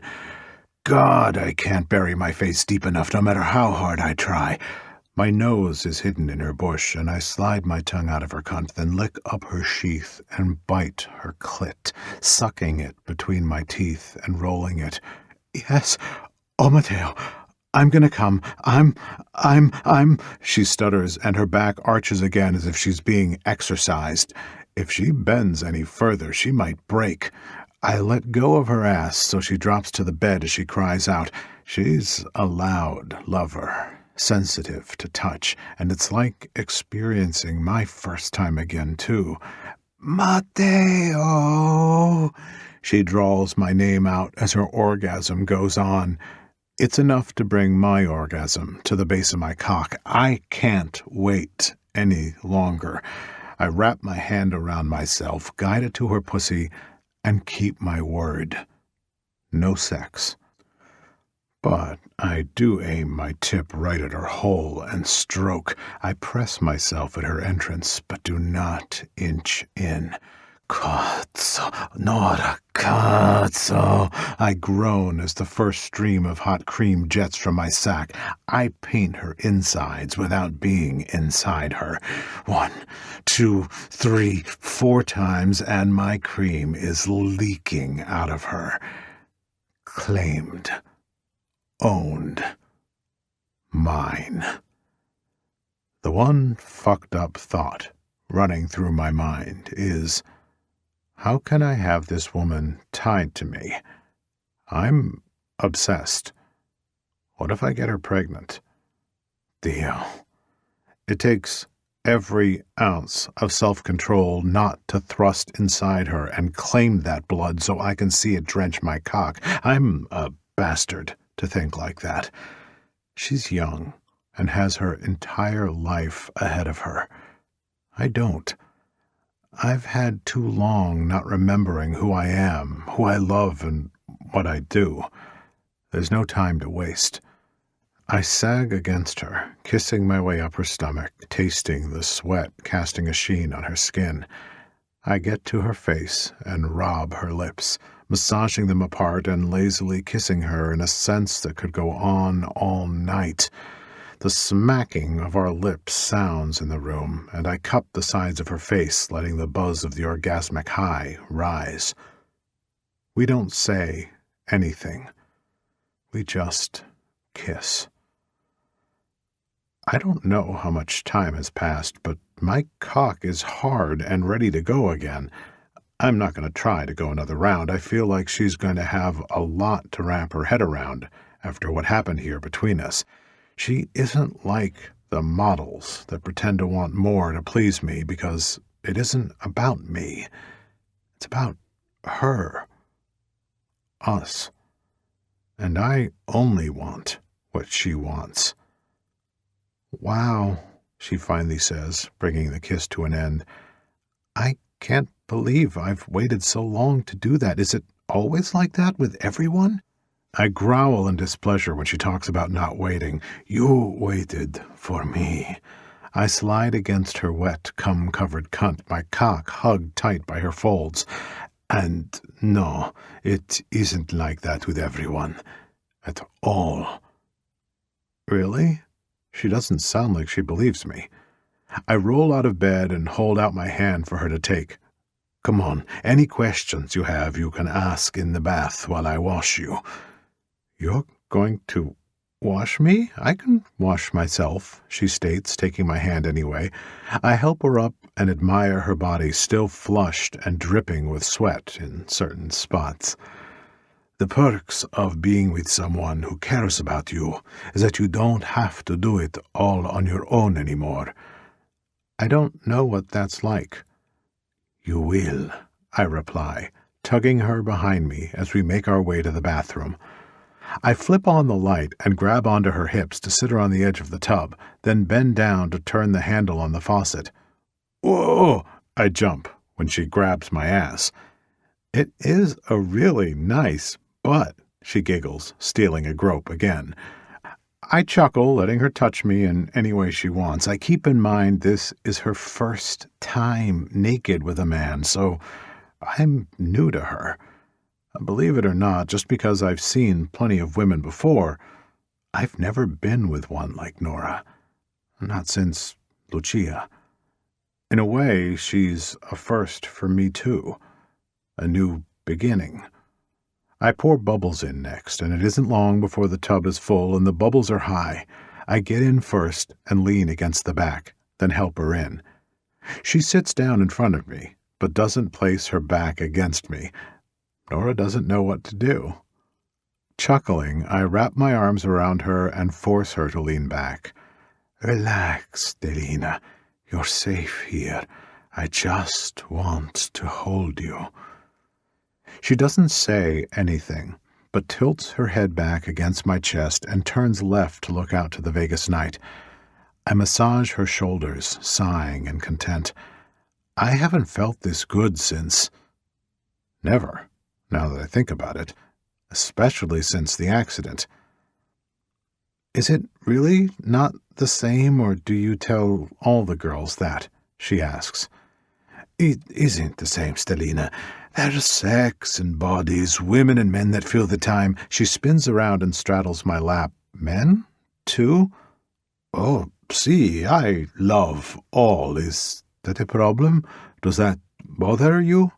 God, I can't bury my face deep enough no matter how hard I try. My nose is hidden in her bush, and I slide my tongue out of her cunt, then lick up her sheath and bite her clit, sucking it between my teeth and rolling it. Yes, oh, Mateo, I'm gonna come. I'm, she stutters, and her back arches again as if she's being exercised. If she bends any further, she might break. I let go of her ass so she drops to the bed as she cries out. She's a loud lover, sensitive to touch, and it's like experiencing my first time again, too. Mateo! She drawls my name out as her orgasm goes on. It's enough to bring my orgasm to the base of my cock. I can't wait any longer. I wrap my hand around myself, guide it to her pussy, and keep my word. No sex. But I do aim my tip right at her hole and stroke. I press myself at her entrance, but do not inch in. 𝐂𝐧𝐣𝐨𝐤𝐿, Nora, 𝐂𝐧𝐣𝐴. I groan as the first stream of hot cream jets from my sack. I paint her insides without being inside her. 1, 2, 3, 4 times, and my cream is leaking out of her. Claimed. Owned. Mine. The one fucked up thought running through my mind is, how can I have this woman tied to me? I'm obsessed. What if I get her pregnant? Dio. It takes every ounce of self-control not to thrust inside her and claim that blood so I can see it drench my cock. I'm a bastard to think like that. She's young and has her entire life ahead of her. I don't. I've had too long not remembering who I am, who I love, and what I do. There's no time to waste. I sag against her, kissing my way up her stomach, tasting the sweat casting a sheen on her skin. I get to her face and rob her lips, massaging them apart and lazily kissing her in a sense that could go on all night. The smacking of our lips sounds in the room, and I cup the sides of her face, letting the buzz of the orgasmic high rise. We don't say anything. We just kiss. I don't know how much time has passed, but my cock is hard and ready to go again. I'm not going to try to go another round. I feel like she's going to have a lot to wrap her head around after what happened here between us. She isn't like the models that pretend to want more to please me, because it isn't about me. It's about her. Us. And I only want what she wants. Wow, she finally says, bringing the kiss to an end. I can't believe I've waited so long to do that. Is it always like that with everyone? I growl in displeasure when she talks about not waiting. You waited for me. I slide against her wet, cum-covered cunt, my cock hugged tight by her folds. And no, it isn't like that with everyone. At all. Really? She doesn't sound like she believes me. I roll out of bed and hold out my hand for her to take. Come on, any questions you have you can ask in the bath while I wash you. You're going to wash me? I can wash myself, she states, taking my hand anyway. I help her up and admire her body still flushed and dripping with sweat in certain spots. The perks of being with someone who cares about you is that you don't have to do it all on your own anymore. I don't know what that's like. You will, I reply, tugging her behind me as we make our way to the bathroom. I flip on the light and grab onto her hips to sit her on the edge of the tub, then bend down to turn the handle on the faucet. Whoa! I jump when she grabs my ass. It is a really nice butt, she giggles, stealing a grope again. I chuckle, letting her touch me in any way she wants. I keep in mind this is her first time naked with a man, so I'm new to her. Believe it or not, just because I've seen plenty of women before, I've never been with one like Nora. Not since Lucia. In a way, she's a first for me too. A new beginning. I pour bubbles in next, and it isn't long before the tub is full and the bubbles are high. I get in first and lean against the back, then help her in. She sits down in front of me, but doesn't place her back against me. Nora doesn't know what to do. Chuckling, I wrap my arms around her and force her to lean back. Relax, Delina. You're safe here. I just want to hold you. She doesn't say anything, but tilts her head back against my chest and turns left to look out to the Vegas night. I massage her shoulders, sighing and content. I haven't felt this good since... Never, now that I think about it, especially since the accident. Is it really not the same, or do you tell all the girls that? She asks. It isn't the same, Stellina. There's sex and bodies, women and men that fill the time. She spins around and straddles my lap. Men? Too? Oh, see, I love all. Is that a problem? Does that bother you?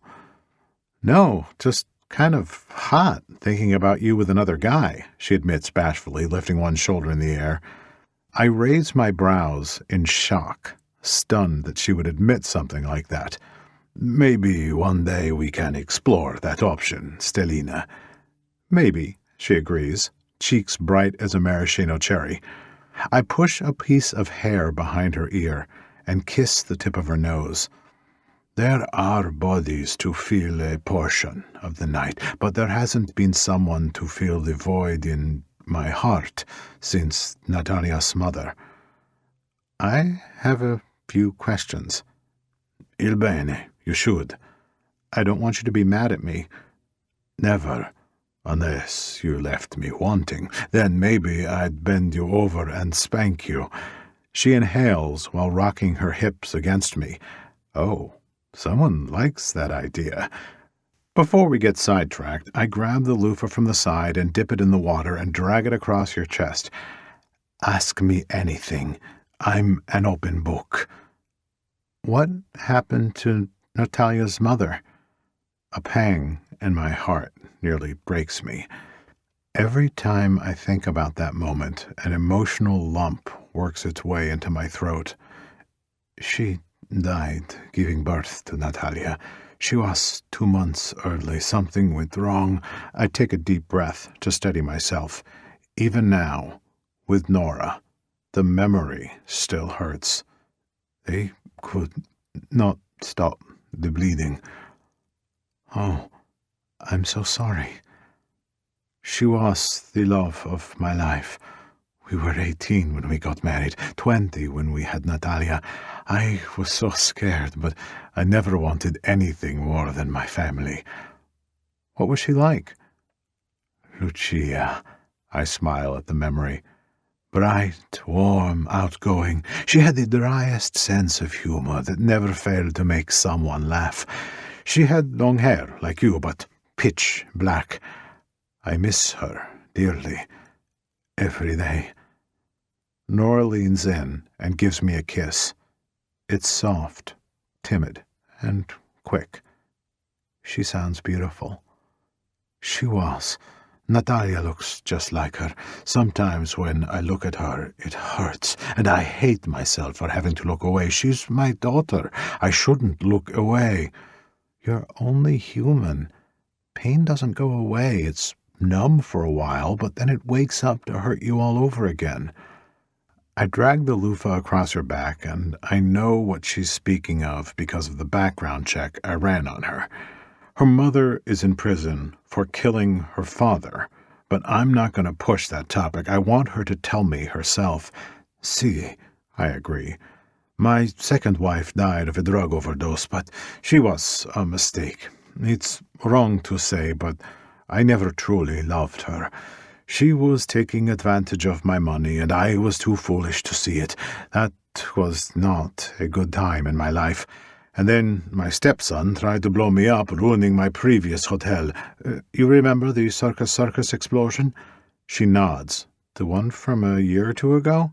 No, just kind of hot thinking about you with another guy, she admits bashfully, lifting one shoulder in the air. I raise my brows in shock, stunned that she would admit something like that. Maybe one day we can explore that option, Stellina. Maybe, she agrees, cheeks bright as a maraschino cherry. I push a piece of hair behind her ear and kiss the tip of her nose. There are bodies to fill a portion of the night, but there hasn't been someone to fill the void in my heart since Natalia's mother. I have a few questions. Il bene, you should. I don't want you to be mad at me. Never, unless you left me wanting. Then maybe I'd bend you over and spank you. She inhales while rocking her hips against me. Oh. Someone likes that idea. Before we get sidetracked, I grab the loofah from the side and dip it in the water and drag it across your chest. Ask me anything. I'm an open book. What happened to Natalia's mother? A pang in my heart nearly breaks me. Every time I think about that moment, an emotional lump works its way into my throat. She died giving birth to Natalia. She was 2 months early. Something went wrong. I take a deep breath to steady myself. Even now, with Nora, the memory still hurts. They could not stop the bleeding. Oh, I'm so sorry. She was the love of my life. We were 18 when we got married, 20 when we had Natalia. I was so scared, but I never wanted anything more than my family. What was she like? Lucia, I smile at the memory. Bright, warm, outgoing. She had the driest sense of humor that never failed to make someone laugh. She had long hair, like you, but pitch black. I miss her dearly. Every day. Nora leans in and gives me a kiss. It's soft, timid, and quick. She sounds beautiful. She was. Natalia looks just like her. Sometimes when I look at her, it hurts, and I hate myself for having to look away. She's my daughter. I shouldn't look away. You're only human. Pain doesn't go away. It's numb for a while, but then it wakes up to hurt you all over again. I drag the loofah across her back, and I know what she's speaking of because of the background check I ran on her. Her mother is in prison for killing her father, but I'm not going to push that topic. I want her to tell me herself. See, I agree. My second wife died of a drug overdose, but she was a mistake. It's wrong to say, but I never truly loved her. She was taking advantage of my money, and I was too foolish to see it. That was not a good time in my life. And then my stepson tried to blow me up, ruining my previous hotel. You remember the circus explosion? She nods. The one from a year or two ago?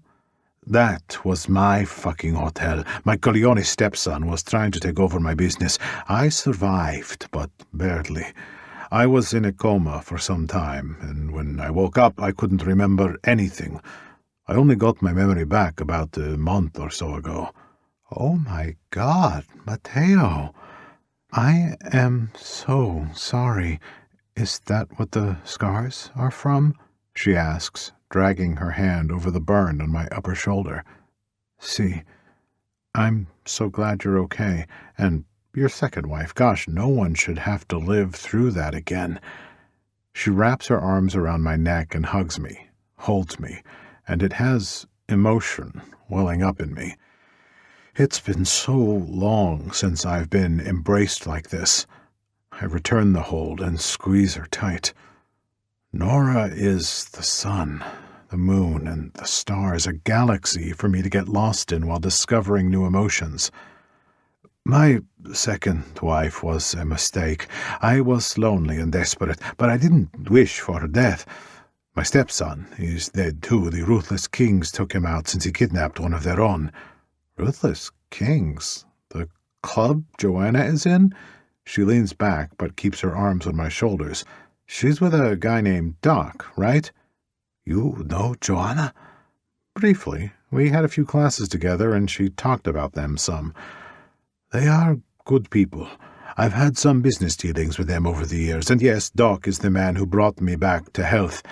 That was my fucking hotel. My Corleone stepson was trying to take over my business. I survived, but barely. I was in a coma for some time, and when I woke up, I couldn't remember anything. I only got my memory back about a month or so ago. Oh my God, Mateo. I am so sorry. Is that what the scars are from? She asks, dragging her hand over the burn on my upper shoulder. See, I'm so glad you're okay, and your second wife. Gosh, no one should have to live through that again. She wraps her arms around my neck and hugs me, holds me, and it has emotion welling up in me. It's been so long since I've been embraced like this. I return the hold and squeeze her tight. Nora is the sun, the moon, and the stars, a galaxy for me to get lost in while discovering new emotions. My second wife was a mistake. I was lonely and desperate, but I didn't wish for her death. My stepson is dead too. The ruthless kings took him out since he kidnapped one of their own. Ruthless kings? The club Joanna is in? She leans back but keeps her arms on my shoulders. She's with a guy named Doc, right? You know Joanna? Briefly. We had a few classes together and she talked about them some. They are good people. I've had some business dealings with them over the years, and yes, Doc is the man who brought me back to health.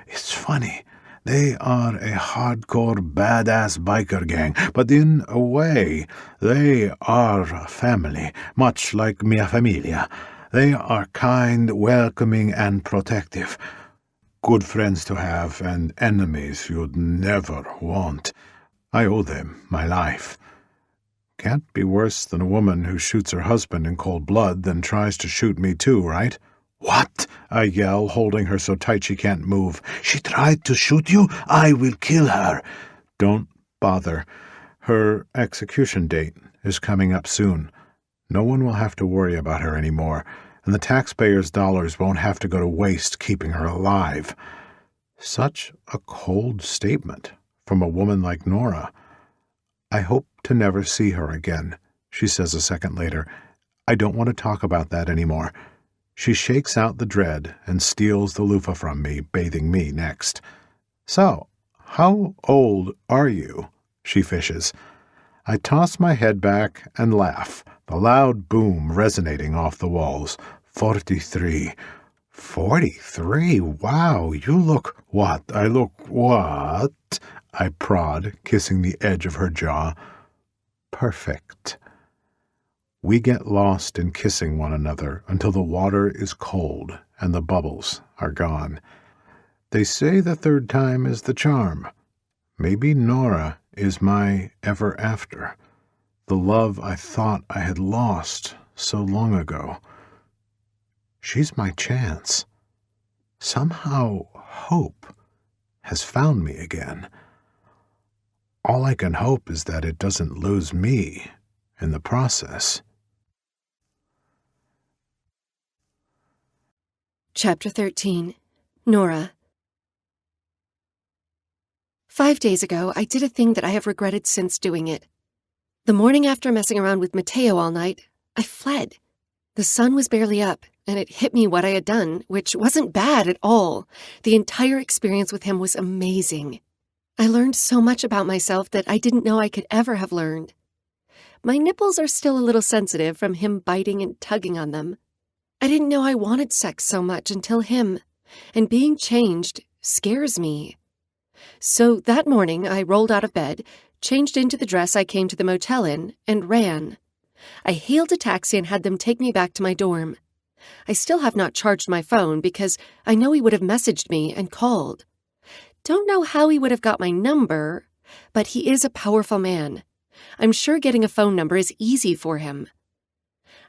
It's funny. They are a hardcore, badass biker gang, but in a way, they are family, much like Mia Familia. They are kind, welcoming, and protective. Good friends to have, and enemies you'd never want. I owe them my life. Can't be worse than a woman who shoots her husband in cold blood, then tries to shoot me too, right? What? I yell, holding her so tight she can't move. She tried to shoot you? I will kill her. Don't bother. Her execution date is coming up soon. No one will have to worry about her anymore, and the taxpayers' dollars won't have to go to waste keeping her alive. Such a cold statement from a woman like Nora. I hope to never see her again, she says a second later. I don't want to talk about that anymore. She shakes out the dread and steals the loofah from me, bathing me next. So, how old are you? She fishes. I toss my head back and laugh, the loud boom resonating off the walls. 43. 43? Wow, you look what? I look what? I prod, kissing the edge of her jaw. Perfect. We get lost in kissing one another until the water is cold and the bubbles are gone. They say the third time is the charm. Maybe Nora is my ever after, the love I thought I had lost so long ago. She's my chance. Somehow hope has found me again. All I can hope is that it doesn't lose me in the process. Chapter 13. Nora. 5 days ago, I did a thing that I have regretted since doing it. The morning after messing around with Mateo all night, I fled. The sun was barely up, and it hit me what I had done, which wasn't bad at all. The entire experience with him was amazing. I learned so much about myself that I didn't know I could ever have learned. My nipples are still a little sensitive from him biting and tugging on them. I didn't know I wanted sex so much until him, and being changed scares me. So that morning I rolled out of bed, changed into the dress I came to the motel in, and ran. I hailed a taxi and had them take me back to my dorm. I still have not charged my phone because I know he would have messaged me and called. Don't know how he would have got my number, but he is a powerful man. I'm sure getting a phone number is easy for him.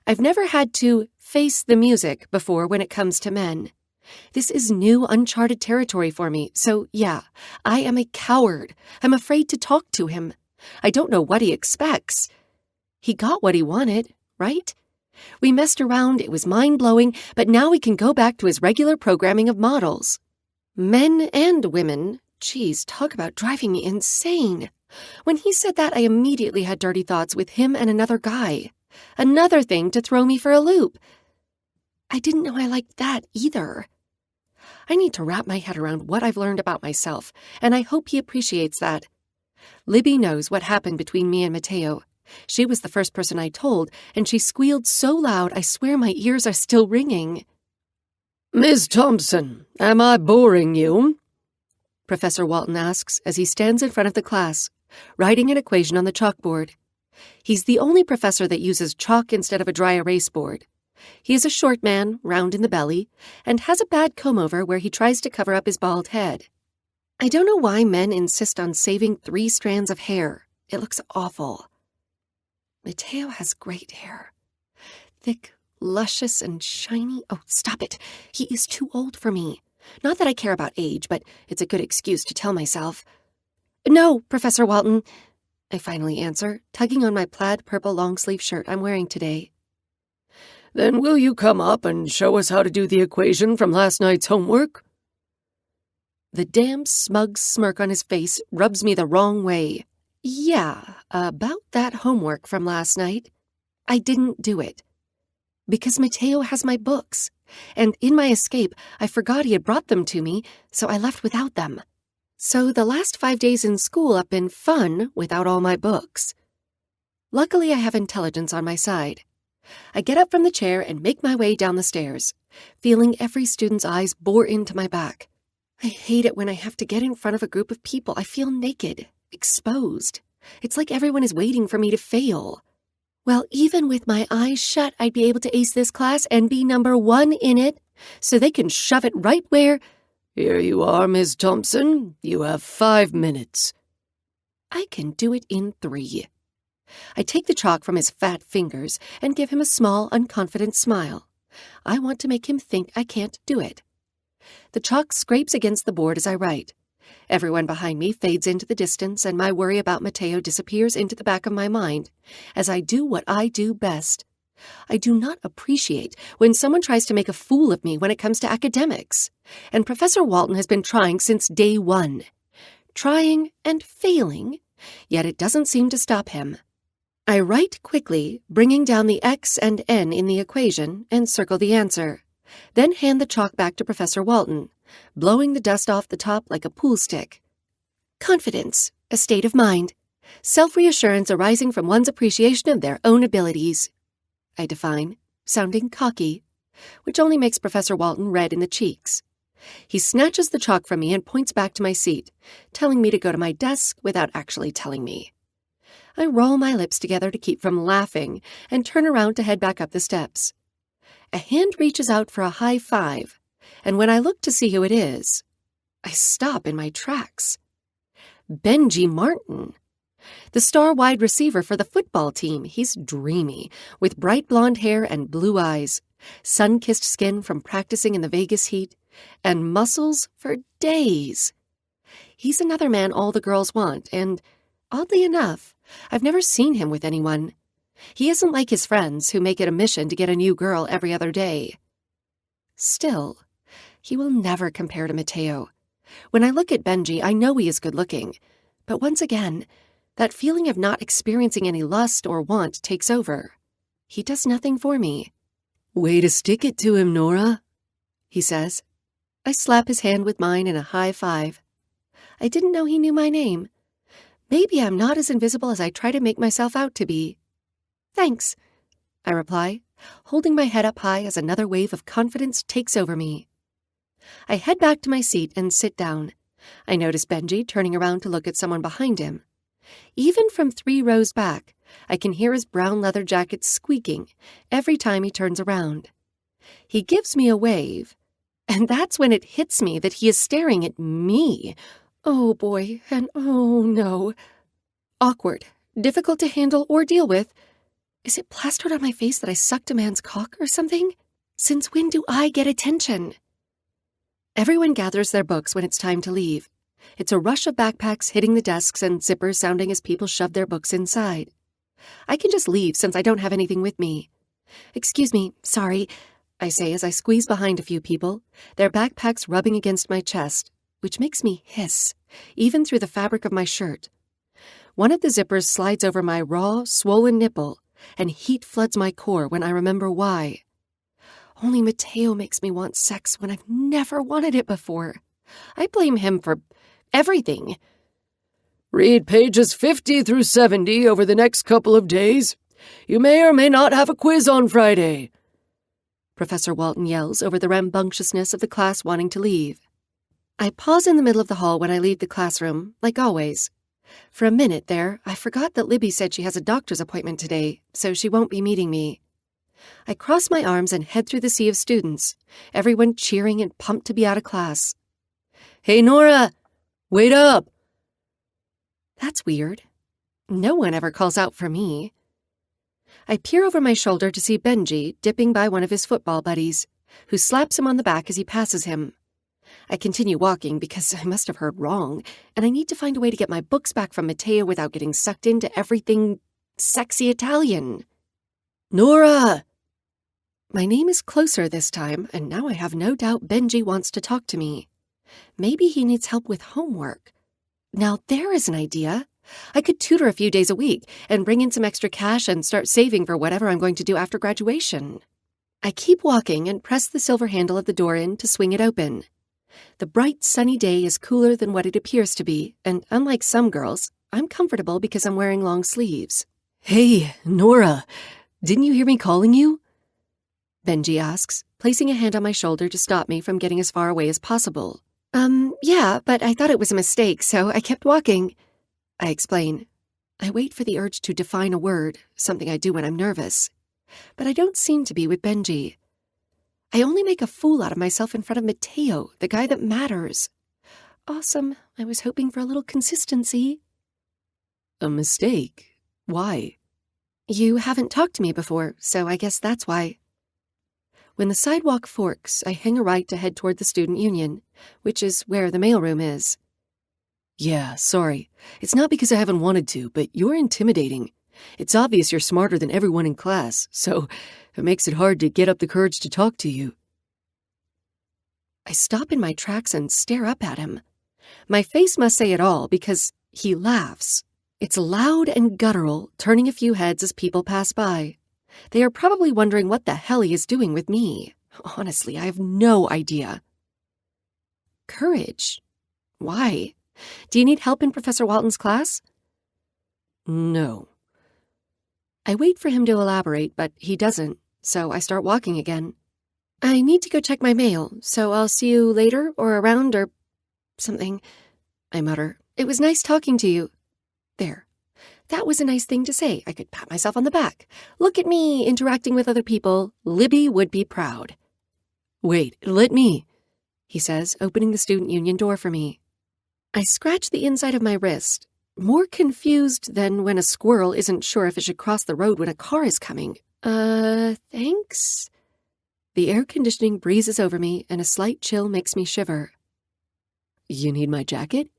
I've never had to face the music before when it comes to men. This is new, uncharted territory for me, so yeah, I am a coward. I'm afraid to talk to him. I don't know what he expects. He got what he wanted, right? We messed around, it was mind-blowing, but now we can go back to his regular programming of models. Men and women, geez, talk about driving me insane. When he said that, I immediately had dirty thoughts with him and another guy. Another thing to throw me for a loop. I didn't know I liked that either. I need to wrap my head around what I've learned about myself, and I hope he appreciates that. Libby knows what happened between me and Mateo. She was the first person I told, and she squealed so loud I swear my ears are still ringing. Miss Thompson, am I boring you? Professor Walton asks as he stands in front of the class, writing an equation on the chalkboard. He's the only professor that uses chalk instead of a dry erase board. He is a short man, round in the belly, and has a bad comb-over where he tries to cover up his bald head. I don't know why men insist on saving 3 strands of hair. It looks awful. Mateo has great hair. Thick, luscious, and shiny. Oh, stop it. He is too old for me. Not that I care about age, but it's a good excuse to tell myself. No, Professor Walton, I finally answer, tugging on my plaid purple long-sleeve shirt I'm wearing today. Then will you come up and show us how to do the equation from last night's homework? The damn smug smirk on his face rubs me the wrong way. Yeah, about that homework from last night. I didn't do it. Because Mateo has my books, and in my escape, I forgot he had brought them to me, so I left without them. So the last 5 days in school have been fun without all my books. Luckily, I have intelligence on my side. I get up from the chair and make my way down the stairs, feeling every student's eyes bore into my back. I hate it when I have to get in front of a group of people. I feel naked, exposed. It's like everyone is waiting for me to fail. Well, even with my eyes shut, I'd be able to ace this class and be number 1 in it, so they can shove it right where... Here you are, Miss Thompson. You have 5 minutes. I can do it in 3. I take the chalk from his fat fingers and give him a small, unconfident smile. I want to make him think I can't do it. The chalk scrapes against the board as I write. Everyone behind me fades into the distance, and my worry about Mateo disappears into the back of my mind as I do what I do best. I do not appreciate when someone tries to make a fool of me when it comes to academics, and Professor Walton has been trying since day 1. Trying and failing, yet it doesn't seem to stop him. I write quickly, bringing down the x and n in the equation, and circle the answer, then hand the chalk back to Professor Walton, blowing the dust off the top like a pool stick. Confidence, a state of mind. Self-reassurance arising from one's appreciation of their own abilities. I define, sounding cocky, which only makes Professor Walton red in the cheeks. He snatches the chalk from me and points back to my seat, telling me to go to my desk without actually telling me. I roll my lips together to keep from laughing and turn around to head back up the steps. A hand reaches out for a high five, and when I look to see who it is, I stop in my tracks. Benji Martin. The star wide receiver for the football team. He's dreamy, with bright blonde hair and blue eyes, sun-kissed skin from practicing in the Vegas heat, and muscles for days. He's another man all the girls want, and, oddly enough, I've never seen him with anyone. He isn't like his friends who make it a mission to get a new girl every other day. Still, he will never compare to Mateo. When I look at Benji, I know he is good-looking, but once again, that feeling of not experiencing any lust or want takes over. He does nothing for me. Way to stick it to him, Nora, he says. I slap his hand with mine in a high five. I didn't know he knew my name. Maybe I'm not as invisible as I try to make myself out to be. Thanks, I reply, holding my head up high as another wave of confidence takes over me. I head back to my seat and sit down. I notice Benji turning around to look at someone behind him. Even from 3 rows back, I can hear his brown leather jacket squeaking every time he turns around. He gives me a wave, and that's when it hits me that he is staring at me. Oh boy, and oh no. Awkward, difficult to handle or deal with. Is it plastered on my face that I sucked a man's cock or something? Since when do I get attention? Everyone gathers their books when it's time to leave. It's a rush of backpacks hitting the desks and zippers sounding as people shove their books inside. I can just leave since I don't have anything with me. Excuse me, sorry, I say as I squeeze behind a few people, their backpacks rubbing against my chest, which makes me hiss, even through the fabric of my shirt. One of the zippers slides over my raw, swollen nipple, and heat floods my core when I remember why. Only Mateo makes me want sex when I've never wanted it before. I blame him for everything. Read pages 50 through 70 over the next couple of days. You may or may not have a quiz on Friday, Professor Walton yells over the rambunctiousness of the class wanting to leave. I pause in the middle of the hall when I leave the classroom, like always. For a minute there, I forgot that Libby said she has a doctor's appointment today, so she won't be meeting me. I cross my arms and head through the sea of students, everyone cheering and pumped to be out of class. Hey, Nora! Wait up! That's weird. No one ever calls out for me. I peer over my shoulder to see Benji dipping by one of his football buddies, who slaps him on the back as he passes him. I continue walking because I must have heard wrong, and I need to find a way to get my books back from Mateo without getting sucked into everything sexy Italian. Nora! My name is closer this time, and now I have no doubt Benji wants to talk to me. Maybe he needs help with homework. Now there is an idea. I could tutor a few days a week and bring in some extra cash and start saving for whatever I'm going to do after graduation. I keep walking and press the silver handle of the door in to swing it open. The bright, sunny day is cooler than what it appears to be, and unlike some girls, I'm comfortable because I'm wearing long sleeves. Hey, Nora, didn't you hear me calling you? Benji asks, placing a hand on my shoulder to stop me from getting as far away as possible. Yeah, but I thought it was a mistake, so I kept walking. I explain. I wait for the urge to define a word, something I do when I'm nervous. But I don't seem to be with Benji. I only make a fool out of myself in front of Mateo, the guy that matters. Awesome. I was hoping for a little consistency. A mistake? Why? You haven't talked to me before, so I guess that's why. When the sidewalk forks, I hang a right to head toward the student union, which is where the mailroom is. Yeah, sorry. It's not because I haven't wanted to, but you're intimidating. It's obvious you're smarter than everyone in class, so it makes it hard to get up the courage to talk to you. I stop in my tracks and stare up at him. My face must say it all because he laughs. It's loud and guttural, turning a few heads as people pass by. They are probably wondering what the hell he is doing with me. Honestly, I have no idea. Courage? Why? Do you need help in Professor Walton's class? No. I wait for him to elaborate, but he doesn't, so I start walking again. I need to go check my mail, so I'll see you later or around or something. I mutter. It was nice talking to you. There. That was a nice thing to say. I could pat myself on the back. Look at me interacting with other people. Libby would be proud. Wait, let me, he says, opening the student union door for me. I scratch the inside of my wrist, more confused than when a squirrel isn't sure if it should cross the road when a car is coming. Thanks? The air conditioning breezes over me, and a slight chill makes me shiver. You need my jacket?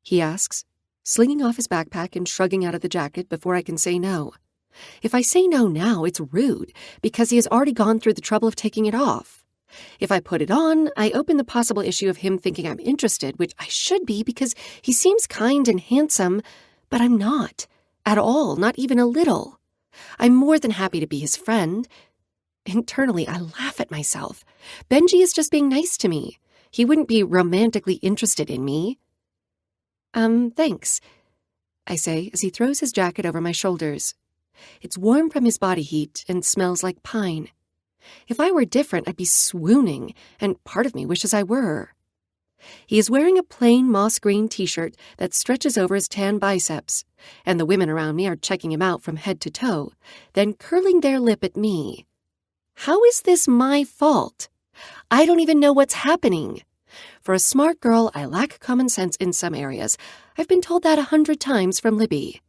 He asks, slinging off his backpack and shrugging out of the jacket before I can say no. If I say no now, it's rude, because he has already gone through the trouble of taking it off. If I put it on, I open the possible issue of him thinking I'm interested, which I should be because he seems kind and handsome, but I'm not. At all, not even a little. I'm more than happy to be his friend. Internally, I laugh at myself. Benji is just being nice to me. He wouldn't be romantically interested in me. Thanks, I say as he throws his jacket over my shoulders. It's warm from his body heat and smells like pine. If I were different, I'd be swooning, and part of me wishes I were. He is wearing a plain moss-green t-shirt that stretches over his tan biceps, and the women around me are checking him out from head to toe, then curling their lip at me. How is this my fault? I don't even know what's happening. For a smart girl, I lack common sense in some areas. I've been told that 100 times from Libby.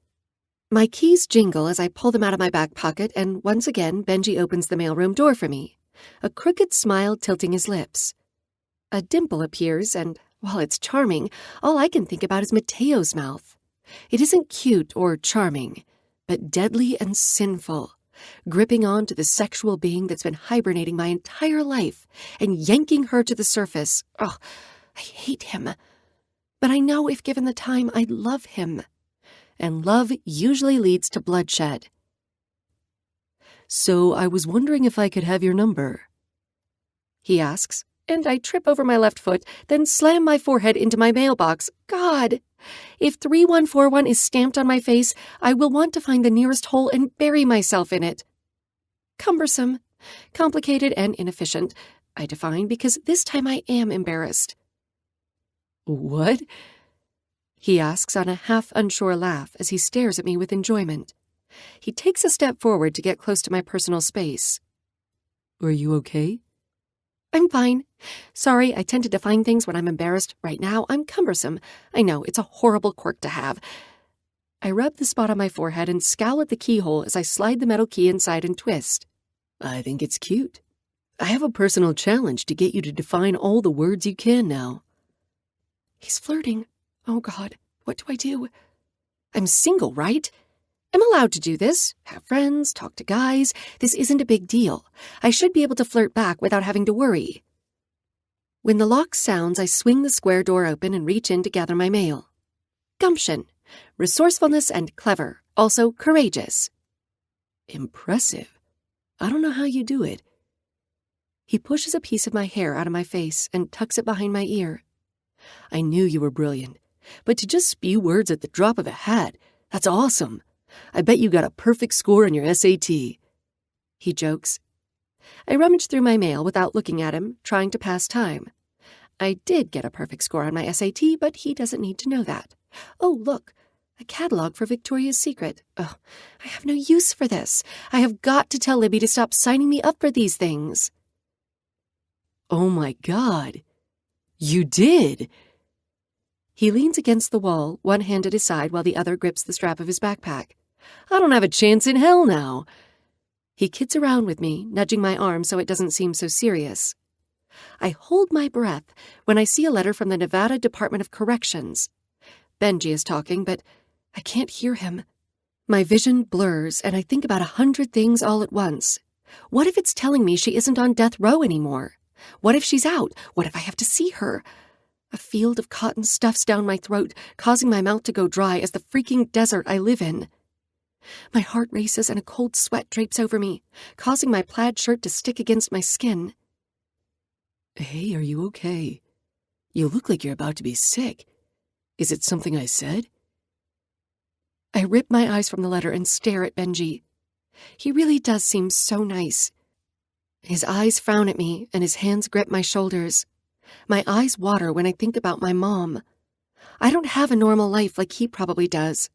My keys jingle as I pull them out of my back pocket, and once again Benji opens the mailroom door for me, a crooked smile tilting his lips. A dimple appears, and while it's charming, all I can think about is Mateo's mouth. It isn't cute or charming, but deadly and sinful, gripping on to the sexual being that's been hibernating my entire life and yanking her to the surface. Oh, I hate him. But I know if given the time, I'd love him. And love usually leads to bloodshed. So I was wondering if I could have your number. He asks, and I trip over my left foot, then slam my forehead into my mailbox. God! If 3141 is stamped on my face, I will want to find the nearest hole and bury myself in it. Cumbersome, complicated, and inefficient, I define, because this time I am embarrassed. What? he asks on a half-unsure laugh as he stares at me with enjoyment. He takes a step forward to get close to my personal space. Are you okay? I'm fine. Sorry, I tend to define things when I'm embarrassed. Right now, I'm cumbersome. I know, it's a horrible quirk to have. I rub the spot on my forehead and scowl at the keyhole as I slide the metal key inside and twist. I think it's cute. I have a personal challenge to get you to define all the words you can now. He's flirting. Oh, God, what do I do? I'm single, right? I'm allowed to do this. Have friends, talk to guys. This isn't a big deal. I should be able to flirt back without having to worry. When the lock sounds, I swing the square door open and reach in to gather my mail. Gumption. Resourcefulness and clever. Also courageous. Impressive. I don't know how you do it. He pushes a piece of my hair out of my face and tucks it behind my ear. I knew you were brilliant, but to just spew words at the drop of a hat, that's awesome. I bet you got a perfect score on your SAT. He jokes. I rummage through my mail without looking at him, trying to pass time. I did get a perfect score on my SAT, but he doesn't need to know that. Oh, look, a catalog for Victoria's Secret. Oh, I have no use for this. I have got to tell Libby to stop signing me up for these things. Oh my God. You did! He leans against the wall, one hand at his side while the other grips the strap of his backpack. I don't have a chance in hell now. He kids around with me, nudging my arm so it doesn't seem so serious. I hold my breath when I see a letter from the Nevada Department of Corrections. Benji is talking, but I can't hear him. My vision blurs, and I think about 100 things all at once. What if it's telling me she isn't on death row anymore? What if she's out? What if I have to see her? A field of cotton stuffs down my throat, causing my mouth to go dry as the freaking desert I live in. My heart races and a cold sweat drapes over me, causing my plaid shirt to stick against my skin. Hey, are you okay? You look like you're about to be sick. Is it something I said? I rip my eyes from the letter and stare at Benji. He really does seem so nice. His eyes frown at me, and his hands grip my shoulders. My eyes water when I think about my mom. I don't have a normal life like he probably does.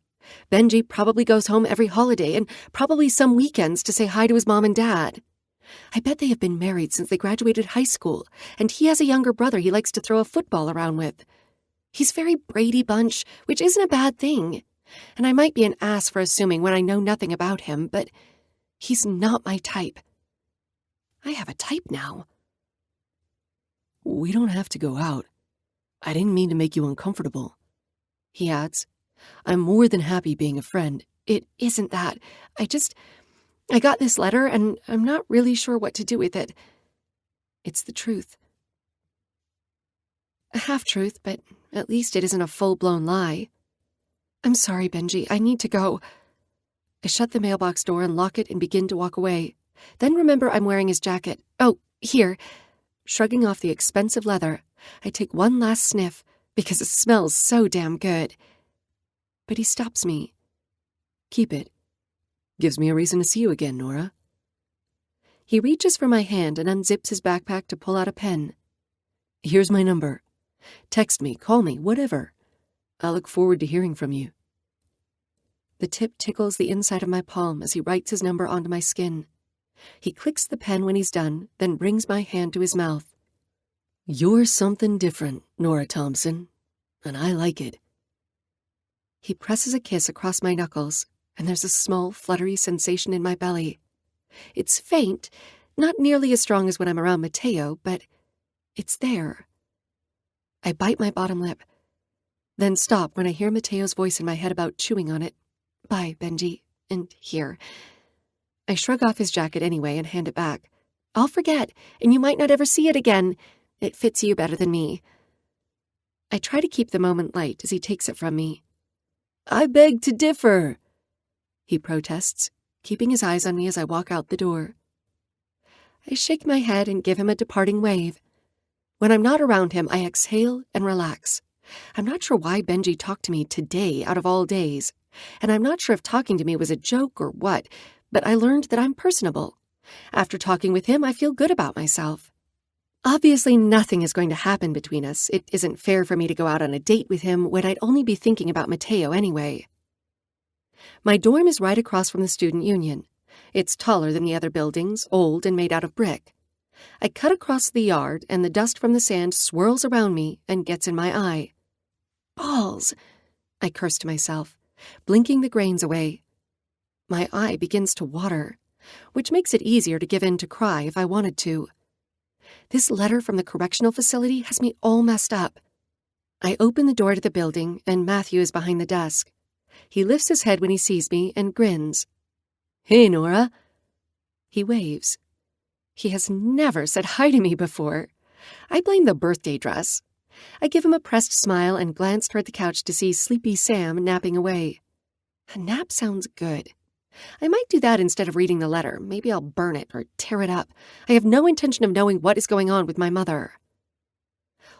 Benji probably goes home every holiday and probably some weekends to say hi to his mom and dad. I bet they have been married since they graduated high school, and he has a younger brother he likes to throw a football around with. He's very Brady Bunch, which isn't a bad thing. And I might be an ass for assuming when I know nothing about him, but he's not my type. I have a type now. We don't have to go out. I didn't mean to make you uncomfortable. He adds. I'm more than happy being a friend. It isn't that. I got this letter, and I'm not really sure what to do with it. It's the truth. A half-truth, but at least it isn't a full-blown lie. I'm sorry, Benji. I need to go. I shut the mailbox door and lock it and begin to walk away. Then remember I'm wearing his jacket. Oh, here. Shrugging off the expensive leather, I take one last sniff because it smells so damn good. But he stops me. Keep it. Gives me a reason to see you again, Nora. He reaches for my hand and unzips his backpack to pull out a pen. Here's my number. Text me, call me, whatever. I look forward to hearing from you. The tip tickles the inside of my palm as he writes his number onto my skin. He clicks the pen when he's done, then brings my hand to his mouth. You're something different, Nora Thompson, and I like it. He presses a kiss across my knuckles, and there's a small, fluttery sensation in my belly. It's faint, not nearly as strong as when I'm around Mateo, but it's there. I bite my bottom lip, then stop when I hear Mateo's voice in my head about chewing on it. Bye, Benji, and here. I shrug off his jacket anyway and hand it back. I'll forget, and you might not ever see it again. It fits you better than me. I try to keep the moment light as he takes it from me. I beg to differ, he protests, keeping his eyes on me as I walk out the door. I shake my head and give him a departing wave. When I'm not around him, I exhale and relax. I'm not sure why Benji talked to me today out of all days, and I'm not sure if talking to me was a joke or what, but I learned that I'm personable. After talking with him, I feel good about myself. Obviously, nothing is going to happen between us. It isn't fair for me to go out on a date with him when I'd only be thinking about Mateo anyway. My dorm is right across from the student union. It's taller than the other buildings, old and made out of brick. I cut across the yard, and the dust from the sand swirls around me and gets in my eye. Balls! I curse to myself, blinking the grains away. My eye begins to water, which makes it easier to give in to cry if I wanted to. This letter from the correctional facility has me all messed up. I open the door to the building, and Matthew is behind the desk. He lifts his head when he sees me and grins. "Hey, Nora." He waves. He has never said hi to me before. I blame the birthday dress. I give him a pressed smile and glance toward the couch to see sleepy Sam napping away. A nap sounds good. I might do that instead of reading the letter. Maybe I'll burn it or tear it up. I have no intention of knowing what is going on with my mother.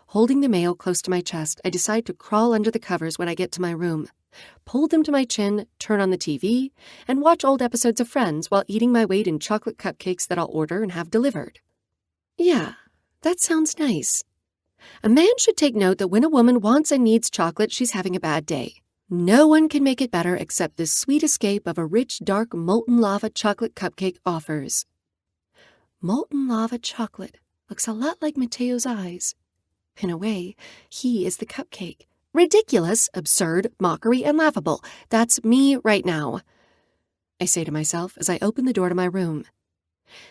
Holding the mail close to my chest, I decide to crawl under the covers when I get to my room, pull them to my chin, turn on the TV, and watch old episodes of Friends while eating my weight in chocolate cupcakes that I'll order and have delivered. Yeah, that sounds nice. A man should take note that when a woman wants and needs chocolate, she's having a bad day. No one can make it better except the sweet escape of a rich, dark, molten lava chocolate cupcake offers. Molten lava chocolate looks a lot like Mateo's eyes. In a way, he is the cupcake. Ridiculous, absurd, mockery, and laughable. That's me right now, I say to myself as I open the door to my room.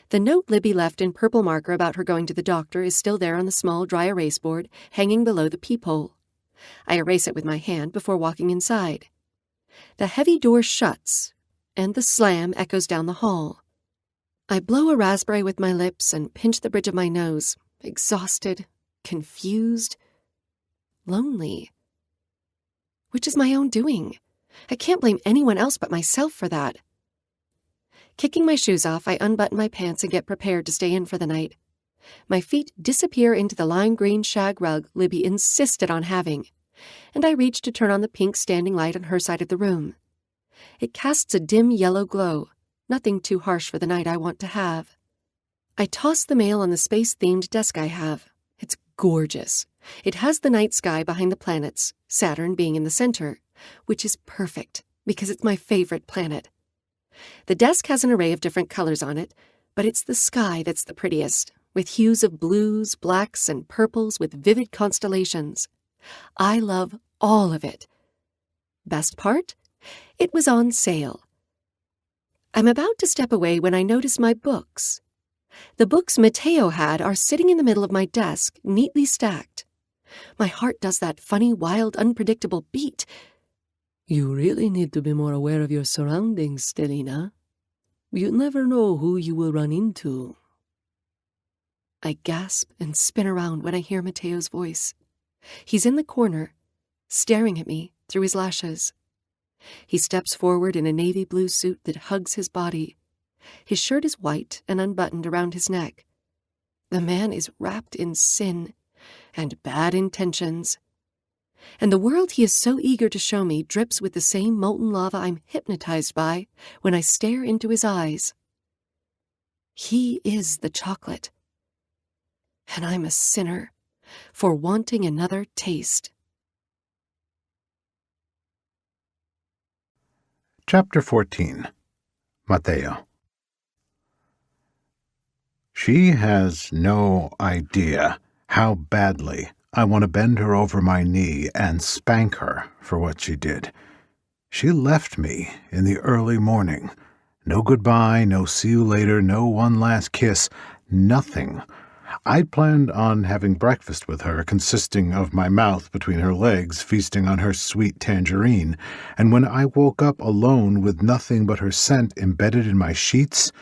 The note Libby left in purple marker about her going to the doctor is still there on the small dry erase board hanging below the peephole. I erase it with my hand before walking inside. The heavy door shuts, and the slam echoes down the hall. I blow a raspberry with my lips and pinch the bridge of my nose, exhausted, confused, lonely. Which is my own doing. I can't blame anyone else but myself for that. Kicking my shoes off, I unbutton my pants and get prepared to stay in for the night. My feet disappear into the lime green shag rug Libby insisted on having, and I reach to turn on the pink standing light on her side of the room. It casts a dim yellow glow, nothing too harsh for the night I want to have. I toss the mail on the space-themed desk I have. It's gorgeous. It has the night sky behind the planets, Saturn being in the center, which is perfect because it's my favorite planet. The desk has an array of different colors on it, but it's the sky that's the prettiest, with hues of blues, blacks, and purples with vivid constellations. I love all of it. Best part? It was on sale. I'm about to step away when I notice my books. The books Mateo had are sitting in the middle of my desk, neatly stacked. My heart does that funny, wild, unpredictable beat. You really need to be more aware of your surroundings, Stellina. You never know who you will run into. I gasp and spin around when I hear Mateo's voice. He's in the corner, staring at me through his lashes. He steps forward in a navy blue suit that hugs his body. His shirt is white and unbuttoned around his neck. The man is wrapped in sin and bad intentions. And the world he is so eager to show me drips with the same molten lava I'm hypnotized by when I stare into his eyes. He is the chocolate. And I'm a sinner for wanting another taste. Chapter 14. Mateo. She has no idea how badly I want to bend her over my knee and spank her for what she did. She left me in the early morning. No goodbye, no see you later, no one last kiss, nothing. I'd planned on having breakfast with her, consisting of my mouth between her legs, feasting on her sweet tangerine, and when I woke up alone with nothing but her scent embedded in my sheets,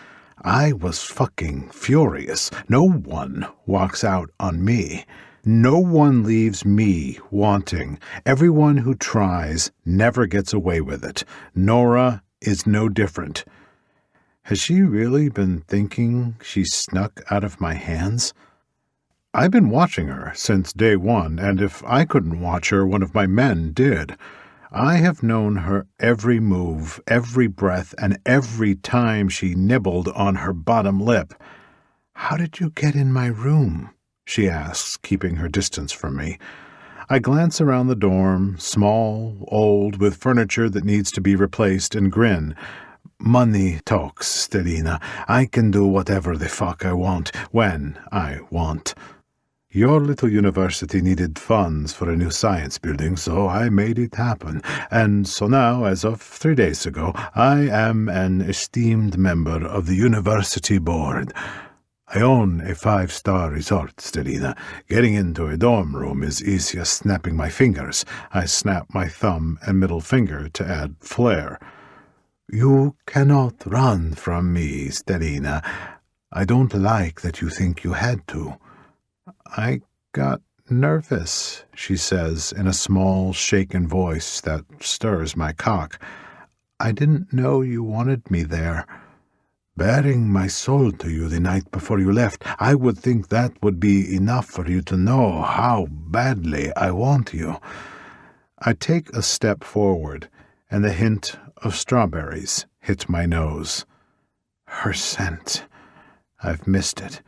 I was fucking furious. No one walks out on me. No one leaves me wanting. Everyone who tries never gets away with it. Nora is no different. Has she really been thinking she snuck out of my hands? I've been watching her since day one, and if I couldn't watch her, one of my men did. I have known her every move, every breath, and every time she nibbled on her bottom lip. How did you get in my room? she asks, keeping her distance from me. I glance around the dorm, small, old, with furniture that needs to be replaced, and grin. Money talks, Stellina. I can do whatever the fuck I want, when I want. Your little university needed funds for a new science building, so I made it happen. And so now, as of 3 days ago, I am an esteemed member of the university board. I own a 5-star resort, Stellina. Getting into a dorm room is easy as snapping my fingers. I snap my thumb and middle finger to add flair. You cannot run from me, Stellina. I don't like that you think you had to. I got nervous, she says in a small, shaken voice that stirs my cock. I didn't know you wanted me there. Bearing my soul to you the night before you left, I would think that would be enough for you to know how badly I want you. I take a step forward, and the hint of strawberries hit my nose. Her scent. I've missed it.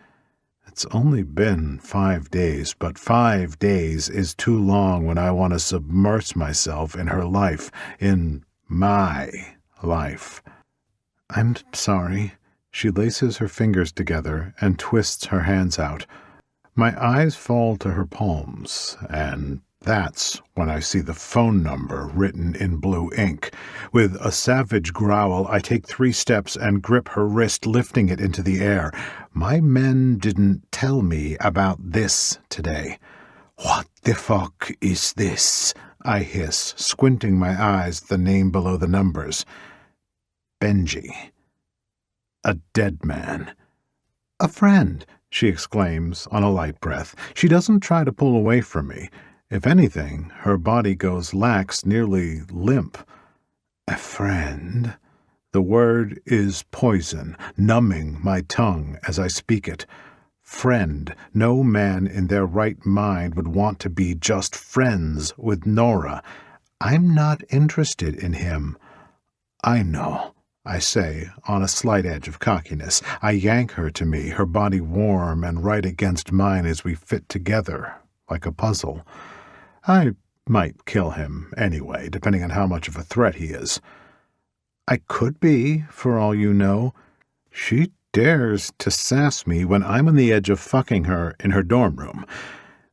It's only been 5 days, but 5 days is too long when I want to submerge myself in her life, in my life. I'm sorry. She laces her fingers together and twists her hands out. My eyes fall to her palms, and that's when I see the phone number written in blue ink. With a savage growl, I take 3 steps and grip her wrist, lifting it into the air. My men didn't tell me about this today. What the fuck is this? I hiss, squinting my eyes at the name below the numbers. Benji. A dead man. A friend, she exclaims on a light breath. She doesn't try to pull away from me. If anything, her body goes lax, nearly limp. A friend? The word is poison, numbing my tongue as I speak it. Friend. No man in their right mind would want to be just friends with Nora. I'm not interested in him. I know, I say, on a slight edge of cockiness. I yank her to me, her body warm and right against mine as we fit together, like a puzzle. I might kill him anyway, depending on how much of a threat he is. I could be, for all you know. She dares to sass me when I'm on the edge of fucking her in her dorm room.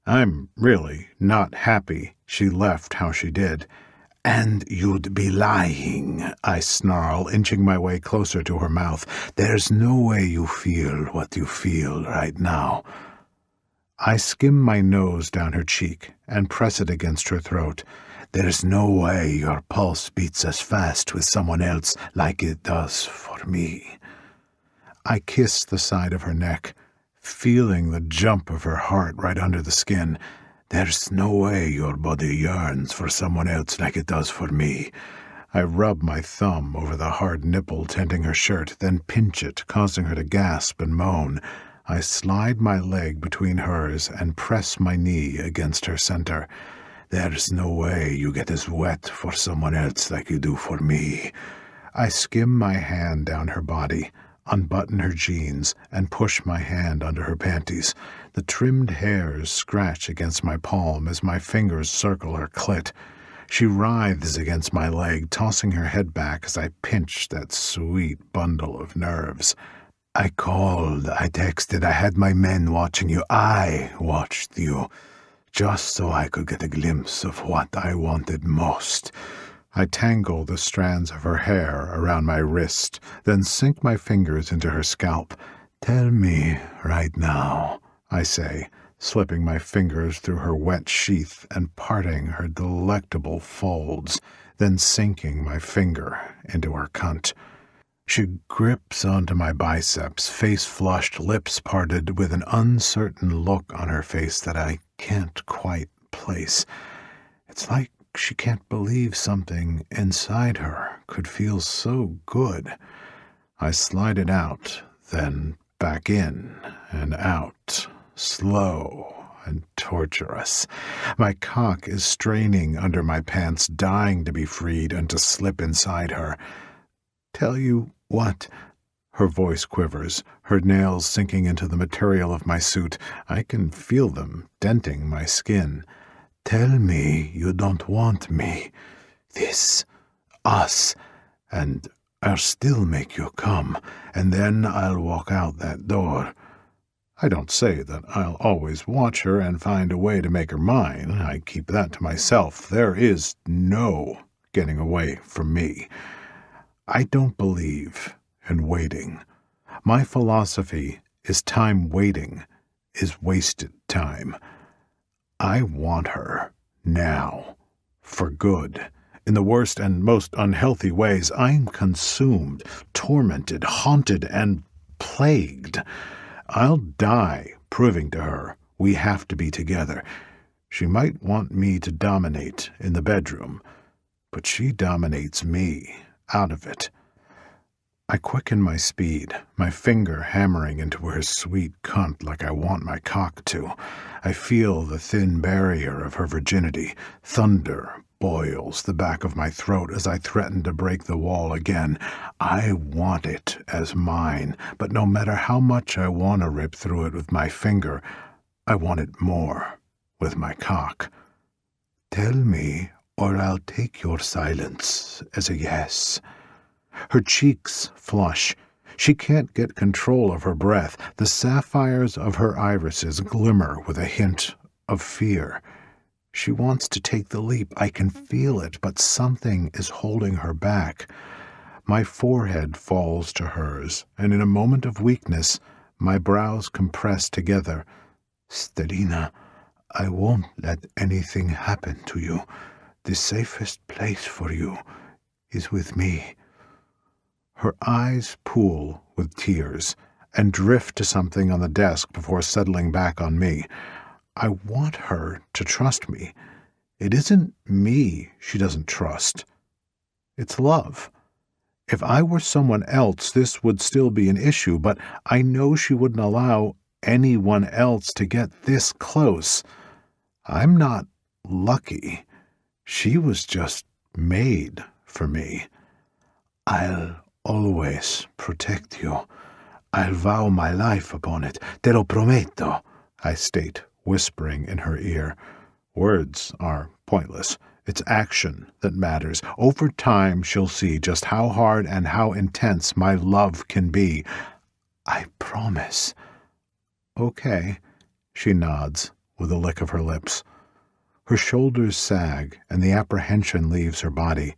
I'm really not happy she left how she did. And you'd be lying, I snarl, inching my way closer to her mouth. There's no way you feel what you feel right now. I skim my nose down her cheek and press it against her throat. There's no way your pulse beats as fast with someone else like it does for me. I kiss the side of her neck, feeling the jump of her heart right under the skin. There's no way your body yearns for someone else like it does for me. I rub my thumb over the hard nipple tenting her shirt, then pinch it, causing her to gasp and moan. I slide my leg between hers and press my knee against her center. There's no way you get as wet for someone else like you do for me. I skim my hand down her body, unbutton her jeans, and push my hand under her panties. The trimmed hairs scratch against my palm as my fingers circle her clit. She writhes against my leg, tossing her head back as I pinch that sweet bundle of nerves. I called, I texted, I had my men watching you. I watched you, just so I could get a glimpse of what I wanted most. I tangle the strands of her hair around my wrist, then sink my fingers into her scalp. Tell me right now, I say, slipping my fingers through her wet sheath and parting her delectable folds, then sinking my finger into her cunt. She grips onto my biceps, face flushed, lips parted, with an uncertain look on her face that I can't quite place. It's like she can't believe something inside her could feel so good. I slide it out, then back in and out, slow and torturous. My cock is straining under my pants, dying to be freed and to slip inside her. Tell you what? Her voice quivers, her nails sinking into the material of my suit. I can feel them denting my skin. Tell me you don't want me. This, us, and I'll still make you come, and then I'll walk out that door. I don't say that I'll always watch her and find a way to make her mine. I keep that to myself. There is no getting away from me. I don't believe in waiting. My philosophy is time waiting is wasted time. I want her now, for good. In the worst and most unhealthy ways, I'm consumed, tormented, haunted, and plagued. I'll die proving to her we have to be together. She might want me to dominate in the bedroom, but she dominates me out of it. I quicken my speed, my finger hammering into her sweet cunt like I want my cock to. I feel the thin barrier of her virginity. Thunder boils the back of my throat as I threaten to break the wall again. I want it as mine, but no matter how much I want to rip through it with my finger, I want it more with my cock. Tell me, or I'll take your silence as a yes. Her cheeks flush. She can't get control of her breath. The sapphires of her irises glimmer with a hint of fear. She wants to take the leap. I can feel it, but something is holding her back. My forehead falls to hers, and in a moment of weakness, my brows compress together. Stellina, I won't let anything happen to you. The safest place for you is with me. Her eyes pool with tears and drift to something on the desk before settling back on me. I want her to trust me. It isn't me she doesn't trust. It's love. If I were someone else, this would still be an issue, but I know she wouldn't allow anyone else to get this close. I'm not lucky. She was just made for me. I'll always protect you. I'll vow my life upon it. Te lo prometto, I state, whispering in her ear. Words are pointless. It's action that matters. Over time, she'll see just how hard and how intense my love can be. I promise. Okay, she nods with a lick of her lips. Her shoulders sag, and the apprehension leaves her body.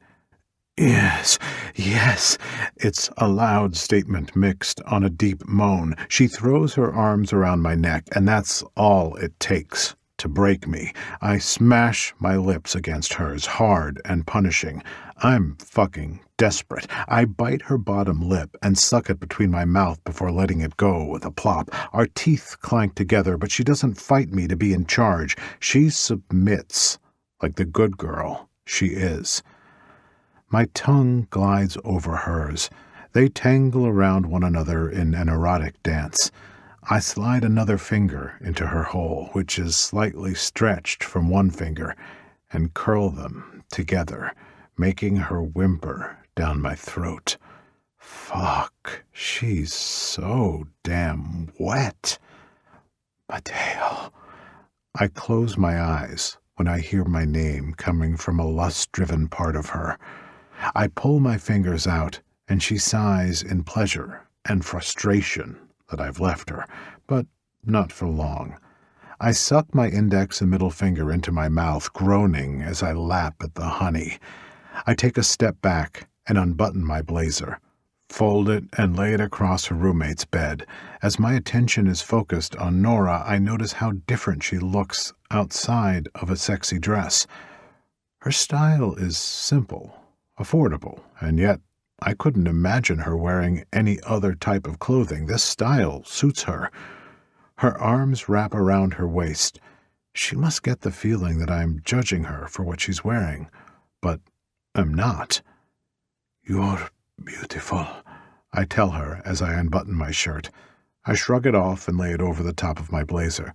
Yes, yes, it's a loud statement mixed on a deep moan. She throws her arms around my neck, and that's all it takes to break me. I smash my lips against hers, hard and punishing. I'm fucking desperate. I bite her bottom lip and suck it between my mouth before letting it go with a plop. Our teeth clank together, but she doesn't fight me to be in charge. She submits, like the good girl she is. My tongue glides over hers. They tangle around one another in an erotic dance. I slide another finger into her hole, which is slightly stretched from one finger, and curl them together, making her whimper down my throat. Fuck, she's so damn wet. Mateo. I close my eyes when I hear my name coming from a lust-driven part of her. I pull my fingers out, and she sighs in pleasure and frustration that I've left her, but not for long. I suck my index and middle finger into my mouth, groaning as I lap at the honey. I take a step back and unbutton my blazer, fold it, and lay it across her roommate's bed. As my attention is focused on Nora, I notice how different she looks outside of a sexy dress. Her style is simple, affordable, and yet I couldn't imagine her wearing any other type of clothing. This style suits her. Her arms wrap around her waist. She must get the feeling that I'm judging her for what she's wearing, but I'm not. You're beautiful, I tell her as I unbutton my shirt. I shrug it off and lay it over the top of my blazer.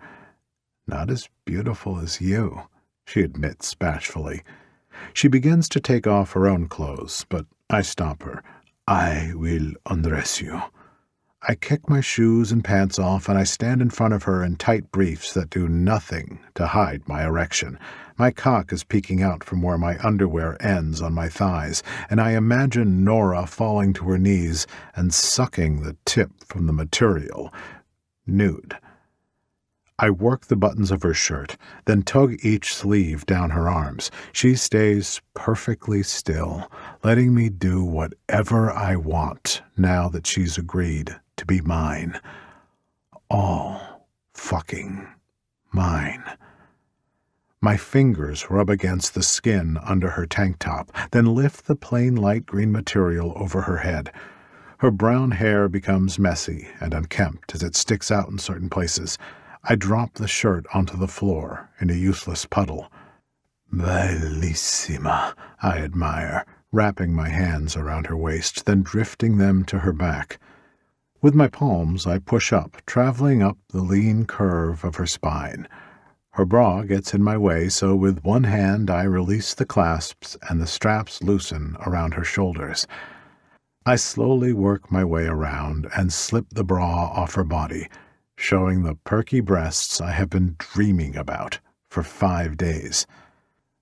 Not as beautiful as you, she admits bashfully. She begins to take off her own clothes, but I stop her. I will undress you. I kick my shoes and pants off, and I stand in front of her in tight briefs that do nothing to hide my erection. My cock is peeking out from where my underwear ends on my thighs, and I imagine Nora falling to her knees and sucking the tip from the material, nude. I work the buttons of her shirt, then tug each sleeve down her arms. She stays perfectly still, letting me do whatever I want now that she's agreed to be mine. All fucking mine. My fingers rub against the skin under her tank top, then lift the plain light green material over her head. Her brown hair becomes messy and unkempt as it sticks out in certain places. I drop the shirt onto the floor in a useless puddle. Bellissima, I admire, wrapping my hands around her waist, then drifting them to her back. With my palms, I push up, traveling up the lean curve of her spine. Her bra gets in my way, so with one hand I release the clasps and the straps loosen around her shoulders. I slowly work my way around and slip the bra off her body, showing the perky breasts I have been dreaming about for 5 days.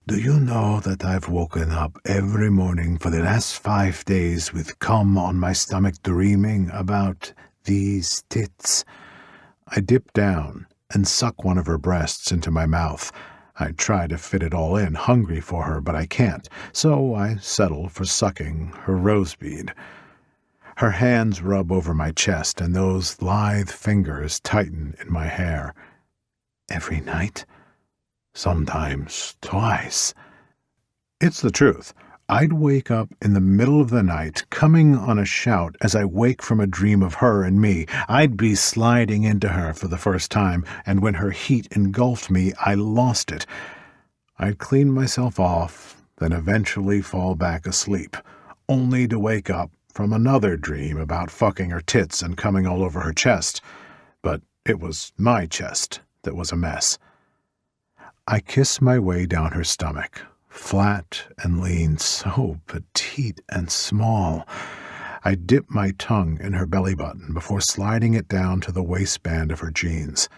Do you know that I've woken up every morning for the last 5 days with cum on my stomach dreaming about these tits? I dip down and suck one of her breasts into my mouth. I try to fit it all in, hungry for her, but I can't, so I settle for sucking her rosebead. Her hands rub over my chest, and those lithe fingers tighten in my hair. Every night? Sometimes twice. It's the truth. I'd wake up in the middle of the night, coming on a shout as I wake from a dream of her and me. I'd be sliding into her for the first time, and when her heat engulfed me, I lost it. I'd clean myself off, then eventually fall back asleep, only to wake up from another dream about fucking her tits and coming all over her chest. But it was my chest that was a mess. I kiss my way down her stomach, flat and lean, so petite and small. I dip my tongue in her belly button before sliding it down to the waistband of her jeans.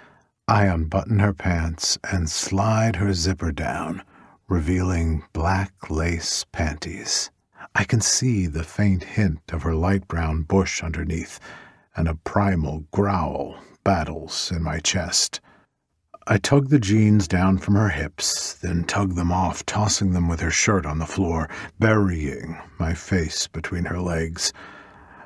I unbutton her pants and slide her zipper down, revealing black lace panties. I can see the faint hint of her light brown bush underneath, and a primal growl battles in my chest. I tug the jeans down from her hips, then tug them off, tossing them with her shirt on the floor, burying my face between her legs.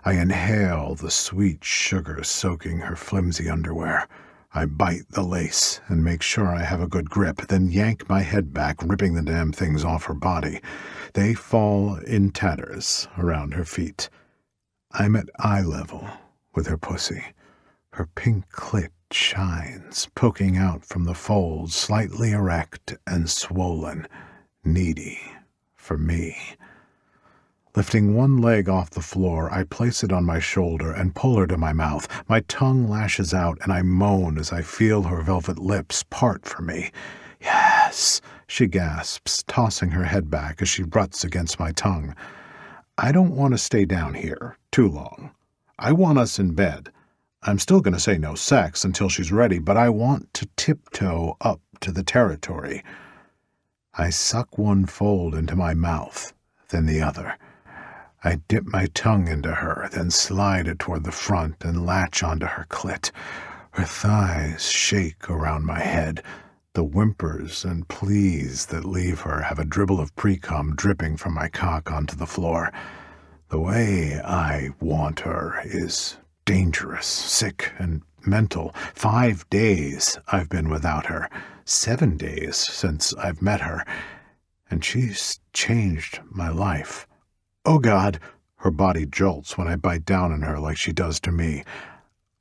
I inhale the sweet sugar soaking her flimsy underwear. I bite the lace and make sure I have a good grip, then yank my head back, ripping the damn things off her body. They fall in tatters around her feet. I'm at eye level with her pussy. Her pink clit shines, poking out from the folds, slightly erect and swollen, needy for me. Lifting one leg off the floor, I place it on my shoulder and pull her to my mouth. My tongue lashes out, and I moan as I feel her velvet lips part for me. Yes, she gasps, tossing her head back as she ruts against my tongue. I don't want to stay down here too long. I want us in bed. I'm still going to say no sex until she's ready, but I want to tiptoe up to the territory. I suck one fold into my mouth, then the other. I dip my tongue into her, then slide it toward the front and latch onto her clit. Her thighs shake around my head. The whimpers and pleas that leave her have a dribble of pre-cum dripping from my cock onto the floor. The way I want her is dangerous, sick, and mental. 5 days I've been without her. 7 days since I've met her. And she's changed my life. Oh, God! Her body jolts when I bite down on her like she does to me.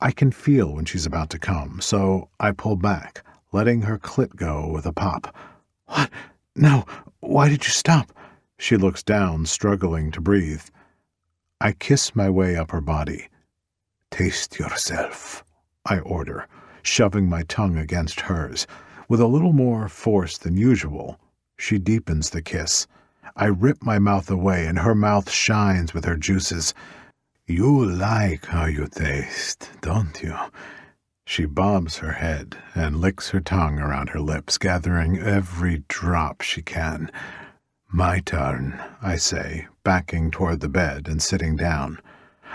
I can feel when she's about to come, so I pull back, letting her clit go with a pop. What? No! Why did you stop? She looks down, struggling to breathe. I kiss my way up her body. Taste yourself, I order, shoving my tongue against hers. With a little more force than usual, she deepens the kiss. I rip my mouth away, and her mouth shines with her juices. You like how you taste, don't you? She bobs her head and licks her tongue around her lips, gathering every drop she can. My turn, I say, backing toward the bed and sitting down.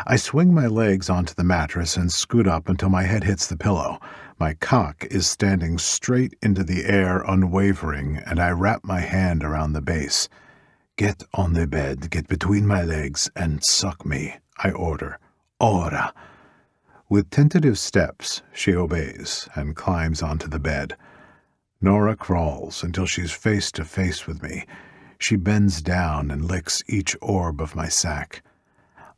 I swing my legs onto the mattress and scoot up until my head hits the pillow. My cock is standing straight into the air, unwavering, and I wrap my hand around the base. Get on the bed, get between my legs, and suck me, I order. Ora! With tentative steps, she obeys and climbs onto the bed. Nora crawls until she's face to face with me. She bends down and licks each orb of my sack.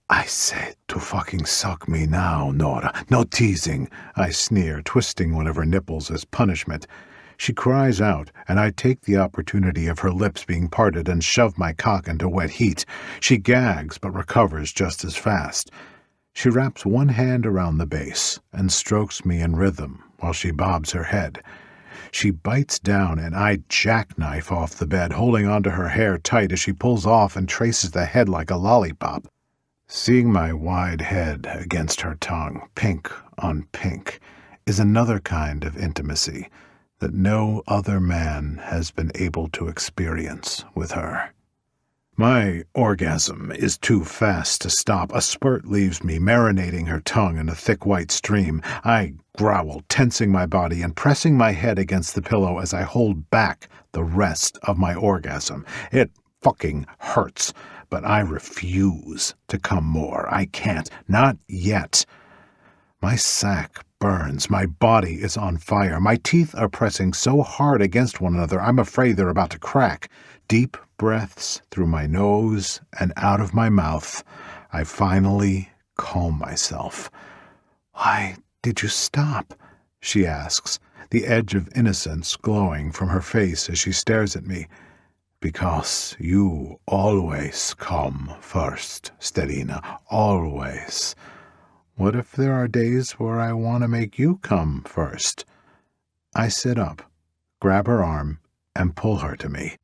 I said to fucking suck me now, Nora. No teasing, I sneer, twisting one of her nipples as punishment. She cries out, and I take the opportunity of her lips being parted and shove my cock into wet heat. She gags, but recovers just as fast. She wraps one hand around the base and strokes me in rhythm while she bobs her head. She bites down, and I jackknife off the bed, holding onto her hair tight as she pulls off and traces the head like a lollipop. Seeing my wide head against her tongue, pink on pink, is another kind of intimacy that no other man has been able to experience with her. My orgasm is too fast to stop. A spurt leaves me, marinating her tongue in a thick white stream. I growl, tensing my body and pressing my head against the pillow as I hold back the rest of my orgasm. It fucking hurts, but I refuse to come more. I can't. Not yet. My sack burns. My body is on fire. My teeth are pressing so hard against one another, I'm afraid they're about to crack. Deep breaths through my nose and out of my mouth. I finally calm myself. Why did you stop? She asks, the edge of innocence glowing from her face as she stares at me. Because you always come first, Stellina, always. What if there are days where I want to make you come first? I sit up, grab her arm, and pull her to me.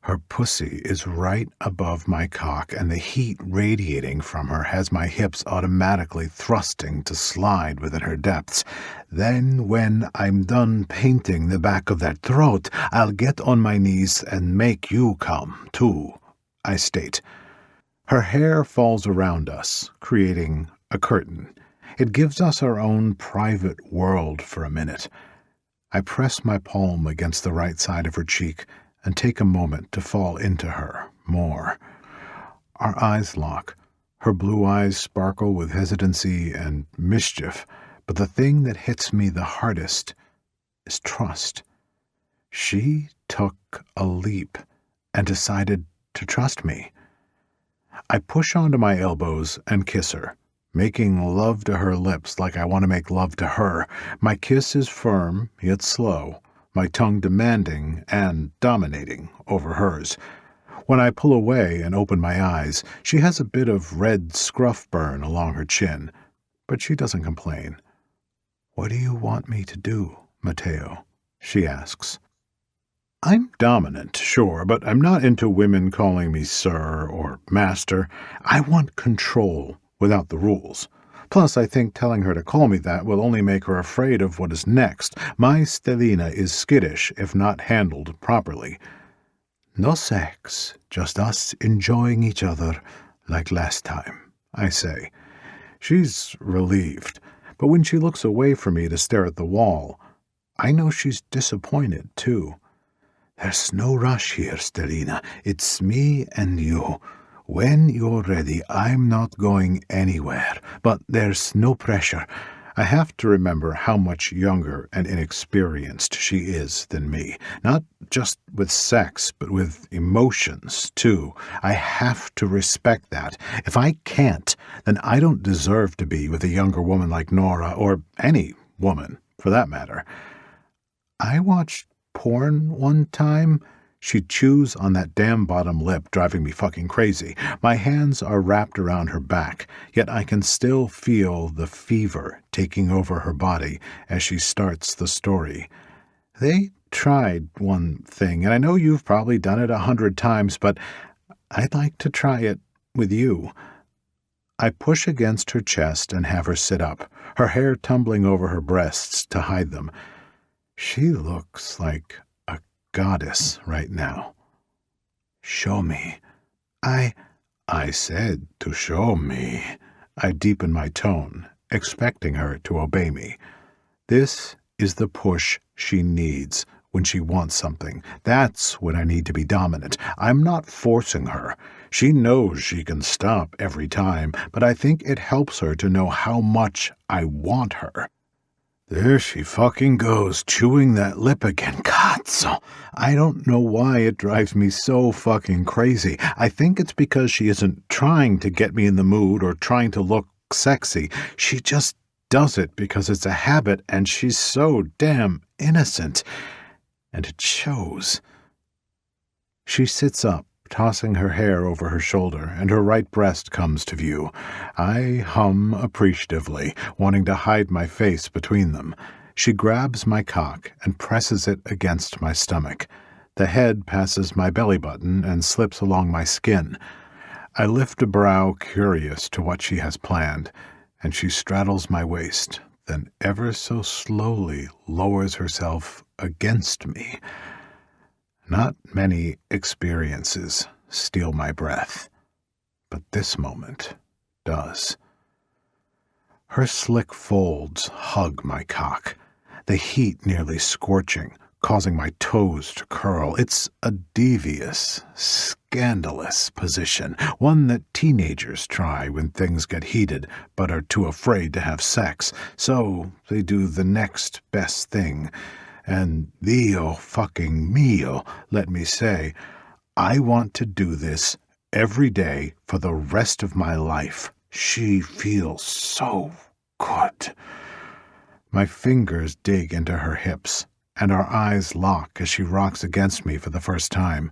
Her pussy is right above my cock, and the heat radiating from her has my hips automatically thrusting to slide within her depths. Then, when I'm done painting the back of that throat, I'll get on my knees and make you come, too, I state. Her hair falls around us, creating a curtain. It gives us our own private world for a minute. I press my palm against the right side of her cheek and take a moment to fall into her more. Our eyes lock. Her blue eyes sparkle with hesitancy and mischief, but the thing that hits me the hardest is trust. She took a leap and decided to trust me. I push onto my elbows and kiss her, making love to her lips like I want to make love to her. My kiss is firm, yet slow, my tongue demanding and dominating over hers. When I pull away and open my eyes, she has a bit of red scruff burn along her chin, but she doesn't complain. What do you want me to do, Mateo? She asks. I'm dominant, sure, but I'm not into women calling me sir or master. I want control without the rules. Plus, I think telling her to call me that will only make her afraid of what is next. My Stellina is skittish if not handled properly. No sex, just us enjoying each other like last time, I say. She's relieved, but when she looks away from me to stare at the wall, I know she's disappointed, too. There's no rush here, Stellina. It's me and you. When you're ready, I'm not going anywhere, but there's no pressure. I have to remember how much younger and inexperienced she is than me, not just with sex, but with emotions, too. I have to respect that. If I can't, then I don't deserve to be with a younger woman like Nora, or any woman, for that matter. I watched porn one time. She chews on that damn bottom lip, driving me fucking crazy. My hands are wrapped around her back, yet I can still feel the fever taking over her body as she starts the story. They tried one thing, and I know you've probably done it 100 times, but I'd like to try it with you. I push against her chest and have her sit up, her hair tumbling over her breasts to hide them. She looks like a goddess right now. Show me. I said to show me. I deepen my tone, expecting her to obey me. This is the push she needs when she wants something. That's when I need to be dominant. I'm not forcing her. She knows she can stop every time, but I think it helps her to know how much I want her. There she fucking goes, chewing that lip again. 𝐾𝐧𝐲. I don't know why it drives me so fucking crazy. I think it's because she isn't trying to get me in the mood or trying to look sexy. She just does it because it's a habit, and she's so damn innocent. And it shows. She sits up, tossing her hair over her shoulder, and her right breast comes to view. I hum appreciatively, wanting to hide my face between them. She grabs my cock and presses it against my stomach. The head passes my belly button and slips along my skin. I lift a brow, curious to what she has planned, and she straddles my waist, then ever so slowly lowers herself against me. Not many experiences steal my breath, but this moment does. Her slick folds hug my cock, the heat nearly scorching, causing my toes to curl. It's a devious, scandalous position, one that teenagers try when things get heated but are too afraid to have sex, so they do the next best thing. And Dio fucking mio, let me say, I want to do this every day for the rest of my life. She feels so good. My fingers dig into her hips, and our eyes lock as she rocks against me for the first time.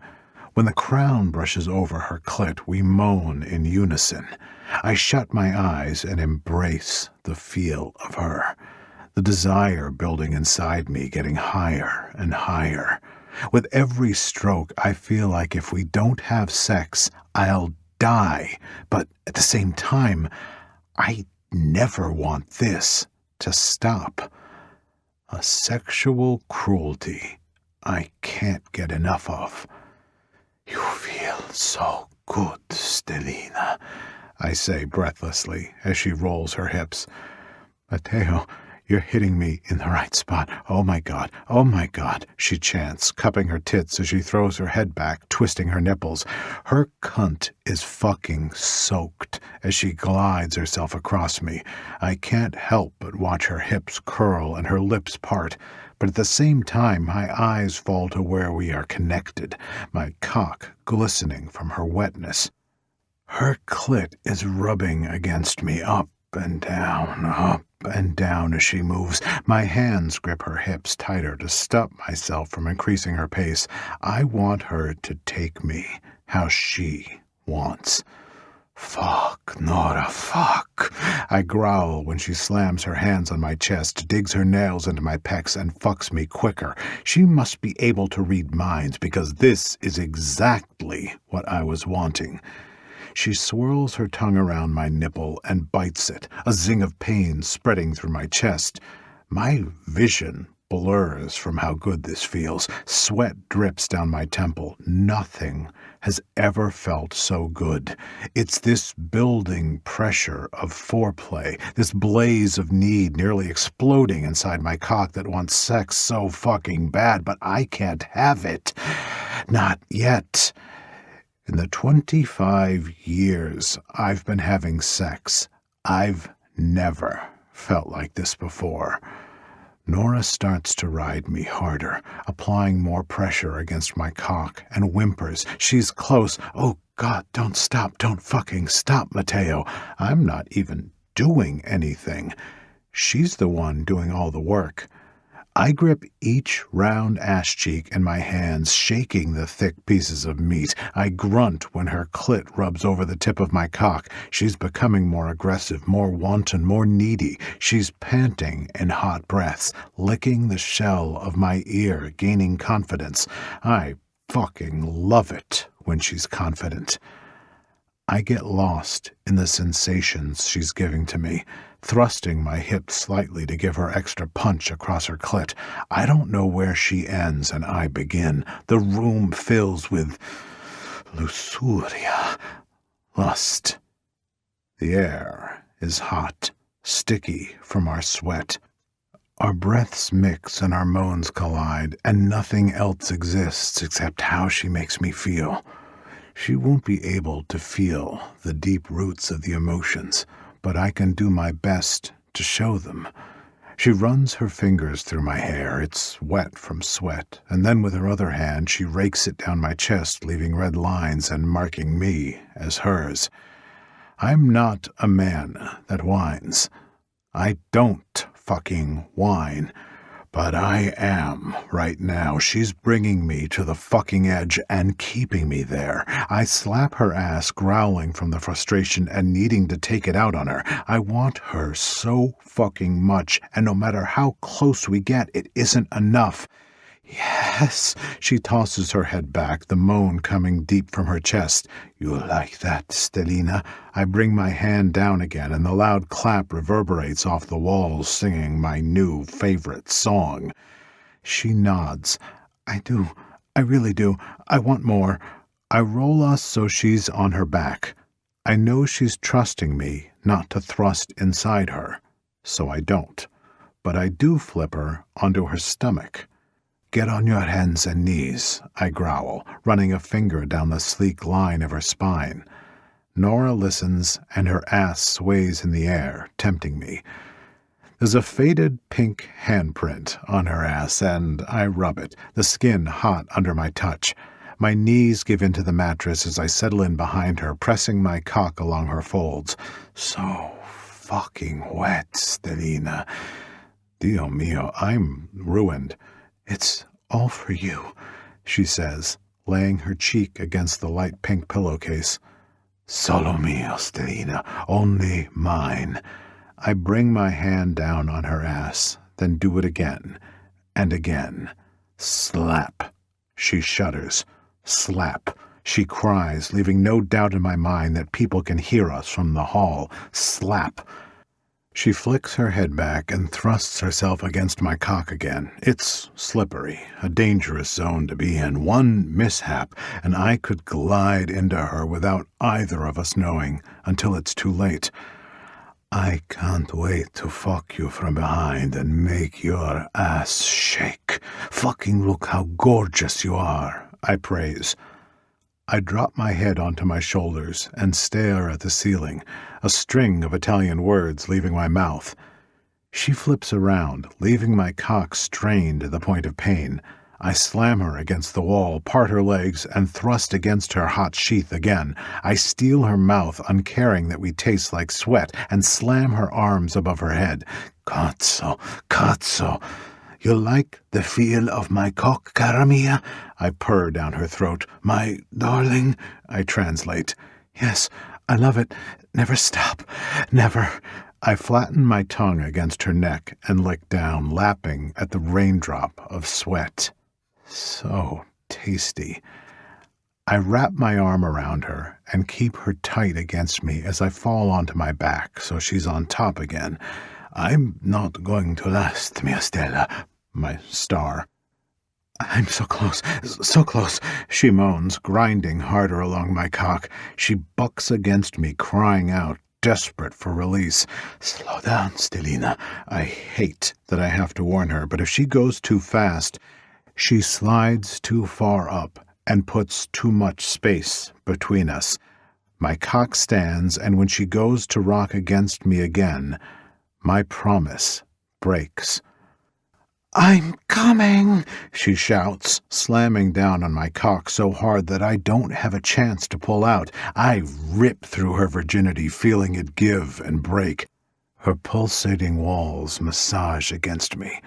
When the crown brushes over her clit, we moan in unison. I shut my eyes and embrace the feel of her. The desire building inside me getting higher and higher. With every stroke, I feel like if we don't have sex, I'll die. But at the same time, I never want this to stop. A sexual cruelty I can't get enough of. You feel so good, Stelina, I say breathlessly as she rolls her hips. Mateo, you're hitting me in the right spot. Oh my God, she chants, cupping her tits as she throws her head back, twisting her nipples. Her cunt is fucking soaked as she glides herself across me. I can't help but watch her hips curl and her lips part, but at the same time my eyes fall to where we are connected, my cock glistening from her wetness. Her clit is rubbing against me, up and down as she moves. My hands grip her hips tighter to stop myself from increasing her pace. I want her to take me how she wants. Fuck, Nora, fuck. I growl when she slams her hands on my chest, digs her nails into my pecs, and fucks me quicker. She must be able to read minds, because this is exactly what I was wanting. She swirls her tongue around my nipple and bites it, a zing of pain spreading through my chest. My vision blurs from how good this feels. Sweat drips down my temple. Nothing has ever felt so good. It's this building pressure of foreplay, this blaze of need nearly exploding inside my cock that wants sex so fucking bad, but I can't have it. Not yet. In the 25 years I've been having sex, I've never felt like this before. Nora starts to ride me harder, applying more pressure against my cock, and whimpers. She's close. Oh, God, don't stop. Don't fucking stop, Mateo. I'm not even doing anything. She's the one doing all the work. I grip each round ass cheek in my hands, shaking the thick pieces of meat. I grunt when her clit rubs over the tip of my cock. She's becoming more aggressive, more wanton, more needy. She's panting in hot breaths, licking the shell of my ear, gaining confidence. I fucking love it when she's confident. I get lost in the sensations she's giving to me, thrusting my hip slightly to give her extra punch across her clit. I don't know where she ends and I begin. The room fills with luxuria, lust. The air is hot, sticky from our sweat. Our breaths mix and our moans collide, and nothing else exists except how she makes me feel. She won't be able to feel the deep roots of the emotions, but I can do my best to show them. She runs her fingers through my hair. It's wet from sweat, and then with her other hand she rakes it down my chest, leaving red lines and marking me as hers. I'm not a man that whines. I don't fucking whine. But I am right now. She's bringing me to the fucking edge and keeping me there. I slap her ass, growling from the frustration and needing to take it out on her. I want her so fucking much, and no matter how close we get, it isn't enough. Yes, she tosses her head back, the moan coming deep from her chest. You like that, Stelina? I bring my hand down again, and the loud clap reverberates off the walls, singing my new favorite song. She nods. I do. I really do. I want more. I roll us so she's on her back. I know she's trusting me not to thrust inside her, so I don't. But I do flip her onto her stomach. Get on your hands and knees, I growl, running a finger down the sleek line of her spine. Nora listens, and her ass sways in the air, tempting me. There's a faded pink handprint on her ass, and I rub it, the skin hot under my touch. My knees give into the mattress as I settle in behind her, pressing my cock along her folds. So fucking wet, Stelina. Dio mio, I'm ruined. It's all for you, she says, laying her cheek against the light pink pillowcase. Solo mio, Stelina, only mine. I bring my hand down on her ass, then do it again, and again. Slap. She shudders. Slap. She cries, leaving no doubt in my mind that people can hear us from the hall. Slap. She flicks her head back and thrusts herself against my cock again. It's slippery, a dangerous zone to be in. One mishap, and I could glide into her without either of us knowing, until it's too late. I can't wait to fuck you from behind and make your ass shake. Fucking look how gorgeous you are, I praise. I drop my head onto my shoulders and stare at the ceiling, a string of Italian words leaving my mouth. She flips around, leaving my cock strained to the point of pain. I slam her against the wall, part her legs, and thrust against her hot sheath again. I steal her mouth, uncaring that we taste like sweat, and slam her arms above her head. Cazzo, cazzo. You like the feel of my cock, cara mia? I purr down her throat. My darling, I translate. Yes, I love it. Never stop. Never. I flatten my tongue against her neck and lick down, lapping at the raindrop of sweat. So tasty. I wrap my arm around her and keep her tight against me as I fall onto my back so she's on top again. I'm not going to last, mia Stella, my star. I'm so close, she moans, grinding harder along my cock. She bucks against me, crying out, desperate for release. Slow down, Stelina. I hate that I have to warn her, but if she goes too fast, she slides too far up and puts too much space between us. My cock stands, and when she goes to rock against me again, my promise breaks. I'm coming, she shouts, slamming down on my cock so hard that I don't have a chance to pull out. I rip through her virginity, feeling it give and break. Her pulsating walls massage against me.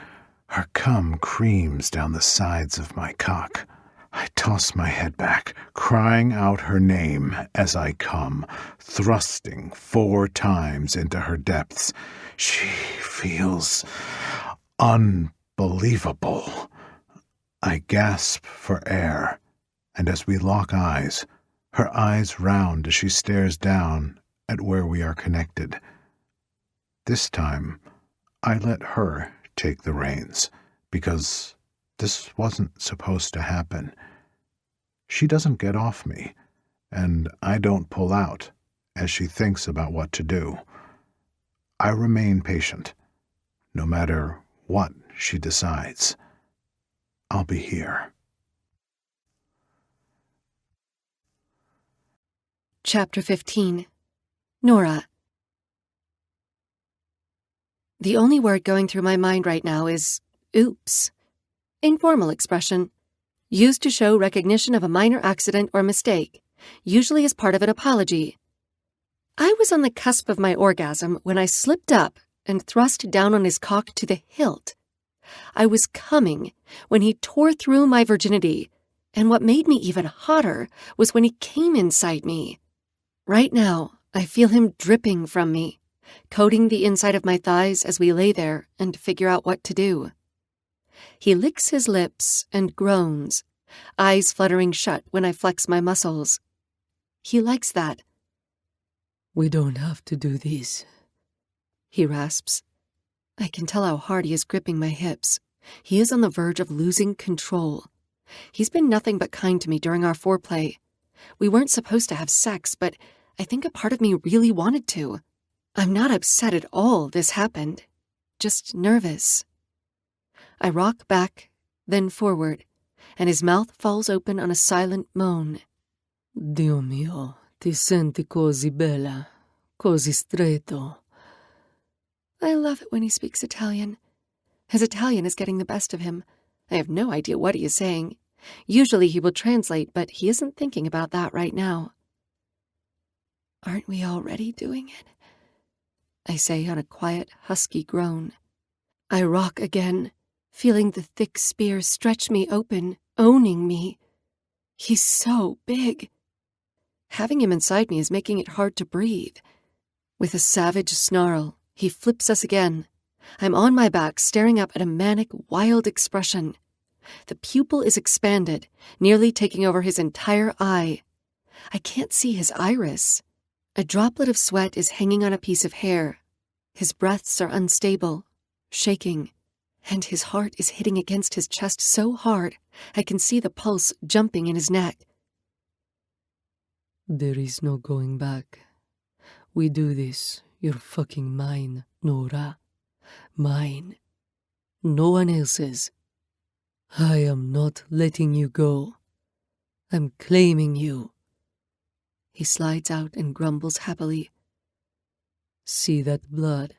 Her cum creams down the sides of my cock. I toss my head back, crying out her name as I come, thrusting 4 times into her depths. She feels unbelievable. I gasp for air, and as we lock eyes, her eyes round as she stares down at where we are connected. This time, I let her take the reins, because this wasn't supposed to happen. She doesn't get off me, and I don't pull out as she thinks about what to do. I remain patient, no matter what she decides. I'll be here. Chapter 15. Nora. The only word going through my mind right now is oops. Informal expression, used to show recognition of a minor accident or mistake, usually as part of an apology. I was on the cusp of my orgasm when I slipped up and thrust down on his cock to the hilt. I was coming when he tore through my virginity, and what made me even hotter was when he came inside me. Right now, I feel him dripping from me, coating the inside of my thighs as we lay there and figure out what to do. He licks his lips and groans, eyes fluttering shut when I flex my muscles. He likes that. We don't have to do this, he rasps. I can tell how hard he is gripping my hips. He is on the verge of losing control. He's been nothing but kind to me during our foreplay. We weren't supposed to have sex, but I think a part of me really wanted to. I'm not upset at all this happened, just nervous. I rock back, then forward, and his mouth falls open on a silent moan. Dio mio, ti senti così bella, così stretto. I love it when he speaks Italian. His Italian is getting the best of him. I have no idea what he is saying. Usually he will translate, but he isn't thinking about that right now. Aren't we already doing it? I say on a quiet, husky groan. I rock again, feeling the thick spear stretch me open, owning me. He's so big. Having him inside me is making it hard to breathe. With a savage snarl, he flips us again. I'm on my back, staring up at a manic, wild expression. The pupil is expanded, nearly taking over his entire eye. I can't see his iris. A droplet of sweat is hanging on a piece of hair. His breaths are unstable, shaking, and his heart is hitting against his chest so hard I can see the pulse jumping in his neck. There is no going back. We do this. You're fucking mine, Nora. Mine. No one else's. I am not letting you go. I'm claiming you. He slides out and grumbles happily. See that blood?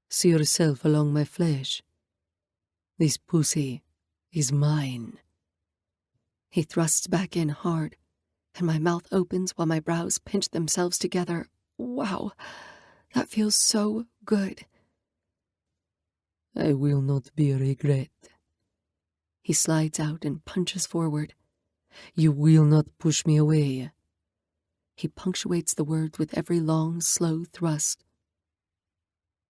See yourself along my flesh. This pussy is mine. He thrusts back in hard, and my mouth opens while my brows pinch themselves together. Wow, that feels so good. I will not be a regret. He slides out and punches forward. You will not push me away. He punctuates the words with every long, slow thrust.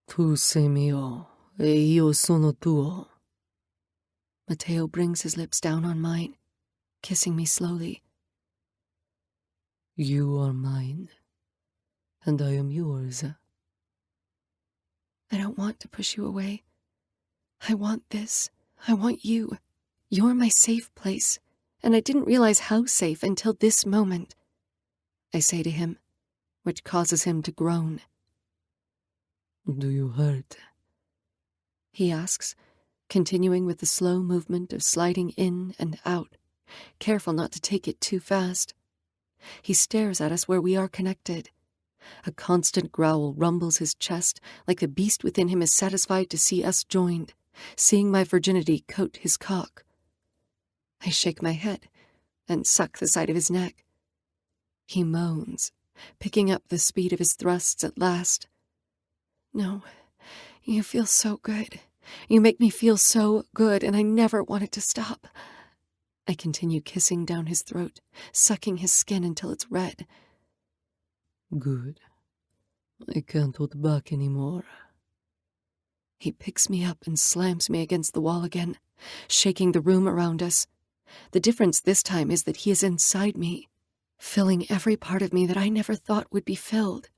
Tu sei mio, e io sono tuo. Mateo brings his lips down on mine, kissing me slowly. You are mine, and I am yours. I don't want to push you away. I want this. I want you. You're my safe place, and I didn't realize how safe until this moment. I say to him, which causes him to groan. Do you hurt? He asks, continuing with the slow movement of sliding in and out, careful not to take it too fast. He stares at us where we are connected. A constant growl rumbles his chest, like the beast within him is satisfied to see us joined, seeing my virginity coat his cock. I shake my head and suck the side of his neck. He moans, picking up the speed of his thrusts at last. No, you feel so good. You make me feel so good, and I never want it to stop. I continue kissing down his throat, sucking his skin until it's red. Good. I can't hold back anymore. He picks me up and slams me against the wall again, shaking the room around us. The difference this time is that he is inside me. filling every part of me that I never thought would be filled.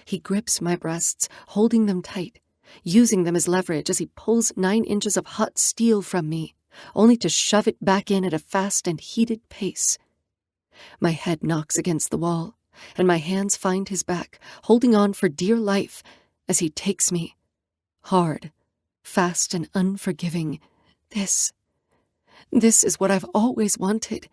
He grips my breasts, holding them tight, using them as leverage as he pulls 9 inches of hot steel from me, only to shove it back in at a fast and heated pace. My head knocks against the wall, and my hands find his back, holding on for dear life as he takes me. Hard, fast, and unforgiving. This is what I've always wanted.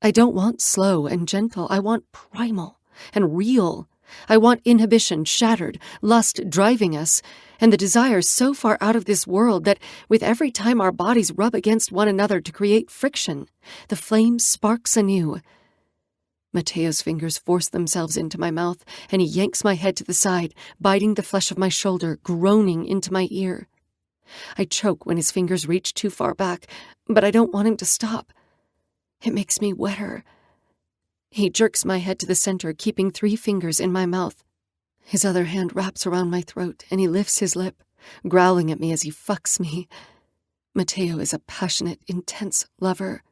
I don't want slow and gentle. I want primal and real. I want inhibition shattered, lust driving us, and the desire so far out of this world that with every time our bodies rub against one another to create friction, the flame sparks anew. Mateo's fingers force themselves into my mouth, and he yanks my head to the side, biting the flesh of my shoulder, groaning into my ear. I choke when his fingers reach too far back, but I don't want him to stop. It makes me wetter. He jerks my head to the center, keeping 3 fingers in my mouth. His other hand wraps around my throat, and he lifts his lip, growling at me as he fucks me. Mateo is a passionate, intense lover.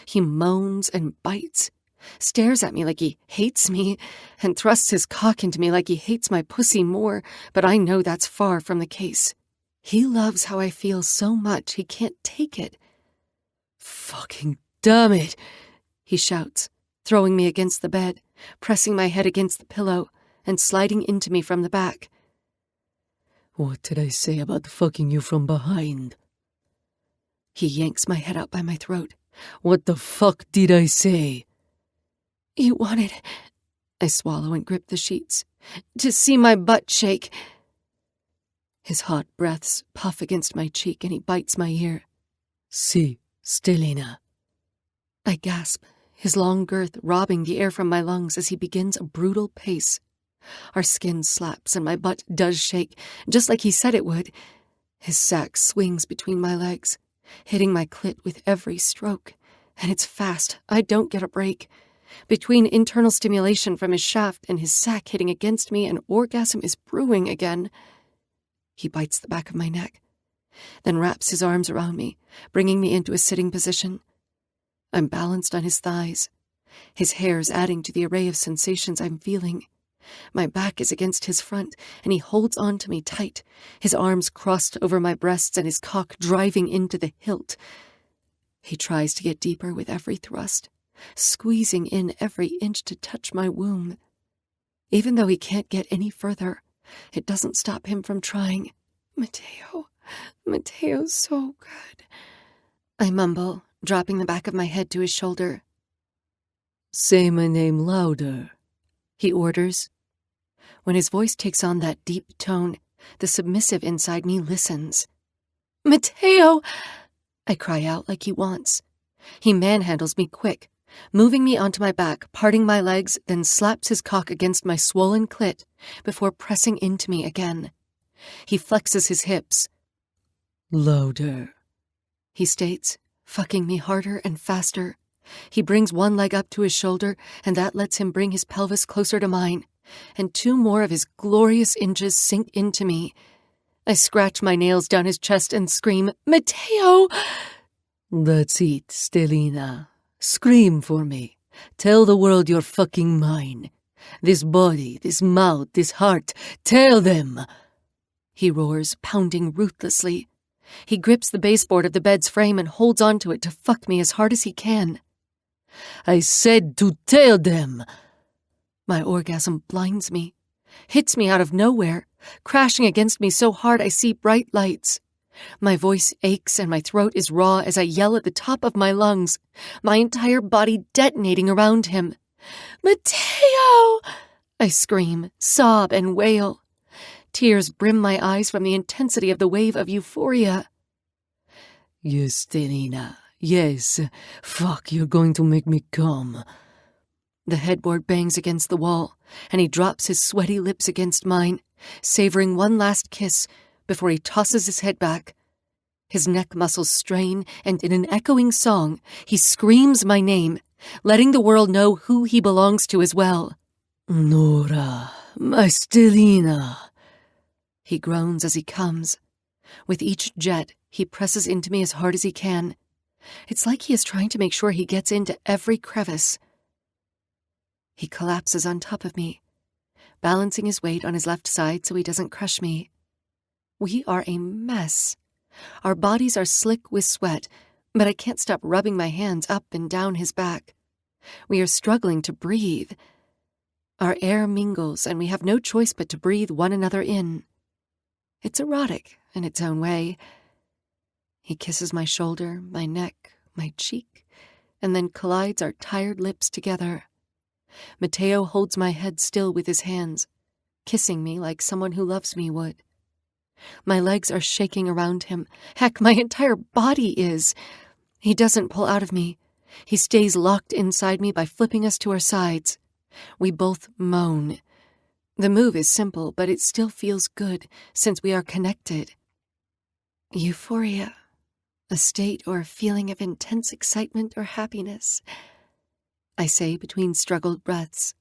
He moans and bites, stares at me like he hates me, and thrusts his cock into me like he hates my pussy more, but I know that's far from the case. He loves how I feel so much he can't take it. Fucking damn it, he shouts, throwing me against the bed, pressing my head against the pillow, and sliding into me from the back. What did I say about fucking you from behind? He yanks my head out by my throat. What the fuck did I say? You wanted, I swallow and grip the sheets, to see my butt shake. His hot breaths puff against my cheek, and he bites my ear. Si, Stelina. I gasp, his long girth robbing the air from my lungs as he begins a brutal pace. Our skin slaps and my butt does shake, just like he said it would. His sack swings between my legs, hitting my clit with every stroke. And it's fast. I don't get a break. Between internal stimulation from his shaft and his sack hitting against me, an orgasm is brewing again. He bites the back of my neck, then wraps his arms around me, bringing me into a sitting position. I'm balanced on his thighs, his hairs adding to the array of sensations I'm feeling. My back is against his front, and he holds on to me tight, his arms crossed over my breasts and his cock driving into the hilt. He tries to get deeper with every thrust, squeezing in every inch to touch my womb. Even though he can't get any further, it doesn't stop him from trying. Mateo's so good. I mumble, dropping the back of my head to his shoulder. Say my name louder, he orders. When his voice takes on that deep tone, the submissive inside me listens. Mateo! I cry out like he wants. He manhandles me quick, moving me onto my back, parting my legs, then slaps his cock against my swollen clit before pressing into me again. He flexes his hips. Louder, he states, fucking me harder and faster. He brings one leg up to his shoulder, and that lets him bring his pelvis closer to mine, and 2 more of his glorious inches sink into me. I scratch my nails down his chest and scream, Mateo! That's it, Stelina. Scream for me. Tell the world you're fucking mine. This body, this mouth, this heart, tell them! He roars, pounding ruthlessly. He grips the baseboard of the bed's frame and holds onto it to fuck me as hard as he can. I said to tell them! My orgasm blinds me, hits me out of nowhere, crashing against me so hard I see bright lights. My voice aches and my throat is raw as I yell at the top of my lungs, my entire body detonating around him. Mateo! I scream, sob, and wail. Tears brim my eyes from the intensity of the wave of euphoria. Yes, Stelina, yes. Fuck, you're going to make me come. The headboard bangs against the wall, and he drops his sweaty lips against mine, savoring one last kiss before he tosses his head back. His neck muscles strain, and in an echoing song, he screams my name, letting the world know who he belongs to as well. Nora, my Stelina. He groans as he comes. With each jet, he presses into me as hard as he can. It's like he is trying to make sure he gets into every crevice. He collapses on top of me, balancing his weight on his left side so he doesn't crush me. We are a mess. Our bodies are slick with sweat, but I can't stop rubbing my hands up and down his back. We are struggling to breathe. Our air mingles, and we have no choice but to breathe one another in. It's erotic in its own way. He kisses my shoulder, my neck, my cheek, and then collides our tired lips together. Mateo holds my head still with his hands, kissing me like someone who loves me would. My legs are shaking around him. Heck, my entire body is. He doesn't pull out of me. He stays locked inside me by flipping us to our sides. We both moan. The move is simple, but it still feels good since we are connected. Euphoria, a state or feeling of intense excitement or happiness, I say between struggled breaths.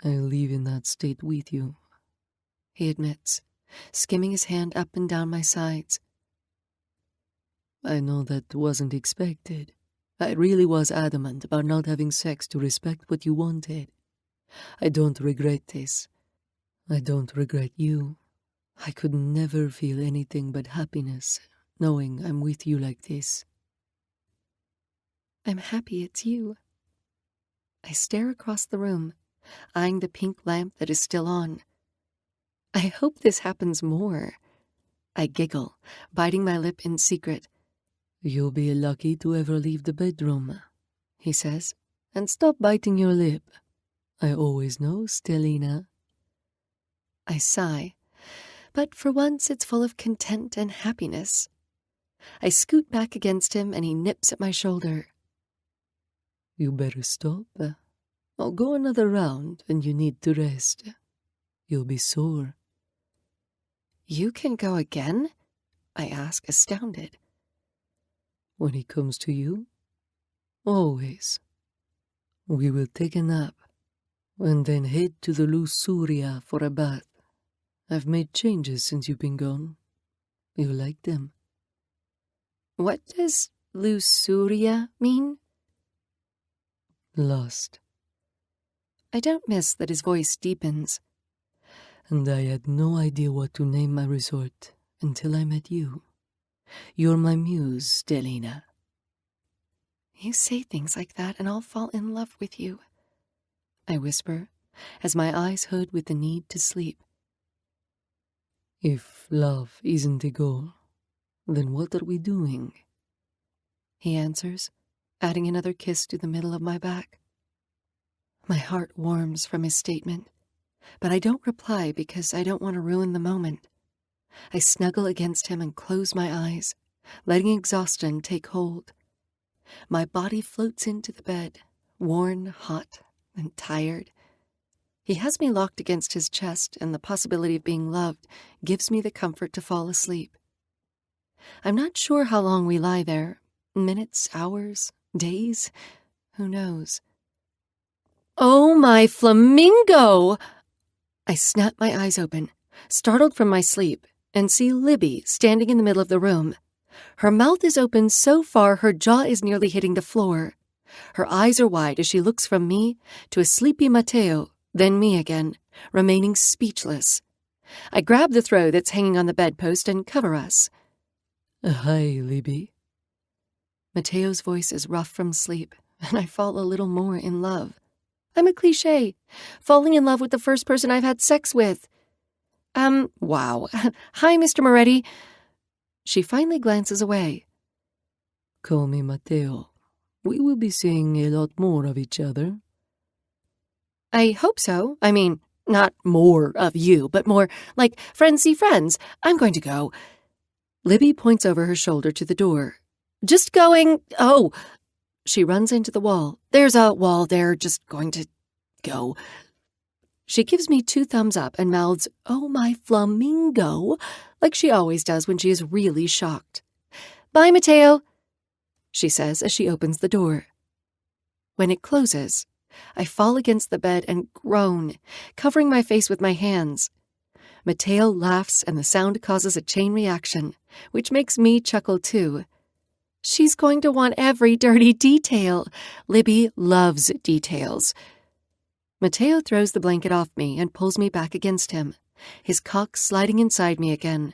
I live in that state with you, He admits, skimming his hand up and down my sides. I know that wasn't expected. I really was adamant about not having sex to respect what you wanted. I don't regret this. I don't regret you. I could never feel anything but happiness knowing I'm with you like this. I'm happy it's you. I stare across the room, eyeing the pink lamp that is still on. I hope this happens more. I giggle, biting my lip in secret. You'll be lucky to ever leave the bedroom, he says, and stop biting your lip. I always know, Stellina. I sigh, but for once it's full of content and happiness. I scoot back against him and he nips at my shoulder. You better stop. I'll go another round and you need to rest. You'll be sore. You can go again? I ask, astounded. When he comes to you? Always. We will take a nap, and then head to the Lusuria for a bath. I've made changes since you've been gone. You like them. What does Lusuria mean? Lost. I don't miss that his voice deepens. And I had no idea what to name my resort until I met you. You're my muse, Stellina. You say things like that and I'll fall in love with you, I whisper, as my eyes hood with the need to sleep. If love isn't the goal, then what are we doing? He answers, adding another kiss to the middle of my back. My heart warms from his statement, but I don't reply because I don't want to ruin the moment. I snuggle against him and close my eyes, letting exhaustion take hold. My body floats into the bed, worn, hot, and tired. He has me locked against his chest, and the possibility of being loved gives me the comfort to fall asleep. I'm not sure how long we lie there. Minutes, hours, days? Who knows? Oh, my flamingo! I snap my eyes open, startled from my sleep, and see Libby standing in the middle of the room. Her mouth is open so far her jaw is nearly hitting the floor. Her eyes are wide as she looks from me to a sleepy Mateo, then me again, remaining speechless. I grab the throw that's hanging on the bedpost and cover us. Hi, Libby. Mateo's voice is rough from sleep, and I fall a little more in love. I'm a cliché, falling in love with the first person I've had sex with. Wow. Hi, Mr. Moretti. She finally glances away. Call me Mateo. We will be seeing a lot more of each other. I hope so. I mean, not more of you, but more like friends see friends. I'm going to go. Libby points over her shoulder to the door. Just going. Oh. She runs into the wall. There's a wall there, just going to go. She gives me 2 thumbs up and mouths, "Oh, my flamingo," like she always does when she is really shocked. "Bye, Mateo," she says as she opens the door. When it closes, I fall against the bed and groan, covering my face with my hands. Mateo laughs and the sound causes a chain reaction, which makes me chuckle too. She's going to want every dirty detail. Libby loves details. Mateo throws the blanket off me and pulls me back against him, his cock sliding inside me again.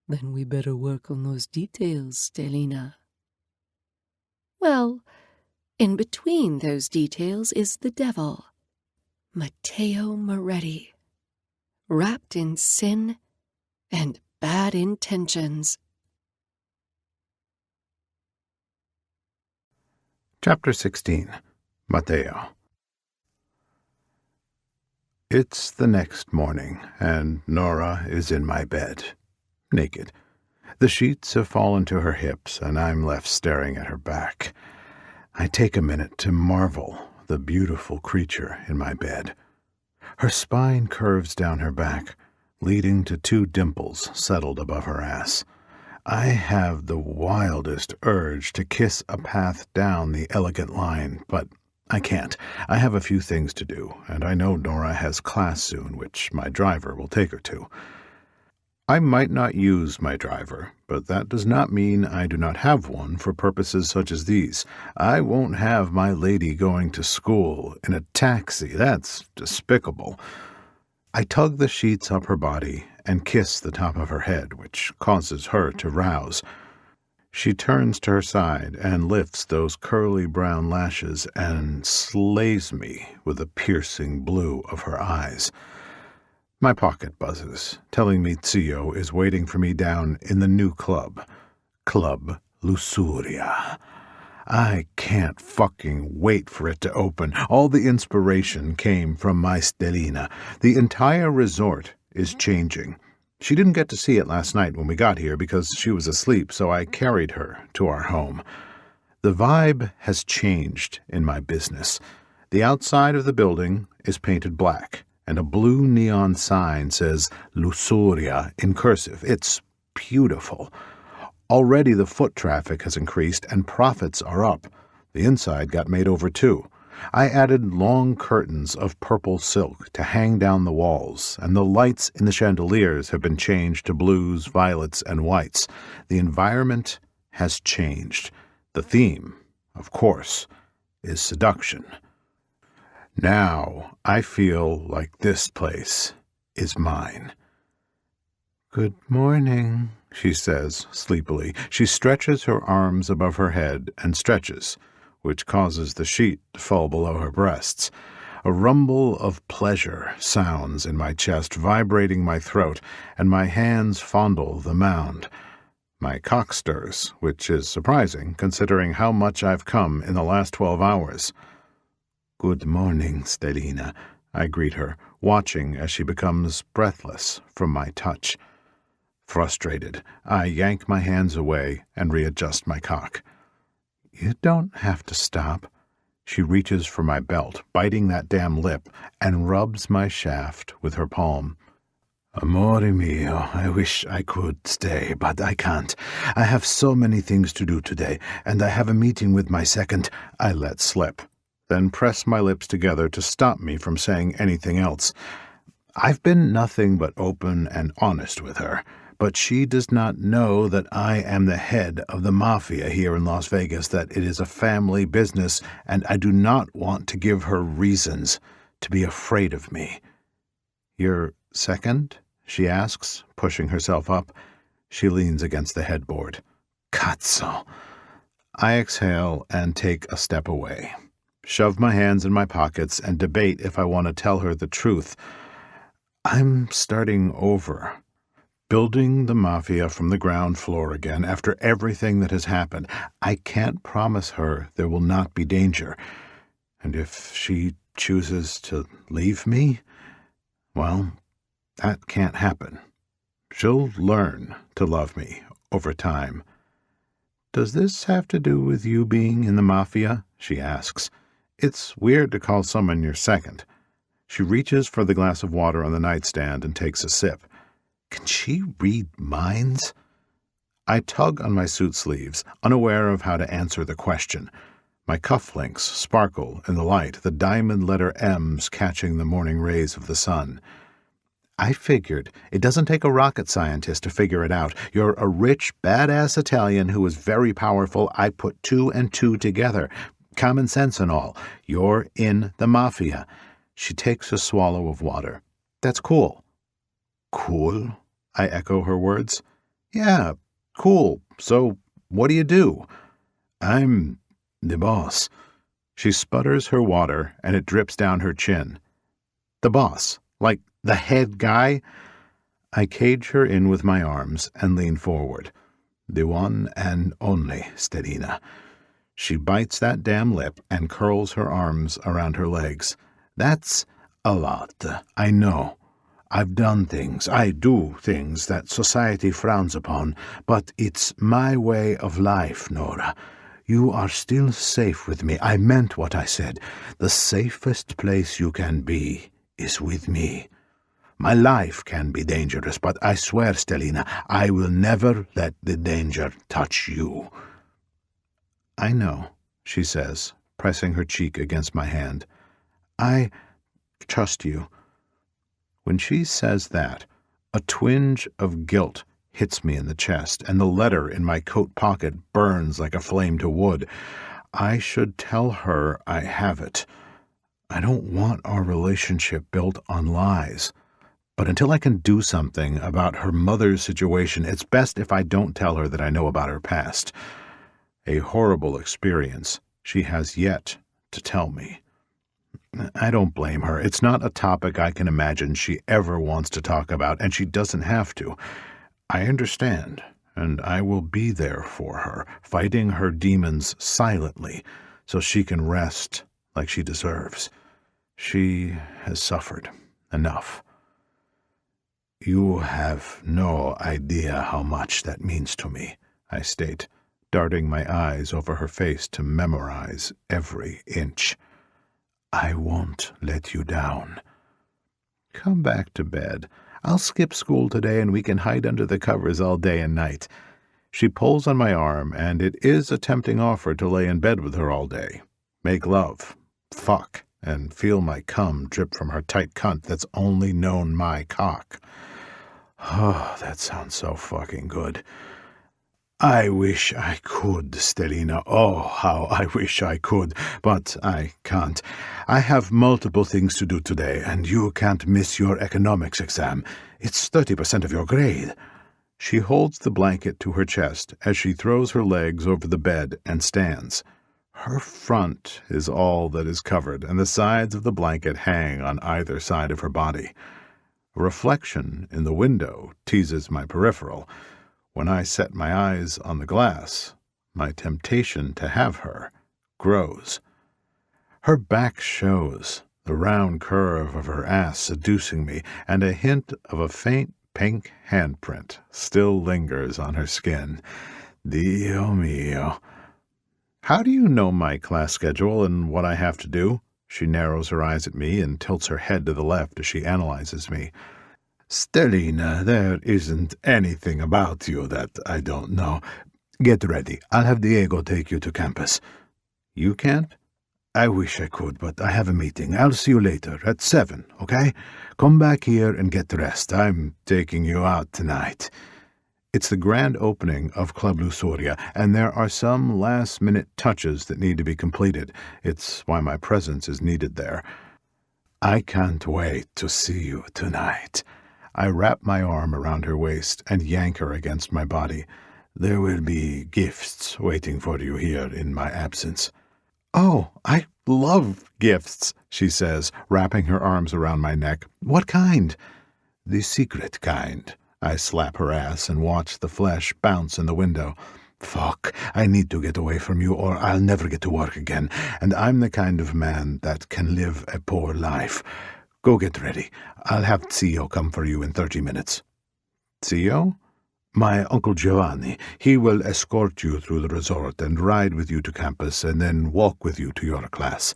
Then we better work on those details, Stellina. Well, in between those details is the devil, Mateo Moretti, wrapped in sin and bad intentions. Chapter 16. Mateo. It's the next morning, and Nora is in my bed, naked. The sheets have fallen to her hips, and I'm left staring at her back. I take a minute to marvel the beautiful creature in my bed. Her spine curves down her back, leading to 2 dimples settled above her ass. I have the wildest urge to kiss a path down the elegant line, but I can't. I have a few things to do, and I know Nora has class soon, which my driver will take her to. I might not use my driver, but that does not mean I do not have one for purposes such as these. I won't have my lady going to school in a taxi. That's despicable. I tug the sheets up her body and kiss the top of her head, which causes her to rouse. She turns to her side and lifts those curly brown lashes and slays me with the piercing blue of her eyes. My pocket buzzes, telling me 𝐂𝐨𝐲𝐿 is waiting for me down in the new club, Club Lusuria. I can't fucking wait for it to open. All the inspiration came from my Stellina. The entire resort is changing. She didn't get to see it last night when we got here because she was asleep, so I carried her to our home. The vibe has changed in my business. The outside of the building is painted black, and a blue neon sign says Lusuria in cursive. It's beautiful. Already the foot traffic has increased and profits are up. The inside got made over too. I added long curtains of purple silk to hang down the walls, and the lights in the chandeliers have been changed to blues, violets, and whites. The environment has changed. The theme, of course, is seduction. Now I feel like this place is mine. "Good morning," she says sleepily. She stretches her arms above her head and stretches, which causes the sheet to fall below her breasts. A rumble of pleasure sounds in my chest, vibrating my throat, and my hands fondle the mound. My cock stirs, which is surprising, considering how much I've come in the last 12 hours. "Good morning, Stellina," I greet her, watching as she becomes breathless from my touch. Frustrated, I yank my hands away and readjust my cock. "You don't have to stop." She reaches for my belt, biting that damn lip, and rubs my shaft with her palm. "Amore mio, I wish I could stay, but I can't. I have so many things to do today, and I have a meeting with my second—" I let slip, then press my lips together to stop me from saying anything else. I've been nothing but open and honest with her, but she does not know that I am the head of the Mafia here in Las Vegas, that it is a family business, and I do not want to give her reasons to be afraid of me. "Your second?" she asks, pushing herself up. She leans against the headboard. "Cazzo!" I exhale and take a step away, shove my hands in my pockets, and debate if I want to tell her the truth. I'm starting over. Building the Mafia from the ground floor again after everything that has happened. I can't promise her there will not be danger. And if she chooses to leave me, well, that can't happen. She'll learn to love me over time. "Does this have to do with you being in the Mafia?" she asks. "It's weird to call someone your second." She reaches for the glass of water on the nightstand and takes a sip. Can she read minds? I tug on my suit sleeves, unaware of how to answer the question. My cufflinks sparkle in the light, the diamond letter M's catching the morning rays of the sun. I figured. It doesn't take a rocket scientist to figure it out. You're a rich, badass Italian who is very powerful. I put 2 and 2 together. Common sense and all. You're in the Mafia. She takes a swallow of water. That's cool. Cool? I echo her words. Yeah, cool. So, what do you do? I'm the boss. She sputters her water, and it drips down her chin. The boss? Like the head guy? I cage her in with my arms and lean forward. The one and only Stellina. She bites that damn lip and curls her arms around her legs. That's a lot, I know. I've done things, I do things that society frowns upon, but it's my way of life, Nora. You are still safe with me. I meant what I said. The safest place you can be is with me. My life can be dangerous, but I swear, Stellina, I will never let the danger touch you. I know, she says, pressing her cheek against my hand. I trust you. When she says that, a twinge of guilt hits me in the chest, and the letter in my coat pocket burns like a flame to wood. I should tell her I have it. I don't want our relationship built on lies. But until I can do something about her mother's situation, it's best if I don't tell her that I know about her past. A horrible experience she has yet to tell me. I don't blame her. It's not a topic I can imagine she ever wants to talk about, and she doesn't have to. I understand, and I will be there for her, fighting her demons silently, so she can rest like she deserves. She has suffered enough. You have no idea how much that means to me, I state, darting my eyes over her face to memorize every inch. I won't let you down. Come back to bed. I'll skip school today and we can hide under the covers all day and night. She pulls on my arm, and it is a tempting offer to lay in bed with her all day. Make love, fuck, and feel my cum drip from her tight cunt that's only known my cock. Oh, that sounds so fucking good. I wish I could, Stellina. Oh, how I wish I could, but I can't. I have multiple things to do today, and you can't miss your economics exam. It's 30% of your grade. She holds the blanket to her chest as she throws her legs over the bed and stands. Her front is all that is covered, and the sides of the blanket hang on either side of her body. A reflection in the window teases my peripheral. When I set my eyes on the glass, my temptation to have her grows. Her back shows, the round curve of her ass seducing me, and a hint of a faint pink handprint still lingers on her skin. Dio mio. How do you know my class schedule and what I have to do? She narrows her eyes at me and tilts her head to the left as she analyzes me. Stellina, there isn't anything about you that I don't know. Get ready. I'll have Diego take you to campus. You can't? I wish I could, but I have a meeting. I'll see you later at 7, okay? Come back here and get dressed. I'm taking you out tonight. It's the grand opening of Club Lusoria, and there are some last-minute touches that need to be completed. It's why my presence is needed there. I can't wait to see you tonight. I wrap my arm around her waist and yank her against my body. There will be gifts waiting for you here in my absence. Oh, I love gifts, she says, wrapping her arms around my neck. What kind? The secret kind. I slap her ass and watch the flesh bounce in the window. Fuck, I need to get away from you or I'll never get to work again, and I'm the kind of man that can live a poor life. Go get ready. I'll have 𝐶𝐸𝐻 come for you in 30 minutes. 𝐶𝐸𝐻? My Uncle Giovanni. He will escort you through the resort and ride with you to campus and then walk with you to your class.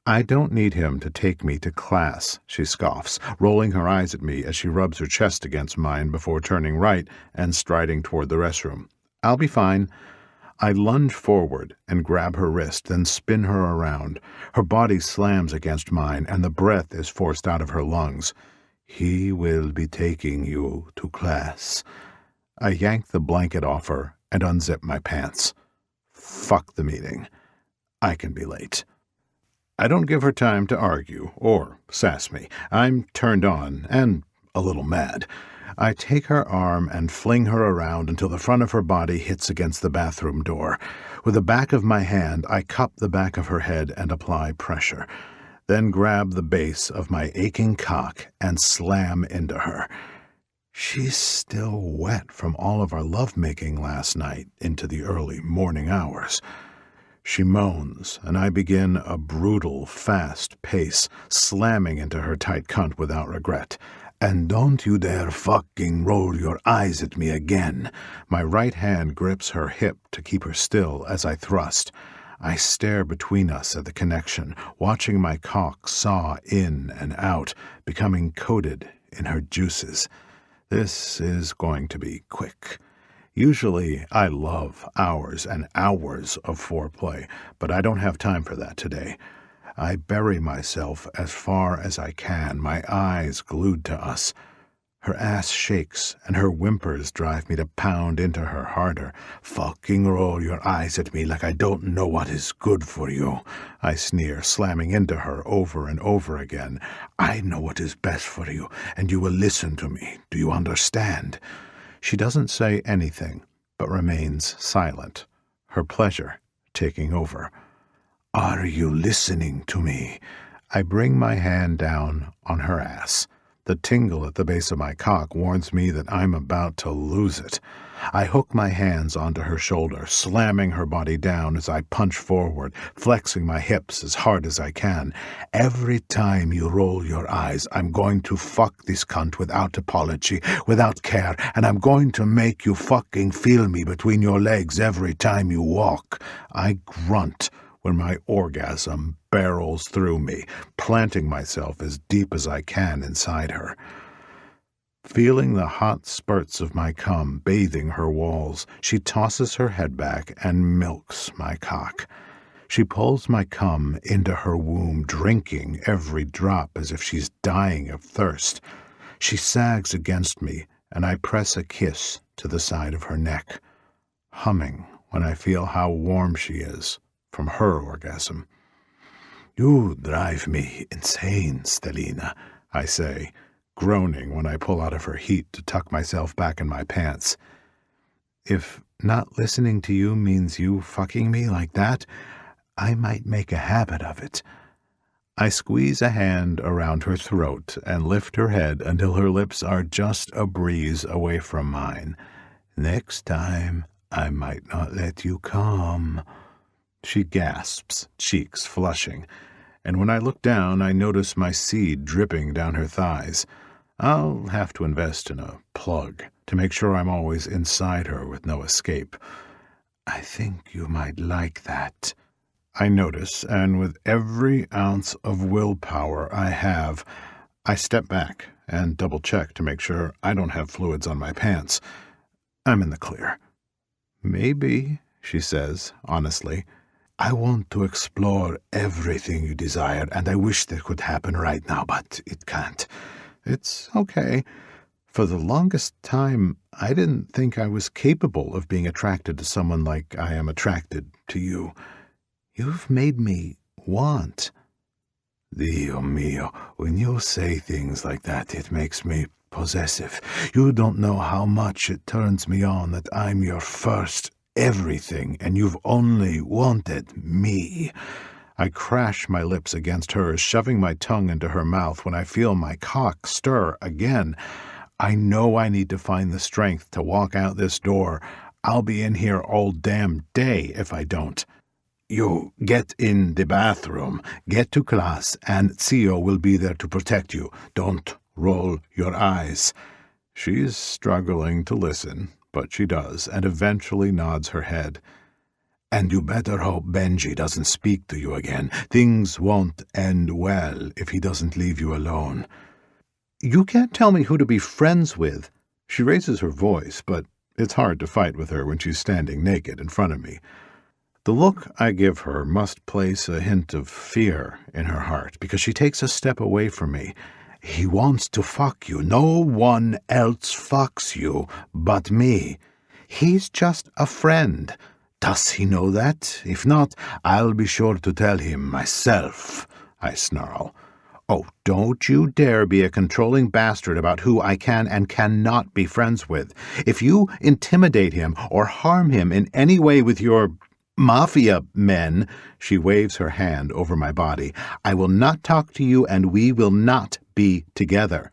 I don't need him to take me to class, she scoffs, rolling her eyes at me as she rubs her chest against mine before turning right and striding toward the restroom. I'll be fine. I lunge forward and grab her wrist, then spin her around. Her body slams against mine, and the breath is forced out of her lungs. He will be taking you to class. I yank the blanket off her and unzip my pants. Fuck the meeting. I can be late. I don't give her time to argue or sass me. I'm turned on and a little mad. I take her arm and fling her around until the front of her body hits against the bathroom door. With the back of my hand, I cup the back of her head and apply pressure, then grab the base of my aching cock and slam into her. She's still wet from all of our lovemaking last night into the early morning hours. She moans, and I begin a brutal, fast pace, slamming into her tight cunt without regret. And don't you dare fucking roll your eyes at me again. My right hand grips her hip to keep her still as I thrust. I stare between us at the connection, watching my cock saw in and out, becoming coated in her juices. This is going to be quick. Usually I love hours and hours of foreplay, but I don't have time for that today. I bury myself as far as I can, my eyes glued to us. Her ass shakes, and her whimpers drive me to pound into her harder. Fucking roll your eyes at me like I don't know what is good for you, I sneer, slamming into her over and over again. I know what is best for you, and you will listen to me. Do you understand? She doesn't say anything, but remains silent, her pleasure taking over. Are you listening to me? I bring my hand down on her ass. The tingle at the base of my cock warns me that I'm about to lose it. I hook my hands onto her shoulder, slamming her body down as I punch forward, flexing my hips as hard as I can. Every time you roll your eyes, I'm going to fuck this cunt without apology, without care, and I'm going to make you fucking feel me between your legs every time you walk. I grunt when my orgasm barrels through me, planting myself as deep as I can inside her. Feeling the hot spurts of my cum bathing her walls, she tosses her head back and milks my cock. She pulls my cum into her womb, drinking every drop as if she's dying of thirst. She sags against me, and I press a kiss to the side of her neck, humming when I feel how warm she is from her orgasm. You drive me insane, Stelina, I say, groaning when I pull out of her heat to tuck myself back in my pants. If not listening to you means you fucking me like that, I might make a habit of it. I squeeze a hand around her throat and lift her head until her lips are just a breeze away from mine. Next time, I might not let you come. She gasps, cheeks flushing, and when I look down, I notice my seed dripping down her thighs. I'll have to invest in a plug to make sure I'm always inside her with no escape. I think you might like that. I notice, and with every ounce of willpower I have, I step back and double-check to make sure I don't have fluids on my pants. I'm in the clear. Maybe, she says, honestly. I want to explore everything you desire, and I wish that could happen right now, but it can't. It's okay. For the longest time, I didn't think I was capable of being attracted to someone like I am attracted to you. You've made me want. Dio mio, when you say things like that, it makes me possessive. You don't know how much it turns me on that I'm your first everything, and you've only wanted me. I crash my lips against hers, shoving my tongue into her mouth when I feel my cock stir again. I know I need to find the strength to walk out this door. I'll be in here all damn day if I don't. You get in the bathroom, get to class, and 𝐶𝐲 will be there to protect you. Don't roll your eyes. She's struggling to listen, but she does, and eventually nods her head. And you better hope Benji doesn't speak to you again. Things won't end well if he doesn't leave you alone. You can't tell me who to be friends with. She raises her voice, but it's hard to fight with her when she's standing naked in front of me. The look I give her must place a hint of fear in her heart, because she takes a step away from me, He wants to fuck you. No one else fucks you but me. He's just a friend. Does he know that? If not, I'll be sure to tell him myself, I snarl. Oh, don't you dare be a controlling bastard about who I can and cannot be friends with. If you intimidate him or harm him in any way with your Mafia men, she waves her hand over my body, I will not talk to you and we will not be together.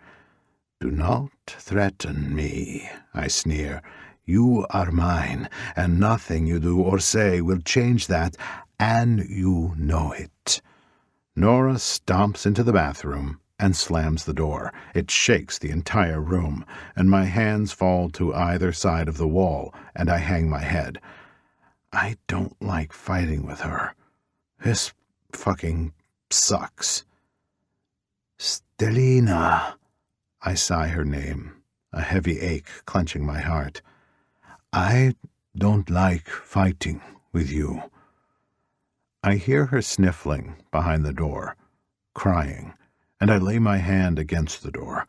Do not threaten me, I sneer. You are mine, and nothing you do or say will change that, and you know it. Nora stomps into the bathroom and slams the door. It shakes the entire room, and my hands fall to either side of the wall, and I hang my head. I don't like fighting with her. This fucking sucks. Stellina. I sigh her name, a heavy ache clenching my heart. I don't like fighting with you. I hear her sniffling behind the door, crying, and I lay my hand against the door.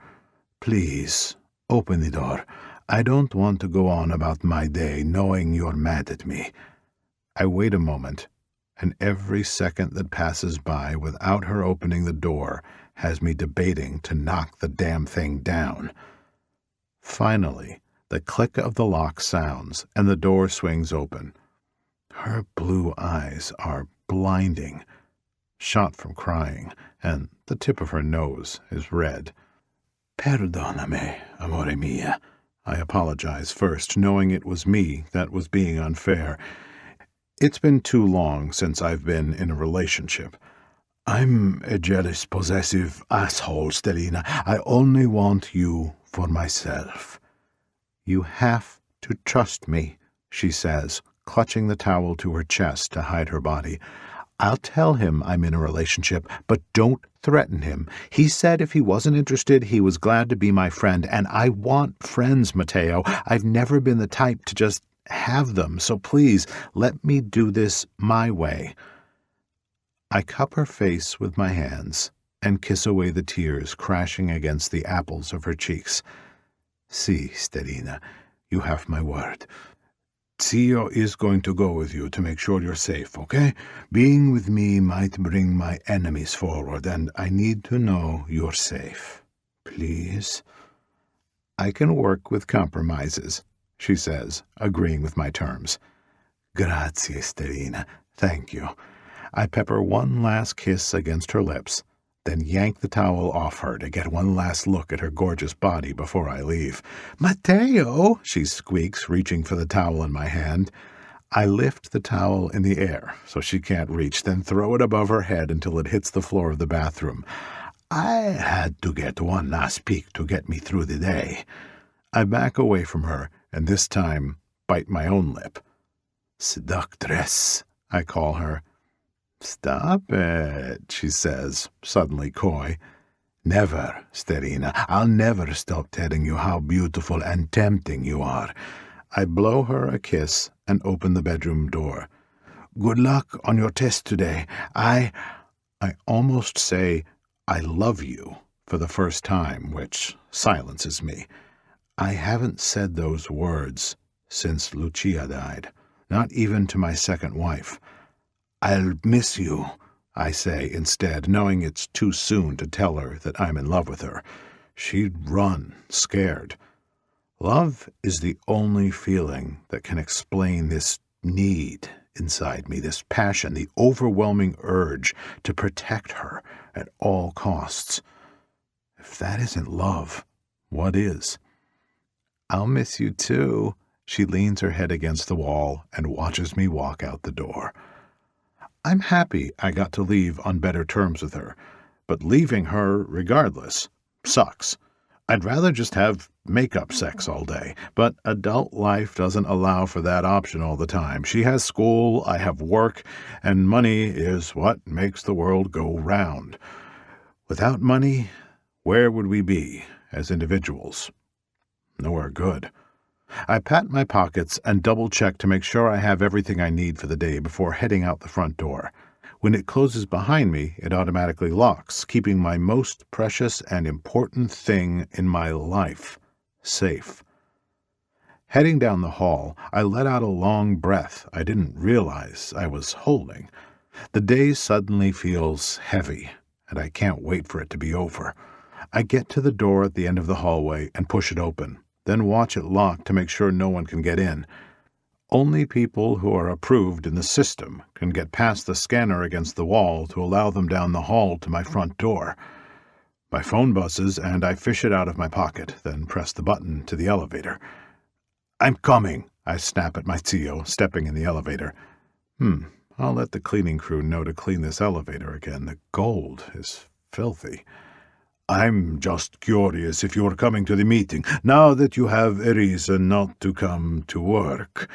Please, open the door. I don't want to go on about my day knowing you're mad at me. I wait a moment, and every second that passes by without her opening the door has me debating to knock the damn thing down. Finally, the click of the lock sounds, and the door swings open. Her blue eyes are blinding, shot from crying, and the tip of her nose is red. Perdóname, amore mia. I apologize first, knowing it was me that was being unfair. It's been too long since I've been in a relationship. I'm a jealous, possessive asshole, Stellina. I only want you for myself. You have to trust me, she says, clutching the towel to her chest to hide her body. I'll tell him I'm in a relationship, but don't threaten him. He said if he wasn't interested, he was glad to be my friend, and I want friends, Mateo. I've never been the type to just have them, so please let me do this my way. I cup her face with my hands and kiss away the tears crashing against the apples of her cheeks. See, Stellina, you have my word. Zio is going to go with you to make sure you're safe, okay? Being with me might bring my enemies forward, and I need to know you're safe. Please? I can work with compromises, she says, agreeing with my terms. Grazie, Stellina. Thank you. I pepper one last kiss against her lips, then yank the towel off her to get one last look at her gorgeous body before I leave. Mateo, she squeaks, reaching for the towel in my hand. I lift the towel in the air so she can't reach, then throw it above her head until it hits the floor of the bathroom. I had to get one last peek to get me through the day. I back away from her, and this time bite my own lip. Seductress, I call her. Stop it, she says, suddenly coy. Never, Stellina. I'll never stop telling you how beautiful and tempting you are. I blow her a kiss and open the bedroom door. Good luck on your test today. I almost say, I love you for the first time, which silences me. I haven't said those words since Lucia died, not even to my second wife. I'll miss you, I say instead, knowing it's too soon to tell her that I'm in love with her. She'd run, scared. Love is the only feeling that can explain this need inside me, this passion, the overwhelming urge to protect her at all costs. If that isn't love, what is? I'll miss you too. She leans her head against the wall and watches me walk out the door. I'm happy I got to leave on better terms with her, but leaving her, regardless, sucks. I'd rather just have make-up sex all day, but adult life doesn't allow for that option all the time. She has school, I have work, and money is what makes the world go round. Without money, where would we be as individuals? Nowhere good. I pat my pockets and double-check to make sure I have everything I need for the day before heading out the front door. When it closes behind me, it automatically locks, keeping my most precious and important thing in my life safe. Heading down the hall, I let out a long breath I didn't realize I was holding. The day suddenly feels heavy, and I can't wait for it to be over. I get to the door at the end of the hallway and push it open, then watch it lock to make sure no one can get in. Only people who are approved in the system can get past the scanner against the wall to allow them down the hall to my front door. My phone buzzes, and I fish it out of my pocket, then press the button to the elevator. "I'm coming," I snap at Mateo, stepping in the elevator. I'll let the cleaning crew know to clean this elevator again. The gold is filthy. "I'm just curious if you're coming to the meeting, now that you have a reason not to come to work.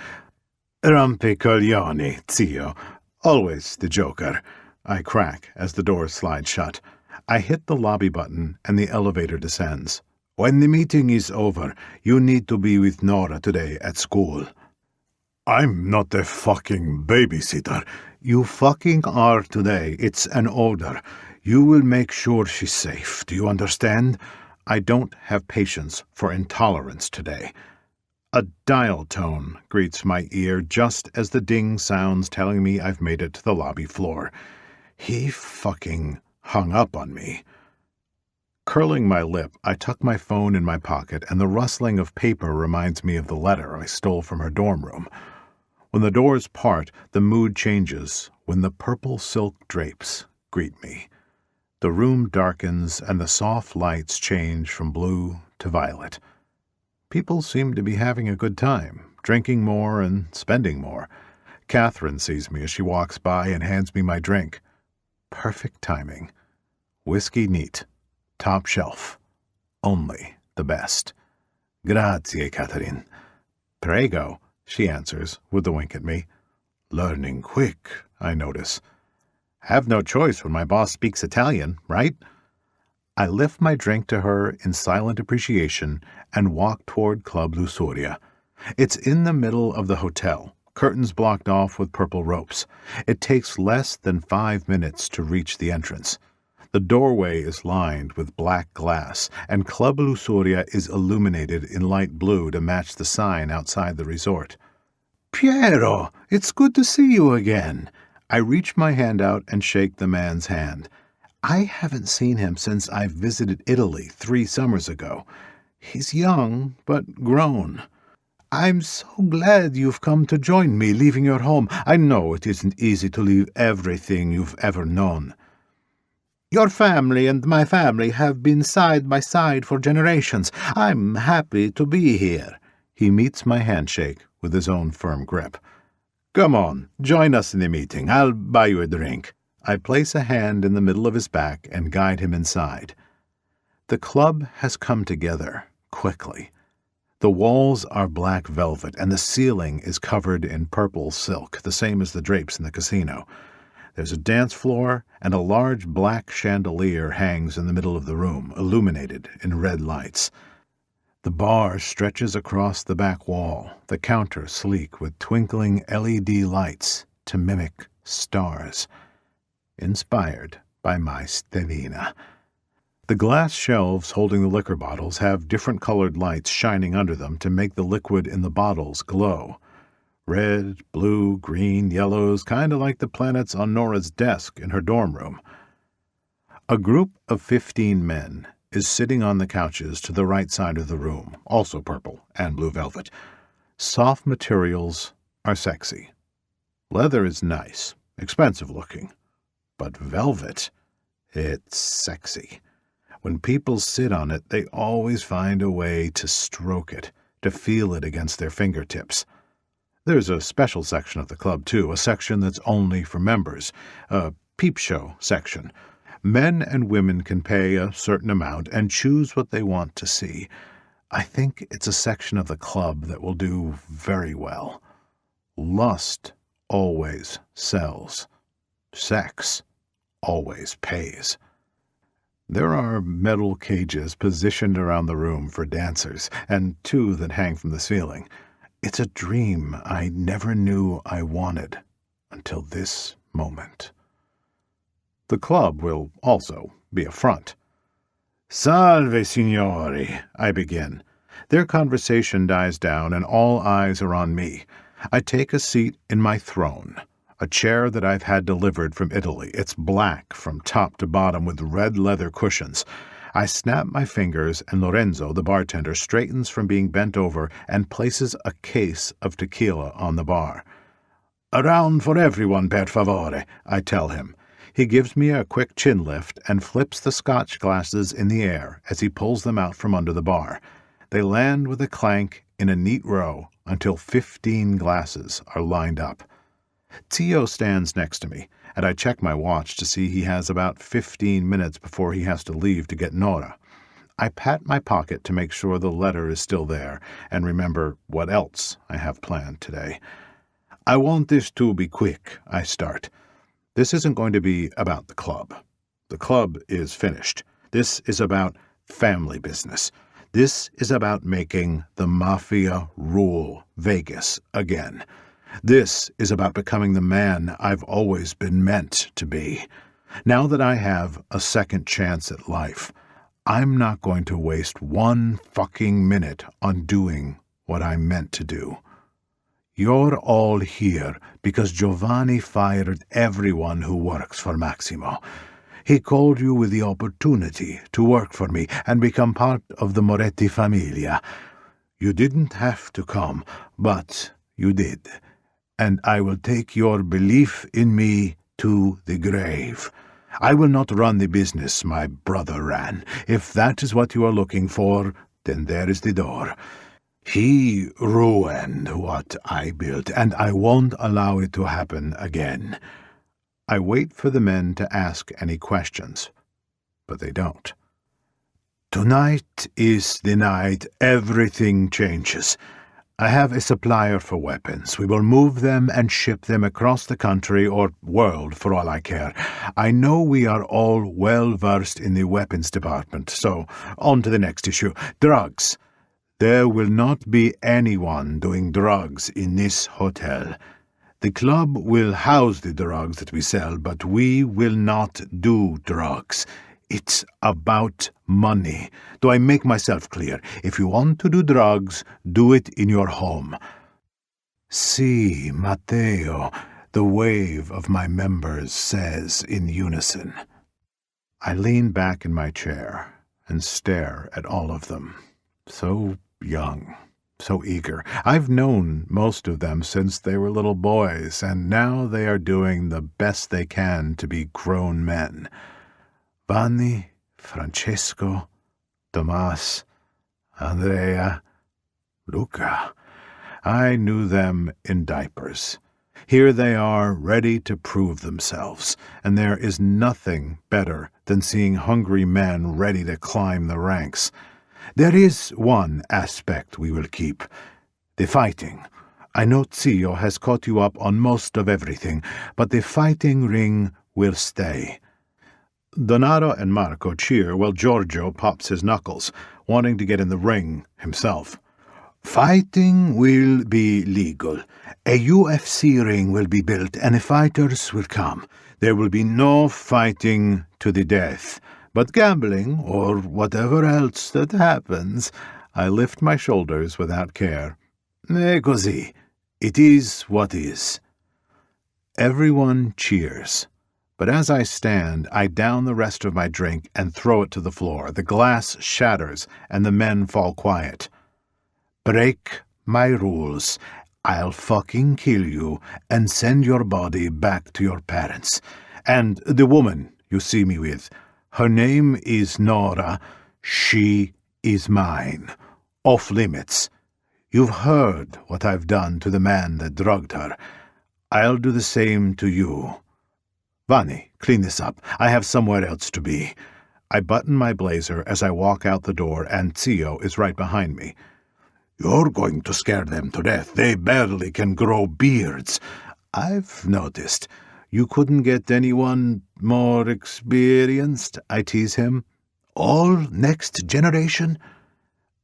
Rampe coglioni, zio. Always the joker," I crack as the doors slide shut. I hit the lobby button and the elevator descends. "When the meeting is over, you need to be with Nora today at school." "I'm not a fucking babysitter." "You fucking are today. It's an order. You will make sure she's safe. Do you understand? I don't have patience for intolerance today." A dial tone greets my ear just as the ding sounds telling me I've made it to the lobby floor. He fucking hung up on me. Curling my lip, I tuck my phone in my pocket, and the rustling of paper reminds me of the letter I stole from her dorm room. When the doors part, the mood changes when the purple silk drapes greet me. The room darkens, and the soft lights change from blue to violet. People seem to be having a good time, drinking more and spending more. Catherine sees me as she walks by and hands me my drink. Perfect timing. Whiskey neat. Top shelf. Only the best. "Grazie, Catherine." "Prego," she answers, with a wink at me. Learning quick, I notice. Have no choice when my boss speaks Italian, right? I lift my drink to her in silent appreciation and walk toward Club Lusuria. It's in the middle of the hotel, curtains blocked off with purple ropes. It takes less than 5 minutes to reach the entrance. The doorway is lined with black glass, and Club Lusuria is illuminated in light blue to match the sign outside the resort. "Piero, it's good to see you again." I reach my hand out and shake the man's hand. I haven't seen him since I visited Italy 3 summers ago. He's young, but grown. "I'm so glad you've come to join me, leaving your home. I know it isn't easy to leave everything you've ever known." "Your family and my family have been side by side for generations. I'm happy to be here." He meets my handshake with his own firm grip. "Come on, join us in the meeting. I'll buy you a drink." I place a hand in the middle of his back and guide him inside. The club has come together quickly. The walls are black velvet, and the ceiling is covered in purple silk, the same as the drapes in the casino. There's a dance floor, and a large black chandelier hangs in the middle of the room, illuminated in red lights. The bar stretches across the back wall, the counter sleek with twinkling LED lights to mimic stars. Inspired by my Stellina. The glass shelves holding the liquor bottles have different colored lights shining under them to make the liquid in the bottles glow. Red, blue, green, yellows, kind of like the planets on Nora's desk in her dorm room. A group of 15 men is sitting on the couches to the right side of the room, also purple and blue velvet. Soft materials are sexy. Leather is nice, expensive looking. But velvet, it's sexy. When people sit on it, they always find a way to stroke it, to feel it against their fingertips. There's a special section of the club, too, a section that's only for members, a peep show section. Men and women can pay a certain amount and choose what they want to see. I think it's a section of the club that will do very well. Lust always sells. Sex always pays. There are metal cages positioned around the room for dancers, and 2 that hang from the ceiling. It's a dream I never knew I wanted until this moment. The club will also be a front. "Salve, signori," I begin. Their conversation dies down, and all eyes are on me. I take a seat in my throne, a chair that I've had delivered from Italy. It's black from top to bottom with red leather cushions. I snap my fingers, and Lorenzo, the bartender, straightens from being bent over and places a case of tequila on the bar. "A round for everyone, per favore," I tell him. He gives me a quick chin lift and flips the scotch glasses in the air as he pulls them out from under the bar. They land with a clank in a neat row until 15 glasses are lined up. Tio stands next to me, and I check my watch to see he has about 15 minutes before he has to leave to get Nora. I pat my pocket to make sure the letter is still there and remember what else I have planned today. "I want this to be quick," I start. This isn't going to be about the club. The club is finished. This is about family business. This is about making the Mafia rule Vegas again. This is about becoming the man I've always been meant to be. Now that I have a second chance at life, I'm not going to waste one fucking minute on doing what I'm meant to do. You're all here because Giovanni fired everyone who works for Maximo. He called you with the opportunity to work for me and become part of the Moretti familia. You didn't have to come, but you did. And I will take your belief in me to the grave. I will not run the business my brother ran. If that is what you are looking for, then there is the door. He ruined what I built, and I won't allow it to happen again. I wait for the men to ask any questions, but they don't. Tonight is the night everything changes. I have a supplier for weapons. We will move them and ship them across the country or world for all I care. I know we are all well versed in the weapons department, so on to the next issue. Drugs. There will not be anyone doing drugs in this hotel. The club will house the drugs that we sell, but we will not do drugs. It's about money. Do I make myself clear? If you want to do drugs, do it in your home. "Si, Mateo," the wave of my members says in unison. I lean back in my chair and stare at all of them. So young, so eager. I've known most of them since they were little boys, and now they are doing the best they can to be grown men. Vanni, Francesco, Tomas, Andrea, Luca. I knew them in diapers. Here they are, ready to prove themselves, and there is nothing better than seeing hungry men ready to climb the ranks. There is one aspect we will keep, the fighting. I know Zio has caught you up on most of everything, but the fighting ring will stay. Donato and Marco cheer while Giorgio pops his knuckles, wanting to get in the ring himself. Fighting will be legal. A UFC ring will be built, and the fighters will come. There will be no fighting to the death. But gambling, or whatever else that happens, I lift my shoulders without care. Così. It is what is. Everyone cheers. But as I stand, I down the rest of my drink and throw it to the floor. The glass shatters, and the men fall quiet. Break my rules. I'll fucking kill you and send your body back to your parents. And the woman you see me with, her name is Nora. She is mine. Off limits. You've heard what I've done to the man that drugged her. I'll do the same to you. Vanni, clean this up. I have somewhere else to be. I button my blazer as I walk out the door, and Zio is right behind me. You're going to scare them to death. They barely can grow beards. I've noticed. You couldn't get anyone more experienced, I tease him. All next generation?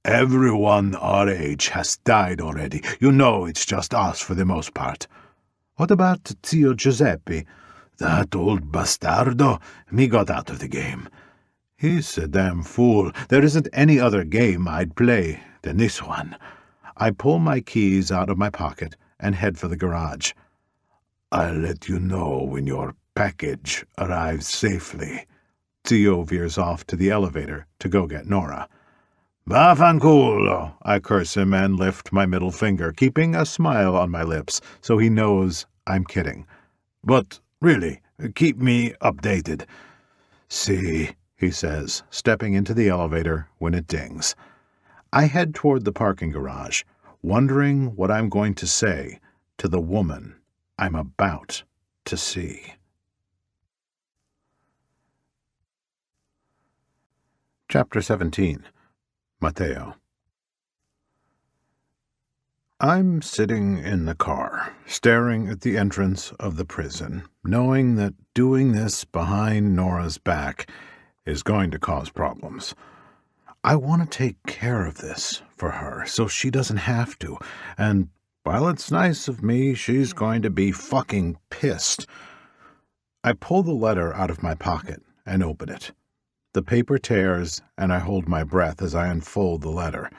Everyone our age has died already. You know it's just us for the most part. What about Zio Giuseppe? That old bastardo, me got out of the game. He's a damn fool. There isn't any other game I'd play than this one. I pull my keys out of my pocket and head for the garage. I'll let you know when your package arrives safely. Theo veers off to the elevator to go get Nora. Vaffanculo, I curse him and lift my middle finger, keeping a smile on my lips so he knows I'm kidding. But really, keep me updated. See, he says, stepping into the elevator when it dings. I head toward the parking garage, wondering what I'm going to say to the woman I'm about to see. Chapter 17. Mateo. I'm sitting in the car, staring at the entrance of the prison, knowing that doing this behind Nora's back is going to cause problems. I want to take care of this for her so she doesn't have to, and while it's nice of me, she's going to be fucking pissed. I pull the letter out of my pocket and open it. The paper tears, and I hold my breath as I unfold the letter.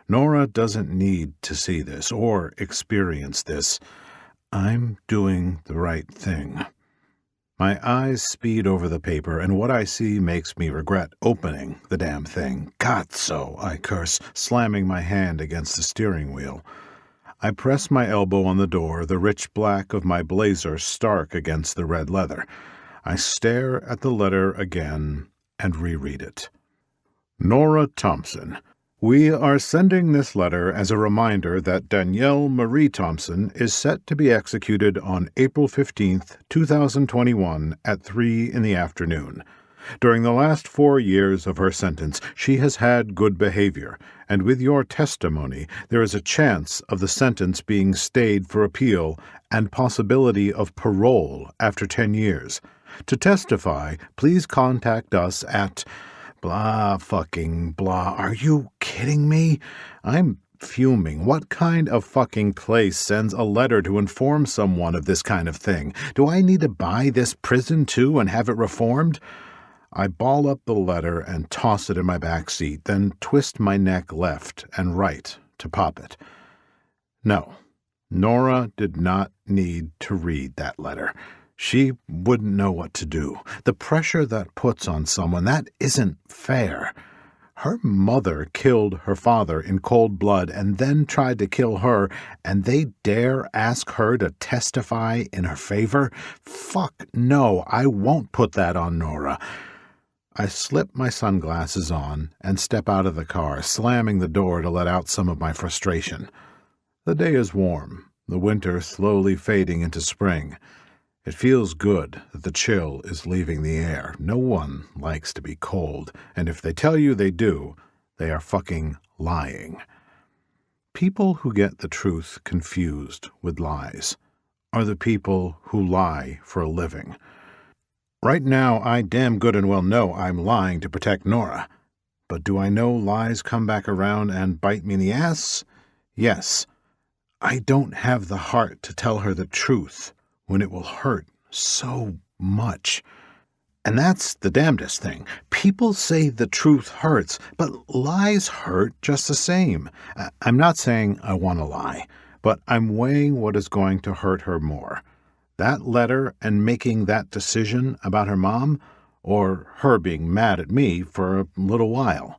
Nora doesn't need to see this or experience this. I'm doing the right thing. My eyes speed over the paper, and what I see makes me regret opening the damn thing. 𝐂𝐧𝐼𝐴, I curse, slamming my hand against the steering wheel. I press my elbow on the door, the rich black of my blazer stark against the red leather. I stare at the letter again and reread it. Nora Thompson. We are sending this letter as a reminder that Danielle Marie Thompson is set to be executed on April 15th, 2021 at 3 in the afternoon. During the last 4 years of her sentence, she has had good behavior, and with your testimony, there is a chance of the sentence being stayed for appeal and possibility of parole after 10 years. To testify, please contact us at blah fucking blah. Are you kidding me? I'm fuming. What kind of fucking place sends a letter to inform someone of this kind of thing? Do I need to buy this prison too and have it reformed? I ball up the letter and toss it in my back seat, then twist my neck left and right to pop it. No, Nora did not need to read that letter. She wouldn't know what to do. The pressure that puts on someone, that isn't fair. Her mother killed her father in cold blood and then tried to kill her, and they dare ask her to testify in her favor? Fuck no, I won't put that on Nora. I slip my sunglasses on and step out of the car, slamming the door to let out some of my frustration. The day is warm, the winter slowly fading into spring. It feels good that the chill is leaving the air. No one likes to be cold, and if they tell you they do, they are fucking lying. People who get the truth confused with lies are the people who lie for a living. Right now, I damn good and well know I'm lying to protect Nora. But do I know lies come back around and bite me in the ass? Yes. I don't have the heart to tell her the truth when it will hurt so much. And that's the damnedest thing. People say the truth hurts, but lies hurt just the same. I'm not saying I want to lie, but I'm weighing what is going to hurt her more. That letter and making that decision about her mom, or her being mad at me for a little while.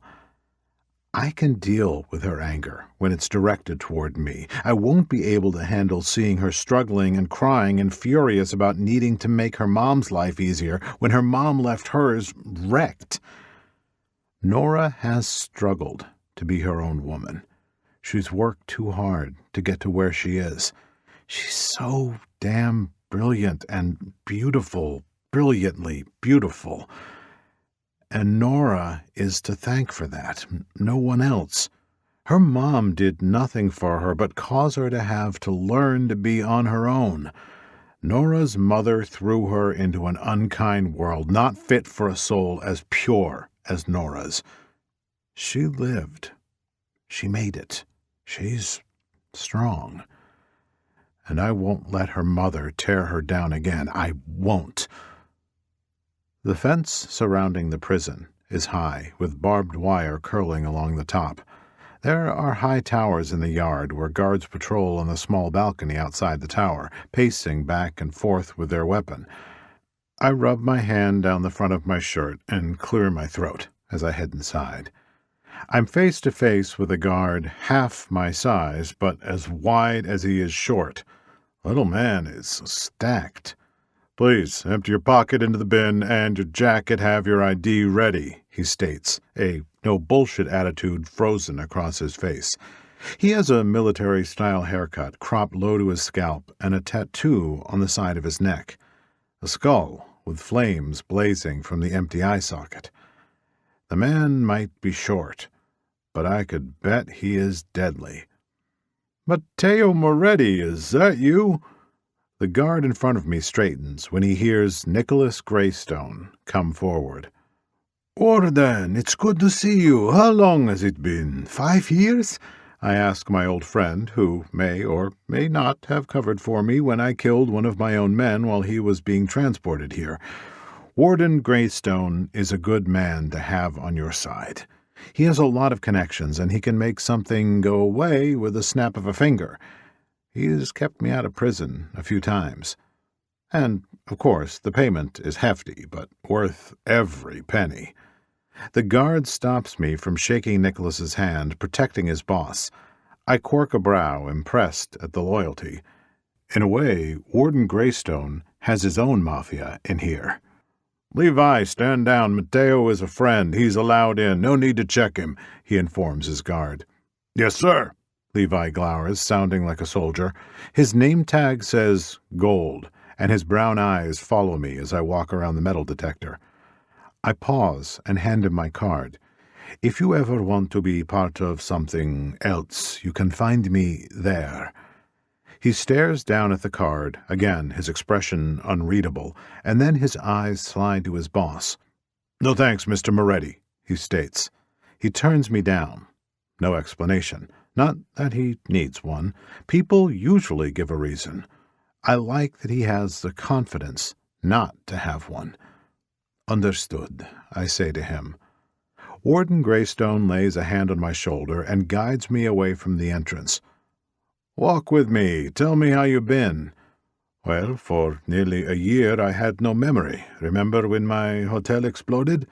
I can deal with her anger when it's directed toward me. I won't be able to handle seeing her struggling and crying and furious about needing to make her mom's life easier when her mom left hers wrecked. Nora has struggled to be her own woman. She's worked too hard to get to where she is. She's so damn brilliant and beautiful, brilliantly beautiful. And Nora is to thank for that, no one else. Her mom did nothing for her but cause her to have to learn to be on her own. Nora's mother threw her into an unkind world, not fit for a soul as pure as Nora's. She lived. She made it. She's strong. and I won't let her mother tear her down again. I won't. The fence surrounding the prison is high, with barbed wire curling along the top. There are high towers in the yard where guards patrol on the small balcony outside the tower, pacing back and forth with their weapon. I rub my hand down the front of my shirt and clear my throat as I head inside. I'm face to face with a guard half my size, but as wide as he is short. Little man is stacked. "Please, empty your pocket into the bin and your jacket, have your ID ready," he states, a no-bullshit attitude frozen across his face. He has a military-style haircut, cropped low to his scalp, and a tattoo on the side of his neck. A skull with flames blazing from the empty eye socket. The man might be short, but I could bet he is deadly. "Mateo Moretti, is that you?" The guard in front of me straightens when he hears Nicholas Greystone come forward. "Warden, it's good to see you. How long has it been? 5 years?" I ask my old friend, who may or may not have covered for me when I killed one of my own men while he was being transported here. Warden Greystone is a good man to have on your side. He has a lot of connections, and he can make something go away with a snap of a finger. He has kept me out of prison a few times. And, of course, the payment is hefty, but worth every penny. The guard stops me from shaking Nicholas's hand, protecting his boss. I quirk a brow, impressed at the loyalty. In a way, Warden Greystone has his own mafia in here. "Levi, stand down. Mateo is a friend. He's allowed in. No need to check him," he informs his guard. "Yes, sir," Levi glowers, sounding like a soldier. His name tag says Gold, and his brown eyes follow me as I walk around the metal detector. I pause and hand him my card. "If you ever want to be part of something else, you can find me there." He stares down at the card, again his expression unreadable, and then his eyes slide to his boss. "No thanks, Mr. Moretti," he states. He turns me down. No explanation. Not that he needs one. People usually give a reason. I like that he has the confidence not to have one. "Understood," I say to him. Warden Greystone lays a hand on my shoulder and guides me away from the entrance. "Walk with me. Tell me how you've been." "Well, for nearly a year I had no memory. Remember when my hotel exploded?"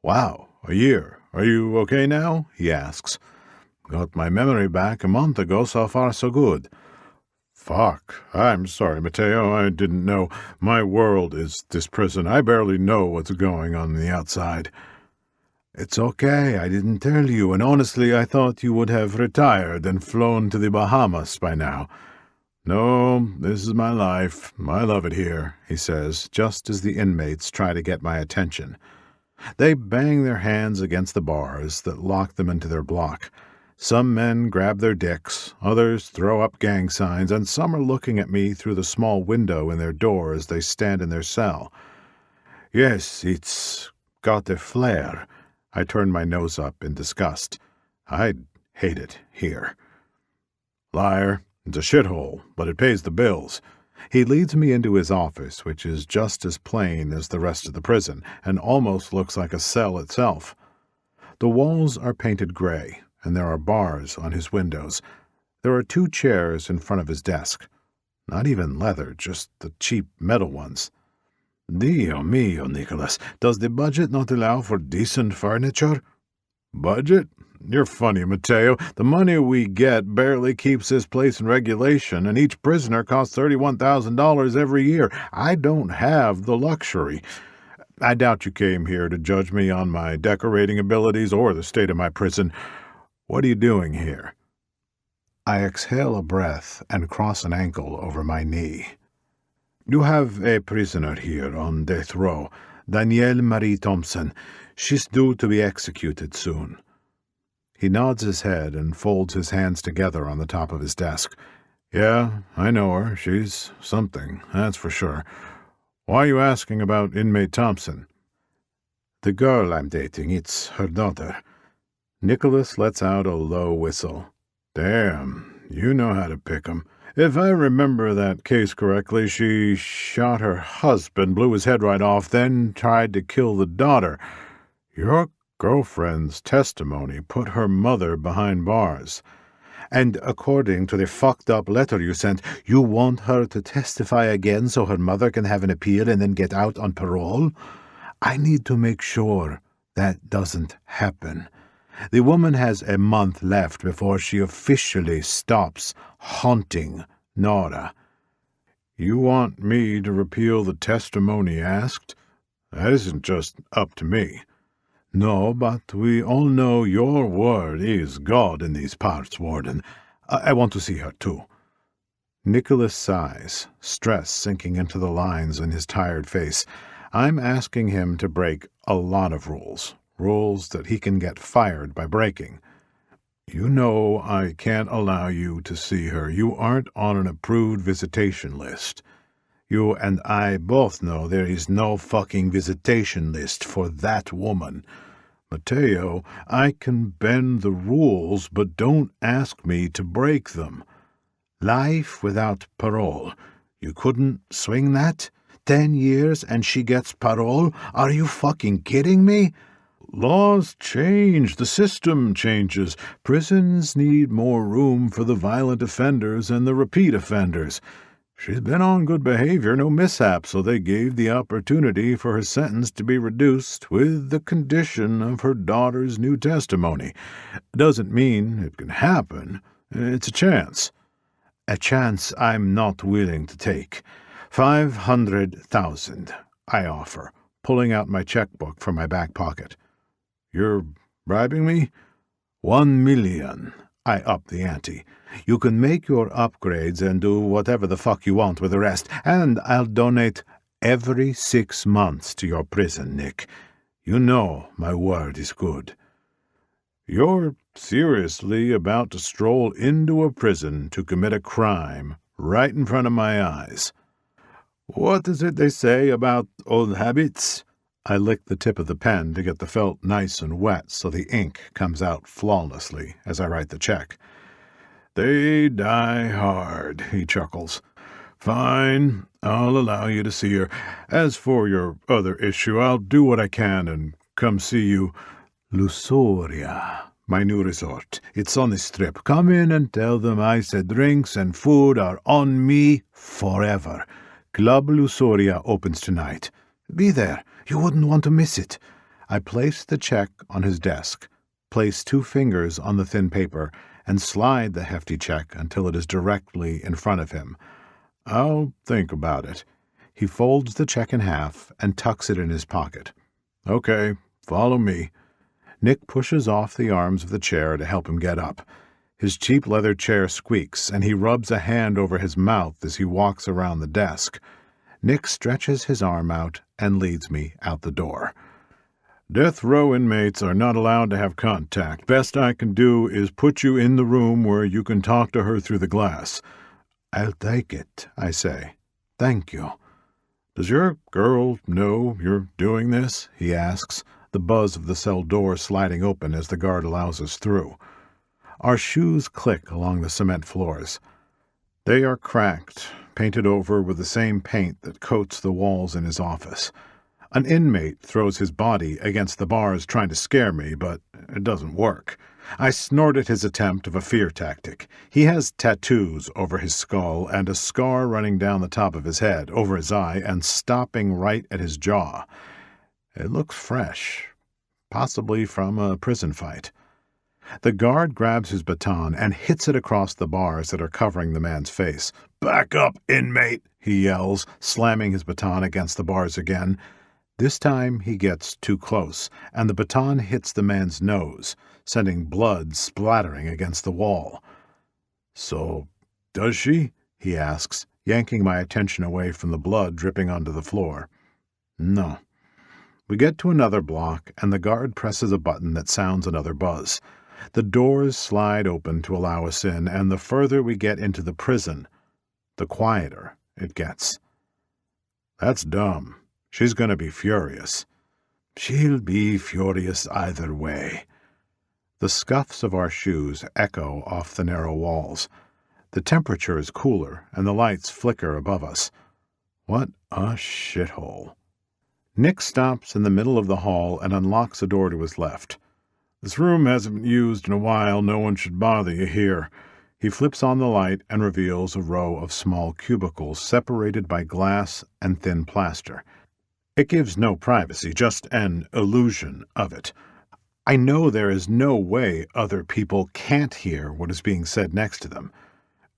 "Wow, a year. Are you okay now?" he asks. "Got my memory back a month ago, so far so good." "Fuck. I'm sorry, Mateo. I didn't know. My world is this prison. I barely know what's going on the outside." "It's okay. I didn't tell you, and honestly I thought you would have retired and flown to the Bahamas by now." "No, this is my life. I love it here," he says, just as the inmates try to get my attention. They bang their hands against the bars that lock them into their block. Some men grab their dicks, others throw up gang signs, and some are looking at me through the small window in their door as they stand in their cell. "Yes, it's got a flair." I turn my nose up in disgust. I'd hate it here. "Liar. It's a shithole, but it pays the bills." He leads me into his office, which is just as plain as the rest of the prison, and almost looks like a cell itself. The walls are painted gray, and there are bars on his windows. There are 2 chairs in front of his desk. Not even leather, just the cheap metal ones. "Dio mio, Nicholas, does the budget not allow for decent furniture?" "Budget? You're funny, Mateo. The money we get barely keeps this place in regulation, and each prisoner costs $31,000 every year. I don't have the luxury. I doubt you came here to judge me on my decorating abilities or the state of my prison. What are you doing here?" I exhale a breath and cross an ankle over my knee. "You have a prisoner here on death row, Danielle Marie Thompson. She's due to be executed soon." He nods his head and folds his hands together on the top of his desk. "Yeah, I know her. She's something, that's for sure. Why are you asking about inmate Thompson?" "The girl I'm dating, it's her daughter." Nicholas lets out a low whistle. "Damn, you know how to pick 'em. If I remember that case correctly, she shot her husband, blew his head right off, then tried to kill the daughter. Your girlfriend's testimony put her mother behind bars. And according to the fucked-up letter you sent, you want her to testify again so her mother can have an appeal and then get out on parole? I need to make sure that doesn't happen. The woman has a month left before she officially stops haunting Nora. You want me to repeal the testimony asked? That isn't just up to me. No, but we all know your word is God in these parts, Warden. I want to see her, too. Nicholas sighs, stress sinking into the lines in his tired face. I'm asking him to break a lot of rules that he can get fired by breaking. You know I can't allow you to see her. You aren't on an approved visitation list. You and I both know there is no fucking visitation list for that woman. Mateo, I can bend the rules, but don't ask me to break them. Life without parole. You couldn't swing that? 10 years and she gets parole? Are you fucking kidding me? Laws change, the system changes. Prisons need more room for the violent offenders and the repeat offenders. She's been on good behavior, no mishap, so they gave the opportunity for her sentence to be reduced with the condition of her daughter's new testimony. Doesn't mean it can happen. It's a chance. A chance I'm not willing to take. 500,000, I offer, pulling out my checkbook from my back pocket. You're bribing me? 1 million. I up the ante. You can make your upgrades and do whatever the fuck you want with the rest, and I'll donate every 6 months to your prison, Nick. You know my word is good. You're seriously about to stroll into a prison to commit a crime right in front of my eyes. What is it they say about old habits? I lick the tip of the pen to get the felt nice and wet so the ink comes out flawlessly as I write the check. They die hard, he chuckles. Fine, I'll allow you to see her. As for your other issue, I'll do what I can and come see you. Lusoria, my new resort. It's on the Strip. Come in and tell them I said drinks and food are on me forever. Club Lusoria opens tonight. Be there. You wouldn't want to miss it. I place the check on his desk, place 2 fingers on the thin paper, and slide the hefty check until it is directly in front of him. I'll think about it. He folds the check in half and tucks it in his pocket. Okay, follow me. Nick pushes off the arms of the chair to help him get up. His cheap leather chair squeaks, and he rubs a hand over his mouth as he walks around the desk. Nick stretches his arm out and leads me out the door. Death row inmates are not allowed to have contact. Best I can do is put you in the room where you can talk to her through the glass. I'll take it, I say. Thank you. Does your girl know you're doing this? He asks, the buzz of the cell door sliding open as the guard allows us through. Our shoes click along the cement floors. They are cracked, painted over with the same paint that coats the walls in his office. An inmate throws his body against the bars trying to scare me, but it doesn't work. I snort at his attempt of a fear tactic. He has tattoos over his skull and a scar running down the top of his head, over his eye, and stopping right at his jaw. It looks fresh, possibly from a prison fight. The guard grabs his baton and hits it across the bars that are covering the man's face. "Back up, inmate!" he yells, slamming his baton against the bars again. This time he gets too close, and the baton hits the man's nose, sending blood splattering against the wall. "So, does she?" he asks, yanking my attention away from the blood dripping onto the floor. No. We get to another block, and the guard presses a button that sounds another buzz. The doors slide open to allow us in, and the further we get into the prison, the quieter it gets. That's dumb. She's going to be furious. She'll be furious either way. The scuffs of our shoes echo off the narrow walls. The temperature is cooler, and the lights flicker above us. What a shithole. Nick stops in the middle of the hall and unlocks a door to his left. This room hasn't been used in a while. No one should bother you here. He flips on the light and reveals a row of small cubicles separated by glass and thin plaster. It gives no privacy, just an illusion of it. I know there is no way other people can't hear what is being said next to them.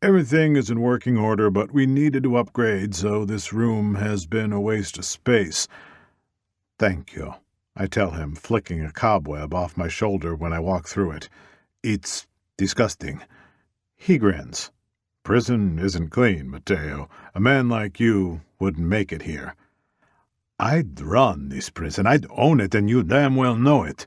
Everything is in working order, but we needed to upgrade, so this room has been a waste of space. Thank you, I tell him, flicking a cobweb off my shoulder when I walk through it. It's disgusting. He grins. Prison isn't clean, Mateo. A man like you wouldn't make it here. I'd run this prison. I'd own it, and you damn well know it.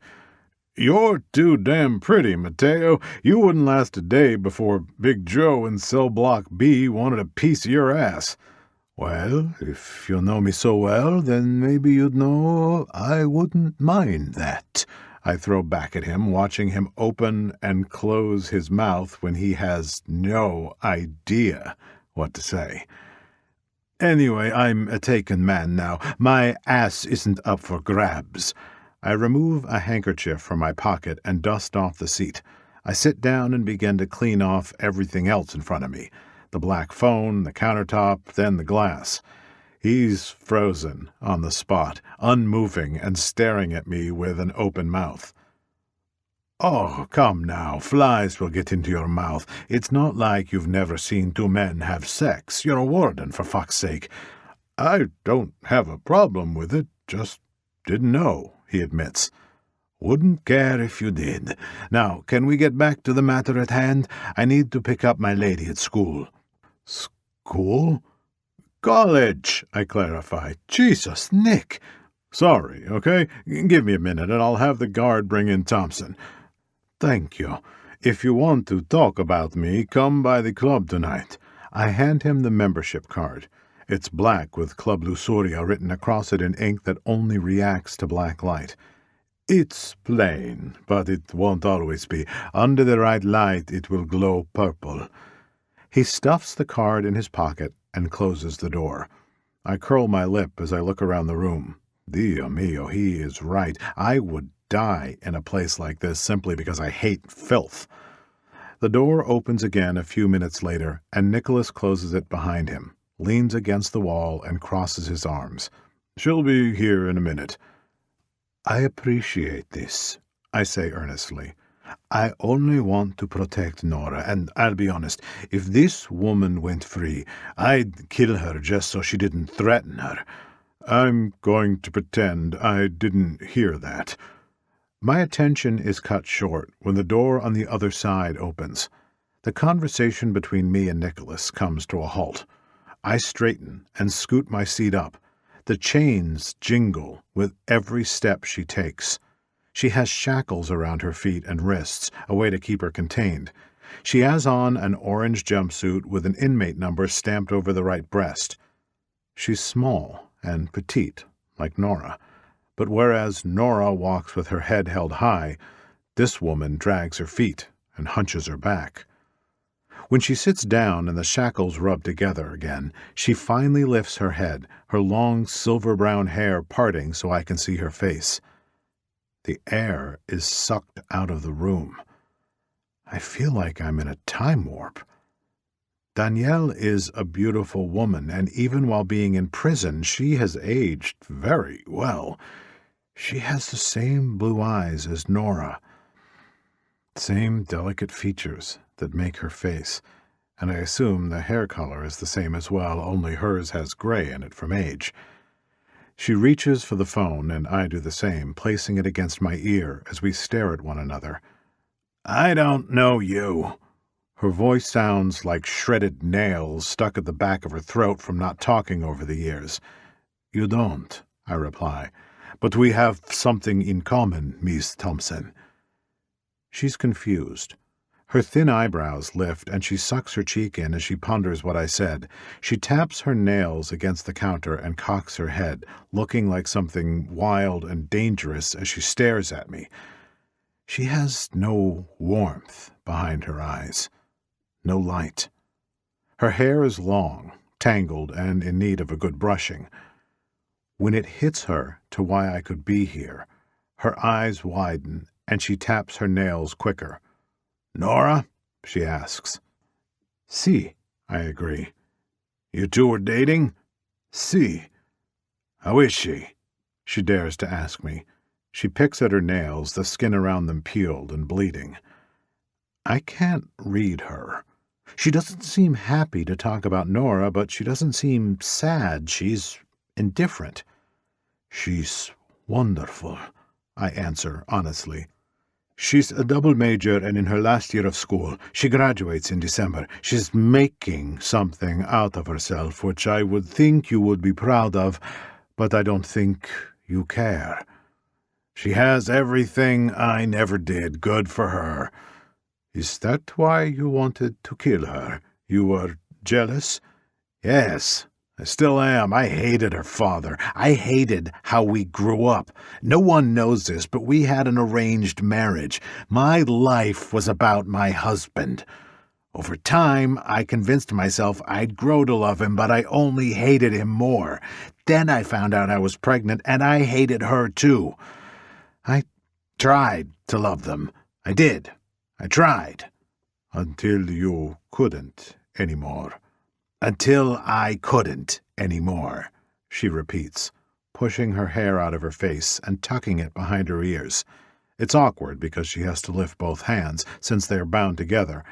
You're too damn pretty, Mateo. You wouldn't last a day before Big Joe in cell block B wanted a piece of your ass. Well, if you know me so well, then maybe you'd know I wouldn't mind that. I throw back at him, watching him open and close his mouth when he has no idea what to say. Anyway, I'm a taken man now. My ass isn't up for grabs. I remove a handkerchief from my pocket and dust off the seat. I sit down and begin to clean off everything else in front of me. The black phone, the countertop, then the glass. He's frozen on the spot, unmoving and staring at me with an open mouth. Oh, come now, flies will get into your mouth. It's not like you've never seen two men have sex. You're a warden, for fuck's sake. I don't have a problem with it, just didn't know, he admits. Wouldn't care if you did. Now, can we get back to the matter at hand? I need to pick up my lady at school. School? College, I clarify. Jesus, Nick. Sorry, okay? Give me a minute and I'll have the guard bring in Thompson. Thank you. If you want to talk about me, come by the club tonight. I hand him the membership card. It's black with Club Lusuria written across it in ink that only reacts to black light. It's plain, but it won't always be. Under the right light, it will glow purple. He stuffs the card in his pocket and closes the door. I curl my lip as I look around the room. Dio mio, he is right. I would die in a place like this simply because I hate filth. The door opens again a few minutes later, and Nicholas closes it behind him, leans against the wall, and crosses his arms. She'll be here in a minute. I appreciate this, I say earnestly. I only want to protect Nora, and I'll be honest, if this woman went free, I'd kill her just so she didn't threaten her. I'm going to pretend I didn't hear that. My attention is cut short when the door on the other side opens. The conversation between me and Nicholas comes to a halt. I straighten and scoot my seat up. The chains jingle with every step she takes. She has shackles around her feet and wrists, a way to keep her contained. She has on an orange jumpsuit with an inmate number stamped over the right breast. She's small and petite, like Nora. But whereas Nora walks with her head held high, this woman drags her feet and hunches her back. When she sits down and the shackles rub together again, she finally lifts her head, her long silver-brown hair parting so I can see her face. The air is sucked out of the room. I feel like I'm in a time warp. Danielle is a beautiful woman, and even while being in prison, she has aged very well. She has the same blue eyes as Nora, same delicate features that make her face, and I assume the hair color is the same as well, only hers has gray in it from age. She reaches for the phone, and I do the same, placing it against my ear as we stare at one another. I don't know you. Her voice sounds like shredded nails stuck at the back of her throat from not talking over the years. You don't, I reply, but we have something in common, Miss Thompson. She's confused. Her thin eyebrows lift, and she sucks her cheek in as she ponders what I said. She taps her nails against the counter and cocks her head, looking like something wild and dangerous as she stares at me. She has no warmth behind her eyes, no light. Her hair is long, tangled, and in need of a good brushing. When it hits her to why I could be here, her eyes widen and she taps her nails quicker. "Nora?" she asks. "Si," I agree. "You two are dating?" "Si." "How is she?" She dares to ask me. She picks at her nails, the skin around them peeled and bleeding. I can't read her. She doesn't seem happy to talk about Nora, but she doesn't seem sad. She's indifferent. "She's wonderful," I answer honestly. "She's a double major and in her last year of school. She graduates in December. She's making something out of herself, which I would think you would be proud of, but I don't think you care. She has everything I never did. Good for her. Is that why you wanted to kill her? You were jealous?" "Yes. I still am. I hated her father. I hated how we grew up. No one knows this, but we had an arranged marriage. My life was about my husband. Over time, I convinced myself I'd grow to love him, but I only hated him more. Then I found out I was pregnant, and I hated her too. I tried to love them. I did. I tried. Until you couldn't anymore. Until I couldn't anymore," she repeats, pushing her hair out of her face and tucking it behind her ears. It's awkward because she has to lift both hands, since they are bound together.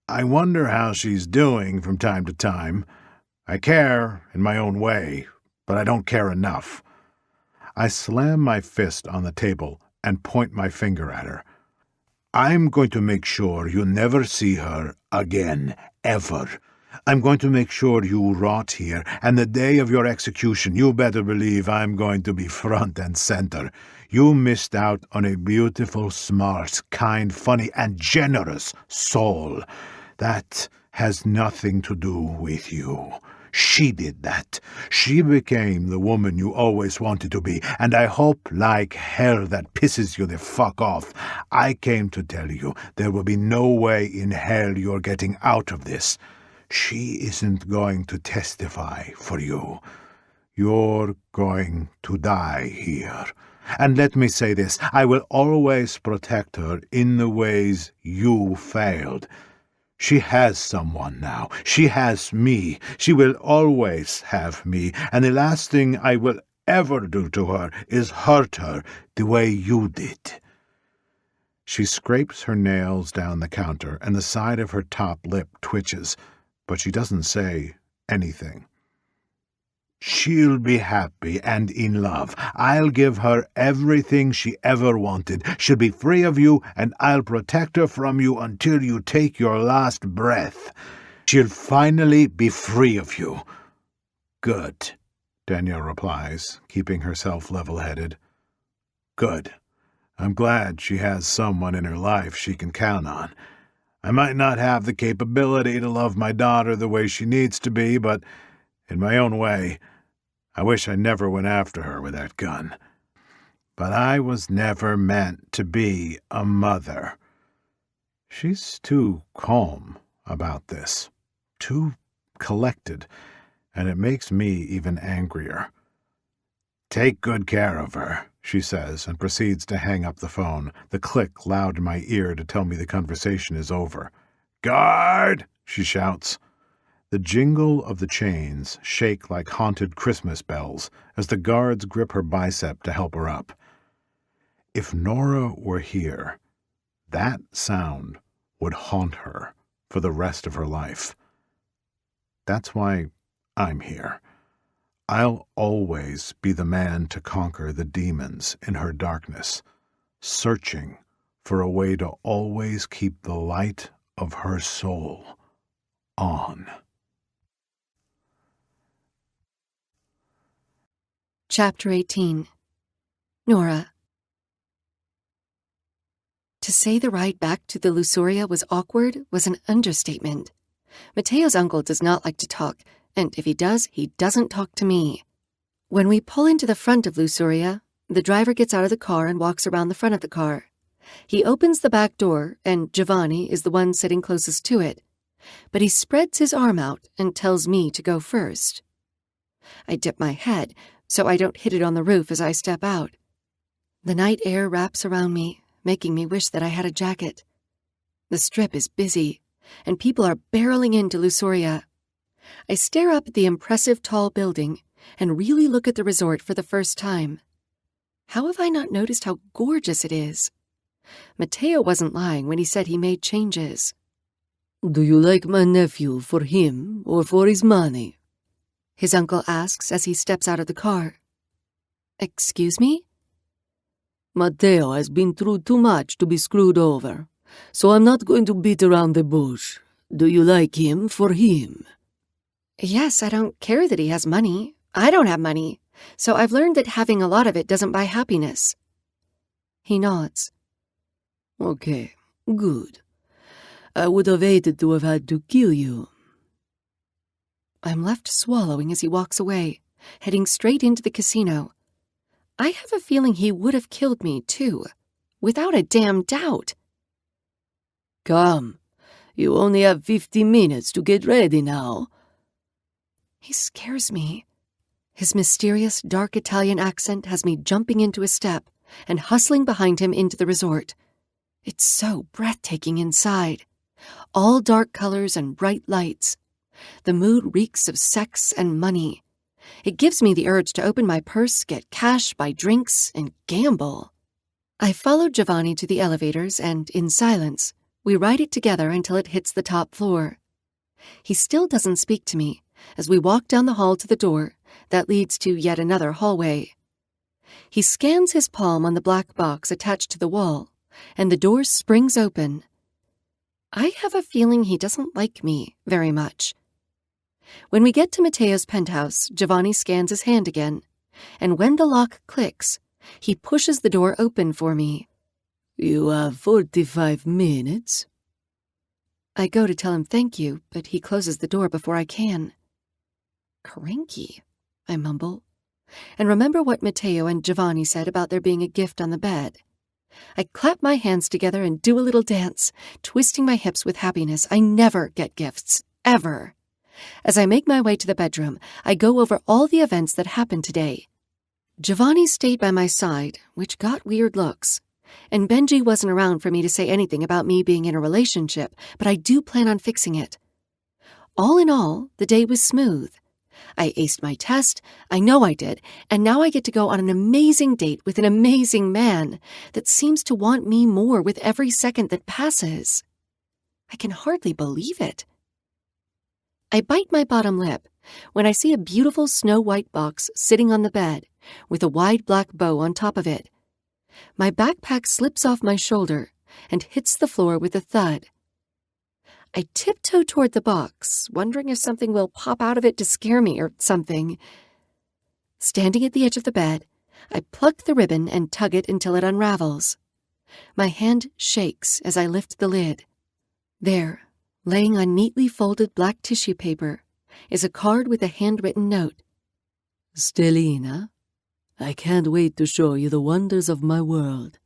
I wonder how she's doing from time to time. I care in my own way, but I don't care enough. I slam my fist on the table and point my finger at her. "I'm going to make sure you never see her again, ever. I'm going to make sure you rot here, and the day of your execution, you better believe I'm going to be front and center. You missed out on a beautiful, smart, kind, funny, and generous soul. That has nothing to do with you. She did that. She became the woman you always wanted to be, and I hope like hell that pisses you the fuck off. I came to tell you there will be no way in hell you're getting out of this. She isn't going to testify for you. You're going to die here. And let me say this, I will always protect her in the ways you failed. She has someone now. She has me. She will always have me, and the last thing I will ever do to her is hurt her the way you did." She scrapes her nails down the counter, and the side of her top lip twitches, but she doesn't say anything. "She'll be happy and in love. I'll give her everything she ever wanted. She'll be free of you, and I'll protect her from you until you take your last breath. She'll finally be free of you." "Good," Danielle replies, keeping herself level-headed. "Good. I'm glad she has someone in her life she can count on. I might not have the capability to love my daughter the way she needs to be, but in my own way, I wish I never went after her with that gun. But I was never meant to be a mother." She's too calm about this, too collected, and it makes me even angrier. "Take good care of her," she says, and proceeds to hang up the phone, the click loud in my ear to tell me the conversation is over. "Guard!" she shouts. The jingle of the chains shake like haunted Christmas bells as the guards grip her bicep to help her up. If Nora were here, that sound would haunt her for the rest of her life. That's why I'm here. I'll always be the man to conquer the demons in her darkness, searching for a way to always keep the light of her soul on. Chapter 18. Nora. To say the ride back to the Lusoria was awkward was an understatement. Mateo's uncle does not like to talk, and if he does, he doesn't talk to me. When we pull into the front of Lusoria, the driver gets out of the car and walks around the front of the car. He opens the back door, and Giovanni is the one sitting closest to it. but he spreads his arm out and tells me to go first. I dip my head so I don't hit it on the roof as I step out. The night air wraps around me, making me wish that I had a jacket. The Strip is busy, and people are barreling into Lusoria. I stare up at the impressive tall building and really look at the resort for the first time. How have I not noticed how gorgeous it is? Mateo wasn't lying when he said he made changes. Do you like my nephew for him or for his money? His uncle asks as he steps out of the car. Excuse me? Mateo has been through too much to be screwed over, so I'm not going to beat around the bush. Do you like him for him? Yes, I don't care that he has money. I don't have money, so I've learned that having a lot of it doesn't buy happiness. He nods. Okay, good. I would have hated to have had to kill you. I'm left swallowing as he walks away, heading straight into the casino. I have a feeling he would have killed me, too, without a damn doubt. Come, you only have 50 minutes to get ready now. He scares me. His mysterious, dark Italian accent has me jumping into a step and hustling behind him into the resort. It's so breathtaking inside. All dark colors and bright lights. The mood reeks of sex and money. It gives me the urge to open my purse, get cash, buy drinks, and gamble. I followed Giovanni to the elevators and, in silence, we ride it together until it hits the top floor. He still doesn't speak to me as we walk down the hall to the door that leads to yet another hallway. He scans his palm on the black box attached to the wall, and the door springs open. I have a feeling he doesn't like me very much. When we get to Mateo's penthouse, Giovanni scans his hand again, and when the lock clicks, he pushes the door open for me. You have 45 minutes. I go to tell him thank you, but he closes the door before I can. Cranky, I mumble, and remember what Mateo and Giovanni said about there being a gift on the bed. I clap my hands together and do a little dance, twisting my hips with happiness. I never get gifts, ever. As I make my way to the bedroom, I go over all the events that happened today. Giovanni stayed by my side, which got weird looks, and Benji wasn't around for me to say anything about me being in a relationship, but I do plan on fixing it. All in all, the day was smooth. I aced my test, I know I did, and now I get to go on an amazing date with an amazing man that seems to want me more with every second that passes. I can hardly believe it. I bite my bottom lip when I see a beautiful snow-white box sitting on the bed with a wide black bow on top of it. My backpack slips off my shoulder and hits the floor with a thud. I tiptoe toward the box, wondering if something will pop out of it to scare me or something. Standing at the edge of the bed, I pluck the ribbon and tug it until it unravels. My hand shakes as I lift the lid. There, laying on neatly folded black tissue paper, is a card with a handwritten note. Stellina, I can't wait to show you the wonders of my world.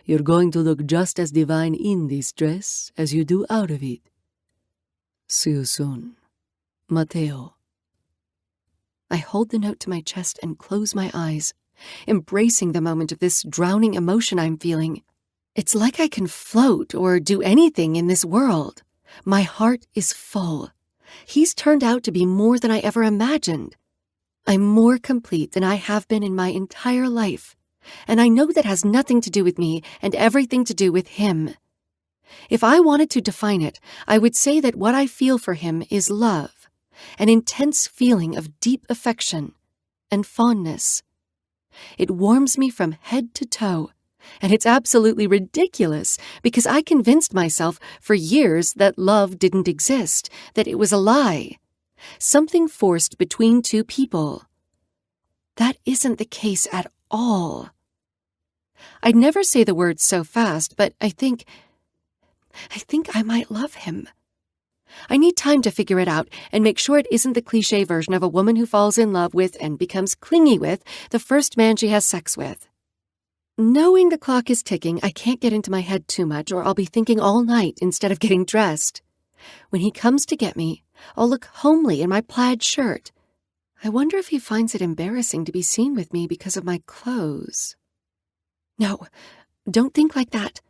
You're going to look just as divine in this dress as you do out of it. See you soon, Mateo. I hold the note to my chest and close my eyes, embracing the moment of this drowning emotion I'm feeling. It's like I can float or do anything in this world. My heart is full. He's turned out to be more than I ever imagined. I'm more complete than I have been in my entire life, and I know that has nothing to do with me and everything to do with him. If I wanted to define it, I would say that what I feel for him is love, an intense feeling of deep affection and fondness. It warms me from head to toe, and it's absolutely ridiculous because I convinced myself for years that love didn't exist, that it was a lie, something forced between two people. That isn't the case at all. I'd never say the words so fast, but I think I might love him. I need time to figure it out and make sure it isn't the cliché version of a woman who falls in love with and becomes clingy with the first man she has sex with. Knowing the clock is ticking, I can't get into my head too much or I'll be thinking all night instead of getting dressed. When he comes to get me, I'll look homely in my plaid shirt. I wonder if he finds it embarrassing to be seen with me because of my clothes. No, don't think like that.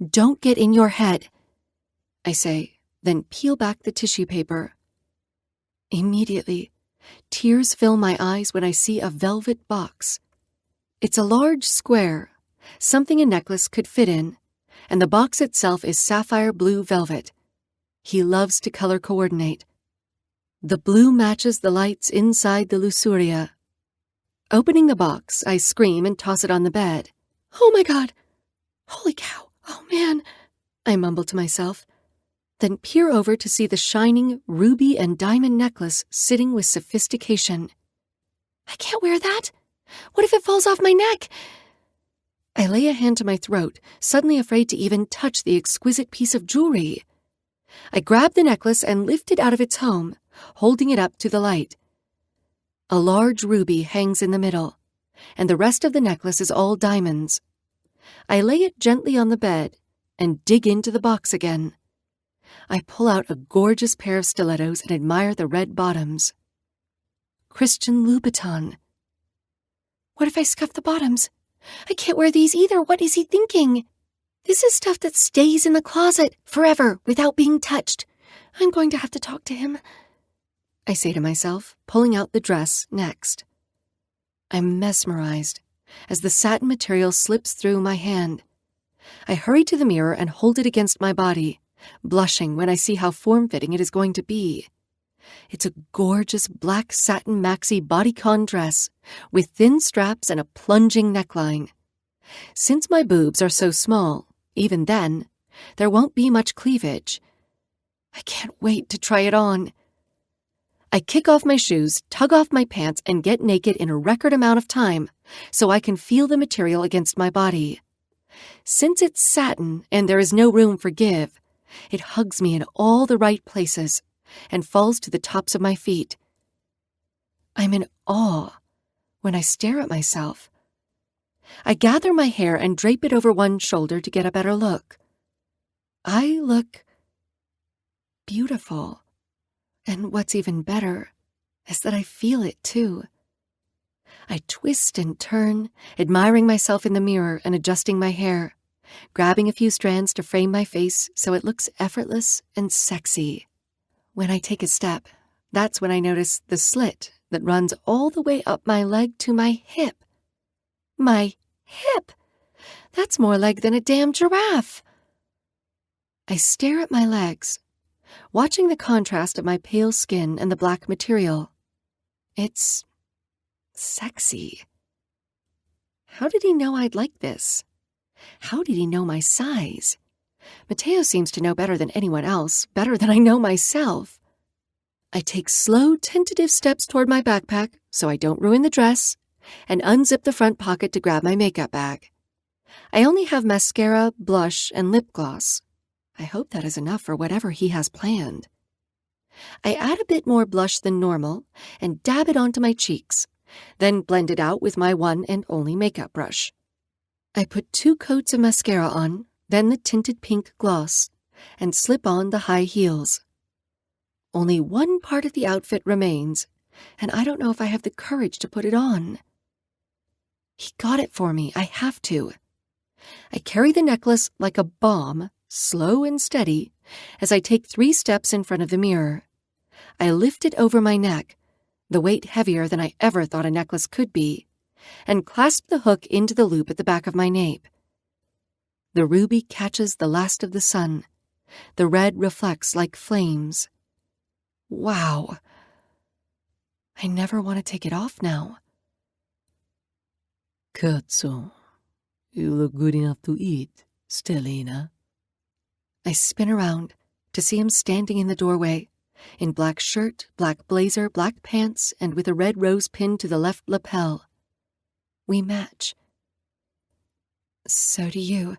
Don't get in your head, I say, then peel back the tissue paper. Immediately, tears fill my eyes when I see a velvet box. It's a large square, something a necklace could fit in, and the box itself is sapphire blue velvet. He loves to color coordinate. The blue matches the lights inside the luxuria. Opening the box, I scream and toss it on the bed. Oh my God! Holy cow! Oh man! I mumble to myself, then peer over to see the shining ruby and diamond necklace sitting with sophistication. I can't wear that! What if it falls off my neck? I lay a hand to my throat, suddenly afraid to even touch the exquisite piece of jewelry. I grab the necklace and lift it out of its home, holding it up to the light. A large ruby hangs in the middle, and the rest of the necklace is all diamonds. I lay it gently on the bed and dig into the box again. I pull out a gorgeous pair of stilettos and admire the red bottoms. Christian Louboutin. What if I scuff the bottoms? I can't wear these either. What is he thinking? This is stuff that stays in the closet forever without being touched. I'm going to have to talk to him, I say to myself, pulling out the dress next. I'm mesmerized as the satin material slips through my hand. I hurry to the mirror and hold it against my body, blushing when I see how form-fitting it is going to be. It's a gorgeous black satin maxi bodycon dress with thin straps and a plunging neckline. Since my boobs are so small, even then, there won't be much cleavage. I can't wait to try it on. I kick off my shoes, tug off my pants, and get naked in a record amount of time so I can feel the material against my body. Since it's satin and there is no room for give, it hugs me in all the right places and falls to the tops of my feet. I'm in awe when I stare at myself. I gather my hair and drape it over one shoulder to get a better look. I look beautiful. And what's even better is that I feel it too. I twist and turn, admiring myself in the mirror and adjusting my hair, grabbing a few strands to frame my face so it looks effortless and sexy. When I take a step, that's when I notice the slit that runs all the way up my leg to my hip. My hip! That's more leg than a damn giraffe. I stare at my legs, watching the contrast of my pale skin and the black material. It's sexy. How did he know I'd like this? How did he know my size? Mateo seems to know better than anyone else, better than I know myself. I take slow, tentative steps toward my backpack so I don't ruin the dress, and unzip the front pocket to grab my makeup bag. I only have mascara, blush, and lip gloss. I hope that is enough for whatever he has planned. I add a bit more blush than normal and dab it onto my cheeks, then blend it out with my one and only makeup brush. I put 2 coats of mascara on, then the tinted pink gloss, and slip on the high heels. Only one part of the outfit remains, and I don't know if I have the courage to put it on. He got it for me. I have to. I carry the necklace like a bomb, slow and steady, as I take 3 steps in front of the mirror. I lift it over my neck, the weight heavier than I ever thought a necklace could be, and clasp the hook into the loop at the back of my nape. The ruby catches the last of the sun. The red reflects like flames. Wow. I never want to take it off now. Cazzo, you look good enough to eat, Stellina. I spin around to see him standing in the doorway, in black shirt, black blazer, black pants, and with a red rose pinned to the left lapel. We match. So do you.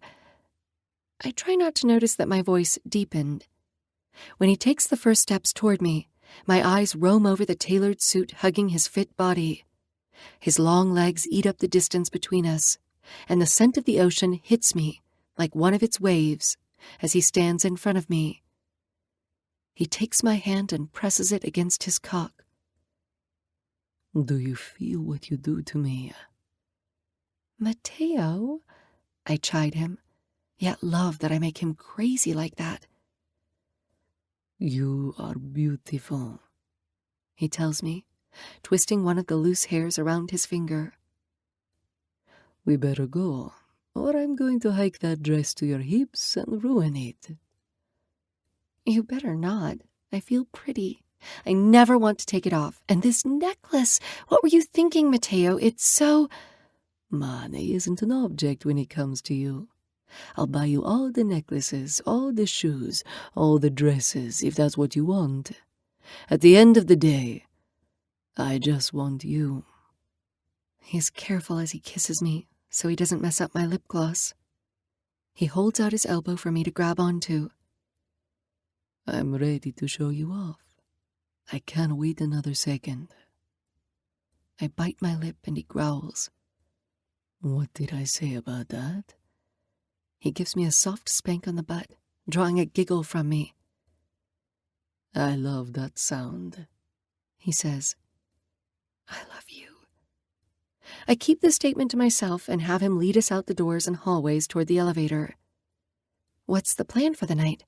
I try not to notice that my voice deepened. When he takes the first steps toward me, my eyes roam over the tailored suit hugging his fit body. His long legs eat up the distance between us, and the scent of the ocean hits me like one of its waves as he stands in front of me. He takes my hand and presses it against his cock. Do you feel what you do to me? Mateo, I chide him, yet love that I make him crazy like that. You are beautiful, he tells me, twisting one of the loose hairs around his finger. We better go, or I'm going to hike that dress to your hips and ruin it. You better not. I feel pretty. I never want to take it off. And this necklace, what were you thinking, Mateo? It's so... Money isn't an object when it comes to you. I'll buy you all the necklaces, all the shoes, all the dresses, if that's what you want. At the end of the day, I just want you. He's careful as he kisses me, so he doesn't mess up my lip gloss. He holds out his elbow for me to grab onto. I'm ready to show you off. I can't wait another second. I bite my lip and he growls. What did I say about that? He gives me a soft spank on the butt, drawing a giggle from me. I love that sound, he says. I love you. I keep this statement to myself and have him lead us out the doors and hallways toward the elevator. What's the plan for the night?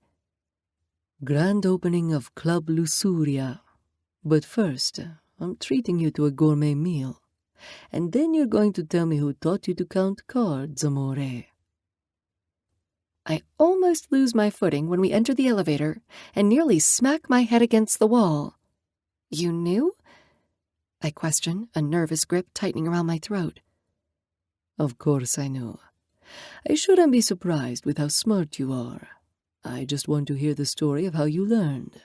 Grand opening of Club Lusuria. But first, I'm treating you to a gourmet meal. And then you're going to tell me who taught you to count cards, amore. I almost lose my footing when we enter the elevator and nearly smack my head against the wall. You knew? I question, a nervous grip tightening around my throat. Of course I knew. I shouldn't be surprised with how smart you are. I just want to hear the story of how you learned.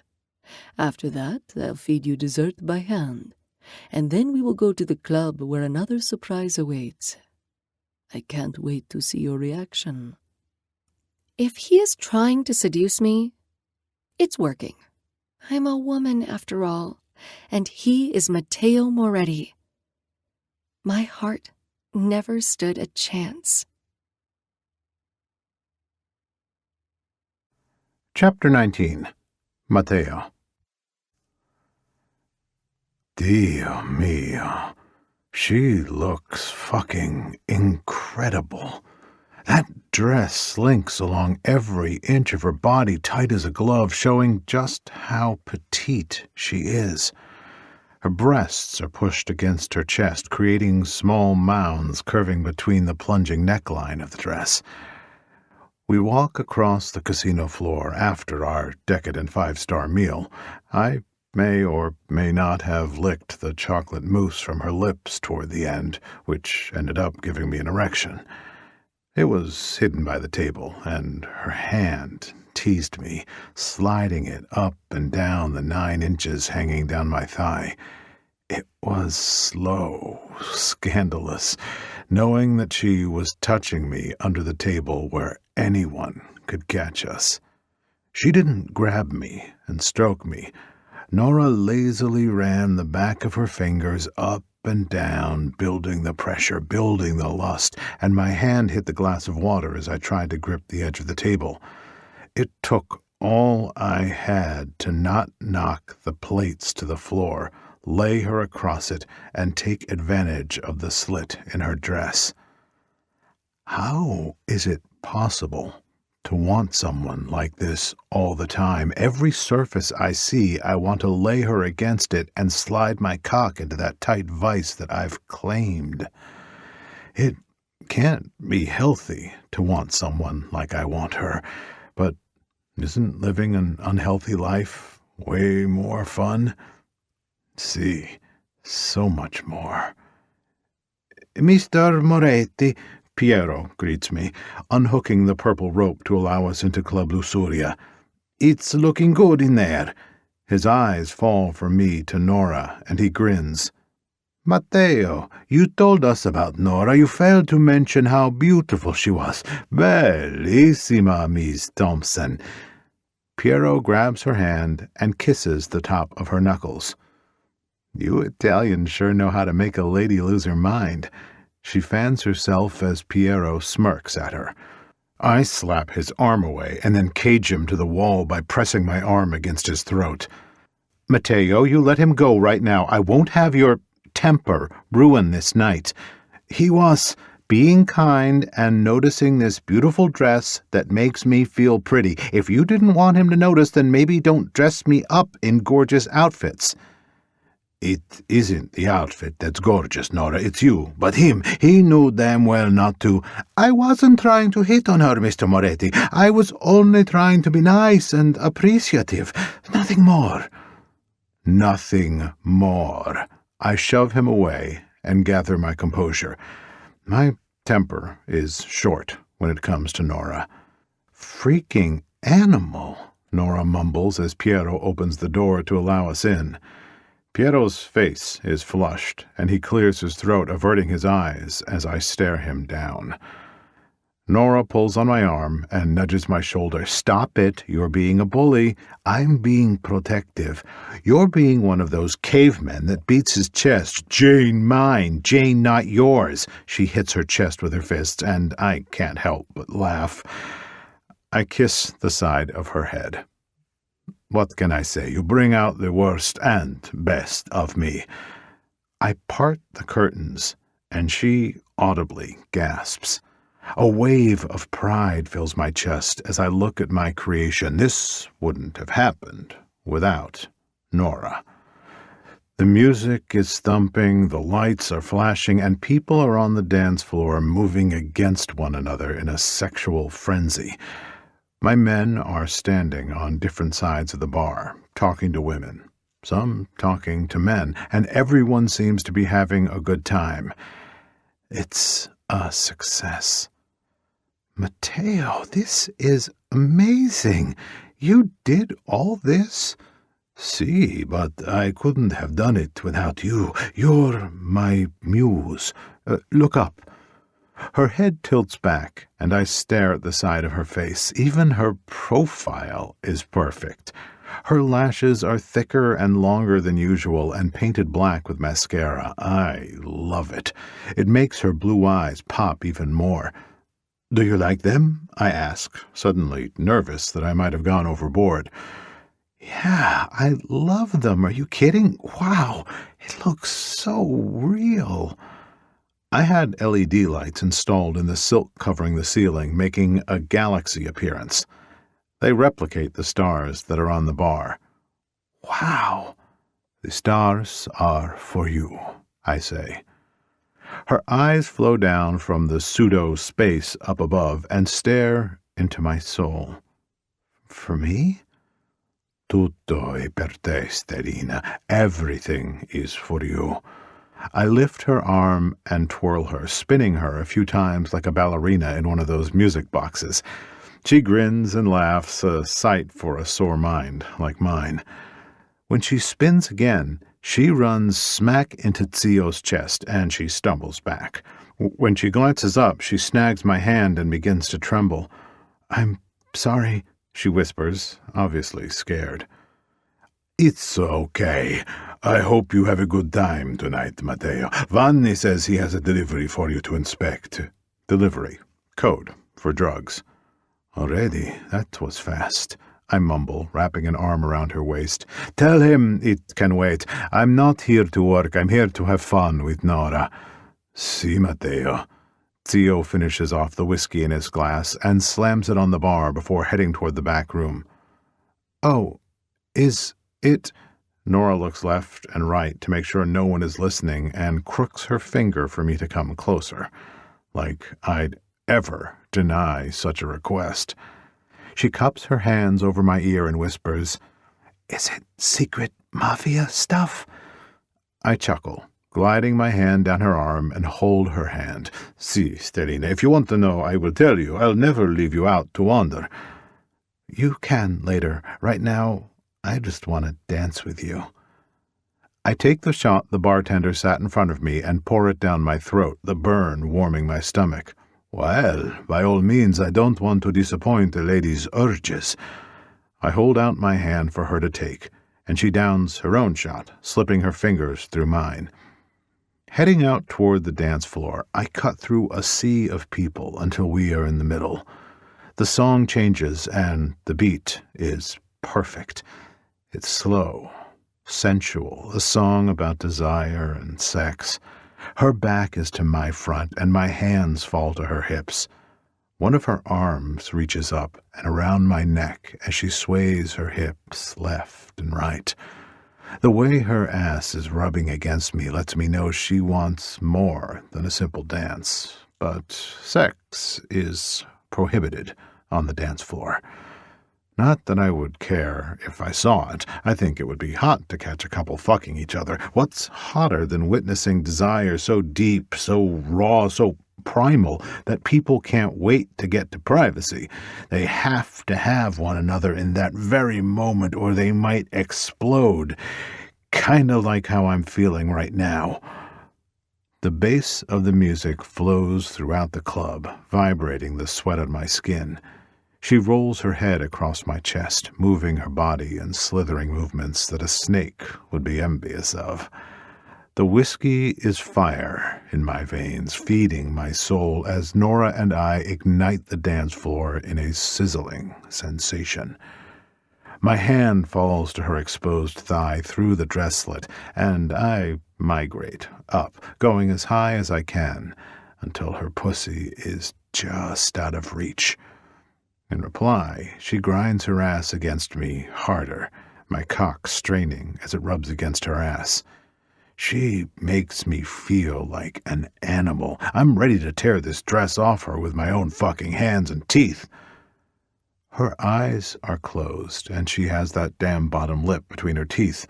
After that, I'll feed you dessert by hand, and then we will go to the club where another surprise awaits. I can't wait to see your reaction. If he is trying to seduce me, it's working. I'm a woman, after all, and he is Mateo Moretti. My heart never stood a chance. Chapter 19. Mateo. Dio mio. She looks fucking incredible. That dress slinks along every inch of her body tight as a glove, showing just how petite she is. Her breasts are pushed against her chest, creating small mounds curving between the plunging neckline of the dress. We walk across the casino floor after our decadent 5-star meal. I may or may not have licked the chocolate mousse from her lips toward the end, which ended up giving me an erection. It was hidden by the table, and her hand teased me, sliding it up and down the 9 inches hanging down my thigh. It was slow, scandalous, knowing that she was touching me under the table where anyone could catch us. She didn't grab me and stroke me. Nora lazily ran the back of her fingers up and down, building the pressure, building the lust, and my hand hit the glass of water as I tried to grip the edge of the table. It took all I had to not knock the plates to the floor, lay her across it, and take advantage of the slit in her dress. How is it possible to want someone like this all the time? Every surface I see, I want to lay her against it and slide my cock into that tight vice that I've claimed. It can't be healthy to want someone like I want her, but isn't living an unhealthy life way more fun? See, so much more. Mr. Moretti, Piero greets me, unhooking the purple rope to allow us into Club Lusuria. It's looking good in there. His eyes fall from me to Nora, and he grins. Mateo, you told us about Nora. You failed to mention how beautiful she was. Bellissima, Miss Thompson. Piero grabs her hand and kisses the top of her knuckles. You Italians sure know how to make a lady lose her mind. She fans herself as Piero smirks at her. I slap his arm away and then cage him to the wall by pressing my arm against his throat. Mateo, you let him go right now. I won't have your temper ruin this night. He was being kind and noticing this beautiful dress that makes me feel pretty. If you didn't want him to notice, then maybe don't dress me up in gorgeous outfits. It isn't the outfit that's gorgeous, Nora. It's you. But he knew damn well not to. I wasn't trying to hit on her, Mr. Moretti. I was only trying to be nice and appreciative. Nothing more. Nothing more. I shove him away and gather my composure. My temper is short when it comes to Nora. Freaking animal, Nora mumbles as Piero opens the door to allow us in. Piero's face is flushed, and he clears his throat, averting his eyes as I stare him down. Nora pulls on my arm and nudges my shoulder. Stop it. You're being a bully. I'm being protective. You're being one of those cavemen that beats his chest. Jane mine. Jane not yours. She hits her chest with her fists, and I can't help but laugh. I kiss the side of her head. What can I say? You bring out the worst and best of me. I part the curtains, and she audibly gasps. A wave of pride fills my chest as I look at my creation. This wouldn't have happened without Nora. The music is thumping, the lights are flashing, and people are on the dance floor moving against one another in a sexual frenzy. My men are standing on different sides of the bar, talking to women, some talking to men, and everyone seems to be having a good time. It's a success. Mateo, this is amazing. You did all this? Si, but I couldn't have done it without you. You're my muse. Look up. Her head tilts back, and I stare at the side of her face. Even her profile is perfect. Her lashes are thicker and longer than usual and painted black with mascara. I love it. It makes her blue eyes pop even more. Do you like them? I ask, suddenly nervous that I might have gone overboard. Yeah, I love them. Are you kidding? Wow, it looks so real. I had LED lights installed in the silk covering the ceiling, making a galaxy appearance. They replicate the stars that are on the bar. Wow, the stars are for you, I say. Her eyes flow down from the pseudo-space up above and stare into my soul. For me? Tutto è per te, Sterina. Everything is for you. I lift her arm and twirl her, spinning her a few times like a ballerina in one of those music boxes. She grins and laughs, a sight for a sore mind like mine. When she spins again, she runs smack into Zio's chest, and she stumbles back. When she glances up, she snags my hand and begins to tremble. I'm sorry, she whispers, obviously scared. It's okay. I hope you have a good time tonight, Mateo. Vanni says he has a delivery for you to inspect. Delivery. Code for drugs. Already? That was fast. I mumble, wrapping an arm around her waist. Tell him it can wait. I'm not here to work. I'm here to have fun with Nora. Si, Mateo. Zio finishes off the whiskey in his glass and slams it on the bar before heading toward the back room. Oh, is it... Nora looks left and right to make sure no one is listening and crooks her finger for me to come closer. Like I'd ever deny such a request. She cups her hands over my ear and whispers, Is it secret Mafia stuff? I chuckle, gliding my hand down her arm and hold her hand. Si, Sterina, if you want to know, I will tell you. I'll never leave you out to wander. You can later. Right now, I just want to dance with you. I take the shot the bartender sat in front of me and pour it down my throat, the burn warming my stomach. Well, by all means, I don't want to disappoint a lady's urges. I hold out my hand for her to take, and she downs her own shot, slipping her fingers through mine. Heading out toward the dance floor, I cut through a sea of people until we are in the middle. The song changes, and the beat is perfect. It's slow, sensual, a song about desire and sex. Her back is to my front, and my hands fall to her hips. One of her arms reaches up and around my neck as she sways her hips left and right. The way her ass is rubbing against me lets me know she wants more than a simple dance, but sex is prohibited on the dance floor. Not that I would care if I saw it. I think it would be hot to catch a couple fucking each other. What's hotter than witnessing desire so deep, so raw, so primal that people can't wait to get to privacy? They have to have one another in that very moment or they might explode. Kinda like how I'm feeling right now. The bass of the music flows throughout the club, vibrating the sweat on my skin. She rolls her head across my chest, moving her body in slithering movements that a snake would be envious of. The whiskey is fire in my veins, feeding my soul as Nora and I ignite the dance floor in a sizzling sensation. My hand falls to her exposed thigh through the dress slit, and I migrate up, going as high as I can, until her pussy is just out of reach. In reply, she grinds her ass against me harder, my cock straining as it rubs against her ass. She makes me feel like an animal. I'm ready to tear this dress off her with my own fucking hands and teeth. Her eyes are closed, and she has that damn bottom lip between her teeth.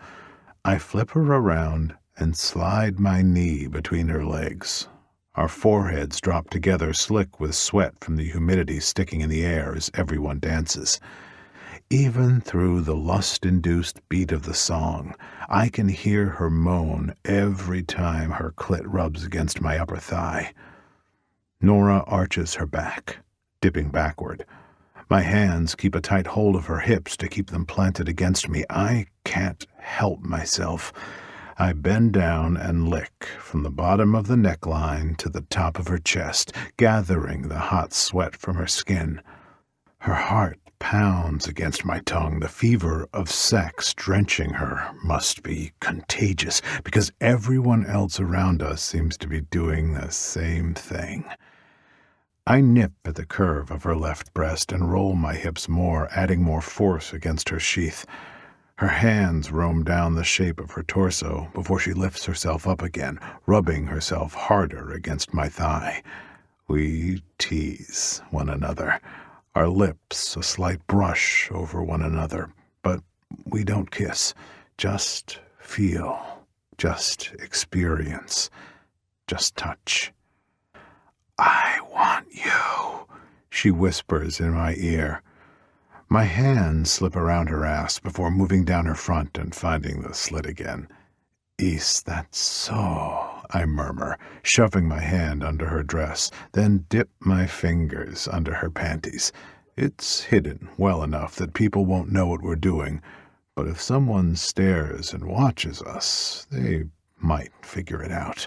I flip her around and slide my knee between her legs. Our foreheads drop together, slick with sweat from the humidity sticking in the air as everyone dances. Even through the lust-induced beat of the song, I can hear her moan every time her clit rubs against my upper thigh. Nora arches her back, dipping backward. My hands keep a tight hold of her hips to keep them planted against me. I can't help myself. I bend down and lick from the bottom of the neckline to the top of her chest, gathering the hot sweat from her skin. Her heart pounds against my tongue. The fever of sex drenching her must be contagious, because everyone else around us seems to be doing the same thing. I nip at the curve of her left breast and roll my hips more, adding more force against her sheath. Her hands roam down the shape of her torso before she lifts herself up again, rubbing herself harder against my thigh. We tease one another, our lips a slight brush over one another, but we don't kiss. Just feel, just experience, just touch. "I want you," she whispers in my ear. My hands slip around her ass before moving down her front and finding the slit again. "Is that so?" I murmur, shoving my hand under her dress, then dip my fingers under her panties. It's hidden well enough that people won't know what we're doing, but if someone stares and watches us, they might figure it out.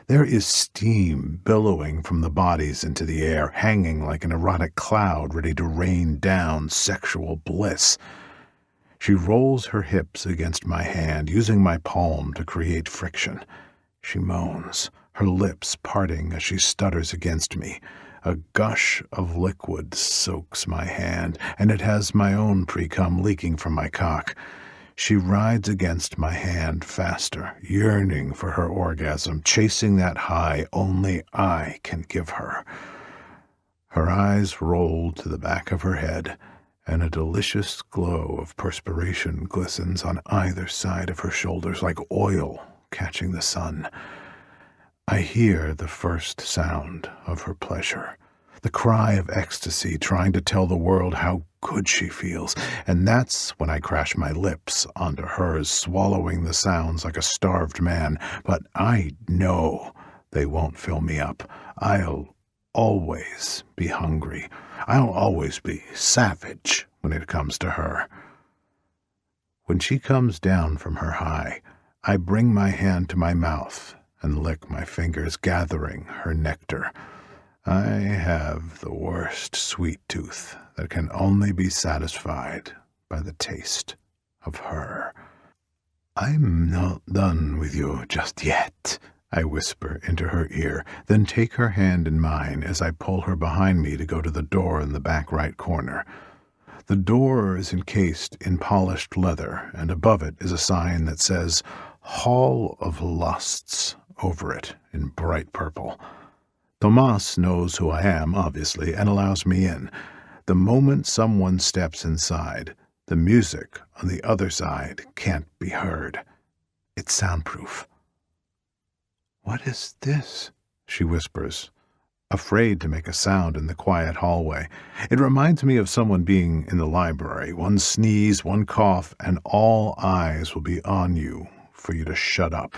There is steam billowing from the bodies into the air, hanging like an erotic cloud ready to rain down sexual bliss. She rolls her hips against my hand, using my palm to create friction. She moans, her lips parting as she stutters against me. A gush of liquid soaks my hand, and it has my own pre-cum leaking from my cock. She rides against my hand faster, yearning for her orgasm, chasing that high only I can give her. Her eyes roll to the back of her head, and a delicious glow of perspiration glistens on either side of her shoulders like oil catching the sun. I hear the first sound of her pleasure, the cry of ecstasy trying to tell the world how good she feels, and that's when I crash my lips onto hers, swallowing the sounds like a starved man. But I know they won't fill me up. I'll always be hungry. I'll always be savage when it comes to her. When she comes down from her high, I bring my hand to my mouth and lick my fingers, gathering her nectar. I have the worst sweet tooth that can only be satisfied by the taste of her. "I'm not done with you just yet," I whisper into her ear, then take her hand in mine as I pull her behind me to go to the door in the back right corner. The door is encased in polished leather, and above it is a sign that says Hall of Lusts over it in bright purple. Tomas knows who I am, obviously, and allows me in. The moment someone steps inside, the music on the other side can't be heard. It's soundproof. "What is this?" she whispers, afraid to make a sound in the quiet hallway. It reminds me of someone being in the library. One sneeze, one cough, and all eyes will be on you for you to shut up.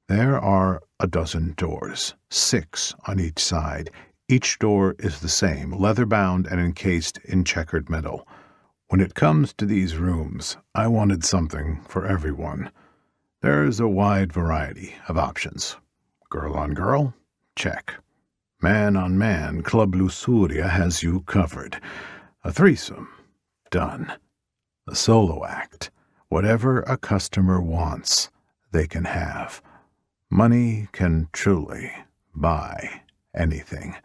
There are a dozen doors, 6 on each side. Each door is the same, leather-bound and encased in checkered metal. When it comes to these rooms, I wanted something for everyone. There's a wide variety of options. Girl on girl? Check. Man on man, Club Luxuria has you covered. A threesome? Done. A solo act? Whatever a customer wants, they can have. Money can truly buy anything.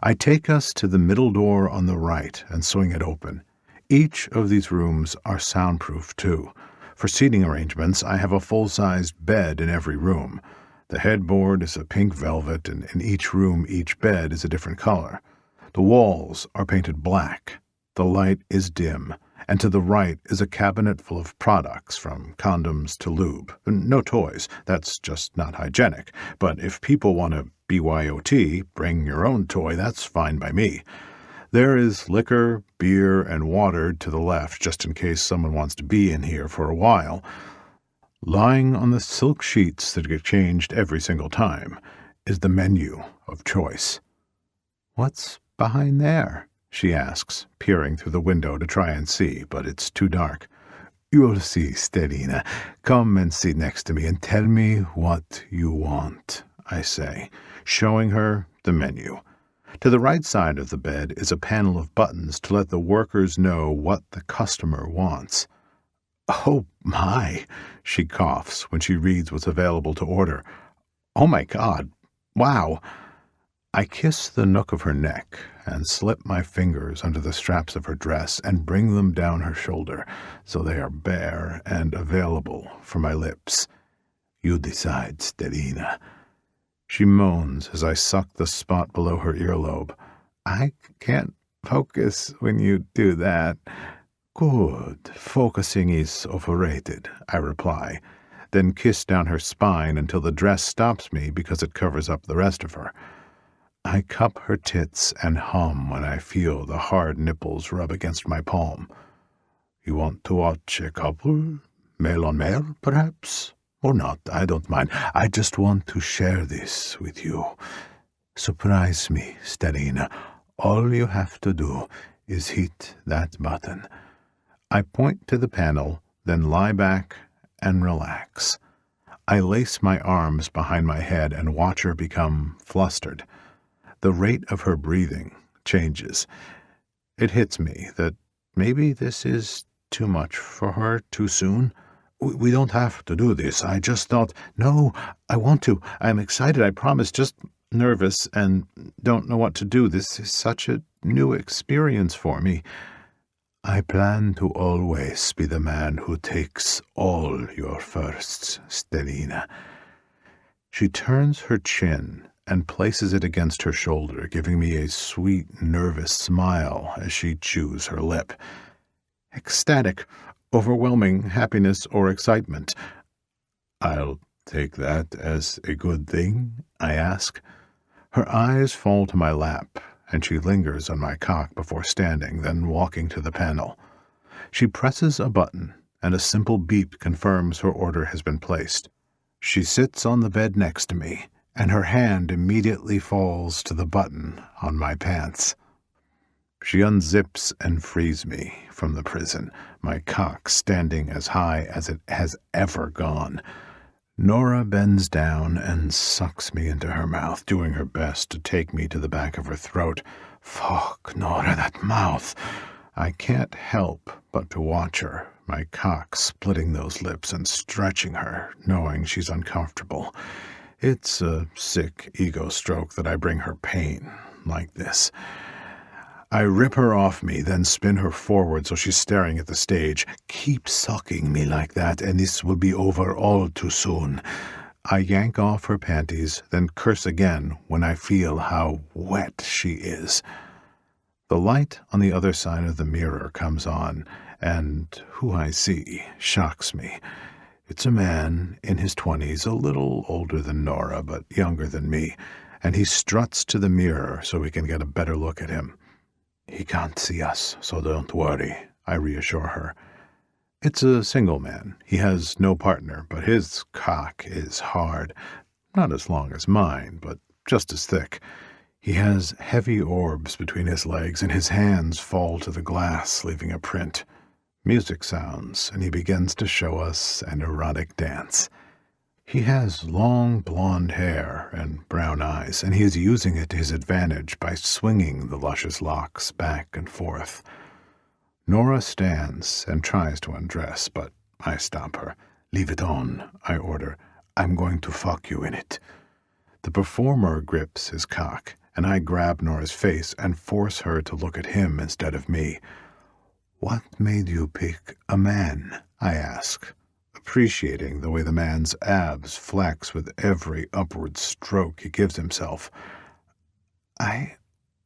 I take us to the middle door on the right and swing it open. Each of these rooms are soundproof, too. For seating arrangements, I have a full-sized bed in every room. The headboard is a pink velvet, and in each room, each bed is a different color. The walls are painted black. The light is dim, and to the right is a cabinet full of products, from condoms to lube. No toys. That's just not hygienic. But if people want to BYOT, bring your own toy, that's fine by me. There is liquor, beer, and water to the left, just in case someone wants to be in here for a while. Lying on the silk sheets that get changed every single time is the menu of choice. "What's behind there?" she asks, peering through the window to try and see, but it's too dark. "You'll see, Stellina. Come and sit next to me and tell me what you want," I say, showing her the menu. To the right side of the bed is a panel of buttons to let the workers know what the customer wants. "Oh, my," she coughs when she reads what's available to order. "Oh, my God. Wow." I kiss the nook of her neck and slip my fingers under the straps of her dress and bring them down her shoulder so they are bare and available for my lips. "You decide, Stellina." She moans as I suck the spot below her earlobe. "I can't focus when you do that." "Good. Focusing is overrated," I reply, then kiss down her spine until the dress stops me because it covers up the rest of her. I cup her tits and hum when I feel the hard nipples rub against my palm. "You want to watch a couple? Male on male, perhaps? Or not, I don't mind. I just want to share this with you. Surprise me, Stellina. All you have to do is hit that button." I point to the panel, then lie back and relax. I lace my arms behind my head and watch her become flustered. The rate of her breathing changes. It hits me that maybe this is too much for her too soon. "We don't have to do this. I just thought—" "No, I want to. I'm excited, I promise. Just nervous and don't know what to do. This is such a new experience for me." "I plan to always be the man who takes all your firsts, Stellina." She turns her chin and places it against her shoulder, giving me a sweet, nervous smile as she chews her lip. Ecstatic, overwhelming happiness or excitement. "I'll take that as a good thing?" I ask. Her eyes fall to my lap, and she lingers on my cock before standing, then walking to the panel. She presses a button, and a simple beep confirms her order has been placed. She sits on the bed next to me, and her hand immediately falls to the button on my pants. She unzips and frees me from the prison, my cock standing as high as it has ever gone. Nora bends down and sucks me into her mouth, doing her best to take me to the back of her throat. Fuck, Nora, that mouth. I can't help but to watch her, my cock splitting those lips and stretching her, knowing she's uncomfortable. It's a sick ego stroke that I bring her pain like this. I rip her off me, then spin her forward so she's staring at the stage. Keep sucking me like that, and this will be over all too soon. I yank off her panties, then curse again when I feel how wet she is. The light on the other side of the mirror comes on, and who I see shocks me. It's a man in his 20s, a little older than Nora, but younger than me, and he struts to the mirror so we can get a better look at him. He can't see us, so don't worry, I reassure her. It's a single man. He has no partner, but his cock is hard. Not as long as mine, but just as thick. He has heavy orbs between his legs, and his hands fall to the glass, leaving a print. Music sounds, and he begins to show us an erotic dance. He has long blonde hair and brown eyes, and he is using it to his advantage by swinging the luscious locks back and forth. Nora stands and tries to undress, but I stop her. Leave it on, I order. I'm going to fuck you in it. The performer grips his cock, and I grab Nora's face and force her to look at him instead of me. What made you pick a man? I ask, appreciating the way the man's abs flex with every upward stroke he gives himself. I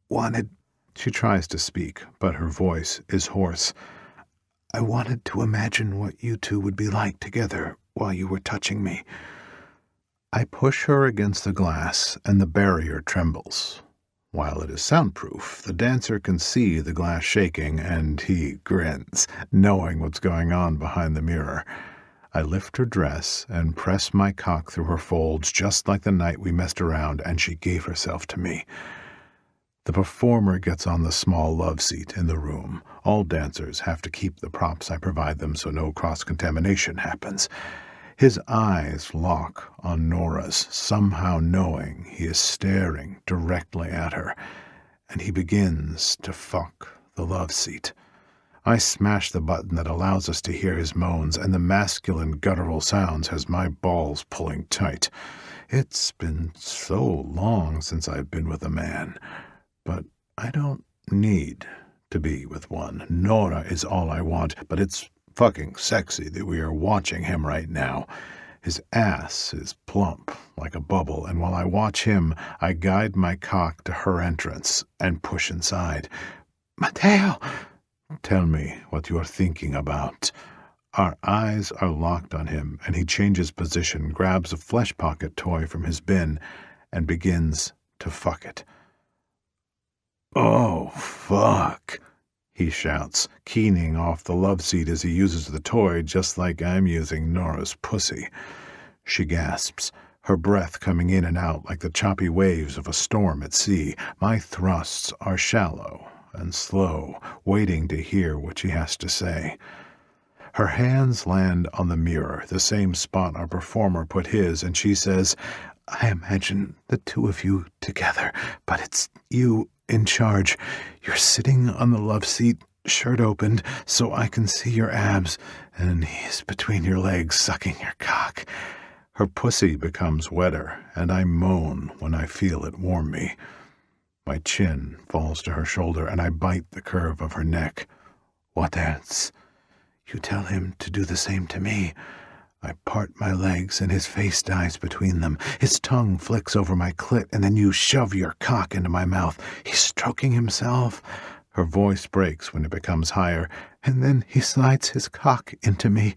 wanted... She tries to speak, but her voice is hoarse. I wanted to imagine what you two would be like together while you were touching me. I push her against the glass, and the barrier trembles. While it is soundproof, the dancer can see the glass shaking, and he grins, knowing what's going on behind the mirror. I lift her dress and press my cock through her folds, just like the night we messed around and she gave herself to me. The performer gets on the small love seat in the room. All dancers have to keep the props I provide them so no cross-contamination happens. His eyes lock on Nora's, somehow knowing he is staring directly at her, and he begins to fuck the love seat. I smash the button that allows us to hear his moans, and the masculine guttural sounds has my balls pulling tight. It's been so long since I've been with a man, but I don't need to be with one. Nora is all I want, but it's fucking sexy that we are watching him right now. His ass is plump like a bubble, and while I watch him, I guide my cock to her entrance and push inside. Mateo! Tell me what you are thinking about. Our eyes are locked on him, and he changes position, grabs a flesh pocket toy from his bin, and begins to fuck it. Oh, fuck, he shouts, keening off the love seat as he uses the toy just like I'm using Nora's pussy. She gasps, her breath coming in and out like the choppy waves of a storm at sea. My thrusts are shallow and slow, waiting to hear what she has to say. Her hands land on the mirror, the same spot our performer put his, and she says, I imagine the two of you together, but it's you in charge. You're sitting on the love seat, shirt opened, so I can see your abs, and he's between your legs sucking your cock. Her pussy becomes wetter, and I moan when I feel it warm me. My chin falls to her shoulder, and I bite the curve of her neck. What else? You tell him to do the same to me. I part my legs, and his face dives between them. His tongue flicks over my clit, and then you shove your cock into my mouth. He's stroking himself. Her voice breaks when it becomes higher, and then he slides his cock into me.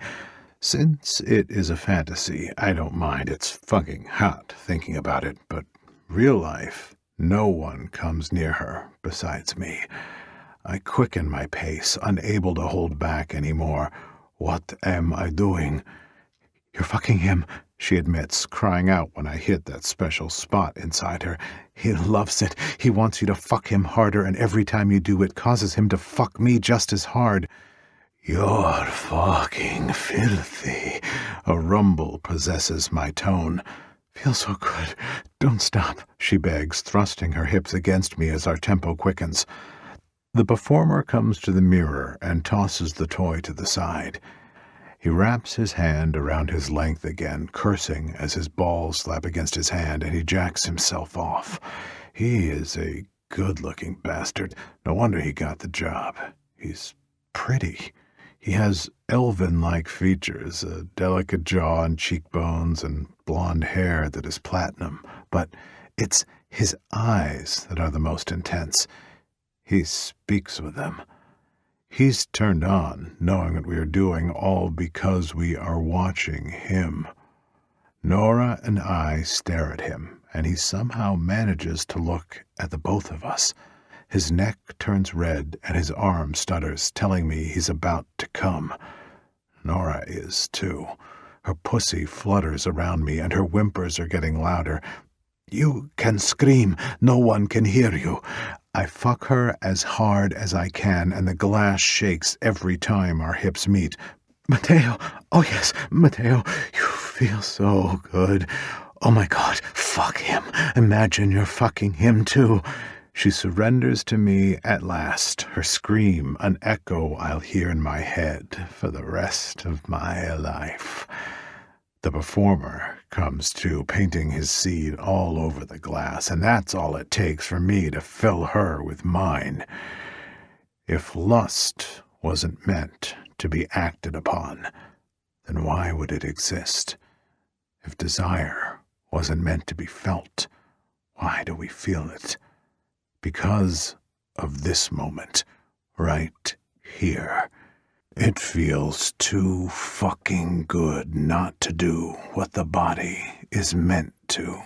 Since it is a fantasy, I don't mind. It's fucking hot thinking about it, but real life, no one comes near her besides me. I quicken my pace, unable to hold back anymore. What am I doing? You're fucking him, she admits, crying out when I hit that special spot inside her. He loves it. He wants you to fuck him harder, and every time you do, it causes him to fuck me just as hard. You're fucking filthy. A rumble possesses my tone. "Feels so good. Don't stop," she begs, thrusting her hips against me as our tempo quickens. The performer comes to the mirror and tosses the toy to the side. He wraps his hand around his length again, cursing as his balls slap against his hand, and he jacks himself off. He is a good-looking bastard. No wonder he got the job. He's pretty. He has elven-like features, a delicate jaw and cheekbones and blonde hair that is platinum. But it's his eyes that are the most intense. He speaks with them. He's turned on, knowing what we are doing, all because we are watching him. Nora and I stare at him, and he somehow manages to look at the both of us. His neck turns red, and his arm stutters, telling me he's about to come. Nora is, too. Her pussy flutters around me, and her whimpers are getting louder. "You can scream. No one can hear you." I fuck her as hard as I can, and the glass shakes every time our hips meet. "Mateo, oh yes, Mateo, you feel so good. Oh my God, fuck him. Imagine you're fucking him too." She surrenders to me at last, her scream an echo I'll hear in my head for the rest of my life. The performer comes to, painting his seed all over the glass, and that's all it takes for me to fill her with mine. If lust wasn't meant to be acted upon, then why would it exist? If desire wasn't meant to be felt, why do we feel it? Because of this moment, right here. It feels too fucking good not to do what the body is meant to.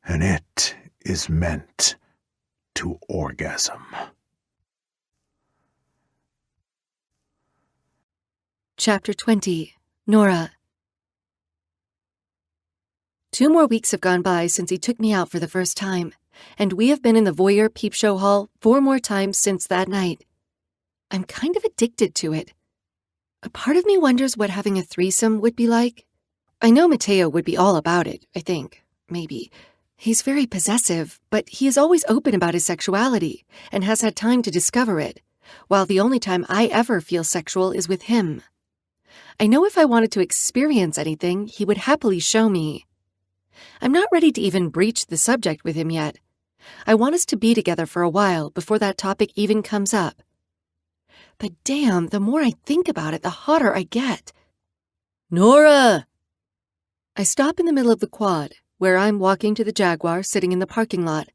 And it is meant to orgasm. Chapter 20. Nora. 2 more weeks have gone by since he took me out for the first time, and we have been in the voyeur peep show hall 4 more times since that night. I'm kind of addicted to it. A part of me wonders what having a threesome would be like. I know Mateo would be all about it, I think. Maybe. He's very possessive, but he is always open about his sexuality and has had time to discover it, while the only time I ever feel sexual is with him. I know if I wanted to experience anything, he would happily show me. I'm not ready to even breach the subject with him yet. I want us to be together for a while before that topic even comes up. But damn, the more I think about it, the hotter I get. "Nora!" I stop in the middle of the quad, where I'm walking to the Jaguar sitting in the parking lot.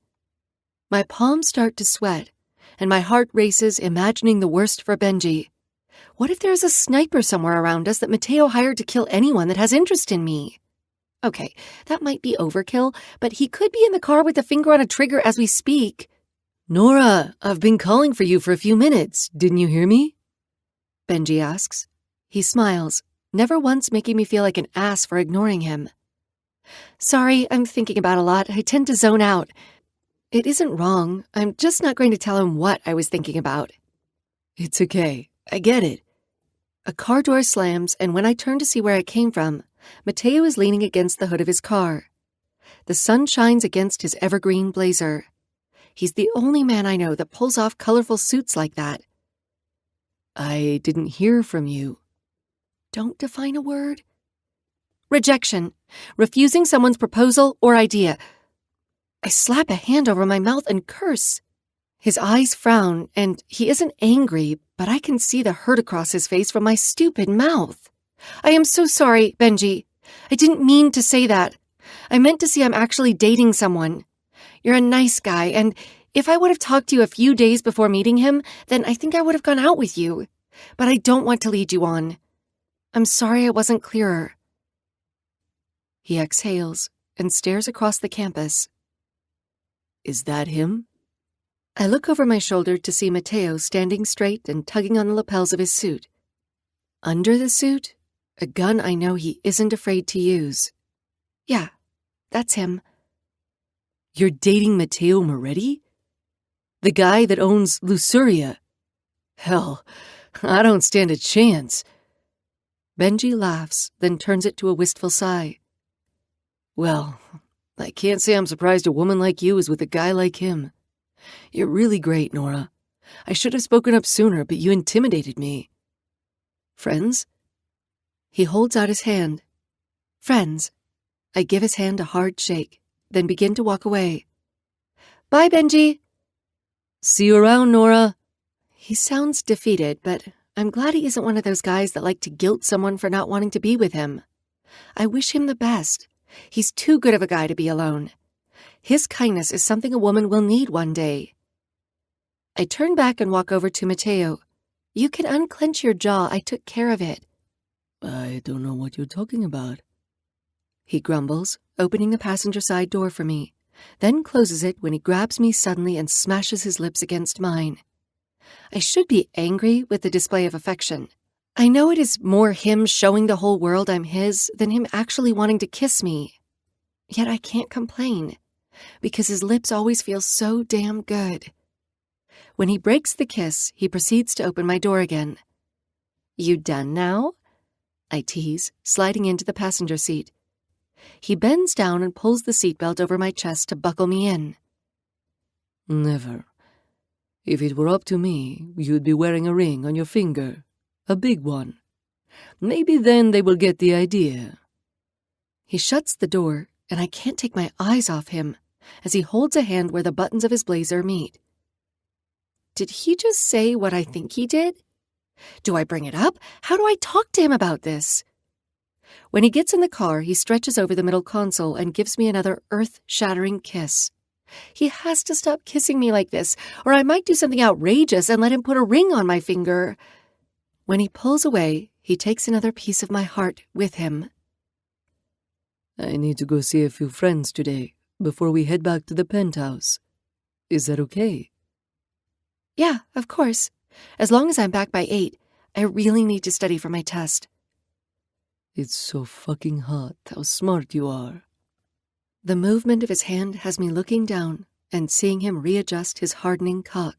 My palms start to sweat, and my heart races, imagining the worst for Benji. What if there's a sniper somewhere around us that Mateo hired to kill anyone that has interest in me? Okay, that might be overkill, but he could be in the car with the finger on a trigger as we speak. "Nora, I've been calling for you for a few minutes. Didn't you hear me?" Benji asks. He smiles, never once making me feel like an ass for ignoring him. Sorry, I'm thinking about a lot. I tend to zone out. It isn't wrong. I'm just not going to tell him what I was thinking about. It's okay. I get it. A car door slams, and when I turn to see where it came from, Mateo is leaning against the hood of his car. The sun shines against his evergreen blazer. He's the only man I know that pulls off colorful suits like that. I didn't hear from you. Don't define a word. Rejection. Refusing someone's proposal or idea. I slap a hand over my mouth and curse. His eyes frown, and he isn't angry, but I can see the hurt across his face from my stupid mouth. I am so sorry, Benji. I didn't mean to say that. I meant to say I'm actually dating someone. You're a nice guy, and if I would have talked to you a few days before meeting him, then I think I would have gone out with you. But I don't want to lead you on. I'm sorry I wasn't clearer. He exhales and stares across the campus. Is that him? I look over my shoulder to see Mateo standing straight and tugging on the lapels of his suit. Under the suit, a gun I know he isn't afraid to use. Yeah, that's him. You're dating Mateo Moretti? The guy that owns Lusuria? Hell, I don't stand a chance. Benji laughs, then turns it to a wistful sigh. Well, I can't say I'm surprised a woman like you is with a guy like him. You're really great, Nora. I should have spoken up sooner, but you intimidated me. Friends? He holds out his hand. Friends. I give his hand a hard shake, then begin to walk away. Bye, Benji. See you around, Nora. He sounds defeated, but I'm glad he isn't one of those guys that like to guilt someone for not wanting to be with him. I wish him the best. He's too good of a guy to be alone. His kindness is something a woman will need one day. I turn back and walk over to Mateo. You can unclench your jaw. I took care of it. I don't know what you're talking about. He grumbles, opening the passenger side door for me, then closes it when he grabs me suddenly and smashes his lips against mine. I should be angry with the display of affection. I know it is more him showing the whole world I'm his than him actually wanting to kiss me. Yet I can't complain, because his lips always feel so damn good. When he breaks the kiss, he proceeds to open my door again. You done now? I tease, sliding into the passenger seat. He bends down and pulls the seatbelt over my chest to buckle me in. Never. If it were up to me, you'd be wearing a ring on your finger. A big one. Maybe then they will get the idea. He shuts the door, and I can't take my eyes off him as he holds a hand where the buttons of his blazer meet. Did he just say what I think he did? Do I bring it up? How do I talk to him about this? When he gets in the car, he stretches over the middle console and gives me another earth-shattering kiss. He has to stop kissing me like this, or I might do something outrageous and let him put a ring on my finger. When he pulls away, he takes another piece of my heart with him. I need to go see a few friends today, before we head back to the penthouse. Is that okay? Yeah, of course. As long as I'm back by 8, I really need to study for my test. It's so fucking hot how smart you are. The movement of his hand has me looking down and seeing him readjust his hardening cock.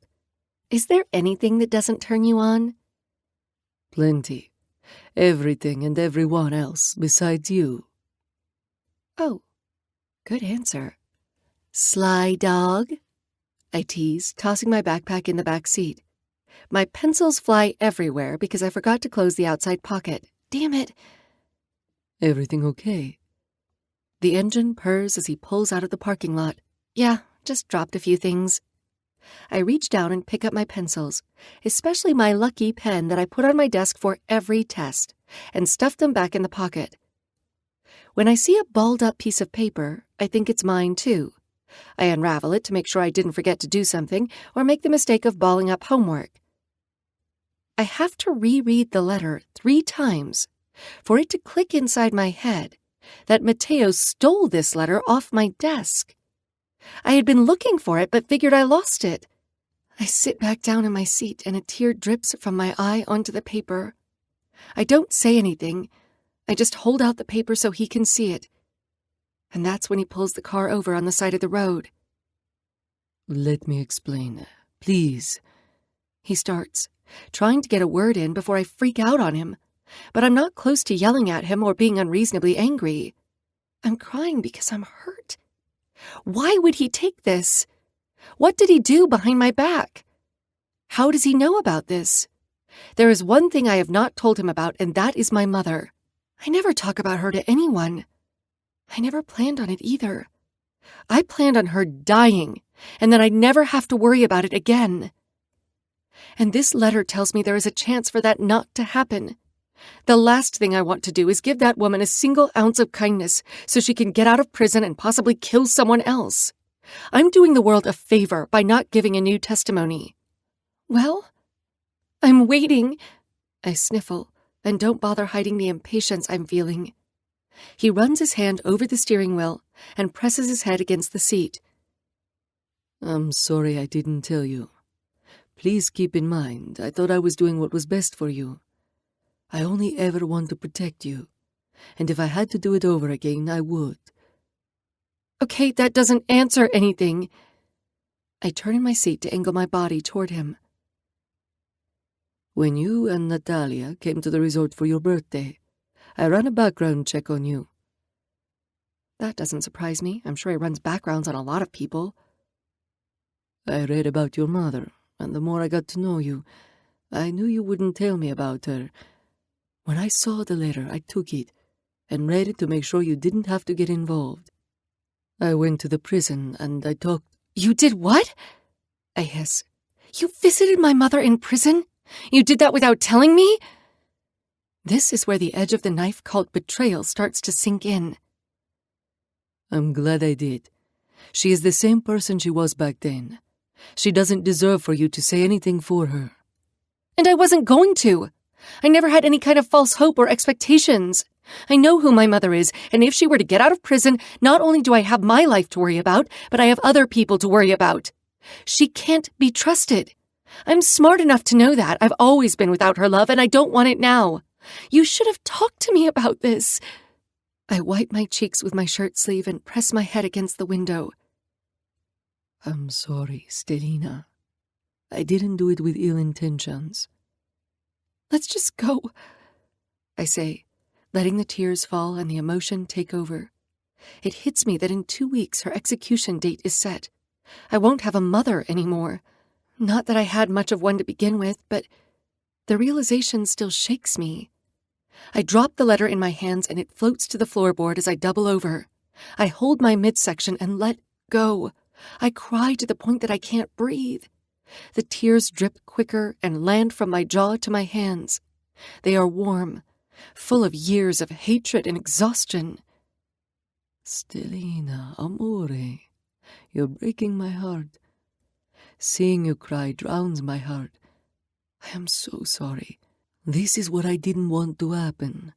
Is there anything that doesn't turn you on? Plenty. Everything and everyone else besides you. Oh, good answer. Sly dog? I tease, tossing my backpack in the back seat. My pencils fly everywhere because I forgot to close the outside pocket. Damn it. Everything okay? The engine purrs as he pulls out of the parking lot. Yeah, just dropped a few things. I reach down and pick up my pencils, especially my lucky pen that I put on my desk for every test, and stuff them back in the pocket. When I see a balled-up piece of paper, I think it's mine, too. I unravel it to make sure I didn't forget to do something or make the mistake of balling up homework. I have to reread the letter 3 times for it to click inside my head that Mateo stole this letter off my desk. I had been looking for it but figured I lost it. I sit back down in my seat and a tear drips from my eye onto the paper. I don't say anything. I just hold out the paper so he can see it. And that's when he pulls the car over on the side of the road. Let me explain, please. He starts, trying to get a word in before I freak out on him. But I'm not close to yelling at him or being unreasonably angry. I'm crying because I'm hurt. Why would he take this? What did he do behind my back? How does he know about this? There is one thing I have not told him about, and that is my mother. I never talk about her to anyone. I never planned on it either. I planned on her dying, and then I'd never have to worry about it again. And this letter tells me there is a chance for that not to happen. The last thing I want to do is give that woman a single ounce of kindness so she can get out of prison and possibly kill someone else. I'm doing the world a favor by not giving a new testimony. Well, I'm waiting. I sniffle and don't bother hiding the impatience I'm feeling. He runs his hand over the steering wheel and presses his head against the seat. I'm sorry I didn't tell you. Please keep in mind, I thought I was doing what was best for you. I only ever want to protect you, and if I had to do it over again, I would. Okay, that doesn't answer anything. I turn in my seat to angle my body toward him. When you and Natalia came to the resort for your birthday, I ran a background check on you. That doesn't surprise me. I'm sure he runs backgrounds on a lot of people. I read about your mother, and the more I got to know you, I knew you wouldn't tell me about her. When I saw the letter, I took it and read it to make sure you didn't have to get involved. I went to the prison and I talked. You did what? I hiss. You visited my mother in prison? You did that without telling me? This is where the edge of the knife called betrayal starts to sink in. I'm glad I did. She is the same person she was back then. She doesn't deserve for you to say anything for her. And I wasn't going to. I never had any kind of false hope or expectations. I know who my mother is, and if she were to get out of prison, not only do I have my life to worry about, but I have other people to worry about. She can't be trusted. I'm smart enough to know that. I've always been without her love, and I don't want it now. You should have talked to me about this. I wipe my cheeks with my shirt sleeve and press my head against the window. I'm sorry, Stelina. I didn't do it with ill intentions. Let's just go, I say, letting the tears fall and the emotion take over. It hits me that in 2 weeks her execution date is set. I won't have a mother anymore. Not that I had much of one to begin with, but the realization still shakes me. I drop the letter in my hands and it floats to the floorboard as I double over. I hold my midsection and let go. I cry to the point that I can't breathe. The tears drip quicker and land from my jaw to my hands. They are warm, full of years of hatred and exhaustion. Stelina, amore, you're breaking my heart. Seeing you cry drowns my heart. I am so sorry. This is what I didn't want to happen.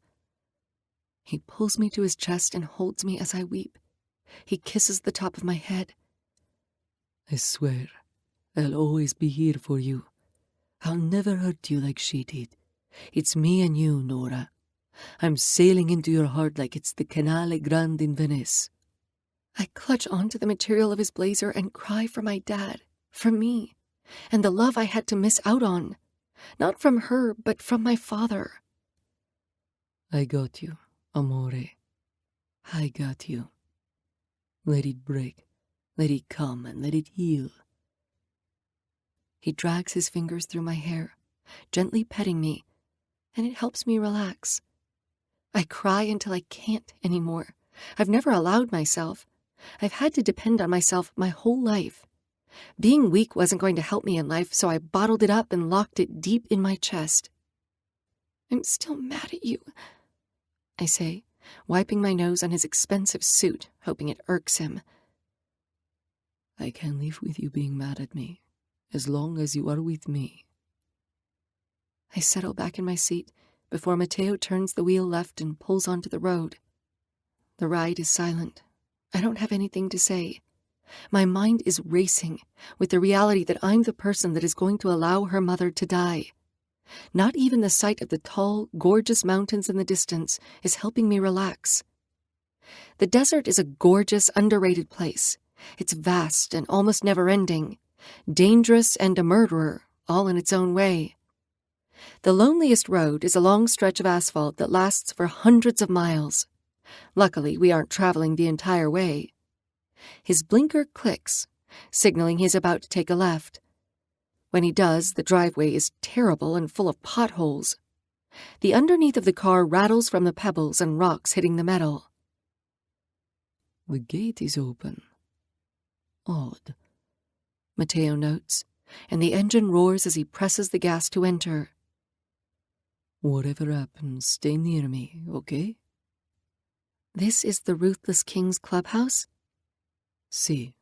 He pulls me to his chest and holds me as I weep. He kisses the top of my head. I swear, I'll always be here for you. I'll never hurt you like she did. It's me and you, Nora. I'm sailing into your heart like it's the Canale Grande in Venice. I clutch onto the material of his blazer and cry for my dad, for me, and the love I had to miss out on. Not from her, but from my father. I got you, amore. I got you. Let it break. Let it come and let it heal. He drags his fingers through my hair, gently petting me, and it helps me relax. I cry until I can't anymore. I've never allowed myself. I've had to depend on myself my whole life. Being weak wasn't going to help me in life, so I bottled it up and locked it deep in my chest. I'm still mad at you, I say, wiping my nose on his expensive suit, hoping it irks him. I can live with you being mad at me, as long as you are with me. I settle back in my seat before Mateo turns the wheel left and pulls onto the road. The ride is silent. I don't have anything to say. My mind is racing with the reality that I'm the person that is going to allow her mother to die. Not even the sight of the tall, gorgeous mountains in the distance is helping me relax. The desert is a gorgeous, underrated place. It's vast and almost never-ending, dangerous and a murderer, all in its own way. The loneliest road is a long stretch of asphalt that lasts for hundreds of miles. Luckily, we aren't traveling the entire way. His blinker clicks, signaling he's about to take a left. When he does, the driveway is terrible and full of potholes. The underneath of the car rattles from the pebbles and rocks hitting the metal. The gate is open. Odd, Mateo notes, and the engine roars as he presses the gas to enter. Whatever happens, stay near me, okay? This is the Ruthless King's clubhouse? Si.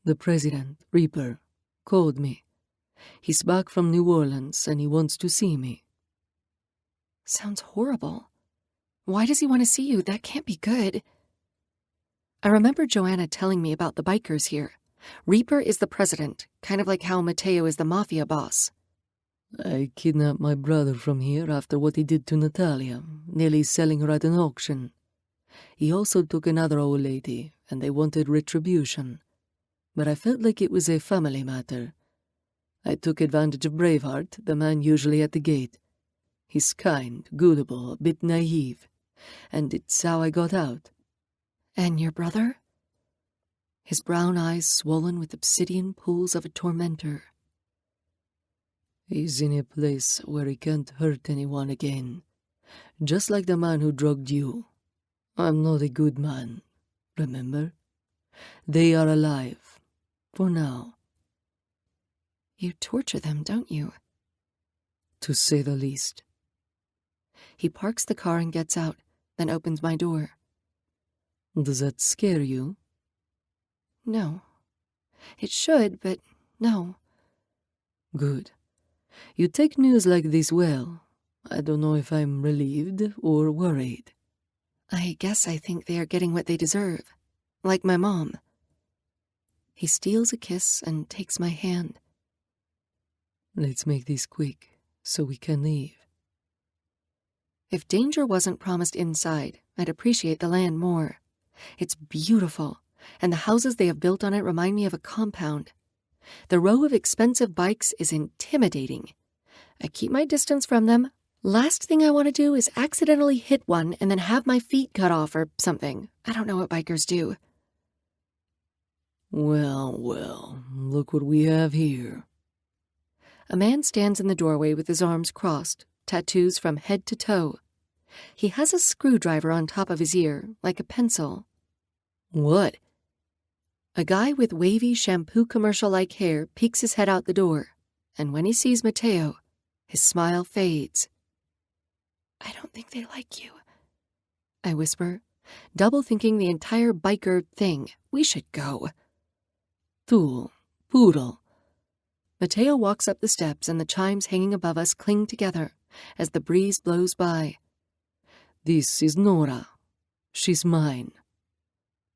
The president, Reaper, called me. He's back from New Orleans and he wants to see me. Sounds horrible. Why does he want to see you? That can't be good. I remember Joanna telling me about the bikers here. Reaper is the president, kind of like how Mateo is the Mafia boss. I kidnapped my brother from here after what he did to Natalia, nearly selling her at an auction. He also took another old lady, and they wanted retribution. But I felt like it was a family matter. I took advantage of Braveheart, the man usually at the gate. He's kind, gullible, a bit naive. and it's how I got out. And your brother? His brown eyes swollen with obsidian pools of a tormentor. He's in a place where he can't hurt anyone again, just like the man who drugged you. I'm not a good man, remember? They are alive, for now. You torture them, don't you? To say the least. He parks the car and gets out, then opens my door. Does that scare you? No. It should, but no. Good. You take news like this well. I don't know if I'm relieved or worried. I guess I think they are getting what they deserve. Like my mom. He steals a kiss and takes my hand. Let's make this quick, so we can leave. If danger wasn't promised inside, I'd appreciate the land more. It's beautiful, and the houses they have built on it remind me of a compound. The row of expensive bikes is intimidating. I keep my distance from them. Last thing I want to do is accidentally hit one and then have my feet cut off or something. I don't know what bikers do. Well, well, look what we have here. A man stands in the doorway with his arms crossed, tattoos from head to toe. He has a screwdriver on top of his ear, like a pencil. What? A guy with wavy shampoo commercial-like hair peeks his head out the door, and when he sees Mateo, his smile fades. I don't think they like you, I whisper, double-thinking the entire biker thing. We should go. Tool, poodle. Mateo walks up the steps and the chimes hanging above us cling together as the breeze blows by. This is Nora. She's mine.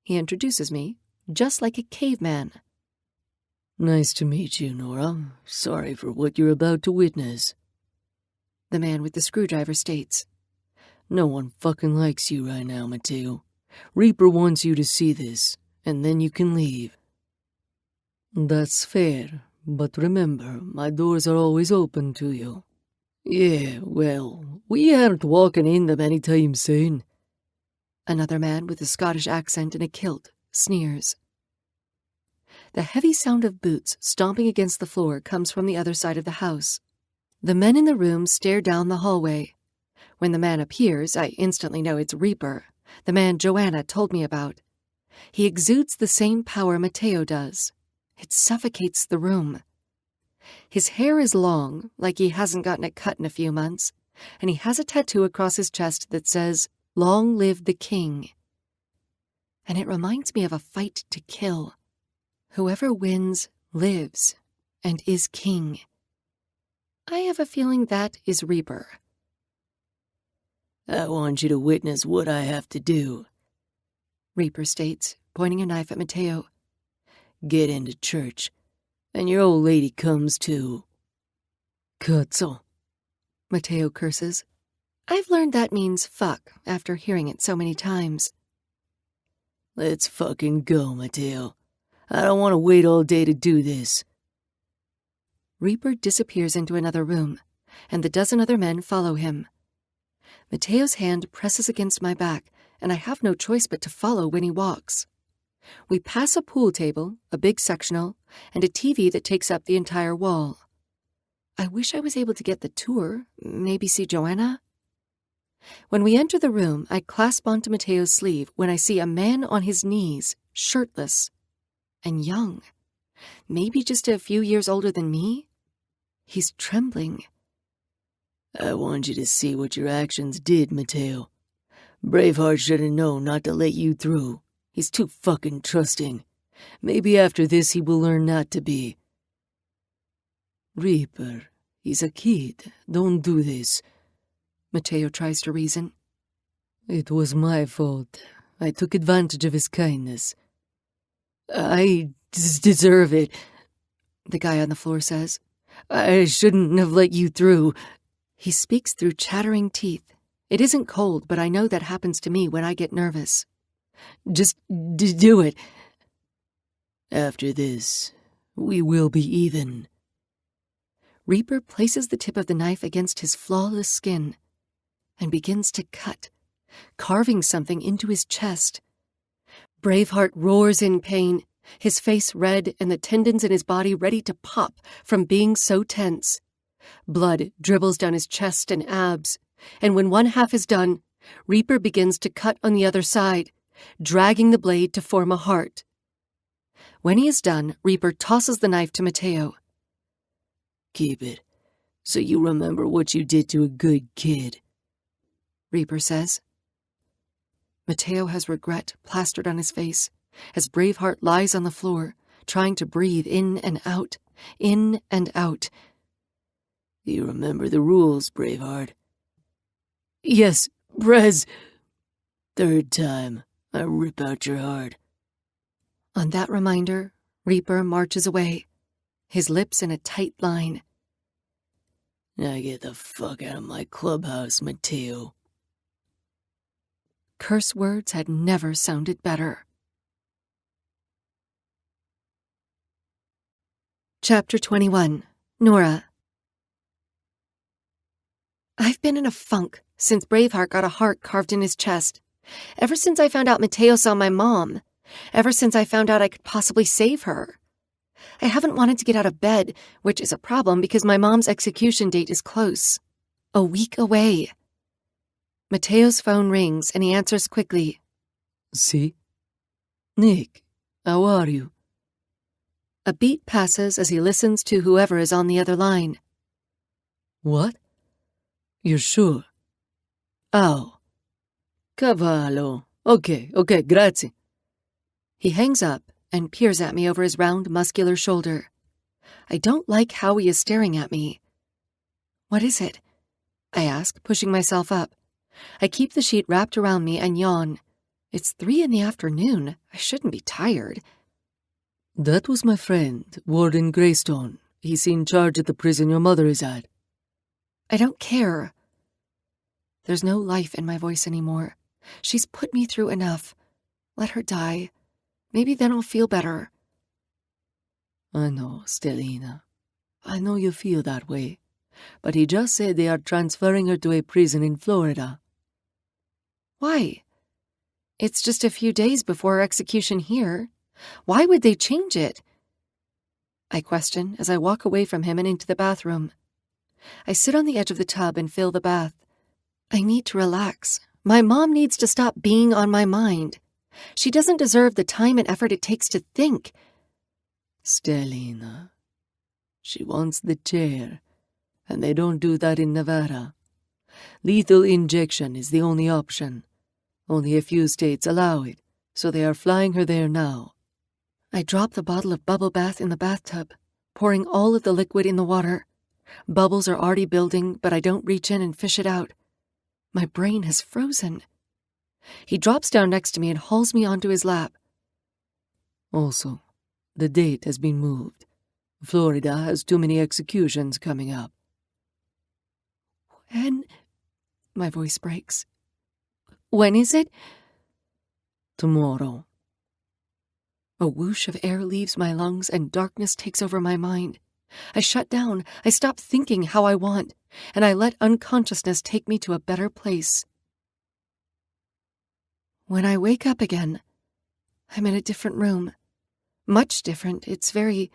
He introduces me, just like a caveman. Nice to meet you, Nora. Sorry for what you're about to witness. The man with the screwdriver states. No one fucking likes you right now, Mateo. Reaper wants you to see this, and then you can leave. That's fair, but remember, my doors are always open to you. Yeah, well, we aren't walking in them anytime soon. Another man with a Scottish accent and a kilt sneers. The heavy sound of boots stomping against the floor comes from the other side of the house. The men in the room stare down the hallway. When the man appears, I instantly know it's Reaper, the man Joanna told me about. He exudes the same power Mateo does. It suffocates the room. His hair is long, like he hasn't gotten it cut in a few months, and he has a tattoo across his chest that says, "Long live the king." And it reminds me of a fight to kill. Whoever wins, lives, and is king. I have a feeling that is Reaper. I want you to witness what I have to do, Reaper states, pointing a knife at Mateo. Get into church, and your old lady comes too. Cazzo. Mateo curses. I've learned that means fuck after hearing it so many times. Let's fucking go, Mateo. I don't want to wait all day to do this. Reaper disappears into another room, and the dozen other men follow him. Mateo's hand presses against my back, and I have no choice but to follow when he walks. We pass a pool table, a big sectional, and a TV that takes up the entire wall. I wish I was able to get the tour, maybe see Joanna. When we enter the room, I clasp onto Mateo's sleeve when I see a man on his knees, shirtless, and young. Maybe just a few years older than me. He's trembling. I want you to see what your actions did, Mateo. Braveheart should have known not to let you through. He's too fucking trusting. Maybe after this he will learn not to be. Reaper, he's a kid. Don't do this. Mateo tries to reason. It was my fault. I took advantage of his kindness. I deserve it, the guy on the floor says. I shouldn't have let you through. He speaks through chattering teeth. It isn't cold, but I know that happens to me when I get nervous. Just do it. After this, we will be even. Reaper places the tip of the knife against his flawless skin and begins to cut, carving something into his chest. Braveheart roars in pain, his face red and the tendons in his body ready to pop from being so tense. Blood dribbles down his chest and abs, and when one half is done, Reaper begins to cut on the other side, dragging the blade to form a heart. When he is done, Reaper tosses the knife to Mateo. Keep it, so you remember what you did to a good kid, Reaper says. Mateo has regret plastered on his face as Braveheart lies on the floor, trying to breathe in and out, in and out. You remember the rules, Braveheart? Yes, Brez. Third time, I rip out your heart. On that reminder, Reaper marches away, his lips in a tight line. Now get the fuck out of my clubhouse, Mateo. Curse words had never sounded better. Chapter 21. Nora. I've been in a funk since Braveheart got a heart carved in his chest. Ever since I found out Mateo saw my mom. Ever since I found out I could possibly save her. I haven't wanted to get out of bed, which is a problem because my mom's execution date is close. A week away. Mateo's phone rings and he answers quickly. See? Nick, how are you? A beat passes as he listens to whoever is on the other line. What? You're sure? Oh. Cavallo. Okay, grazie. He hangs up and peers at me over his round, muscular shoulder. I don't like how he is staring at me. What is it? I ask, pushing myself up. I keep the sheet wrapped around me and yawn. It's 3 p.m. I shouldn't be tired. That was my friend, Warden Greystone. He's in charge at the prison your mother is at. I don't care. There's no life in my voice anymore. She's put me through enough. Let her die. Maybe then I'll feel better. I know, Stellina. I know you feel that way. But he just said they are transferring her to a prison in Florida. Why? It's just a few days before her execution here. Why would they change it? I question as I walk away from him and into the bathroom. I sit on the edge of the tub and fill the bath. I need to relax. My mom needs to stop being on my mind. She doesn't deserve the time and effort it takes to think. Stellina. She wants the chair, and they don't do that in Nevada. Lethal injection is the only option. Only a few states allow it, so they are flying her there now. I drop the bottle of bubble bath in the bathtub, pouring all of the liquid in the water. Bubbles are already building, but I don't reach in and fish it out. My brain has frozen. He drops down next to me and hauls me onto his lap. Also, the date has been moved. Florida has too many executions coming up. When? My voice breaks. When is it? Tomorrow. A whoosh of air leaves my lungs and darkness takes over my mind. I shut down, I stop thinking how I want, and I let unconsciousness take me to a better place. When I wake up again, I'm in a different room. Much different. It's very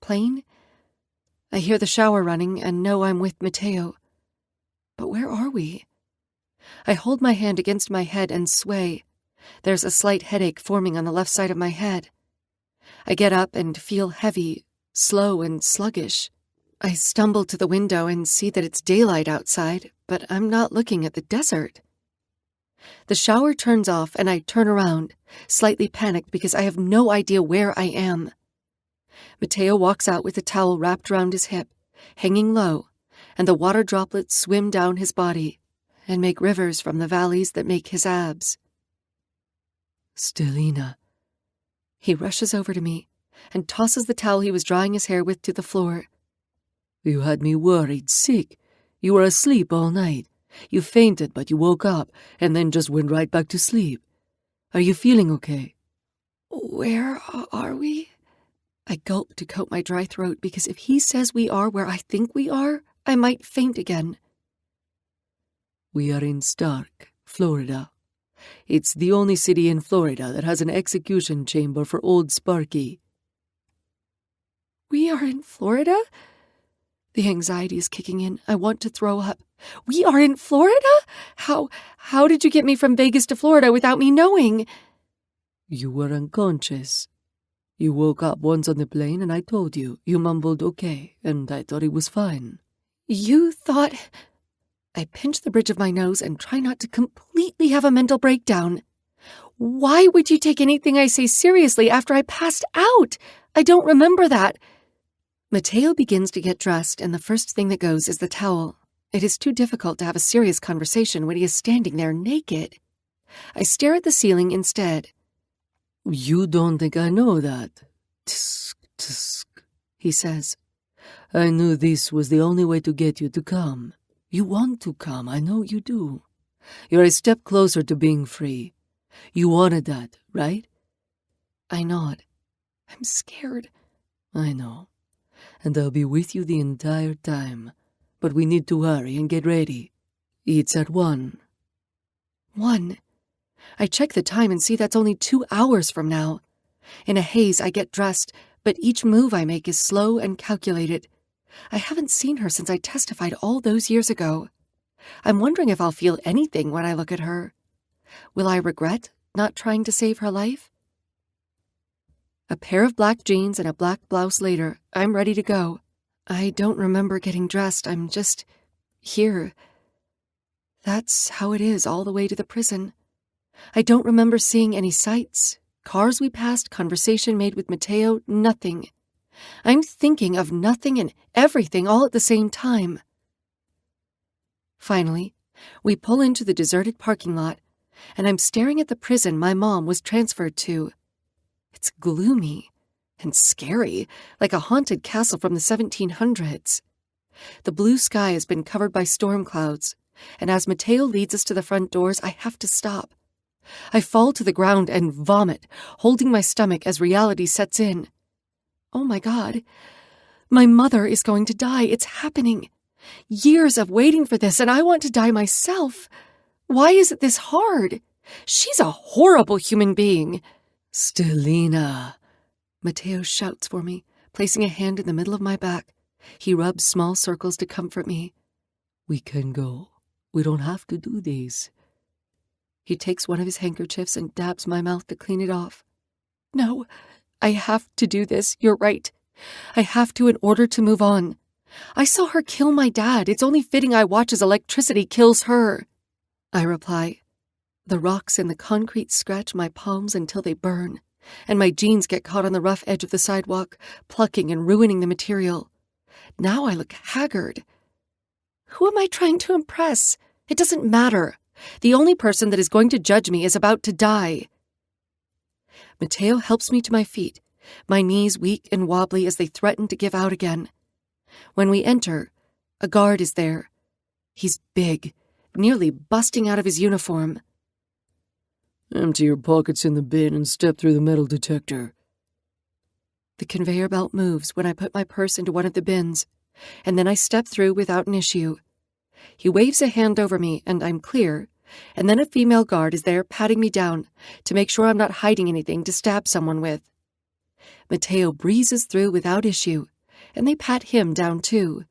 plain. I hear the shower running and know I'm with Mateo. But where are we? I hold my hand against my head and sway. There's a slight headache forming on the left side of my head. I get up and feel heavy, slow and sluggish. I stumble to the window and see that it's daylight outside, but I'm not looking at the desert. The shower turns off and I turn around, slightly panicked because I have no idea where I am. Mateo walks out with a towel wrapped around his hip, hanging low, and the water droplets swim down his body and make rivers from the valleys that make his abs. Stellina. He rushes over to me and tosses the towel he was drying his hair with to the floor. You had me worried, sick. You were asleep all night. You fainted, but you woke up and then just went right back to sleep. Are you feeling okay? Where are we? I gulp to coat my dry throat because if he says we are where I think we are, I might faint again. We are in Stark, Florida. It's the only city in Florida that has an execution chamber for old Sparky. We are in Florida? The anxiety is kicking in. I want to throw up. We are in Florida? How did you get me from Vegas to Florida without me knowing? You were unconscious. You woke up once on the plane and I told you. You mumbled okay, and I thought it was fine. You thought... I pinch the bridge of my nose and try not to completely have a mental breakdown. Why would you take anything I say seriously after I passed out? I don't remember that. Mateo begins to get dressed, and the first thing that goes is the towel. It is too difficult to have a serious conversation when he is standing there naked. I stare at the ceiling instead. You don't think I know that? Tsk, tsk, he says. I knew this was the only way to get you to come. You want to come, I know you do. You're a step closer to being free. You wanted that, right? I nod. I'm scared. I know. And I'll be with you the entire time. But we need to hurry and get ready. It's at 1. 1? I check the time and see that's only 2 hours from now. In a haze, I get dressed, but each move I make is slow and calculated. I haven't seen her since I testified all those years ago. I'm wondering if I'll feel anything when I look at her. Will I regret not trying to save her life? A pair of black jeans and a black blouse later, I'm ready to go. I don't remember getting dressed. I'm just here. That's how it is all the way to the prison. I don't remember seeing any sights, cars we passed, conversation made with Mateo, nothing. I'm thinking of nothing and everything all at the same time. Finally, we pull into the deserted parking lot, and I'm staring at the prison my mom was transferred to. It's gloomy and scary, like a haunted castle from the 1700s. The blue sky has been covered by storm clouds, and as Mateo leads us to the front doors, I have to stop. I fall to the ground and vomit, holding my stomach as reality sets in. Oh my God, my mother is going to die. It's happening. Years of waiting for this, and I want to die myself. Why is it this hard? She's a horrible human being. Stellina, Mateo shouts for me, placing a hand in the middle of my back. He rubs small circles to comfort me. We can go. We don't have to do this. He takes one of his handkerchiefs and dabs my mouth to clean it off. No, I have to do this. You're right. I have to in order to move on. I saw her kill my dad. It's only fitting I watch as electricity kills her. I reply. The rocks in the concrete scratch my palms until they burn, and my jeans get caught on the rough edge of the sidewalk, plucking and ruining the material. Now I look haggard. Who am I trying to impress? It doesn't matter. The only person that is going to judge me is about to die. Mateo helps me to my feet, my knees weak and wobbly as they threaten to give out again. When we enter, a guard is there. He's big, nearly busting out of his uniform. Empty your pockets in the bin and step through the metal detector. The conveyor belt moves when I put my purse into one of the bins, and then I step through without an issue. He waves a hand over me, and I'm clear, and then a female guard is there patting me down to make sure I'm not hiding anything to stab someone with. Mateo breezes through without issue, and they pat him down too.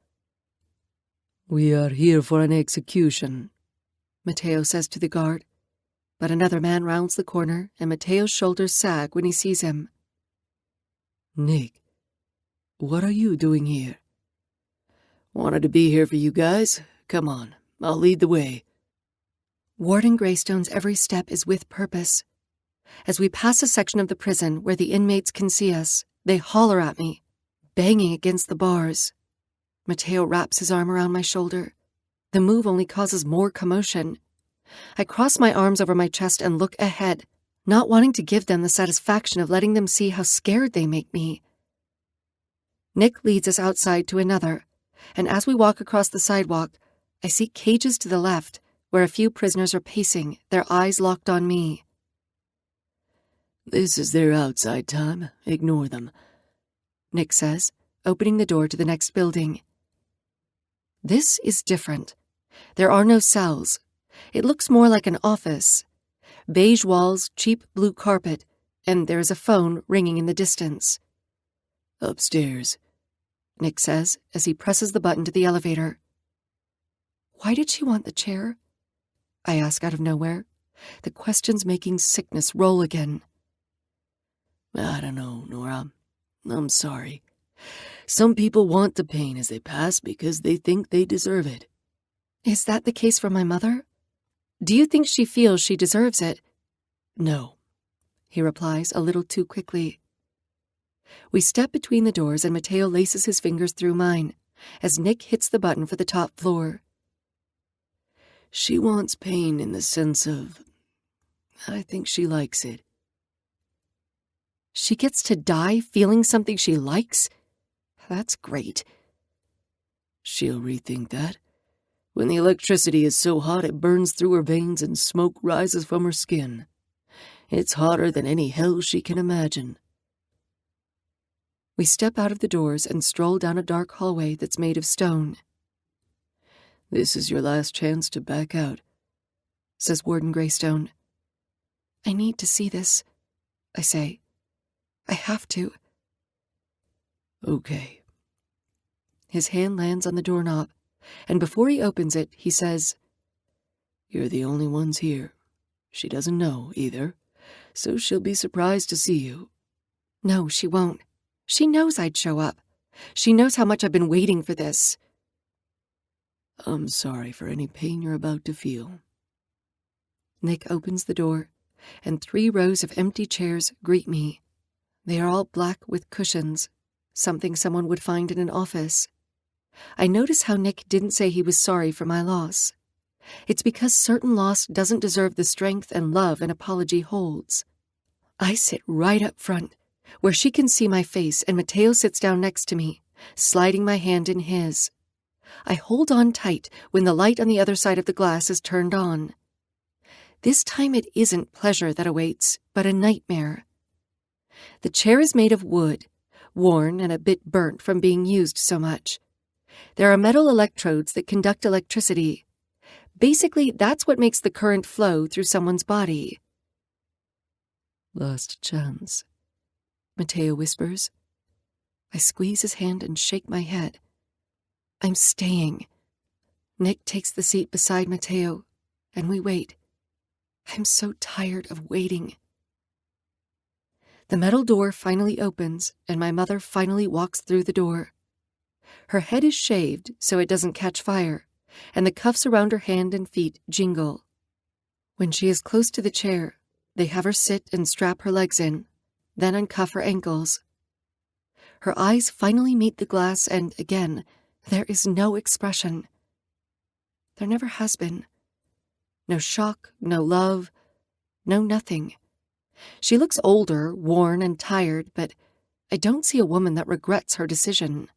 We are here for an execution, Mateo says to the guard, but another man rounds the corner, and Mateo's shoulders sag when he sees him. Nick, what are you doing here? Wanted to be here for you guys. Come on, I'll lead the way. Warden Greystone's every step is with purpose. As we pass a section of the prison where the inmates can see us, they holler at me, banging against the bars. Mateo wraps his arm around my shoulder. The move only causes more commotion. I cross my arms over my chest and look ahead, not wanting to give them the satisfaction of letting them see how scared they make me. Nick leads us outside to another, and as we walk across the sidewalk, I see cages to the left, where a few prisoners are pacing, their eyes locked on me. This is their outside time. Ignore them, Nick says, opening the door to the next building. This is different. There are no cells. It looks more like an office. Beige walls, cheap blue carpet, and there's a phone ringing in the distance. Upstairs, Nick says as he presses the button to the elevator. Why did she want the chair? I ask out of nowhere, the questions making sickness roll again. I don't know, Nora. I'm sorry. Some people want the pain as they pass because they think they deserve it. Is that the case for my mother? Do you think she feels she deserves it? No, He replies a little too quickly. We step between the doors and Mateo laces his fingers through mine as Nick hits the button for the top floor. She wants pain in the sense of, I think she likes it. She gets to die feeling something she likes? That's great. She'll rethink that. When the electricity is so hot it burns through her veins and smoke rises from her skin. It's hotter than any hell she can imagine. We step out of the doors and stroll down a dark hallway that's made of stone. This is your last chance to back out, says Warden Greystone. I need to see this, I say. I have to. Okay. His hand lands on the doorknob, and before he opens it, he says, You're the only ones here. She doesn't know, either, so she'll be surprised to see you. No, she won't. She knows I'd show up. She knows how much I've been waiting for this. I'm sorry for any pain you're about to feel. Nick opens the door, and 3 rows of empty chairs greet me. They are all black with cushions, something someone would find in an office. I notice how Nick didn't say he was sorry for my loss. It's because certain loss doesn't deserve the strength and love an apology holds. I sit right up front, where she can see my face, and Mateo sits down next to me, sliding my hand in his. I hold on tight when the light on the other side of the glass is turned on. This time it isn't pleasure that awaits, but a nightmare. The chair is made of wood, worn and a bit burnt from being used so much. There are metal electrodes that conduct electricity. Basically, that's what makes the current flow through someone's body. Last chance, Mateo whispers. I squeeze his hand and shake my head. I'm staying. Nick takes the seat beside Mateo, and we wait. I'm so tired of waiting. The metal door finally opens, and my mother finally walks through the door. Her head is shaved so it doesn't catch fire, and the cuffs around her hand and feet jingle. When she is close to the chair, they have her sit and strap her legs in, then uncuff her ankles. Her eyes finally meet the glass, and again, there is no expression. There never has been. No shock, no love, no nothing. She looks older, worn, and tired, but I don't see a woman that regrets her decision.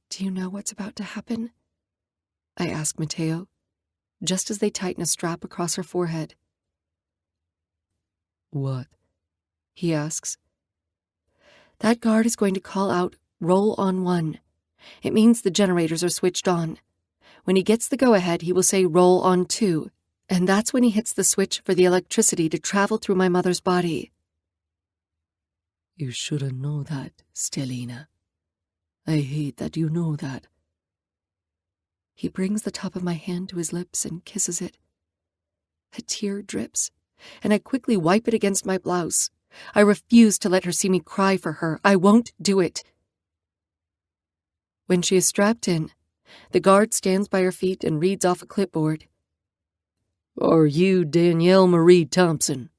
Do you know what's about to happen? I ask Mateo, just as they tighten a strap across her forehead. What? He asks. That guard is going to call out, "Roll on 1." It means the generators are switched on. When he gets the go-ahead, he will say, "Roll on 2." And that's when he hits the switch for the electricity to travel through my mother's body. You shouldn't know that, Stellina. I hate that you know that. He brings the top of my hand to his lips and kisses it. A tear drips, and I quickly wipe it against my blouse. I refuse to let her see me cry for her. I won't do it. When she is strapped in, the guard stands by her feet and reads off a clipboard. Are you Danielle Marie Thompson?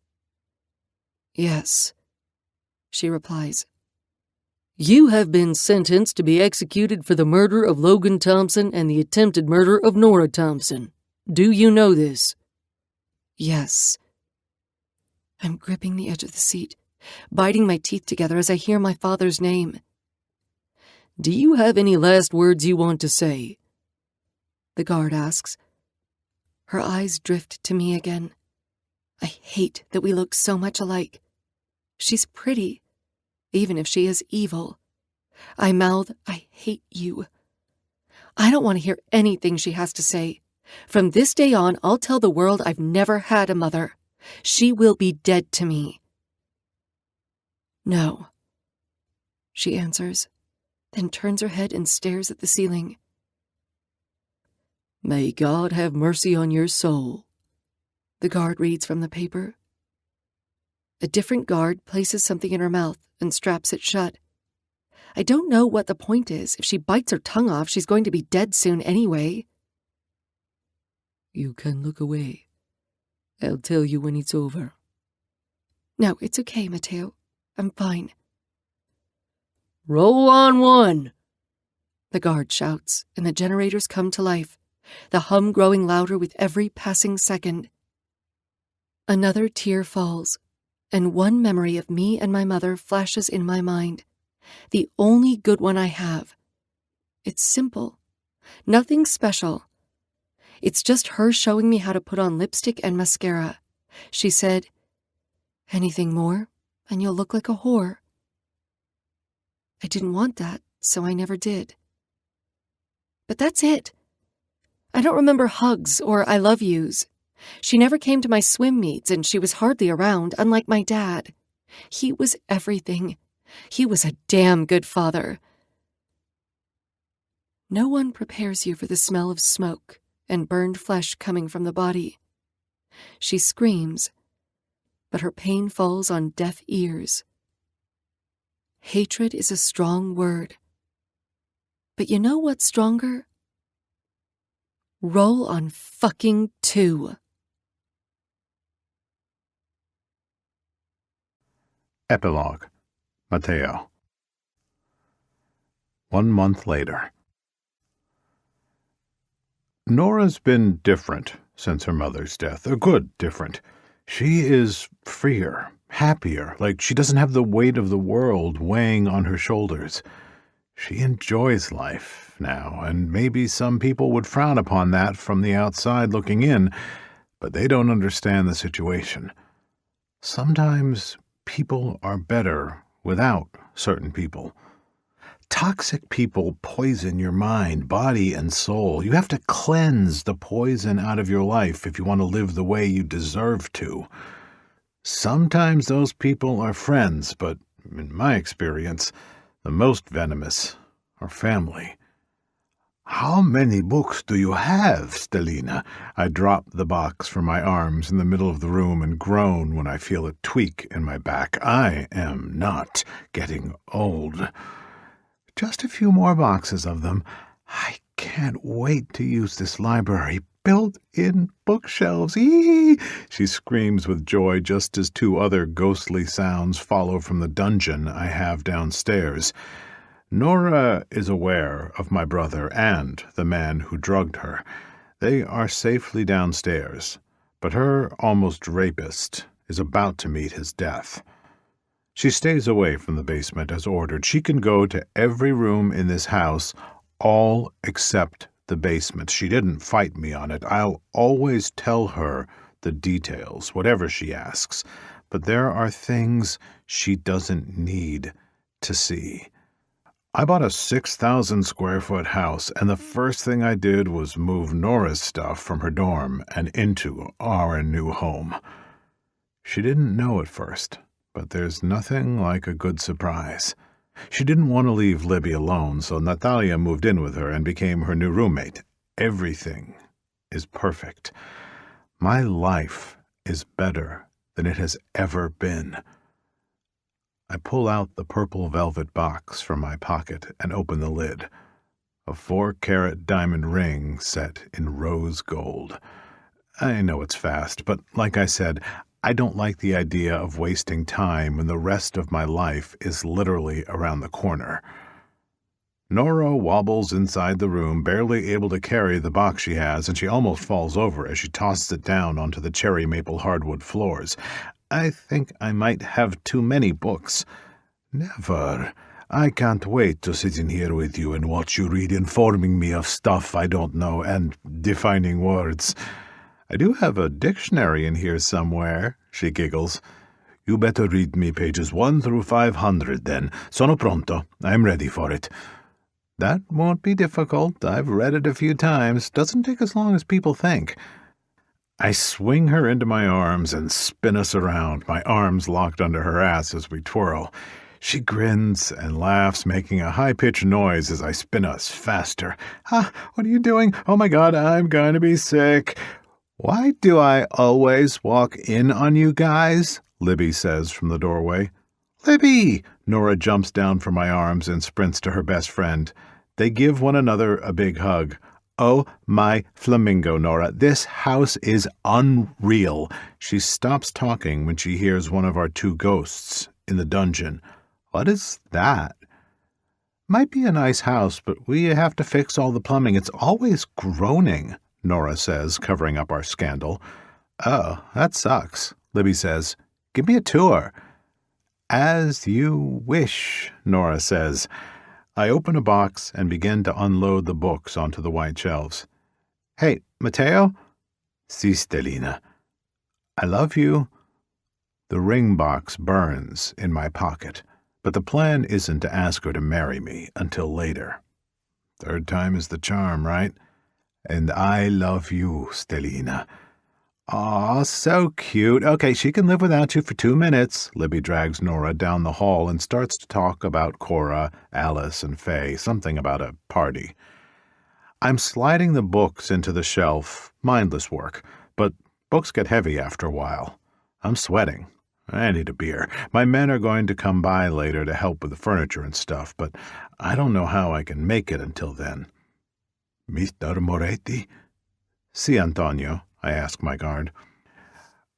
Yes, she replies. You have been sentenced to be executed for the murder of Logan Thompson and the attempted murder of Nora Thompson. Do you know this? Yes. I'm gripping the edge of the seat, biting my teeth together as I hear my father's name. Do you have any last words you want to say? The guard asks. Her eyes drift to me again. I hate that we look so much alike. She's pretty, even if she is evil. I mouth, "I hate you." I don't want to hear anything she has to say. From this day on, I'll tell the world I've never had a mother. She will be dead to me." "No," she answers, then turns her head and stares at the ceiling. "May God have mercy on your soul," the guard reads from the paper. A different guard places something in her mouth and straps it shut. I don't know what the point is. If she bites her tongue off, she's going to be dead soon anyway. "You can look away. I'll tell you when it's over." "No, it's okay, Mateo. I'm fine." "Roll on one," the guard shouts, and the generators come to life, the hum growing louder with every passing second. Another tear falls, and one memory of me and my mother flashes in my mind. The only good one I have. It's simple. Nothing special. It's just her showing me how to put on lipstick and mascara. She said, "Anything more, and you'll look like a whore." I didn't want that, so I never did. But that's it. I don't remember hugs or I love yous. She never came to my swim meets, and she was hardly around, unlike my dad. He was everything. He was a damn good father. No one prepares you for the smell of smoke and burned flesh coming from the body. She screams, but her pain falls on deaf ears. Hatred is a strong word. But you know what's stronger? Roll on fucking 2. Epilogue. Mateo. 1 month later. Nora's been different since her mother's death. A good different. She is freer, happier, like she doesn't have the weight of the world weighing on her shoulders. She enjoys life now, and maybe some people would frown upon that from the outside looking in, but they don't understand the situation. Sometimes people are better without certain people. Toxic people poison your mind, body, and soul. You have to cleanse the poison out of your life if you want to live the way you deserve to. Sometimes those people are friends, but in my experience, the most venomous are family. "How many books do you have, Stelina?" I drop the box from my arms in the middle of the room and groan when I feel a tweak in my back. I am not getting old. Just a few more boxes of them. I can't wait to use this library. Built-in bookshelves. Eee! She screams with joy just as 2 other ghostly sounds follow from the dungeon I have downstairs. Nora is aware of my brother and the man who drugged her. They are safely downstairs, but her almost rapist is about to meet his death. She stays away from the basement as ordered. She can go to every room in this house, all except the basement. She didn't fight me on it. I'll always tell her the details, whatever she asks, but there are things she doesn't need to see. I bought a 6,000 square foot house, and the first thing I did was move Nora's stuff from her dorm and into our new home. She didn't know at first, but there's nothing like a good surprise. She didn't want to leave Libby alone, so Natalia moved in with her and became her new roommate. Everything is perfect. My life is better than it has ever been. I pull out the purple velvet box from my pocket and open the lid. A 4-carat diamond ring set in rose gold. I know it's fast, but like I said, I don't like the idea of wasting time when the rest of my life is literally around the corner. Nora wobbles inside the room, barely able to carry the box she has, and she almost falls over as she tosses it down onto the cherry maple hardwood floors. I think I might have too many books. Never. I can't wait to sit in here with you and watch you read, informing me of stuff I don't know and defining words. I do have a dictionary in here somewhere, she giggles. You better read me pages 1 through 500 then. Sono pronto. I'm ready for it. That won't be difficult. I've read it a few times. Doesn't take as long as people think. I swing her into my arms and spin us around, my arms locked under her ass as we twirl. She grins and laughs, making a high-pitched noise as I spin us faster. Ah, what are you doing? Oh my God, I'm going to be sick. Why do I always walk in on you guys? Libby says from the doorway. Libby! Nora jumps down from my arms and sprints to her best friend. They give one another a big hug. Oh, my flamingo, Nora. This house is unreal. She stops talking when she hears one of our two ghosts in the dungeon. What is that? Might be a nice house, but we have to fix all the plumbing. It's always groaning, Nora says, covering up our scandal. Oh, that sucks, Libby says. Give me a tour. As you wish, Nora says. I open a box and begin to unload the books onto the white shelves. Hey, Mateo? Si, Stellina. I love you. The ring box burns in my pocket, but the plan isn't to ask her to marry me until later. Third time is the charm, right? And I love you, Stellina. Aw, so cute. Okay, she can live without you for 2 minutes. Libby drags Nora down the hall and starts to talk about Cora, Alice, and Faye, something about a party. I'm sliding the books into the shelf, mindless work, but books get heavy after a while. I'm sweating. I need a beer. My men are going to come by later to help with the furniture and stuff, but I don't know how I can make it until then. Mr. Moretti? Si, Antonio, I ask my guard.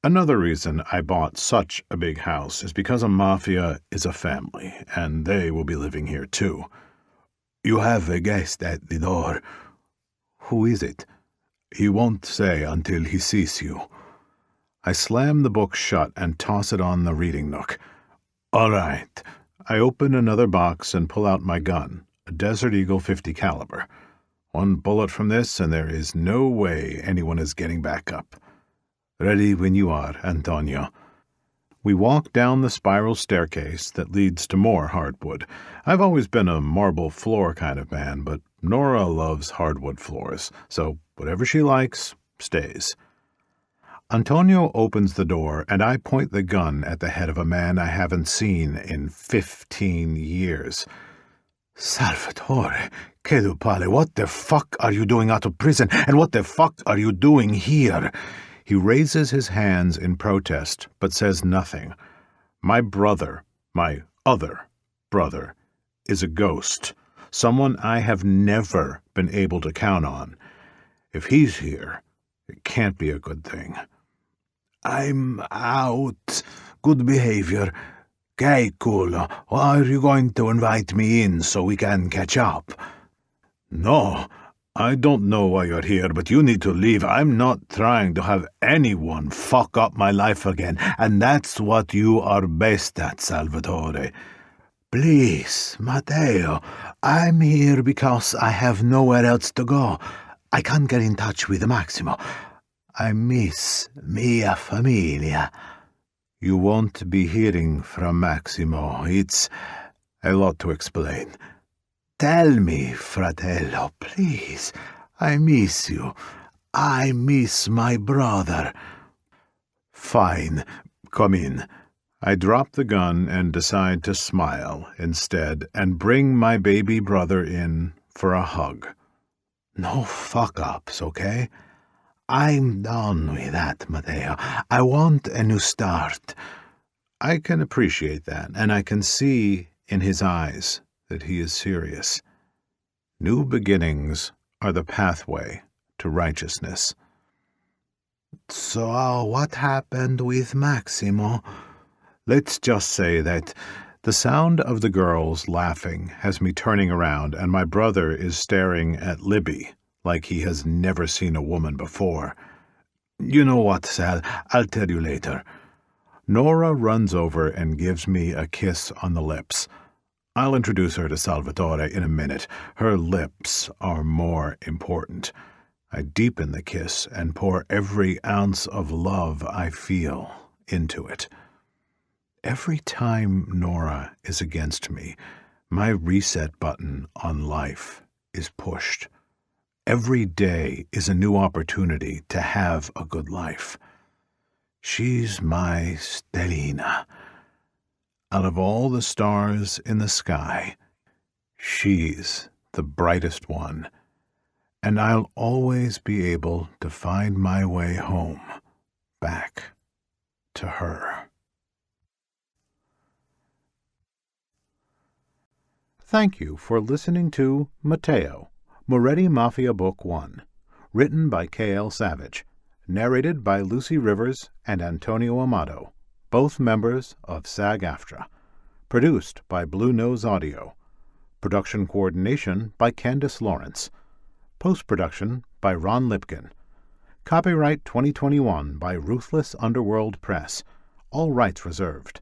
Another reason I bought such a big house is because a Mafia is a family, and they will be living here too. You have a guest at the door. Who is it? He won't say until he sees you. I slam the book shut and toss it on the reading nook. All right. I open another box and pull out my gun, a Desert Eagle 50 caliber. One bullet from this, and there is no way anyone is getting back up. Ready when you are, Antonio. We walk down the spiral staircase that leads to more hardwood. I've always been a marble floor kind of man, but Nora loves hardwood floors, so whatever she likes stays. Antonio opens the door, and I point the gun at the head of a man I haven't seen in 15 years. Salvatore, 𝐾𝐲𝐻𝐻, what the fuck are you doing out of prison, and what the fuck are you doing here? He raises his hands in protest, but says nothing. My brother, my other brother, is a ghost, someone I have never been able to count on. If he's here, it can't be a good thing. I'm out. Good behavior. Okay, cool. Are you going to invite me in so we can catch up? No, I don't know why you're here, but you need to leave. I'm not trying to have anyone fuck up my life again, and that's what you are best at, Salvatore. Please, Mateo, I'm here because I have nowhere else to go. I can't get in touch with Maximo. I miss mia familia. You won't be hearing from Maximo. It's a lot to explain. Tell me, fratello, please. I miss you. I miss my brother. Fine. Come in. I drop the gun and decide to smile instead and bring my baby brother in for a hug. No fuck-ups, okay? I'm done with that, Mateo. I want a new start. I can appreciate that, and I can see in his eyes that he is serious. New beginnings are the pathway to righteousness. So, what happened with Maximo? Let's just say that the sound of the girls laughing has me turning around, and my brother is staring at Libby like he has never seen a woman before. You know what, Sal? I'll tell you later. Nora runs over and gives me a kiss on the lips. I'll introduce her to Salvatore in a minute. Her lips are more important. I deepen the kiss and pour every ounce of love I feel into it. Every time Nora is against me, My reset button on life is pushed. Every day is a new opportunity to have a good life. She's my Stellina. Out of all the stars in the sky, she's the brightest one, and I'll always be able to find my way home, back to her. Thank you for listening to Mateo, Moretti Mafia Book 1, written by 𝐂𝐮𝐳𝐤𝐬, narrated by Lucy Rivers and Antonio Amato, both members of SAG-AFTRA, produced by Blue Nose Audio, production coordination by Candace Lawrence, post-production by Ron Lipkin, copyright 2021 by Ruthless Underworld Press, all rights reserved.